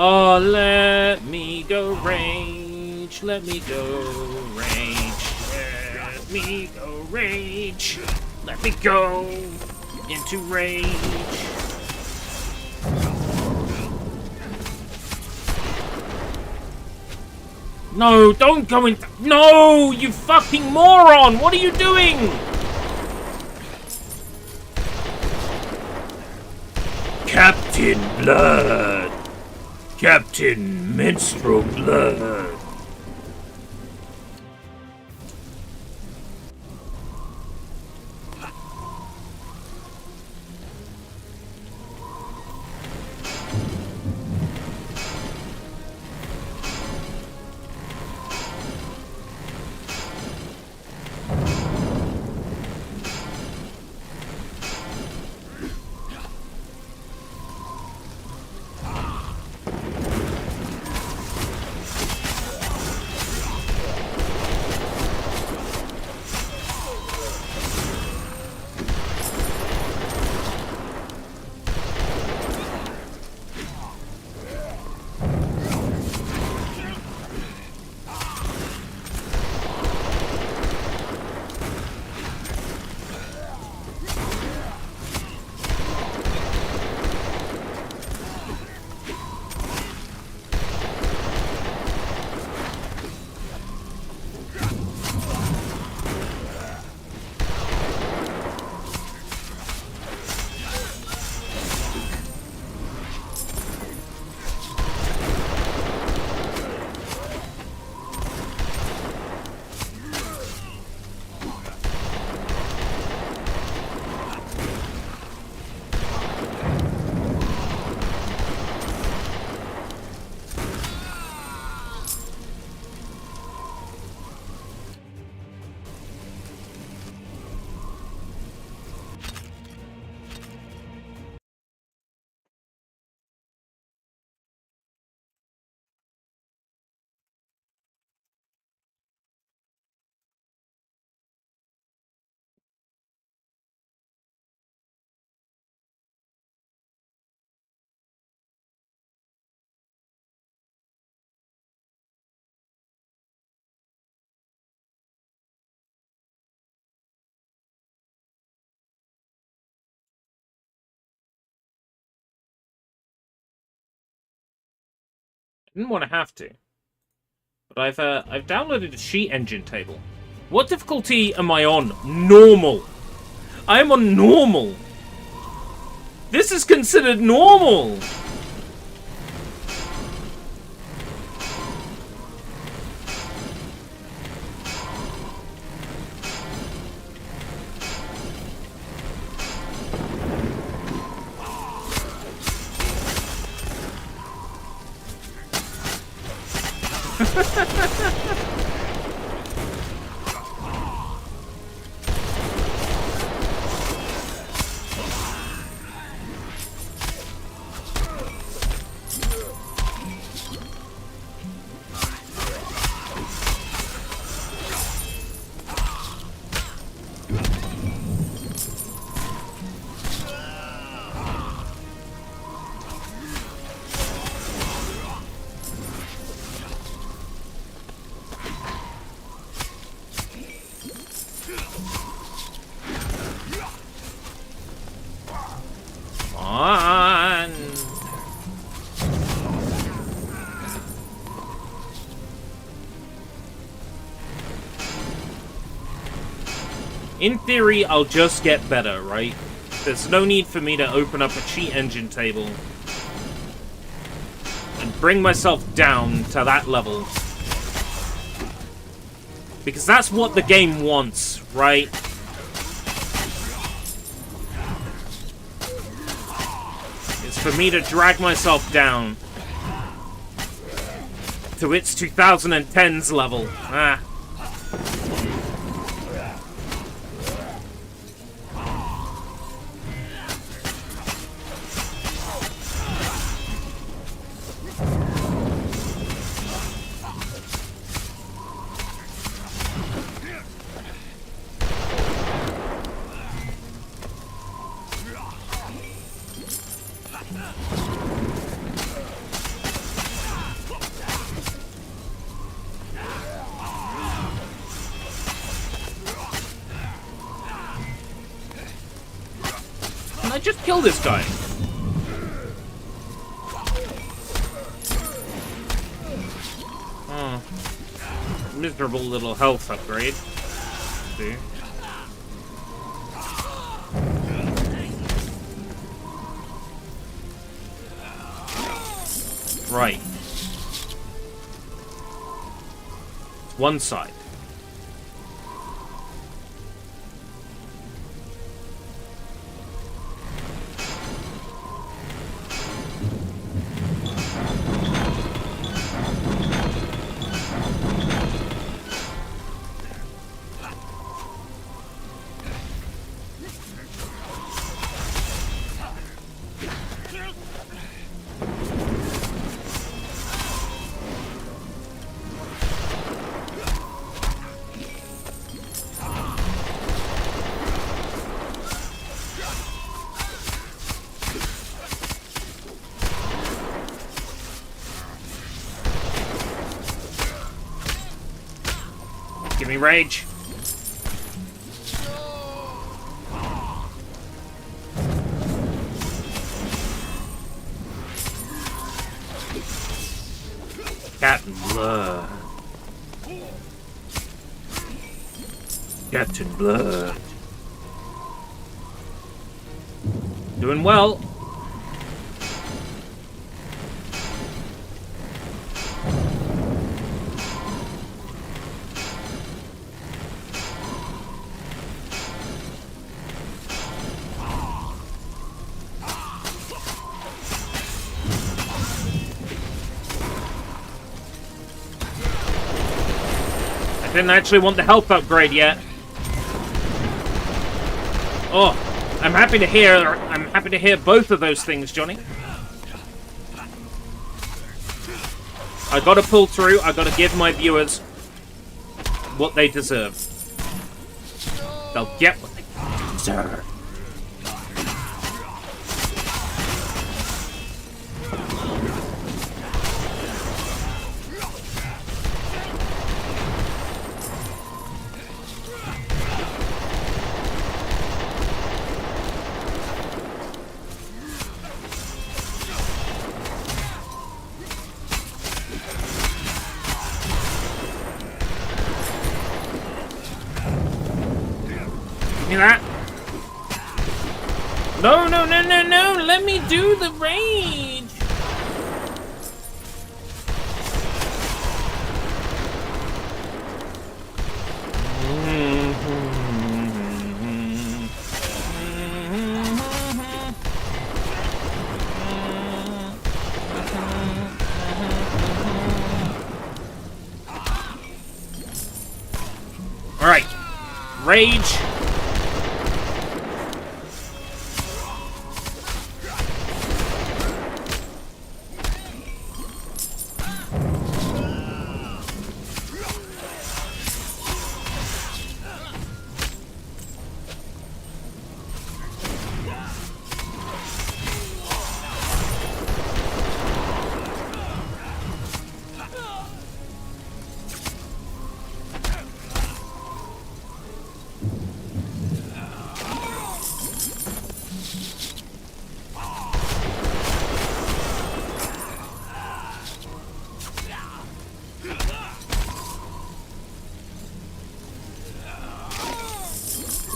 Oh, let me go rage, let me go rage, let me go rage, let me go into rage. No, don't go in. No, you fucking moron! What are you doing? Captain Blood! Captain Menstrual Blood! Didn't want to have to. But I've downloaded a sheet engine table. What difficulty am I on? Normal. I am on normal. This is considered normal. On. In theory, I'll just get better, right? There's no need for me to open up a cheat engine table and bring myself down to that level. Because that's what the game wants, right? It's for me to drag myself down to its 2010s level. Ah. Can I just kill this guy? Oh. Miserable little health upgrade. See? Right. One side. Give me rage. Captain Blood. Captain Blood. Doing well. Didn't actually want the health upgrade yet. Oh, I'm happy to hear both of those things, Johnny. I gotta pull through, I gotta give my viewers what they deserve. They'll get what they deserve. that. No, no, no, no, no! Let me do the rage! Alright. Rage.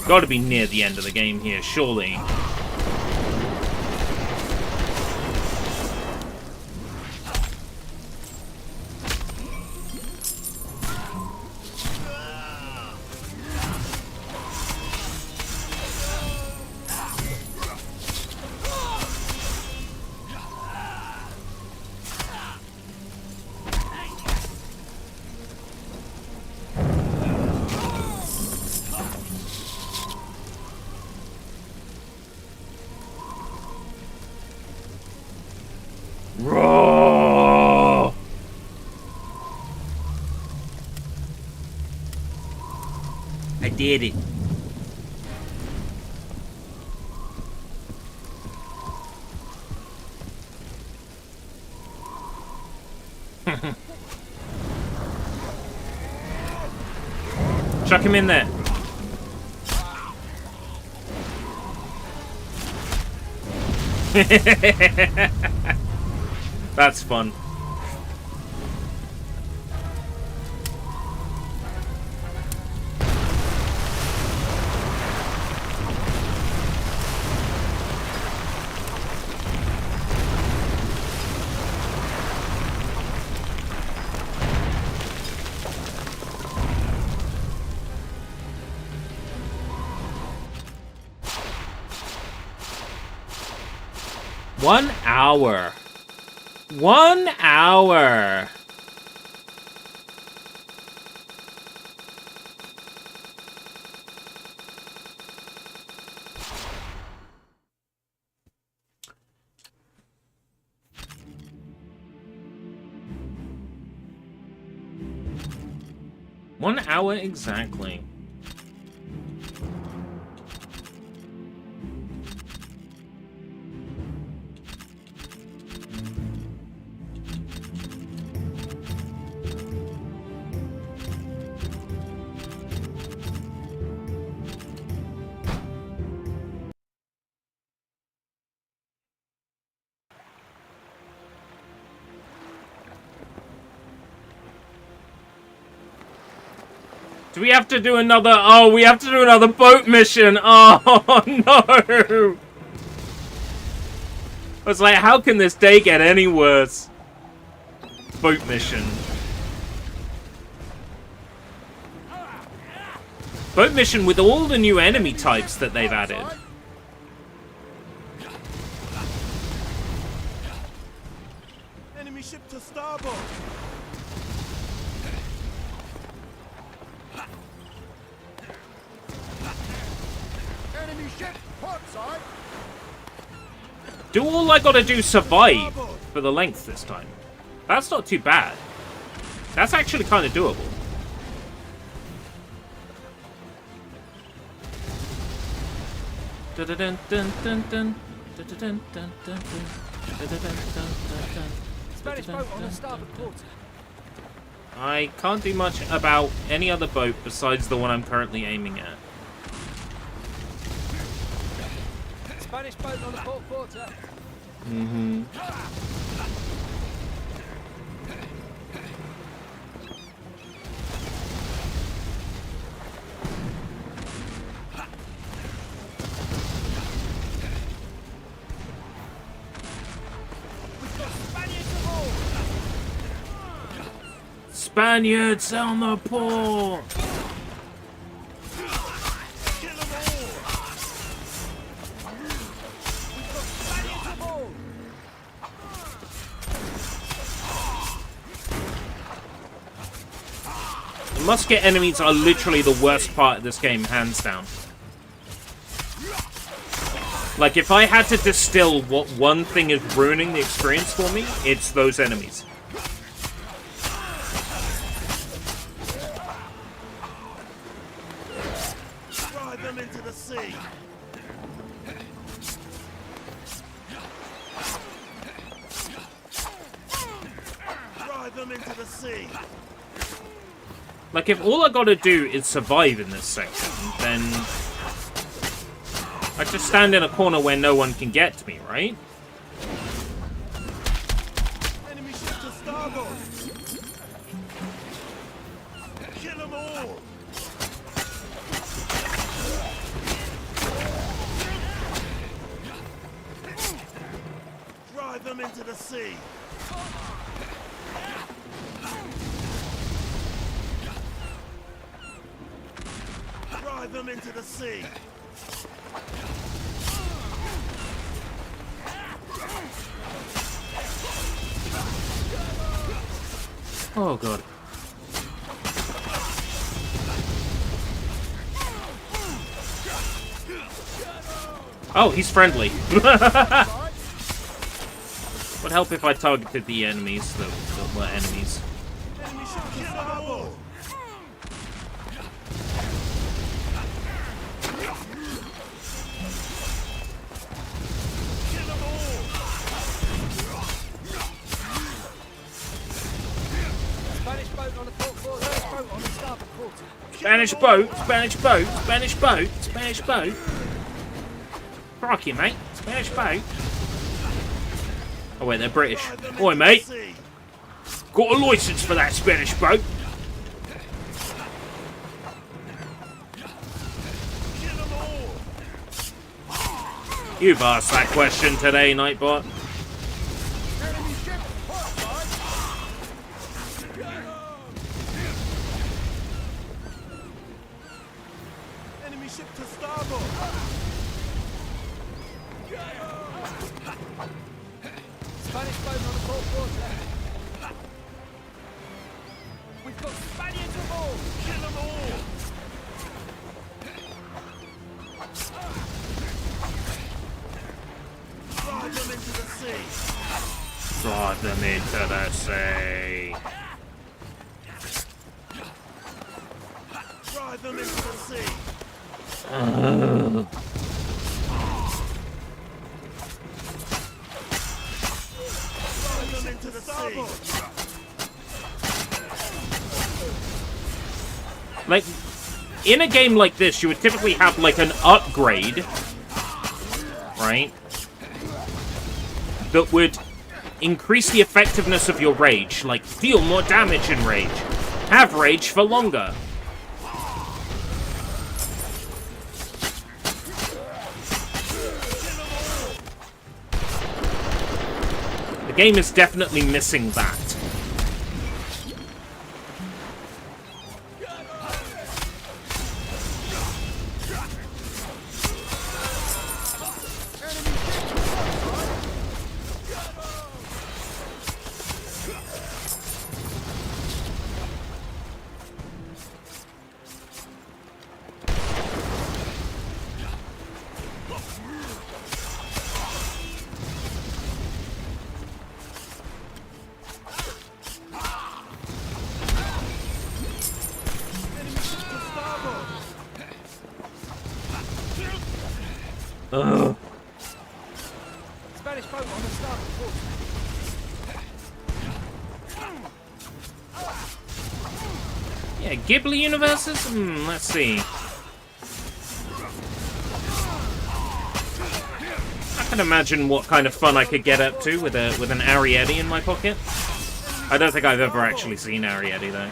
Gotta be near the end of the game here, surely. Roar! I did it. Chuck him in there. That's fun. One hour. 1 hour. One hour exactly. Do we have to do another... Oh, we have to do another boat mission. Oh, no. I was like, how can this day get any worse? Boat mission. Boat mission with all the new enemy types that they've added. Enemy ship to starboard. Enemy ship, port side. Do all I gotta do survive for the length this time? That's not too bad. That's actually kind of doable. Spanish boat on the starboard quarter. I can't do much about any other boat besides the one I'm currently aiming at. Spanish boat on the port quarter. Mm-hmm. Spaniards on the port! Kill them all! Musket enemies are literally the worst part of this game, hands down. Like, if I had to distill what one thing is ruining the experience for me, it's those enemies. Drive them into the sea! Drive them into the sea! Like, if all I gotta do is survive in this section, then I just stand in a corner where no one can get to me, right? Enemy ship to starboard! Kill them all! Drive them into the sea! Drive them into the sea! Oh, God. Oh, he's friendly. Would help if I targeted the enemies that were enemies. Enemy ship to starboard! Kill them all! Spanish boat on the port quarter. Spanish boat on the starboard quarter. Spanish boat, Spanish boat, Spanish boat, Spanish boat. Crikey, mate. Spanish boat. Oh, wait, they're British. Oi, mate. Got a license for that Spanish boat. Kill them all! You've asked that question today, Nightbot. Enemy ship port side! Enemy ship to starboard! Spanish boat on the port quarter. We've got Spaniards aboard. Kill them all! Drive them into the sea! Drive them into the sea. Drive them into the sea! Drive them into the sea! Like, in a game like this, you would typically have, like, an upgrade, right? That would increase the effectiveness of your rage. Like, deal more damage in rage. Have rage for longer. The game is definitely missing that. Spanish boat on the starboard quarter. Yeah, Ghibli universes? Let's see. I can imagine what kind of fun I could get up to with an Arietti in my pocket. I don't think I've ever actually seen Arietti though.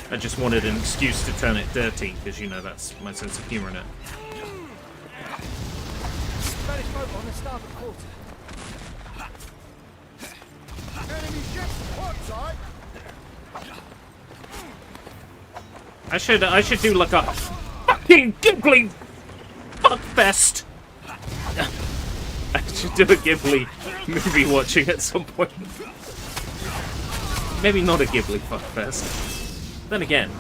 I just wanted an excuse to turn it dirty, because, you know, that's my sense of humor in it. Spanish boat on the starboard quarter. Enemy ship port side. I should do like a fucking Ghibli fuckfest. I should do a Ghibli movie watching at some point. Maybe not a Ghibli fuckfest. Then again.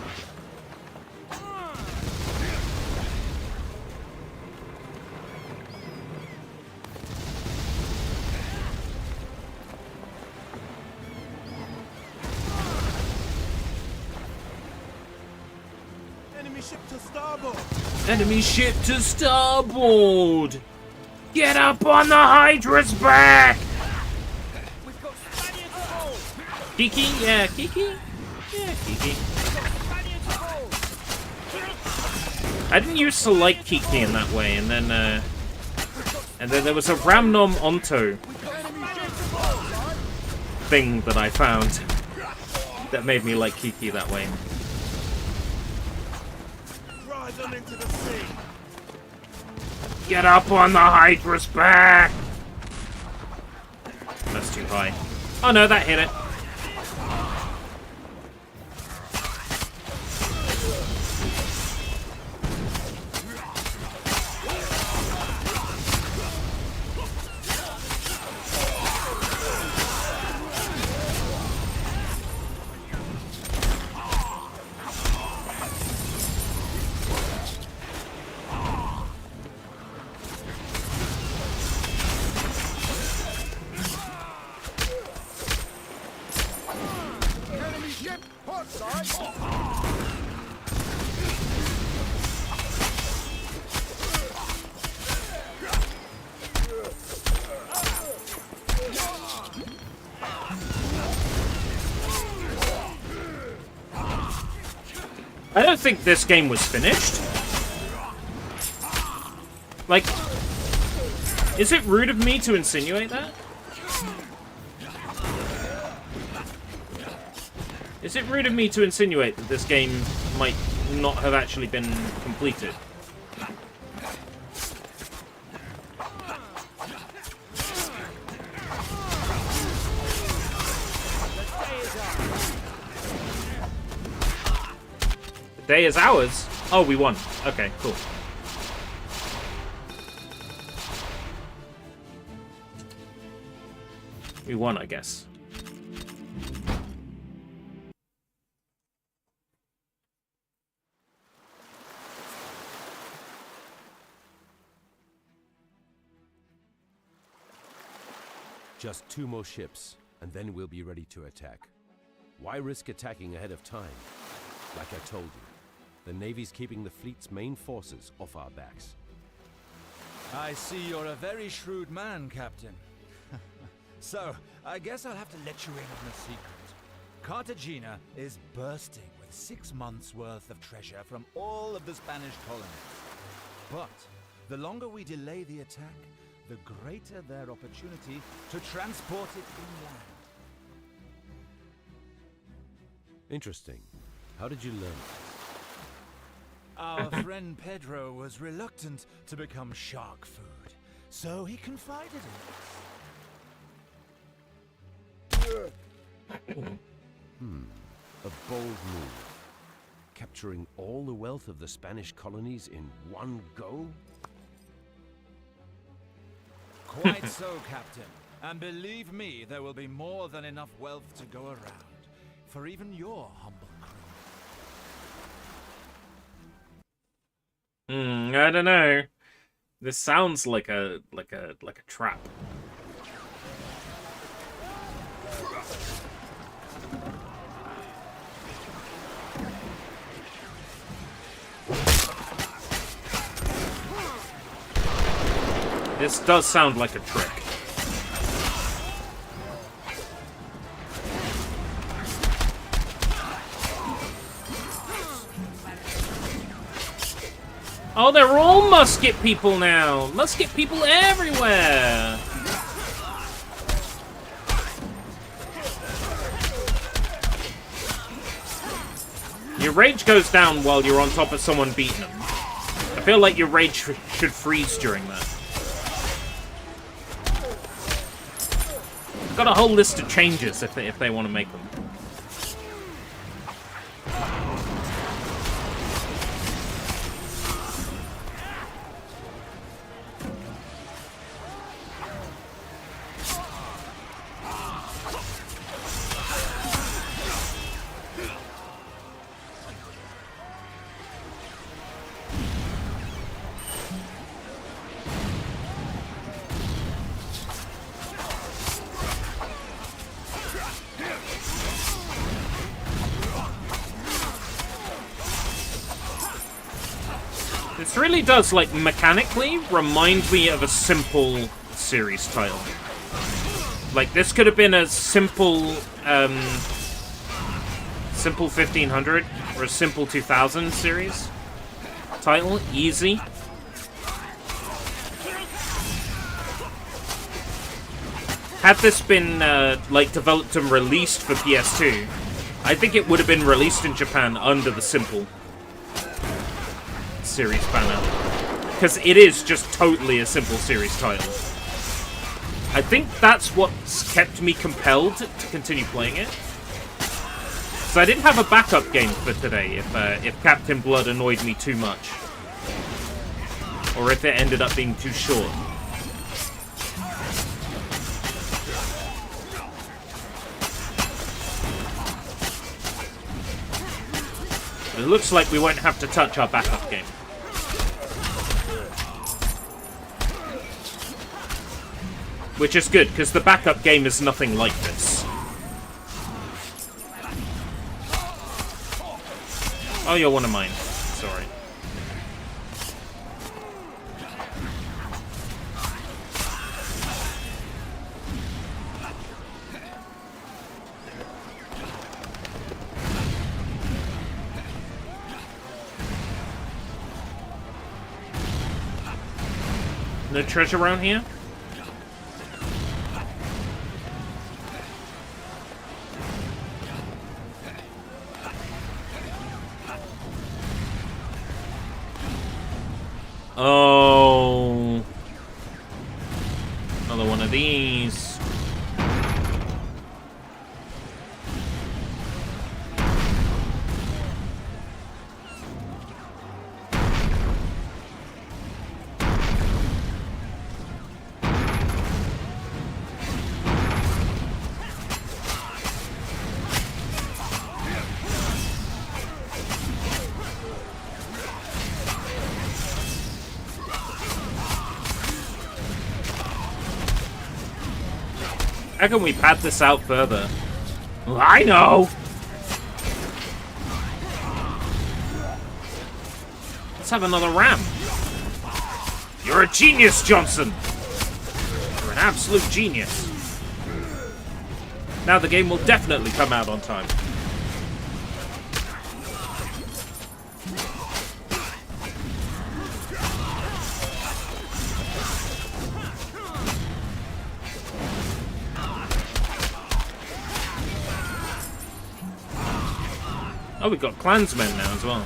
Enemy ship to starboard. Enemy ship to starboard! Get up on the Hydra's back! We've got Spaniards aboard! Kiki? Yeah, Kiki? Yeah, Kiki. Spaniards aboard! I didn't used to like Kiki in that way, and then there was a Ramnom Onto thing that I found that made me like Kiki that way. Drive them into the sea. Get up on the Hydra's back! That's too high. Oh no, that hit it. Enemy ship port side. I don't think this game was finished. Like, is it rude of me to insinuate that? Is it rude of me to insinuate that this game might not have actually been completed? The day is ours? Oh, we won. Okay, cool. We won, I guess. Just 2 more ships, and then we'll be ready to attack. Why risk attacking ahead of time? Like I told you, the Navy's keeping the fleet's main forces off our backs. I see you're a very shrewd man, Captain. So, I guess I'll have to let you in on a secret. Cartagena is bursting with 6 months' worth of treasure from all of the Spanish colonies. But the longer we delay the attack, the greater their opportunity to transport it inland. Interesting. How did you learn? Our friend Pedro was reluctant to become shark food, so he confided in us. A bold move. Capturing all the wealth of the Spanish colonies in one go? Quite so, Captain. And believe me, there will be more than enough wealth to go around for even your humble crew. I don't know. This sounds like a trap. This does sound like a trick. Oh, they're all musket people now! Musket people everywhere! Your rage goes down while you're on top of someone beating them. I feel like your rage should freeze during that. Got a whole list of changes if they want to make them. This really does, like, mechanically remind me of a simple series title. Like, this could have been a simple, simple 1500 or a simple 2000 series title. Easy. Had this been, like, developed and released for PS2, I think it would have been released in Japan under the simple series banner, because it is just totally a simple series title. I think that's what's kept me compelled to continue playing it. So I didn't have a backup game for today if Captain Blood annoyed me too much, or if it ended up being too short. But it looks like we won't have to touch our backup game. Which is good, because the backup game is nothing like this. Oh, you're one of mine. Sorry. No treasure around here? Oh, another one of these. How can we pad this out further? Well, I know! Let's have another ram. You're a genius, Johnson! You're an absolute genius. Now the game will definitely come out on time. Oh, we've got clansmen now as well.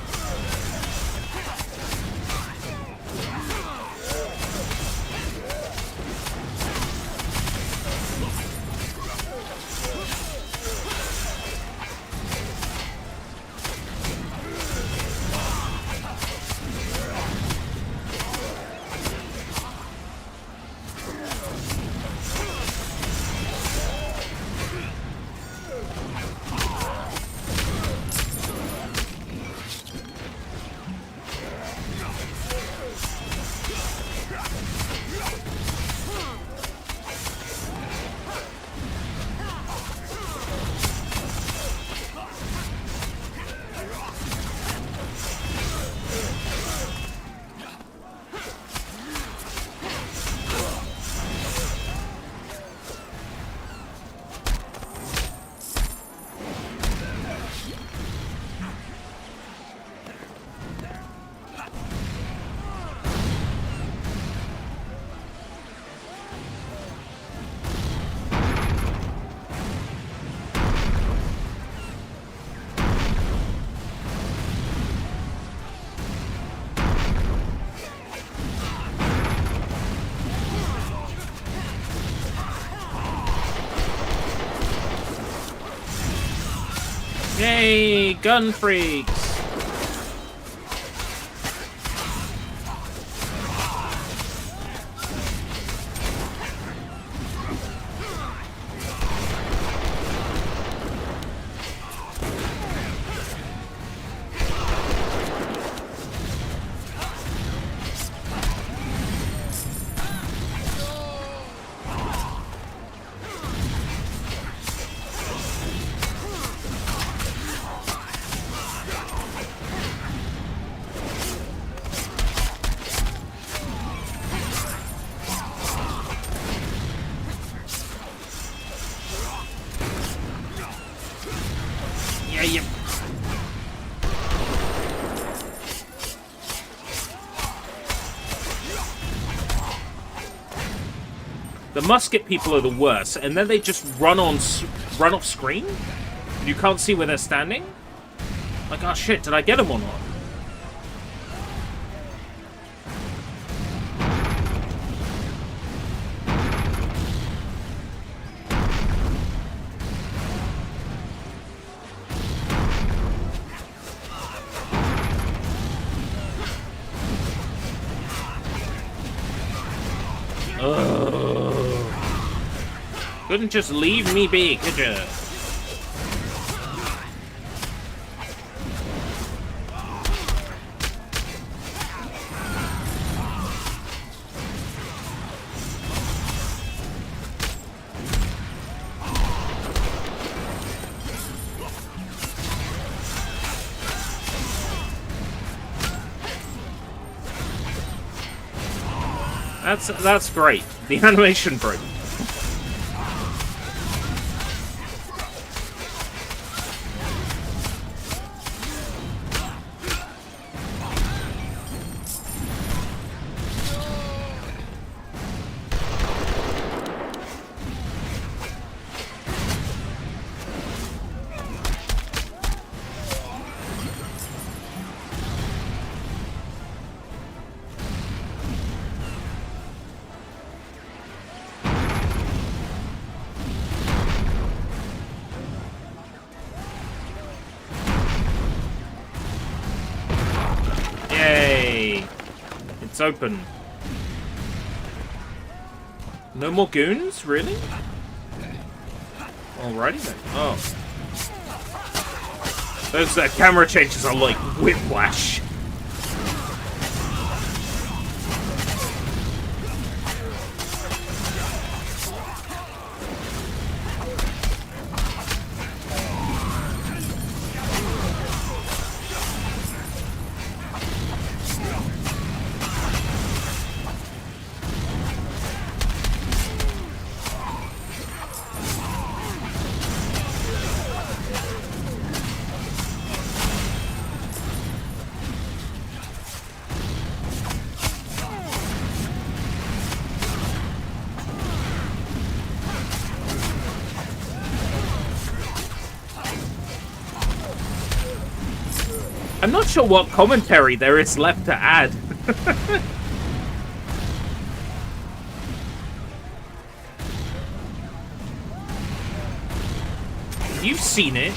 Yay, gun freaks! Yeah, you... The musket people are the worst, and then they just run off screen? You can't see where they're standing? Like, oh shit, did I get them or not? Couldn't just leave me be, could ya? That's great. The animation broke. Yay! It's open. No more goons? Really? Alrighty then. Oh. Those camera changes are like whiplash. I'm not sure what commentary there is left to add. You've seen it.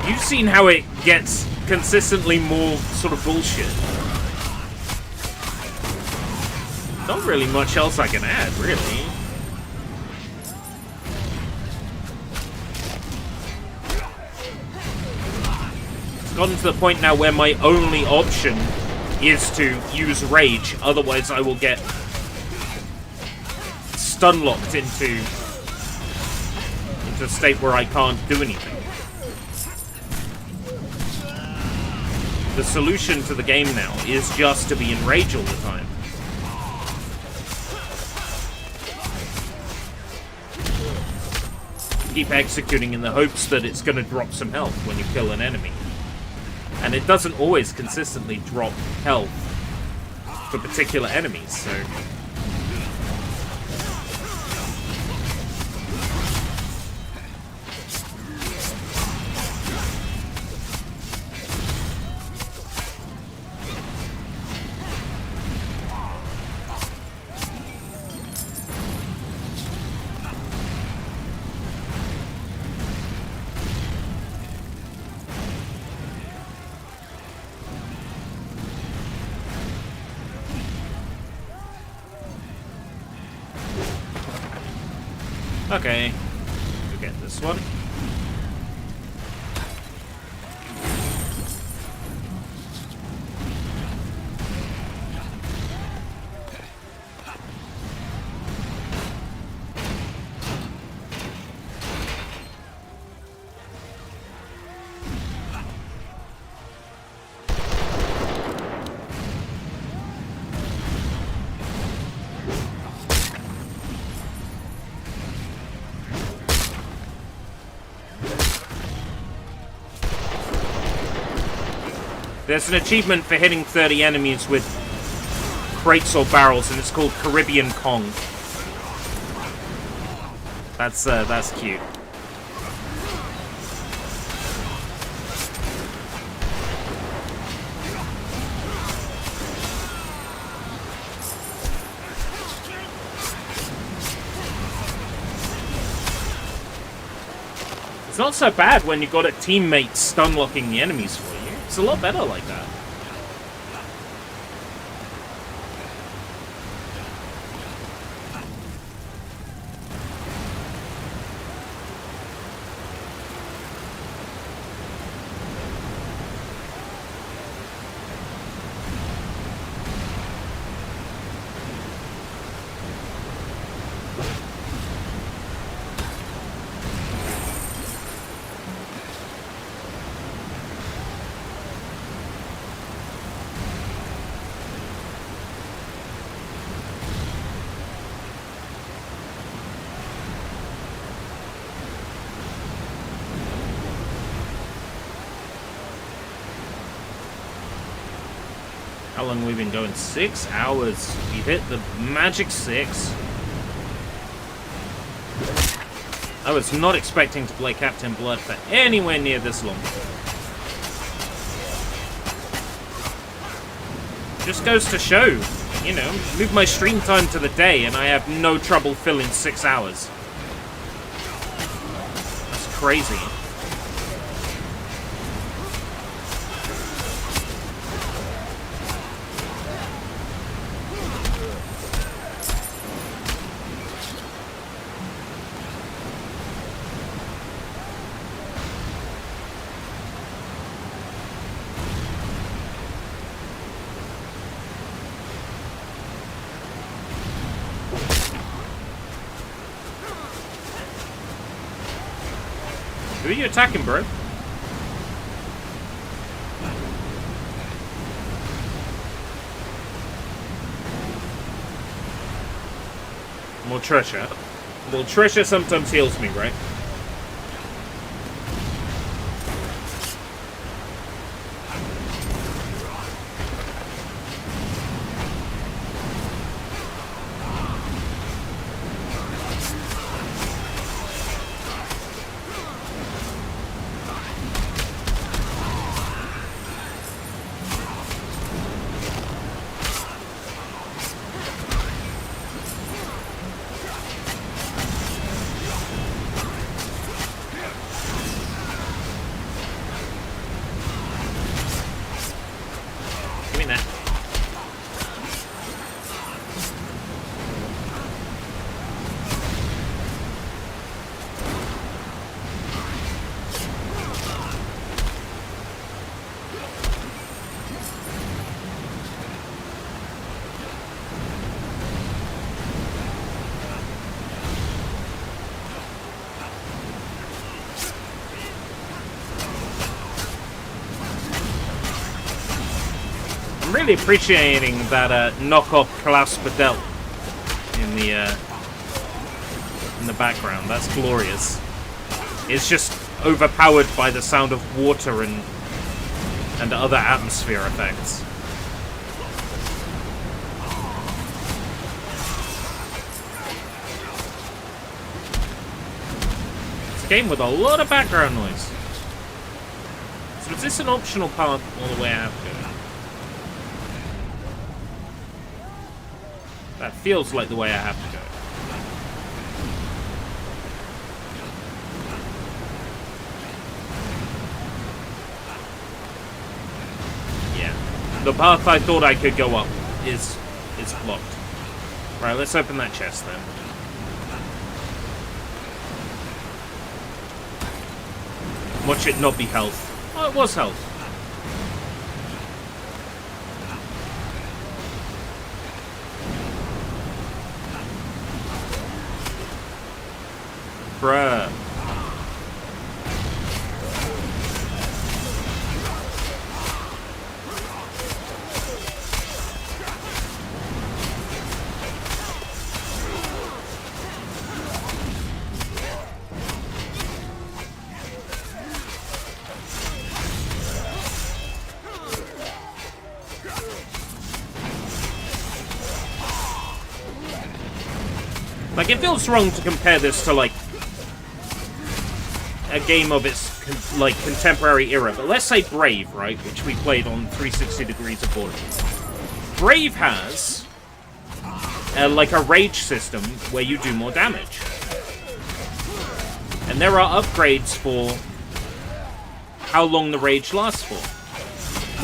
You've seen how it gets consistently more sort of bullshit. Not really much else I can add, really. Gotten to the point now where my only option is to use rage, otherwise I will get stun locked into a state where I can't do anything. The solution to the game now is just to be in rage all the time. Keep executing in the hopes that it's going to drop some health when you kill an enemy. And it doesn't always consistently drop health for particular enemies, so... Okay. Forget this one. There's an achievement for hitting 30 enemies with crates or barrels, and it's called Caribbean Kong. That's cute. It's not so bad when you've got a teammate stun-locking the enemies for you. It's a lot better like that. How long have we been going? 6 hours. We hit the magic 6. I was not expecting to play Captain Blood for anywhere near this long. Just goes to show, you know, move my stream time to the day and I have no trouble filling 6 hours. That's crazy. Who are you attacking, bro? More Trisha. Well, Trisha sometimes heals me, right? I'm really appreciating that knockoff Klaus Badel in the background. That's glorious. It's just overpowered by the sound of water and other atmosphere effects. It's a game with a lot of background noise. So is this an optional path all the way I have to go? That feels like the way I have to go. Yeah. The path I thought I could go up is blocked. Right, let's open that chest then. Watch it not be health. Oh, it was health. Bruh. Like, it feels wrong to compare this to, like, a game of its, contemporary era. But let's say Brave, right? Which we played on 360 Degrees of Boredom. Brave has, like, a rage system where you do more damage. And there are upgrades for how long the rage lasts for.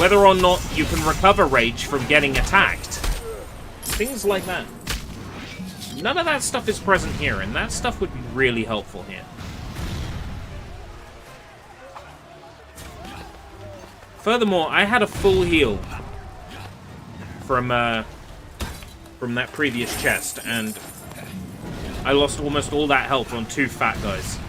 Whether or not you can recover rage from getting attacked. Things like that. None of that stuff is present here, and that stuff would be really helpful here. Furthermore, I had a full heal from that previous chest, and I lost almost all that health on 2 fat guys.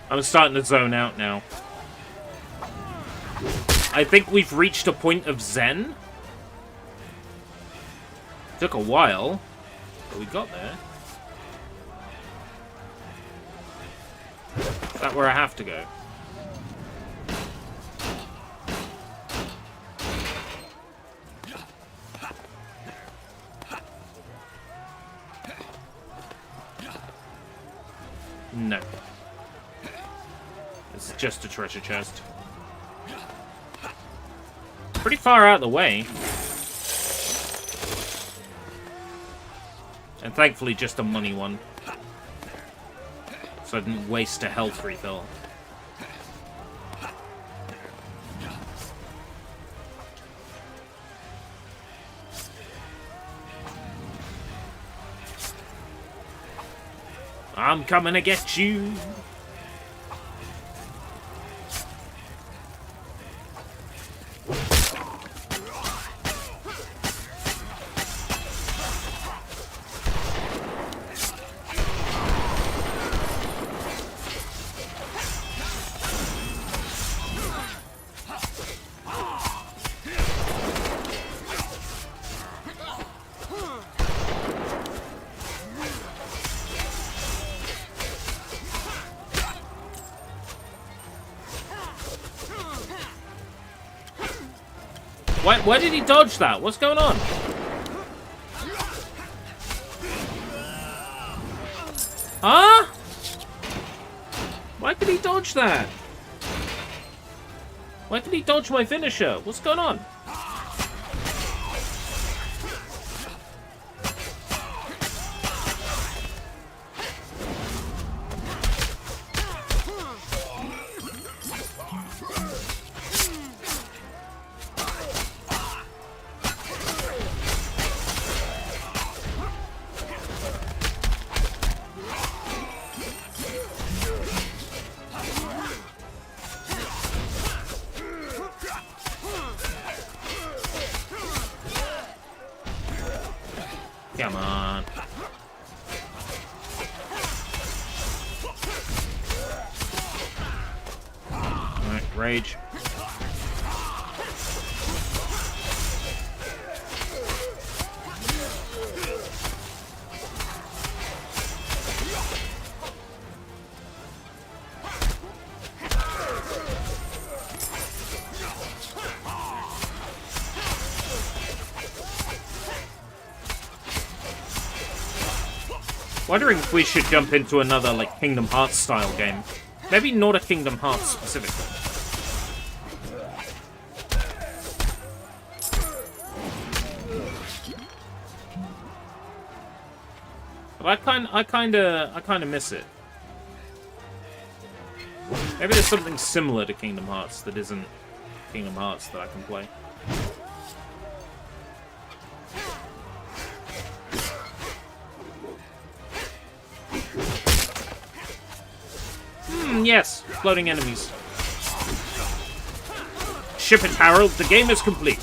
I'm starting to zone out now. I think we've reached a point of zen. Took a while, but we got there. Is that where I have to go? No. It's just a treasure chest. Pretty far out of the way. And thankfully just a money one. So I didn't waste a health refill. I'm coming to get you. Why did he dodge that? What's going on? Huh? Why did he dodge that? Why did he dodge my finisher? What's going on? Come on. Alright, rage. Wondering if we should jump into another, like, Kingdom Hearts style game. Maybe not a Kingdom Hearts specifically. But I kind of miss it. Maybe there's something similar to Kingdom Hearts that isn't Kingdom Hearts that I can play. Yes, floating enemies. Ship it, Harold. The game is complete.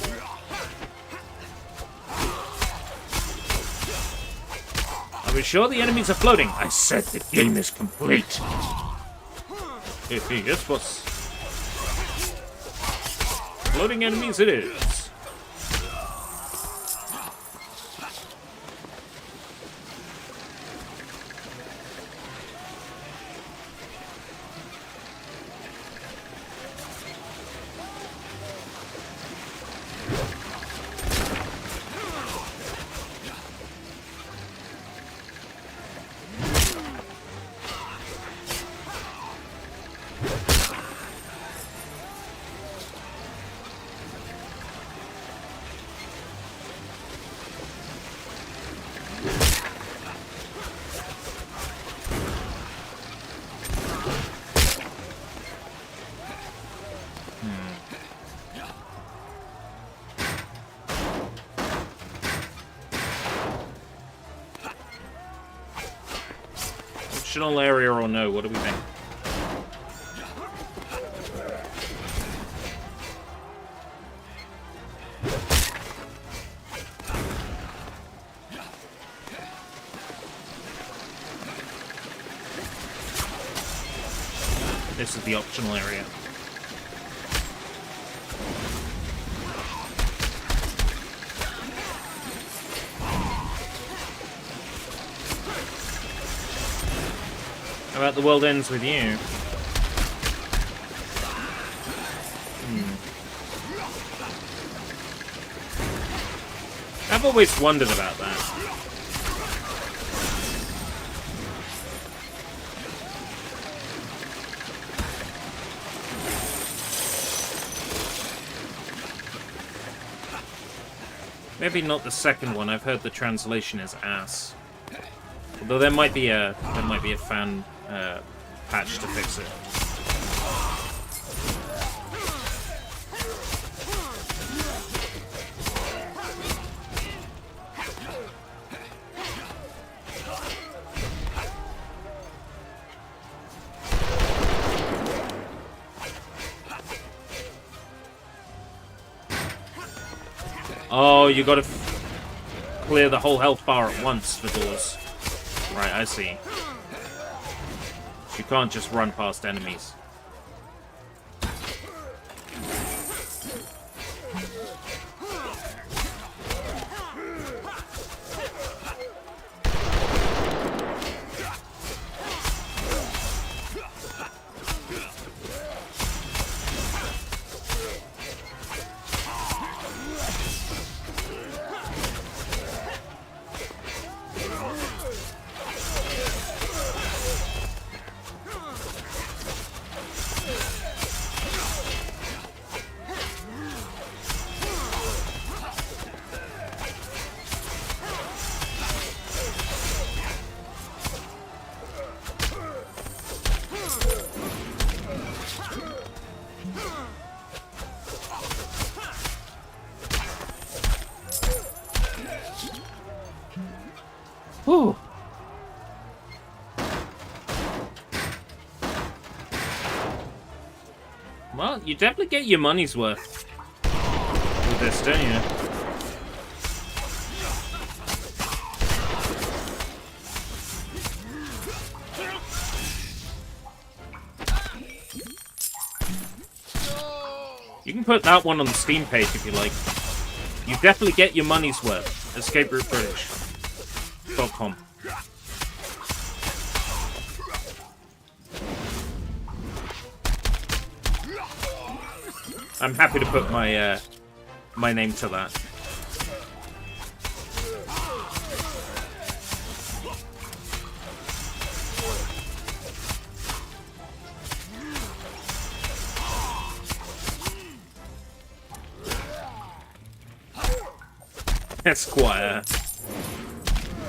Are we sure the enemies are floating? I said the game is complete. Yes, boss. Floating enemies it is. Optional area or no? What do we think? This is the optional area. How about the world ends with you? I've always wondered about that. Maybe not the second one. I've heard the translation is ass. Although there might be a fan patch to fix it. Oh, you gotta clear the whole health bar at once for doors. Right, I see. You can't just run past enemies. Whew. Well, you definitely get your money's worth with this, don't you? You can put that one on the Steam page if you like. You definitely get your money's worth. Escape Route British.com. I'm happy to put my my name to that. Esquire.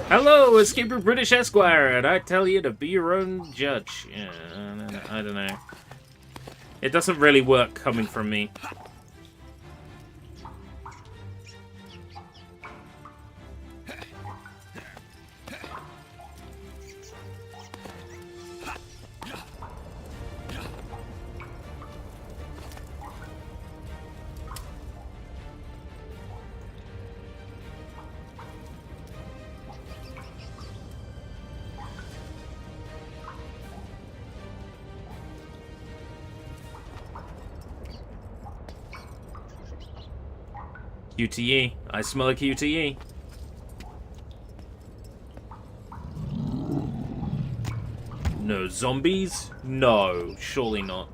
Hello, escaped British Esquire, and I tell you to be your own judge. Yeah, I don't know. It doesn't really work coming from me. QTE. I smell a QTE. No zombies? No, surely not.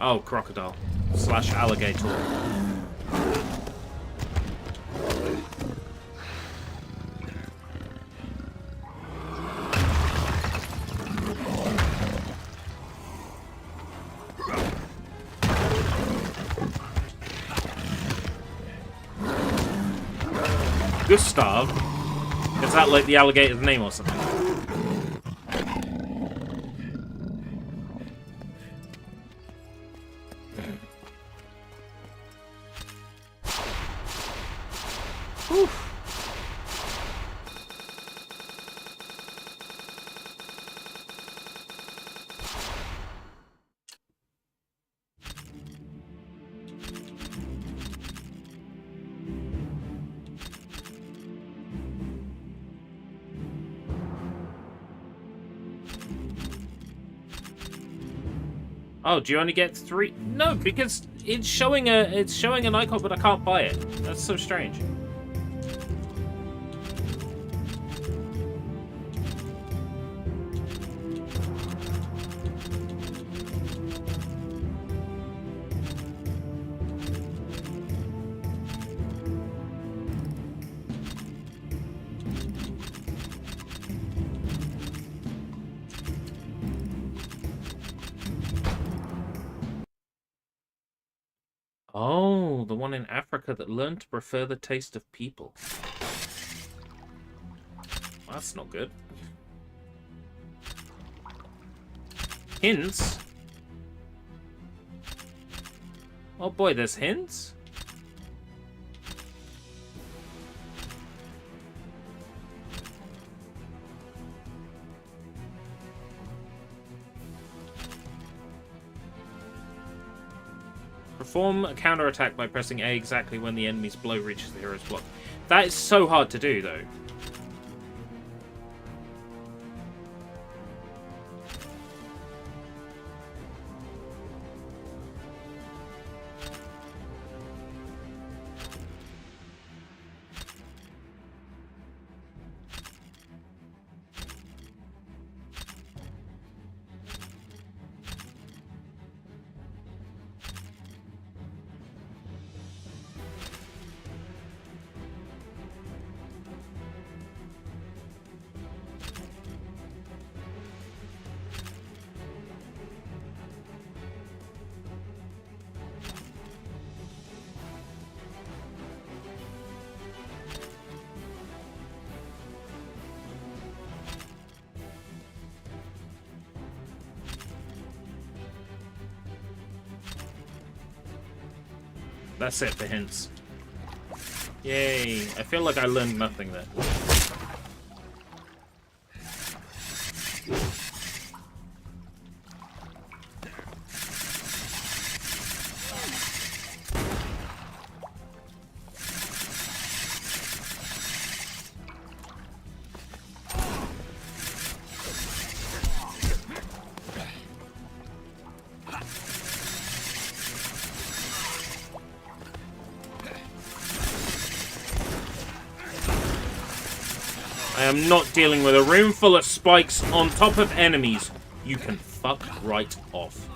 Oh, crocodile. / alligator. Gustav? Is that like the alligator's name or something? Oh, do you only get 3? No, because it's showing an icon, but I can't buy it. That's so strange. Oh, the one in Africa that learned to prefer the taste of people. That's not good. Hints? Oh boy, there's hints? Perform a counterattack by pressing A exactly when the enemy's blow reaches the hero's block. That is so hard to do, though. That's it for hints. Yay. I feel like I learned nothing there. I am not dealing with a room full of spikes on top of enemies. You can fuck right off.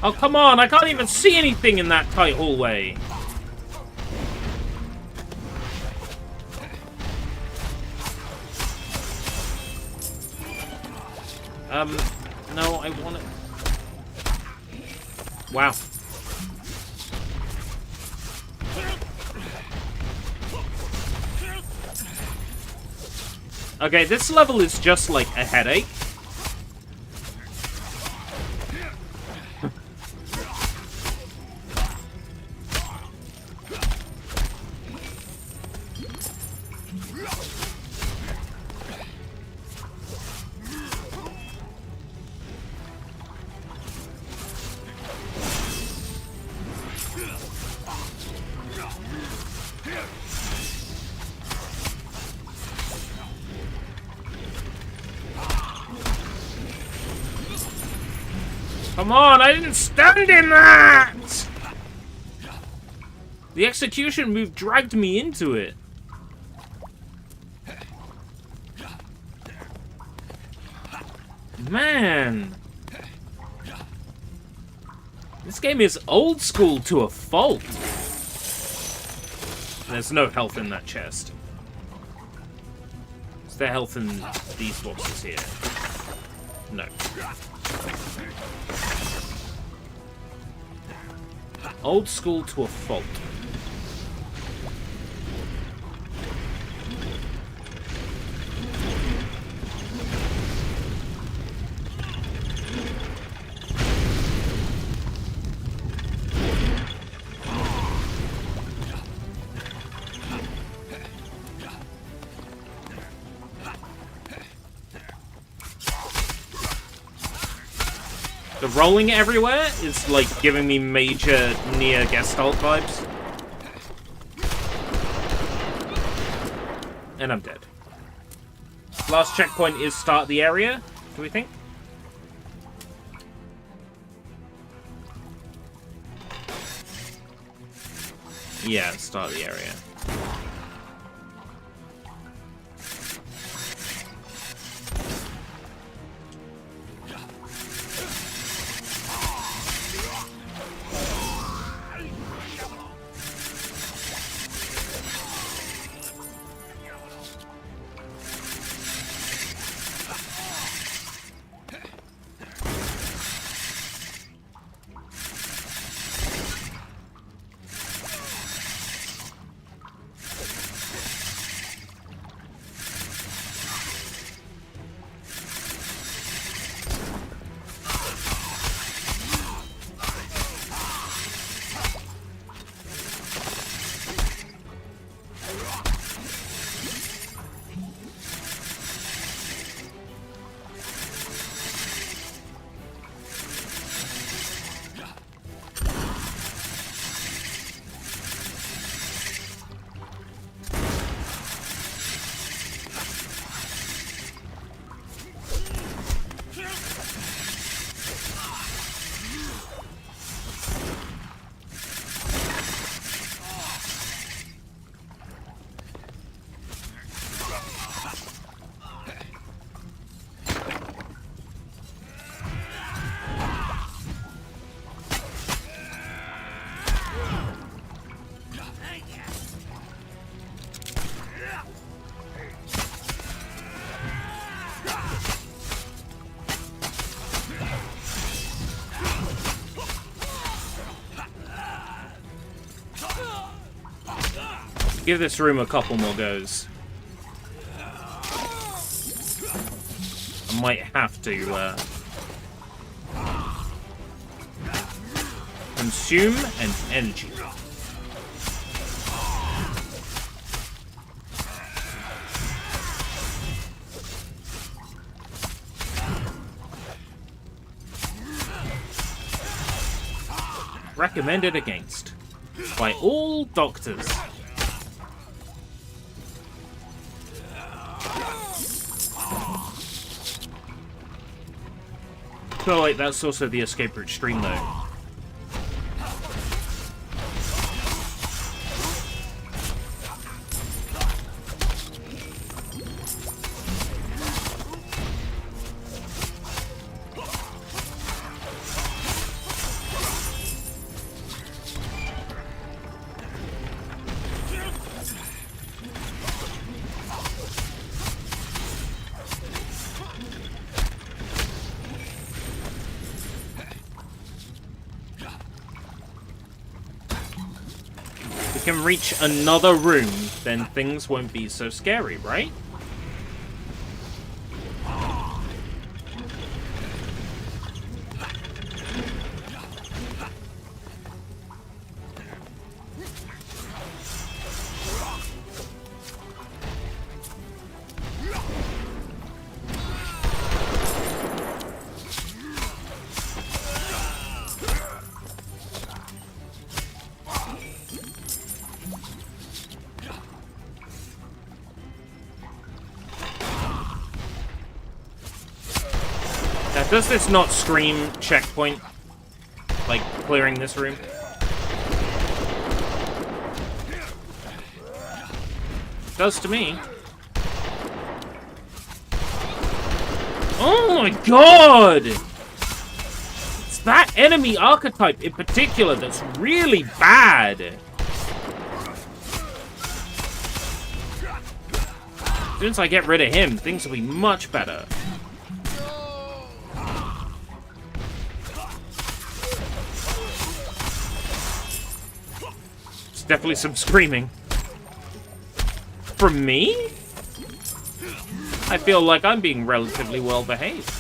Oh, come on, I can't even see anything in that tight hallway. No, I want it. Wow. Okay, this level is just like a headache. Come on, I didn't stand in that! The execution move dragged me into it. Man. This game is old school to a fault. There's no health in that chest. Is there health in these boxes here? No. Old school to a fault. The rolling everywhere is like giving me major Nier Gestalt vibes. And I'm dead. Last checkpoint is start the area, do we think? Yeah, start the area. Give this room a couple more goes. I might have to consume an energy. Recommended against by all doctors. I feel like that's also the escape route stream though. can reach another room, then things won't be so scary, right? Now, does this not scream checkpoint? Like, clearing this room? Does to me. Oh my god! It's that enemy archetype in particular that's really bad. As soon as I get rid of him, things will be much better. Definitely some screaming. From me? I feel like I'm being relatively well behaved.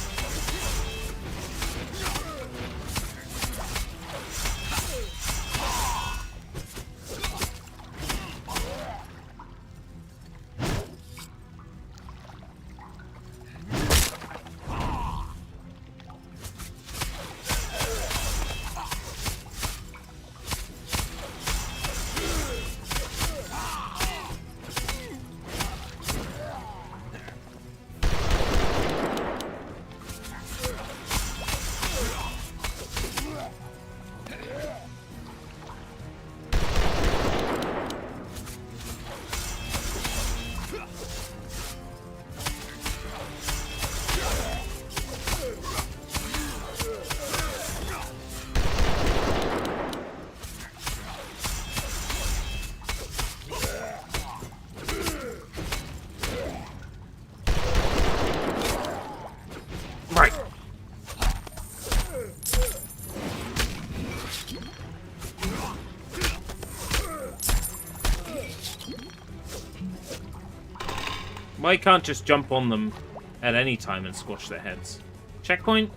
I can't just jump on them at any time and squash their heads. Checkpoint?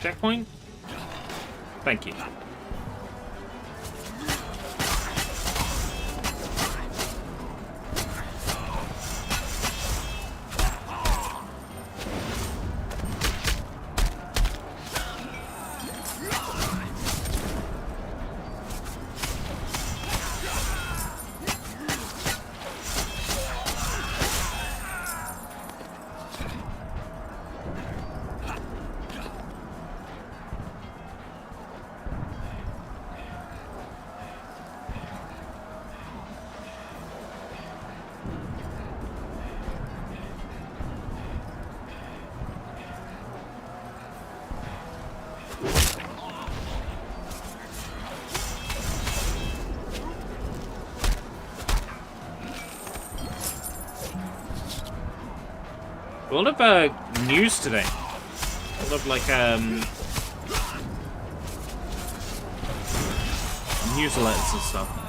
Checkpoint? Thank you. A lot of news today. A lot of like news alerts and stuff.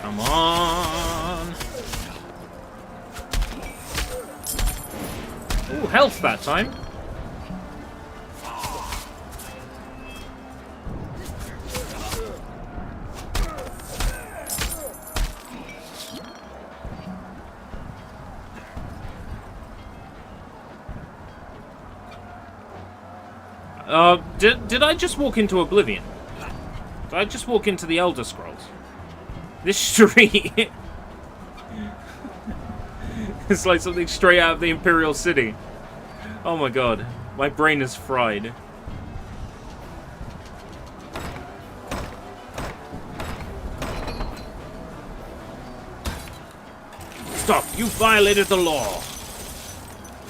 Come on. Ooh, health that time. Did I just walk into Oblivion? Did I just walk into the Elder Scrolls? This street... It's like something straight out of the Imperial City. Oh my god. My brain is fried. Stop! You violated the law!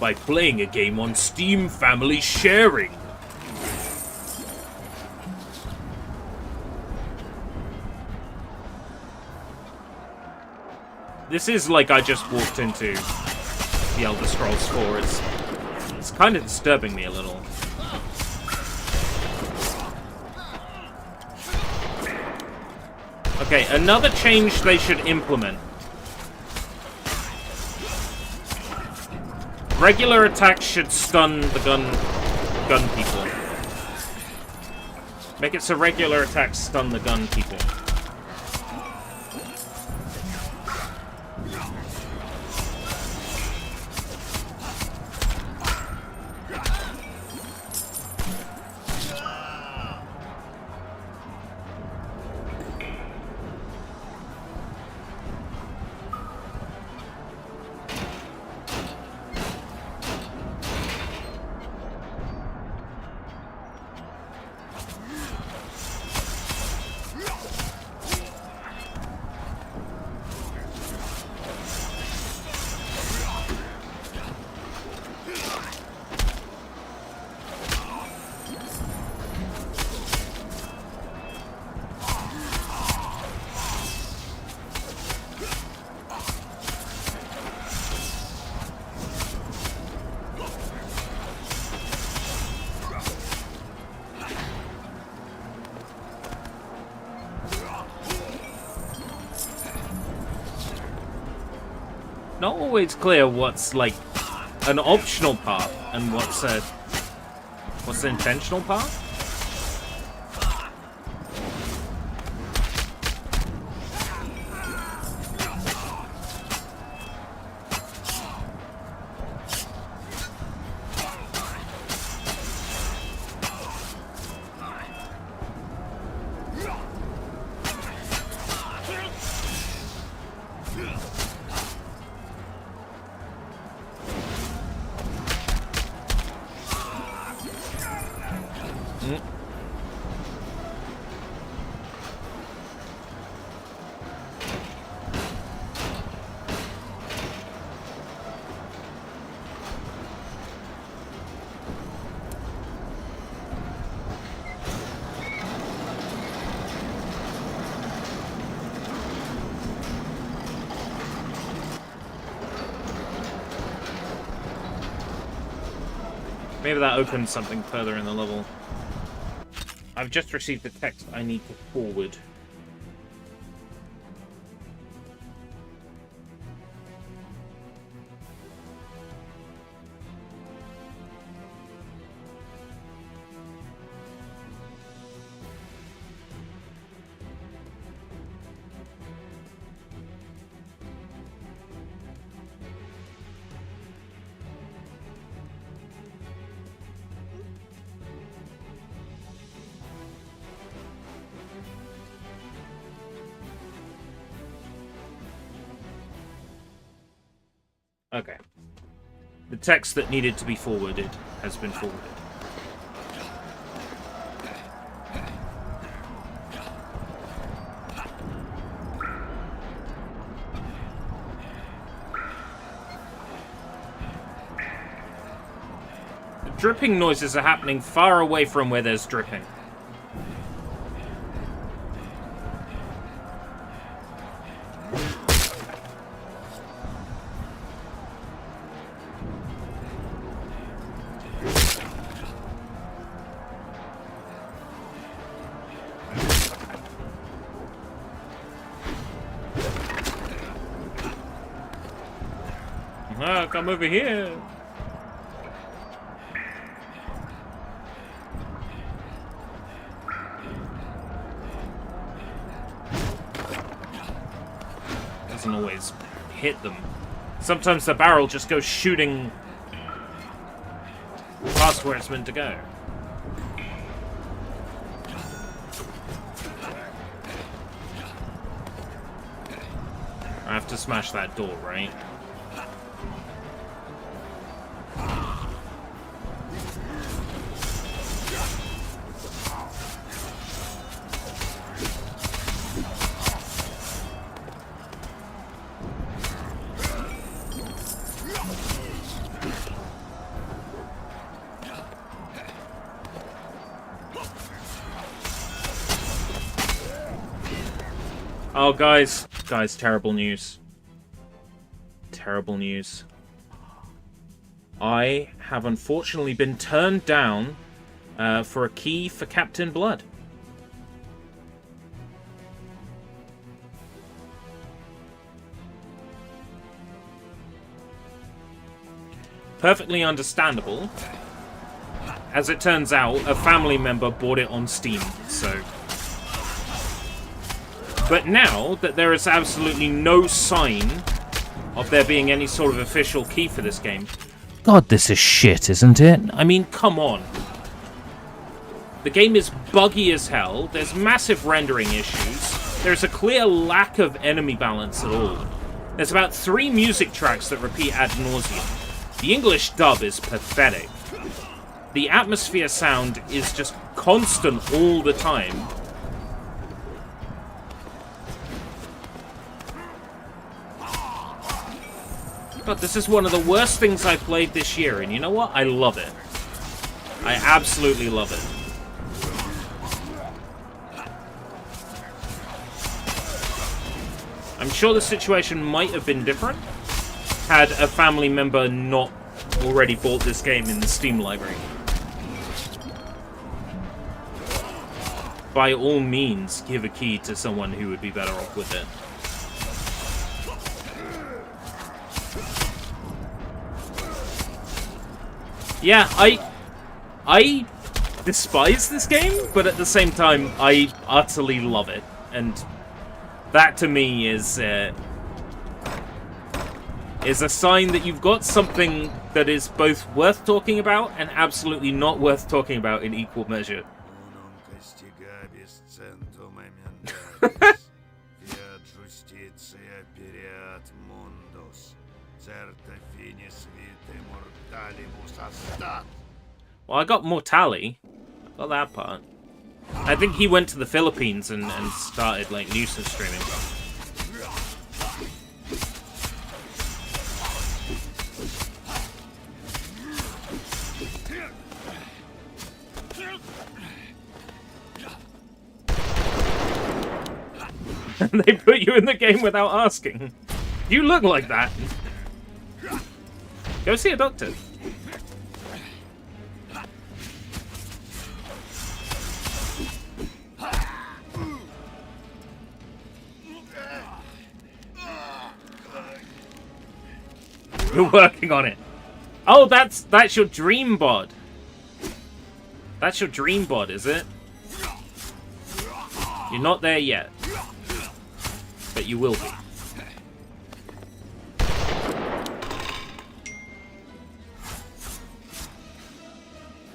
By playing a game on Steam Family Sharing! This is like I just walked into the Elder Scrolls 4. It's kind of disturbing me a little. Okay, another change they should implement. Regular attacks should stun the gun people. Make it so regular attacks stun the gun people. Not always clear what's like an optional path and what's an intentional path. Maybe that opens something further in the level. I've just received the text I need to forward. Okay. The text that needed to be forwarded has been forwarded. The dripping noises are happening far away from where there's dripping. Come over here. Doesn't always hit them. Sometimes the barrel just goes shooting past where it's meant to go. I have to smash that door, right? Oh, guys, terrible news. Terrible news. I have unfortunately been turned down for a key for Captain Blood. Perfectly understandable. As it turns out, a family member bought it on Steam, so... But now that there is absolutely no sign of there being any sort of official key for this game... God, this is shit, isn't it? I mean, come on. The game is buggy as hell, there's massive rendering issues, there's a clear lack of enemy balance at all. There's about 3 music tracks that repeat ad nauseum. The English dub is pathetic. The atmosphere sound is just constant all the time. God, this is one of the worst things I've played this year, and you know what? I love it. I absolutely love it. I'm sure the situation might have been different had a family member not already bought this game in the Steam library. By all means, give a key to someone who would be better off with it. Yeah, I despise this game, but at the same time, I utterly love it. And that, to me, is a sign that you've got something that is both worth talking about and absolutely not worth talking about in equal measure. Well, I got Mortali. I got that part. I think he went to the Philippines and started, like, nuisance streaming. And they put you in the game without asking. You look like that. Go see a doctor. You're working on it. Oh, that's your dream bod. That's your dream bod, is it? You're not there yet. But you will be.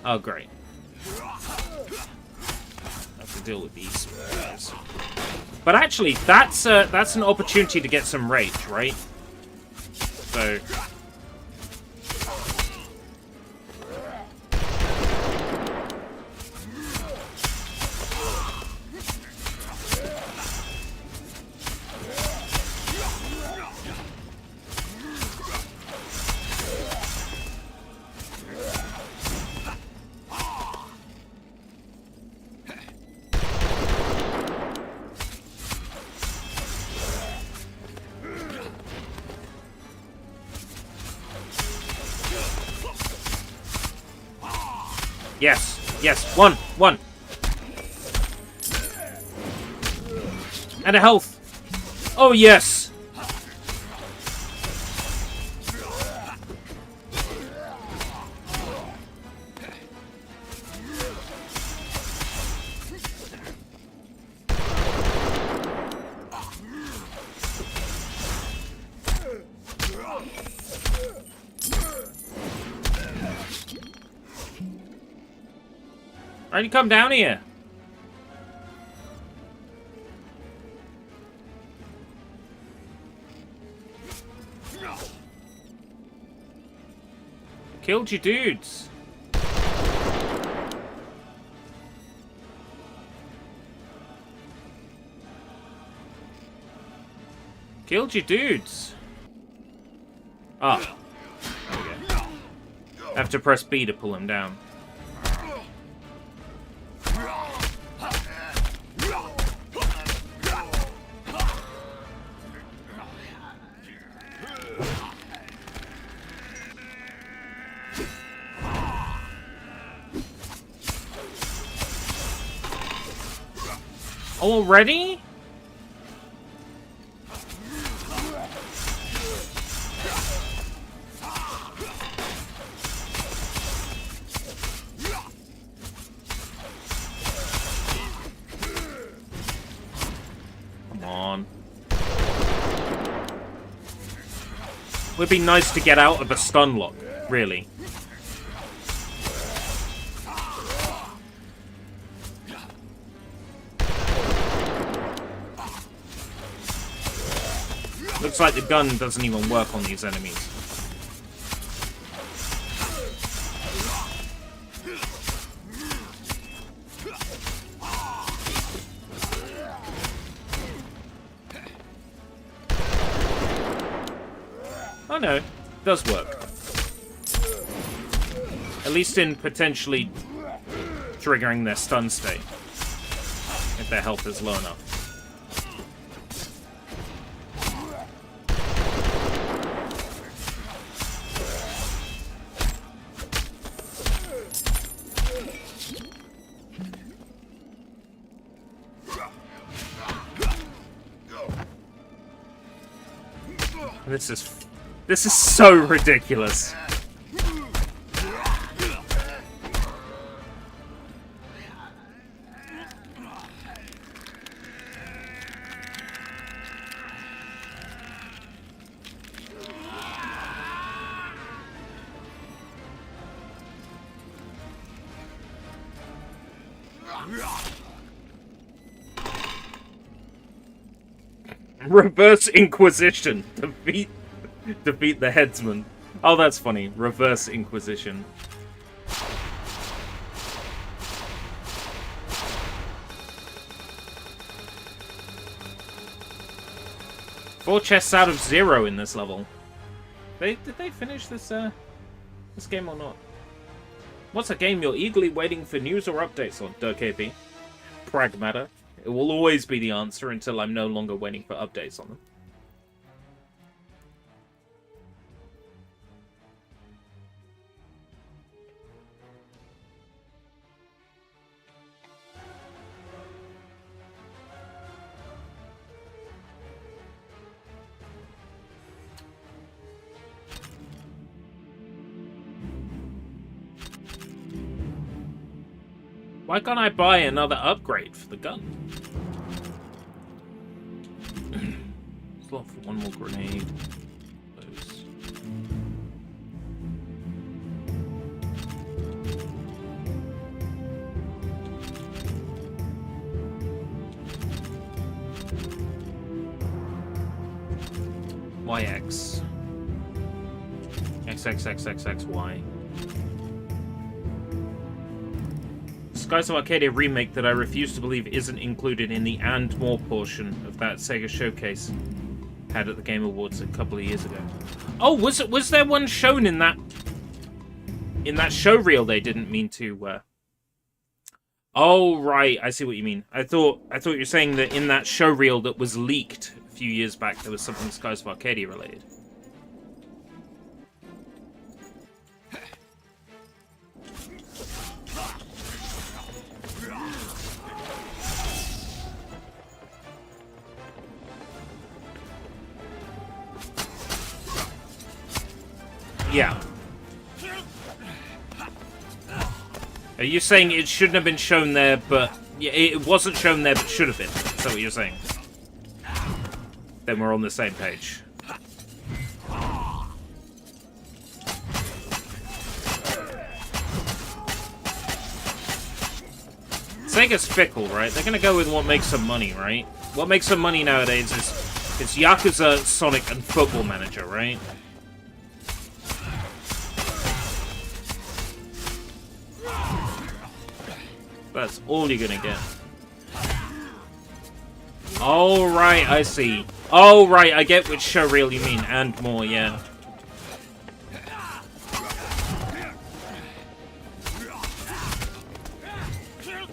Oh, great. I have to deal with these guys. But actually, that's an opportunity to get some rage, right? So... Yes, yes, one. And a health. Oh, yes. Why'd you come down here? Killed you dudes. Killed you dudes. Ah. have to press B to pull him down. Already? Come on. Would be nice to get out of a stun lock, really. Looks like the gun doesn't even work on these enemies. Oh no, it does work. At least in potentially triggering their stun state, if their health is low enough. This is so ridiculous. Reverse Inquisition. Defeat the headsman. Oh, that's funny. Reverse Inquisition. Four chests out of 0 in this level. Did they finish this this game or not? What's a game you're eagerly waiting for news or updates on, DirkAP? Pragmata. It will always be the answer until I'm no longer waiting for updates on them. Why can't I buy another upgrade for the gun? Slot for one more grenade. Those. YX. XXXXXY. Skies of Arcadia remake that I refuse to believe isn't included in the and more portion of that Sega showcase had at the Game Awards a couple of years ago. Oh, was there one shown in that show reel they didn't mean to Oh right, I see what you mean. I thought you were saying that in that show reel that was leaked a few years back there was something Skies of Arcadia related. Yeah. Are you saying it shouldn't have been shown there, but... Yeah, it wasn't shown there, but should have been. Is that what you're saying? Then we're on the same page. Sega's fickle, right? They're gonna go with what makes some money, right? What makes some money nowadays is Yakuza, Sonic, and Football Manager, right? That's all you're gonna get. Oh, right, I see. Oh, right, I get which showreel you mean, and more, yeah.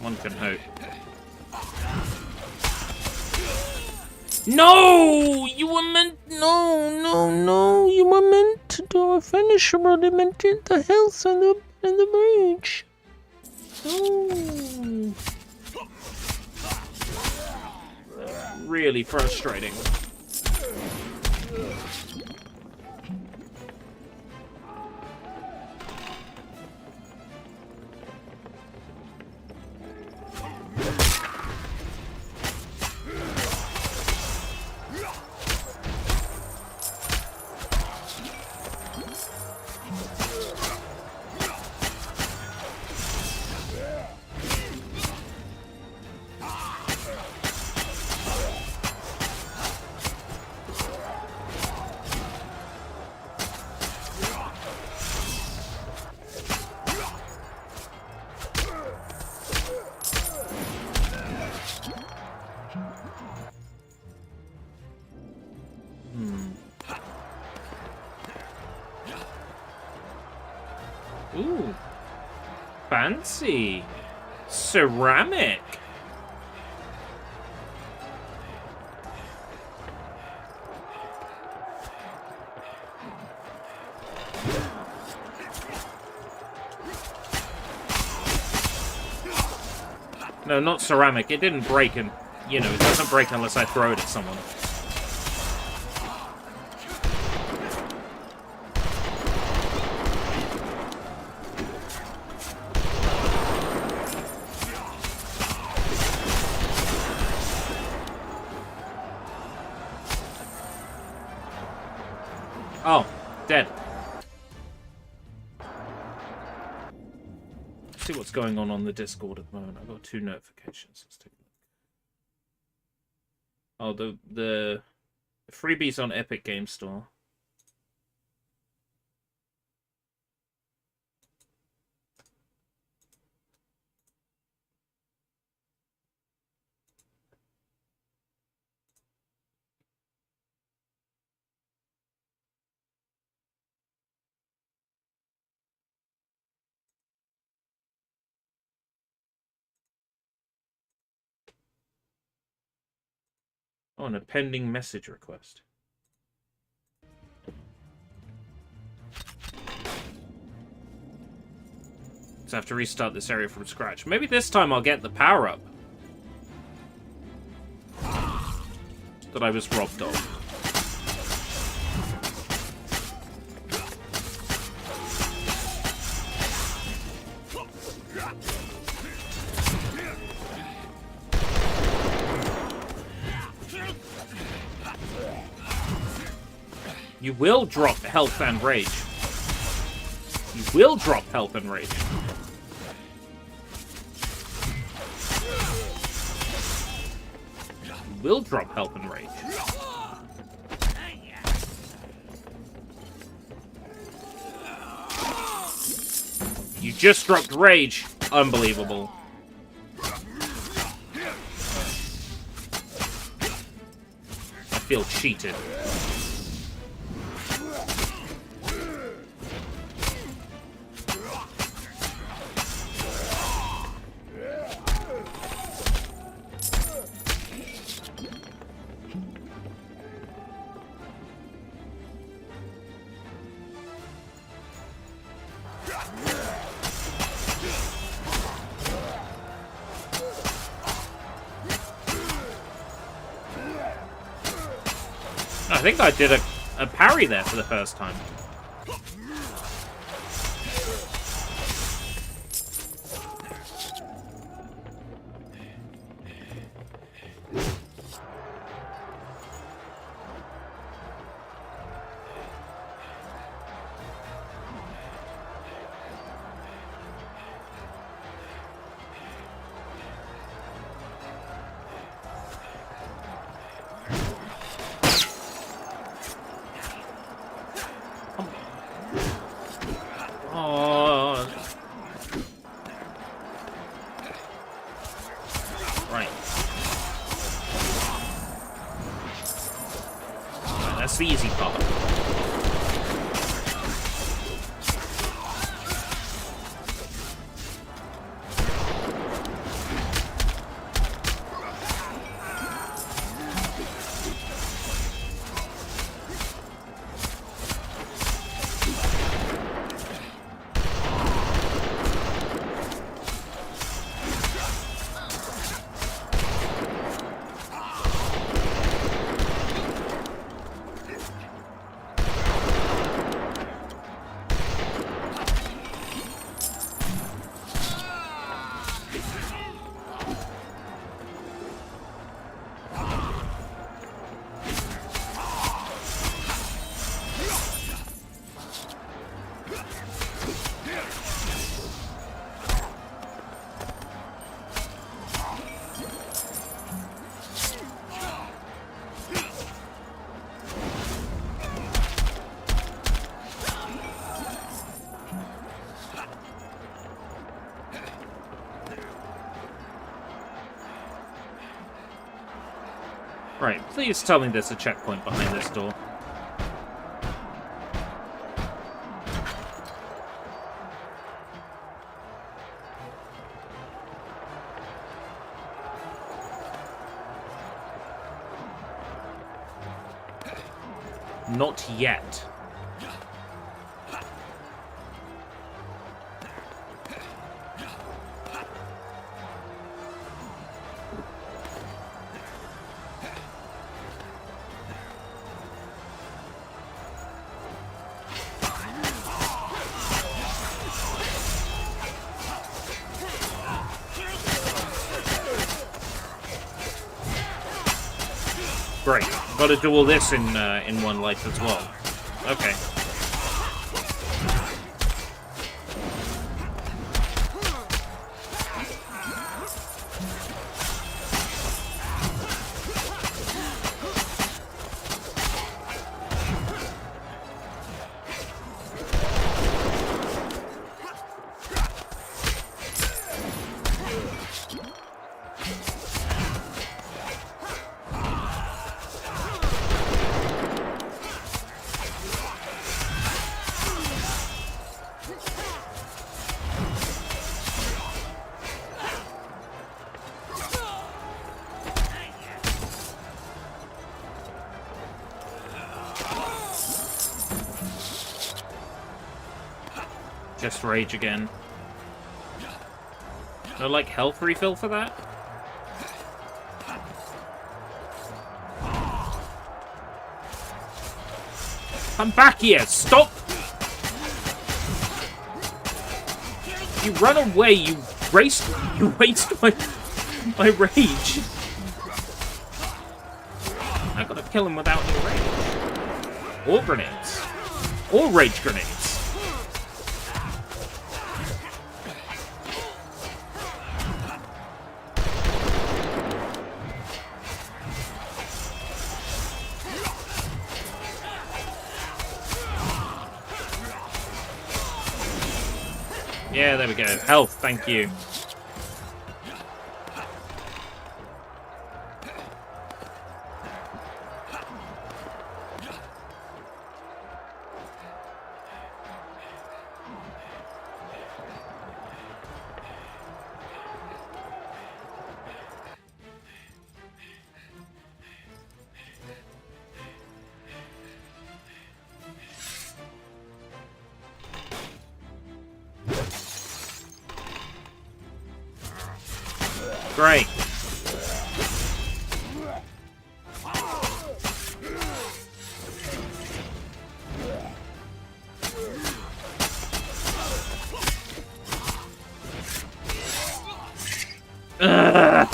One can hope. No! You were meant... No. You were meant to do a finisher, but they meant to the health and the rage. No. Really frustrating. Ooh. Fancy. Ceramic. No, not ceramic. It didn't break, and, you know, it doesn't break unless I throw it at someone. Oh, dead. Let's see what's going on the Discord at the moment. I've got 2 notifications. Let's take a look. Oh, the freebies on Epic Game Store. Oh, and a pending message request. So I have to restart this area from scratch. Maybe this time I'll get the power-up that I was robbed of. You will drop health and rage. You will drop health and rage. You will drop health and rage. You just dropped rage. Unbelievable. I feel cheated. I think I did a parry there for the first time. Right, please tell me there's a checkpoint behind this door. Not yet. Great. Got to do all this in one life as well. Okay. Just rage again. No, like, health refill for that? Come back here! Stop! You run away, you waste my rage. I gotta kill him without any rage. Or grenades. Or rage grenades. Yeah, there we go. Health, thank you. Great. Ugh.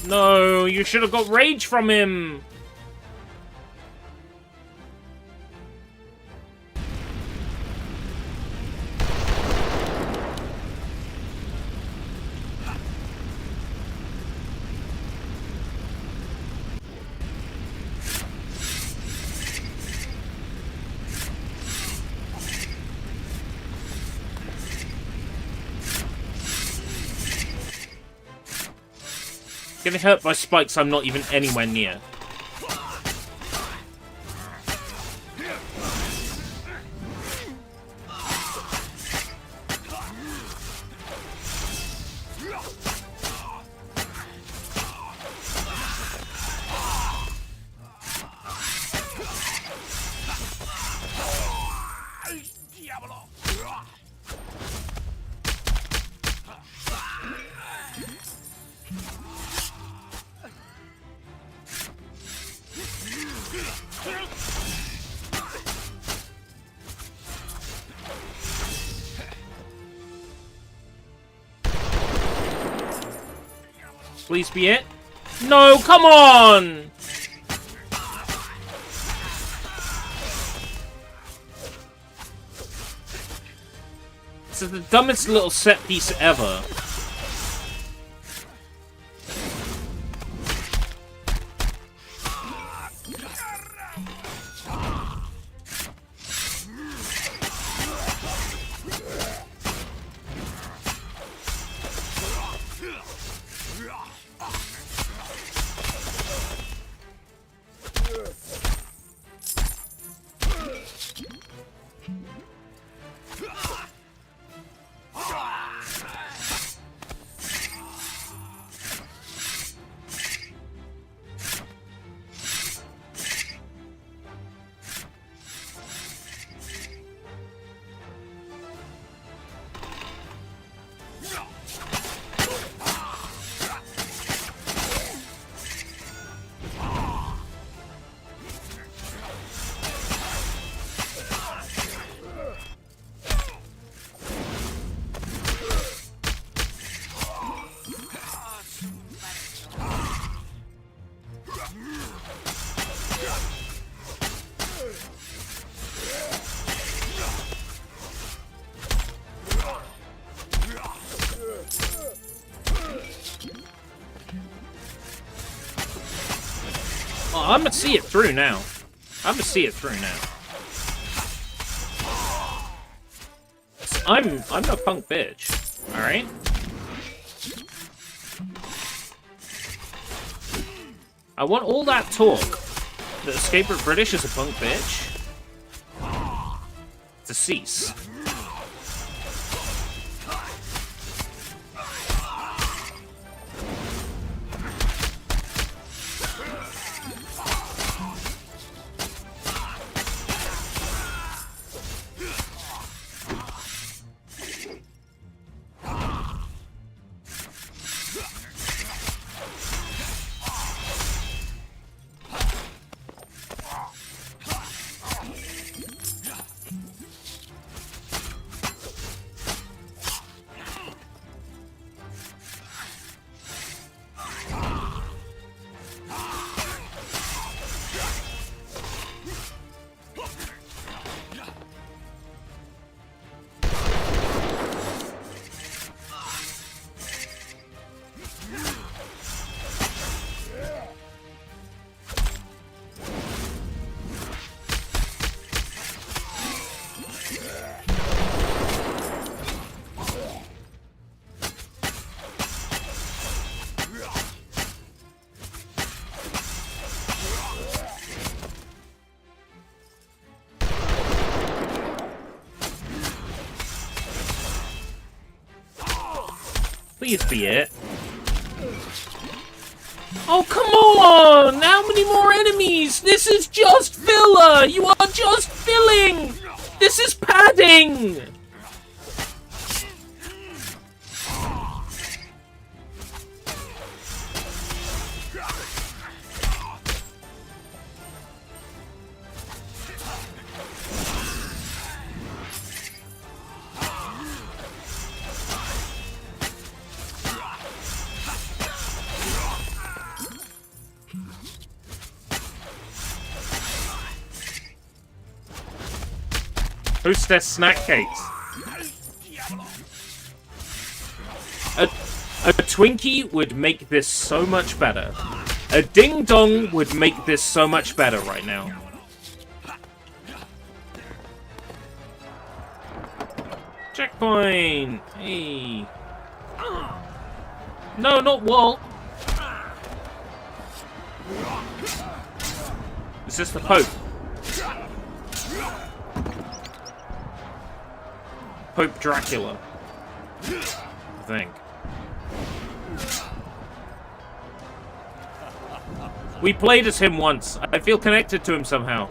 No, you should have got rage from him. Getting hurt by spikes I'm not even anywhere near. Please be it. No, come on! This is the dumbest little set piece ever. Oh, I'm gonna see it through now. I'm gonna see it through now. I'm no punk bitch. Alright? I want all that talk that Escape Route British is a punk bitch to cease. Please be it. Oh, come on! How many more enemies? This is just filler! You are just filling! This is padding! Who's their snack cakes? A Twinkie would make this so much better. A Ding Dong would make this so much better right now. Checkpoint! Hey. No, not Walt. Is this the Pope? Pope Dracula, I think. We played as him once. I feel connected to him somehow.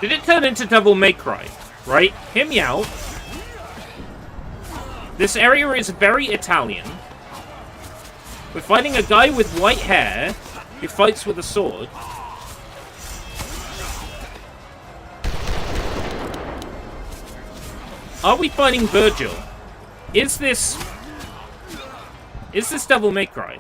Did it turn into Devil May Cry? Right? Hear me out. This area is very Italian. We're fighting a guy with white hair who fights with a sword. Are we fighting Virgil? Is this Devil May Cry?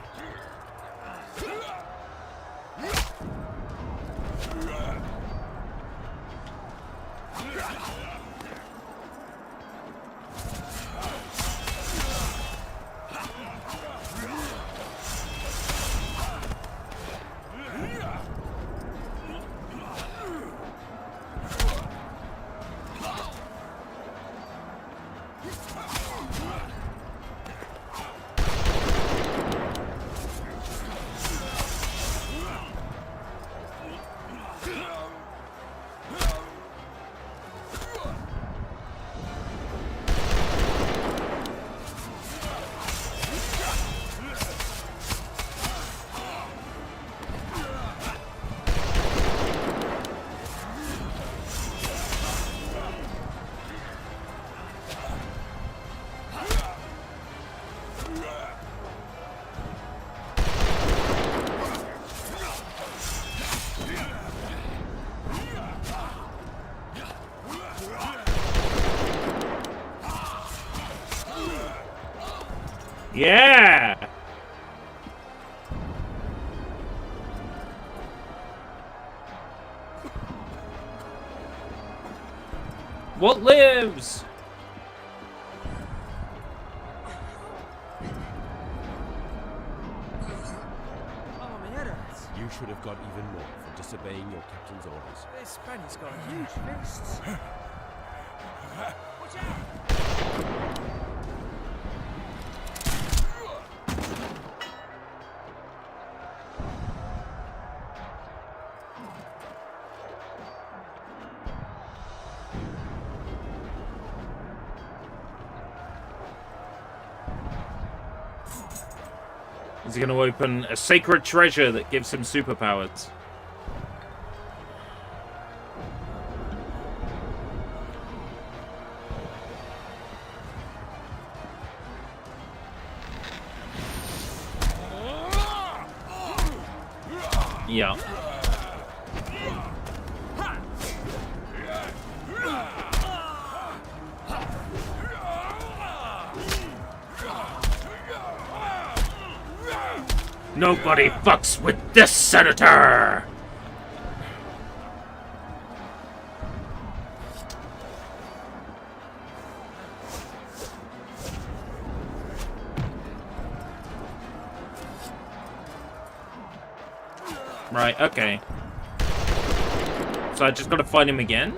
Yeah! What lives? Oh, my head hurts. You should have got even more for disobeying your captain's orders. This Spaniard's got huge fists. Watch out! Is he going to open a sacred treasure that gives him superpowers? Yeah. Nobody fucks with this senator! Right, okay. So I just gotta fight him again?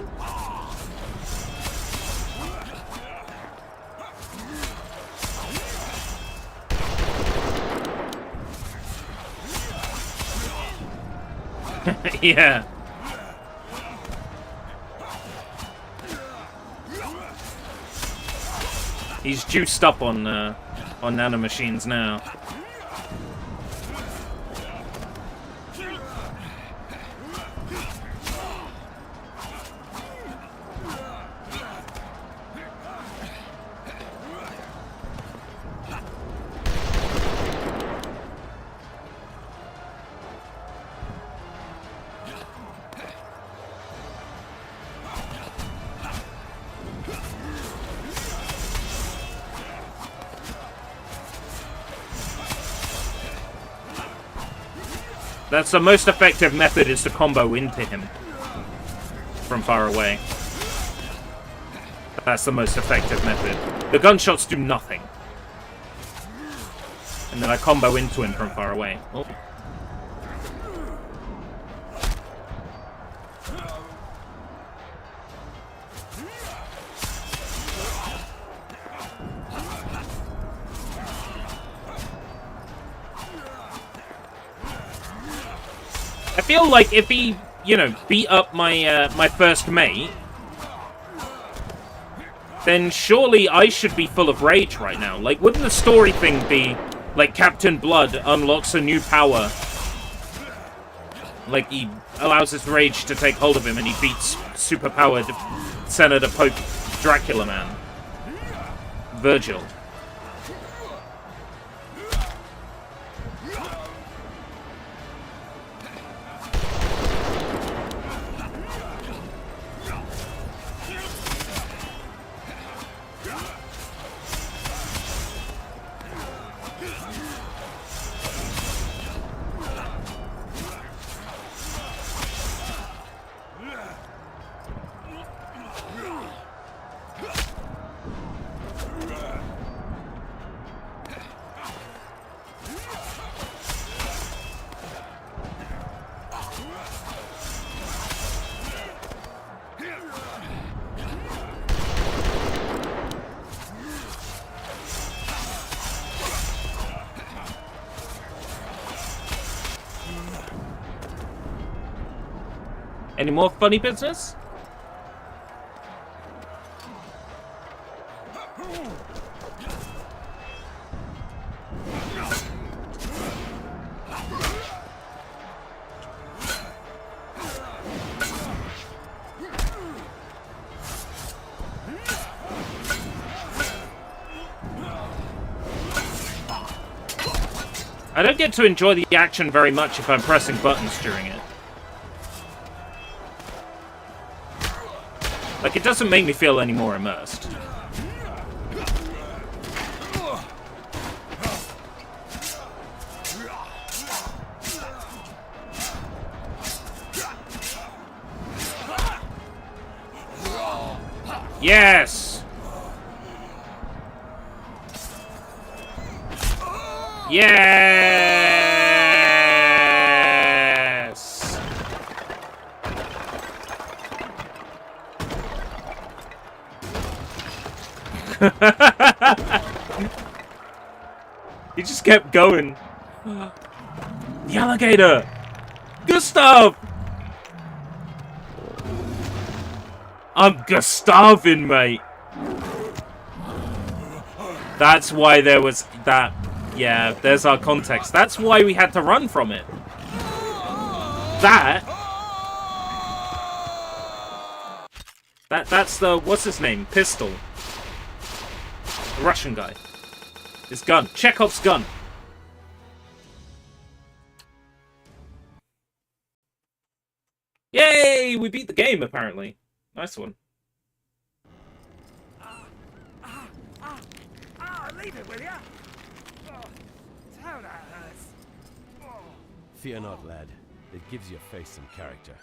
Yeah. He's juiced up on nanomachines now. That's the most effective method, is to combo into him from far away. That's the most effective method. The gunshots do nothing. And then I combo into him from far away. Oh. I feel like if he, you know, beat up my my first mate, then surely I should be full of rage right now. Like, wouldn't the story thing be like Captain Blood unlocks a new power? Like he allows his rage to take hold of him, and he beats superpowered Senator Pope Dracula Man. Virgil. Any more funny business? I don't get to enjoy the action very much if I'm pressing buttons during it. Like, it doesn't make me feel any more immersed. Yes! Yes! He just kept going. The alligator! Gustav! I'm Gustavin, mate. That's why there was that. Yeah, there's our context. That's why we had to run from it. That's the, what's his name? Pistol. The Russian guy. His gun. Chekhov's gun. Yay! We beat the game, apparently. Nice one. Leave it, will ya? Oh, how that hurts. Oh. Fear not, lad. It gives your face some character.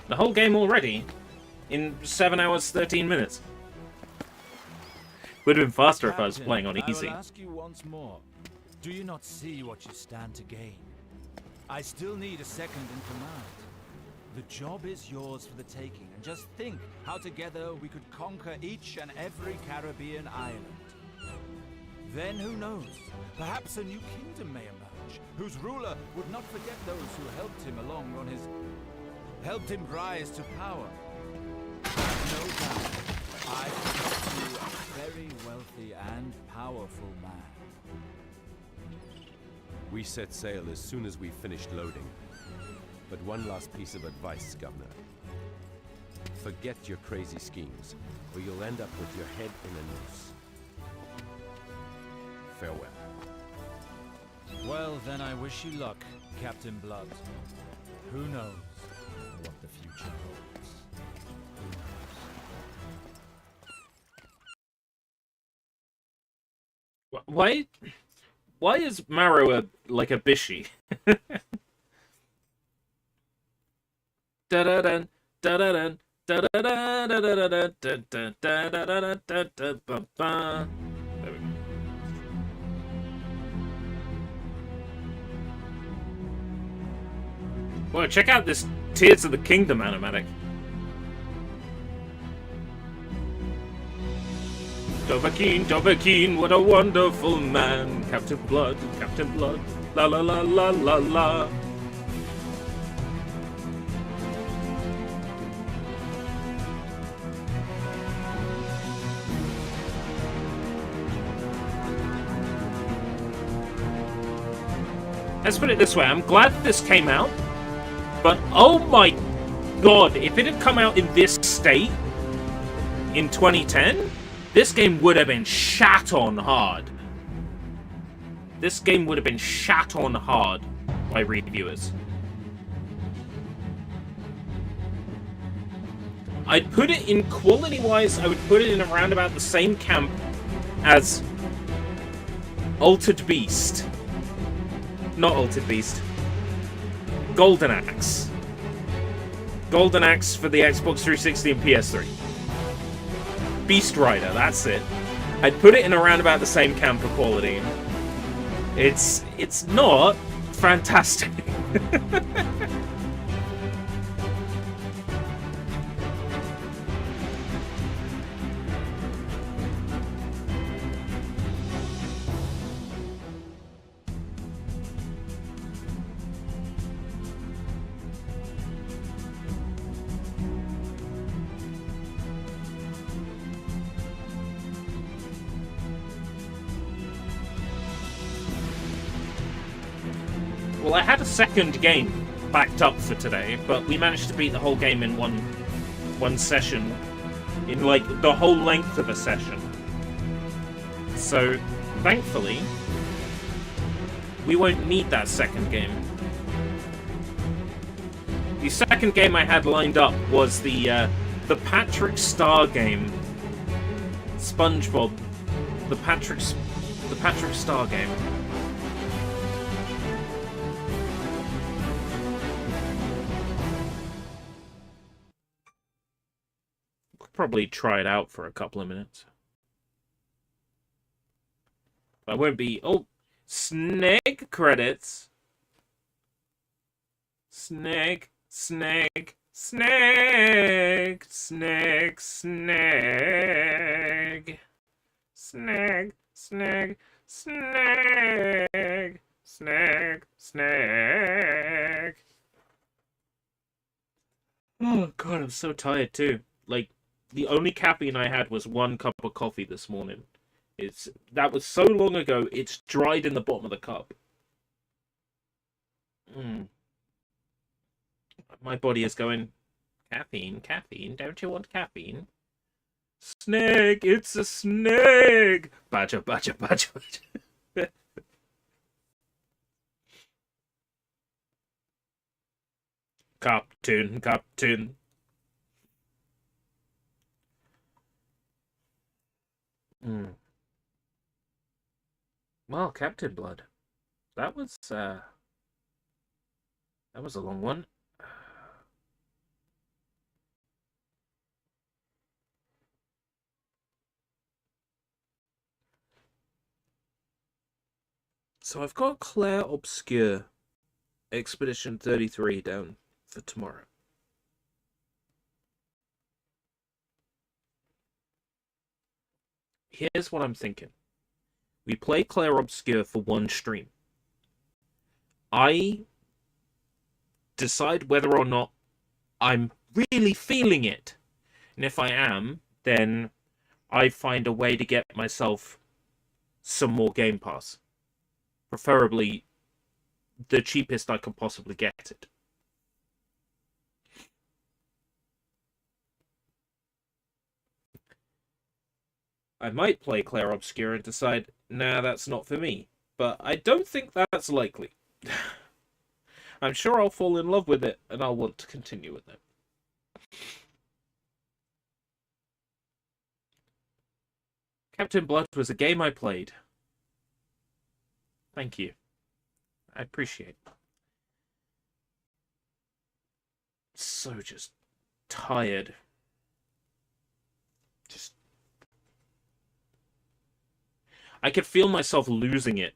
The whole game already? In 7 hours, 13 minutes. Would have been faster if I was playing on easy. I will ask you once more. Do you not see what you stand to gain? I still need a second in command. The job is yours for the taking, and just think how together we could conquer each and every Caribbean island. Then who knows? Perhaps a new kingdom may emerge, whose ruler would not forget those who helped him along on his... helped him rise to power. No doubt, I think you a very wealthy and powerful man. We set sail as soon as we finished loading. But one last piece of advice, Governor. Forget your crazy schemes, or you'll end up with your head in a noose. Farewell. Well, then I wish you luck, Captain Blood. Who knows what the future holds? Why is Maro like a bishy? Da-da-dun, da-da-dun, da-da-dun, da-da-dun. There we go. Well, check out this Tears of the Kingdom animatic. Dovahkiin, what a wonderful man. Captain Blood, la la la la la la. let's put it this way, I'm glad that this came out, but oh my god, if it had come out in this state in 2010, this game would have been shat on hard. This game would have been shat on hard by reviewers. I'd put it in quality-wise, I would put it in around about the same camp as Altered Beast. Not Altered Beast. Golden Axe. Golden Axe for the Xbox 360 and PS3. Beast Rider, that's it. I'd put it in around about the same camp of quality. It's not fantastic. Well, I had a second game backed up for today, but we managed to beat the whole game in one session. In, like, the whole length of a session. So, thankfully, we won't need that second game. The second game I had lined up was the Patrick Star game. SpongeBob. The Patrick Star game. Probably try it out for a couple of minutes. I won't be... Oh! Snag credits! Snag, snag, snag, snag, snag. Snag, snag, snag, snag, snag. Oh god, I'm so tired too. Like, the only caffeine I had was 1 cup of coffee this morning. That was so long ago, it's dried in the bottom of the cup. My body is going, caffeine, caffeine, don't you want caffeine? Snag, it's a snag! Badger, badger, badger, badger. Captain, captain. Well, Captain Blood. That was a long one. So I've got Claire Obscure Expedition 33 down for tomorrow. Here's what I'm thinking. We play Claire Obscure for 1 stream. I decide whether or not I'm really feeling it. And if I am, then I find a way to get myself some more Game Pass. Preferably the cheapest I can possibly get it. I might play Claire Obscure and decide, nah, that's not for me. But I don't think that's likely. I'm sure I'll fall in love with it, and I'll want to continue with it. Captain Blood was a game I played. Thank you. I appreciate it. So just tired. I could feel myself losing it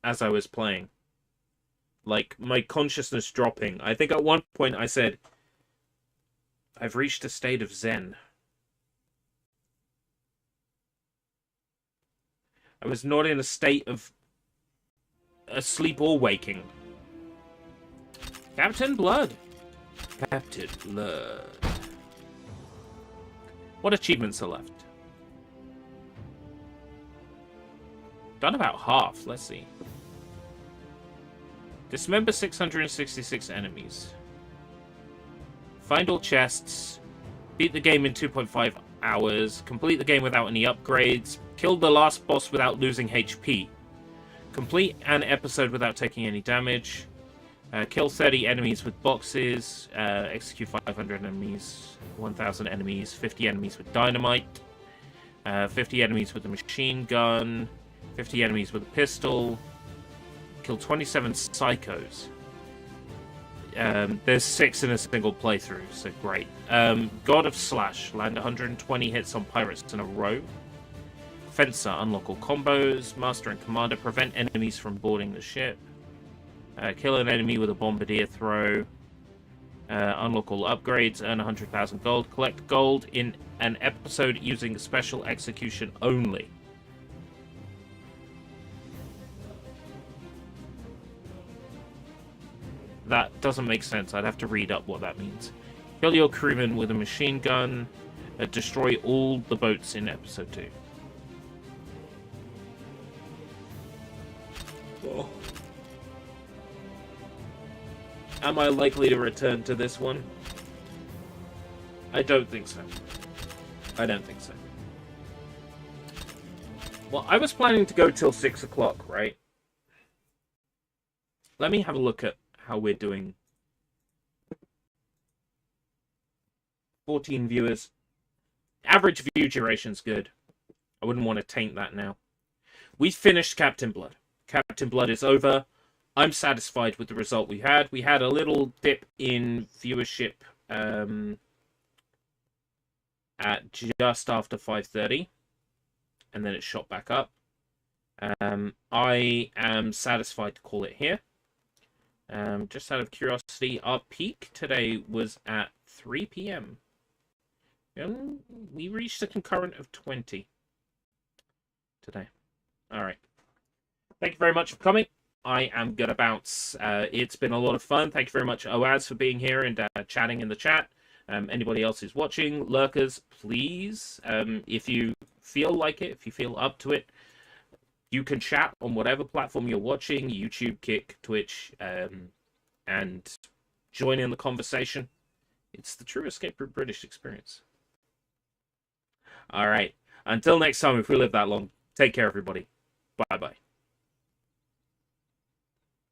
as I was playing. Like, my consciousness dropping. I think at one point I said, I've reached a state of Zen. I was not in a state of asleep or waking. Captain Blood. Captain Blood. What achievements are left? Done about half. Let's see. Dismember 666 enemies. Find all chests. Beat the game in 2.5 hours. Complete the game without any upgrades. Kill the last boss without losing HP. Complete an episode without taking any damage. Kill 30 enemies with boxes. Execute 500 enemies. 1,000 enemies. 50 enemies with dynamite. 50 enemies with a machine gun. 50 enemies with a pistol. Kill 27 psychos. There's 6 in a single playthrough, so great. God of Slash. Land 120 hits on pirates in a row. Fencer. Unlock all combos. Master and Commander. Prevent enemies from boarding the ship. Kill an enemy with a bombardier throw. Unlock all upgrades. Earn 100,000 gold. Collect gold in an episode using special execution only. That doesn't make sense. I'd have to read up what that means. Kill your crewman with a machine gun. Destroy all the boats in episode 2. Oh. Am I likely to return to this one? I don't think so. I don't think so. Well, I was planning to go till 6 o'clock, right? Let me have a look at how we're doing. 14 viewers. Average view duration's good. I wouldn't want to taint that now. We finished Captain Blood. Captain Blood is over. I'm satisfied with the result we had. We had a little dip in viewership at just after 5:30, and then it shot back up. I am satisfied to call it here. Just out of curiosity, our peak today was at 3 p.m. We reached a concurrent of 20 today. All right. Thank you very much for coming. I am going to bounce. It's been a lot of fun. Thank you very much, Oaz, for being here and chatting in the chat. Anybody else who's watching, lurkers, please, if you feel like it, if you feel up to it, you can chat on whatever platform you're watching, YouTube, Kick, Twitch, and join in the conversation. It's the true Escape Route British experience. All right. Until next time, if we live that long, take care, everybody. Bye-bye.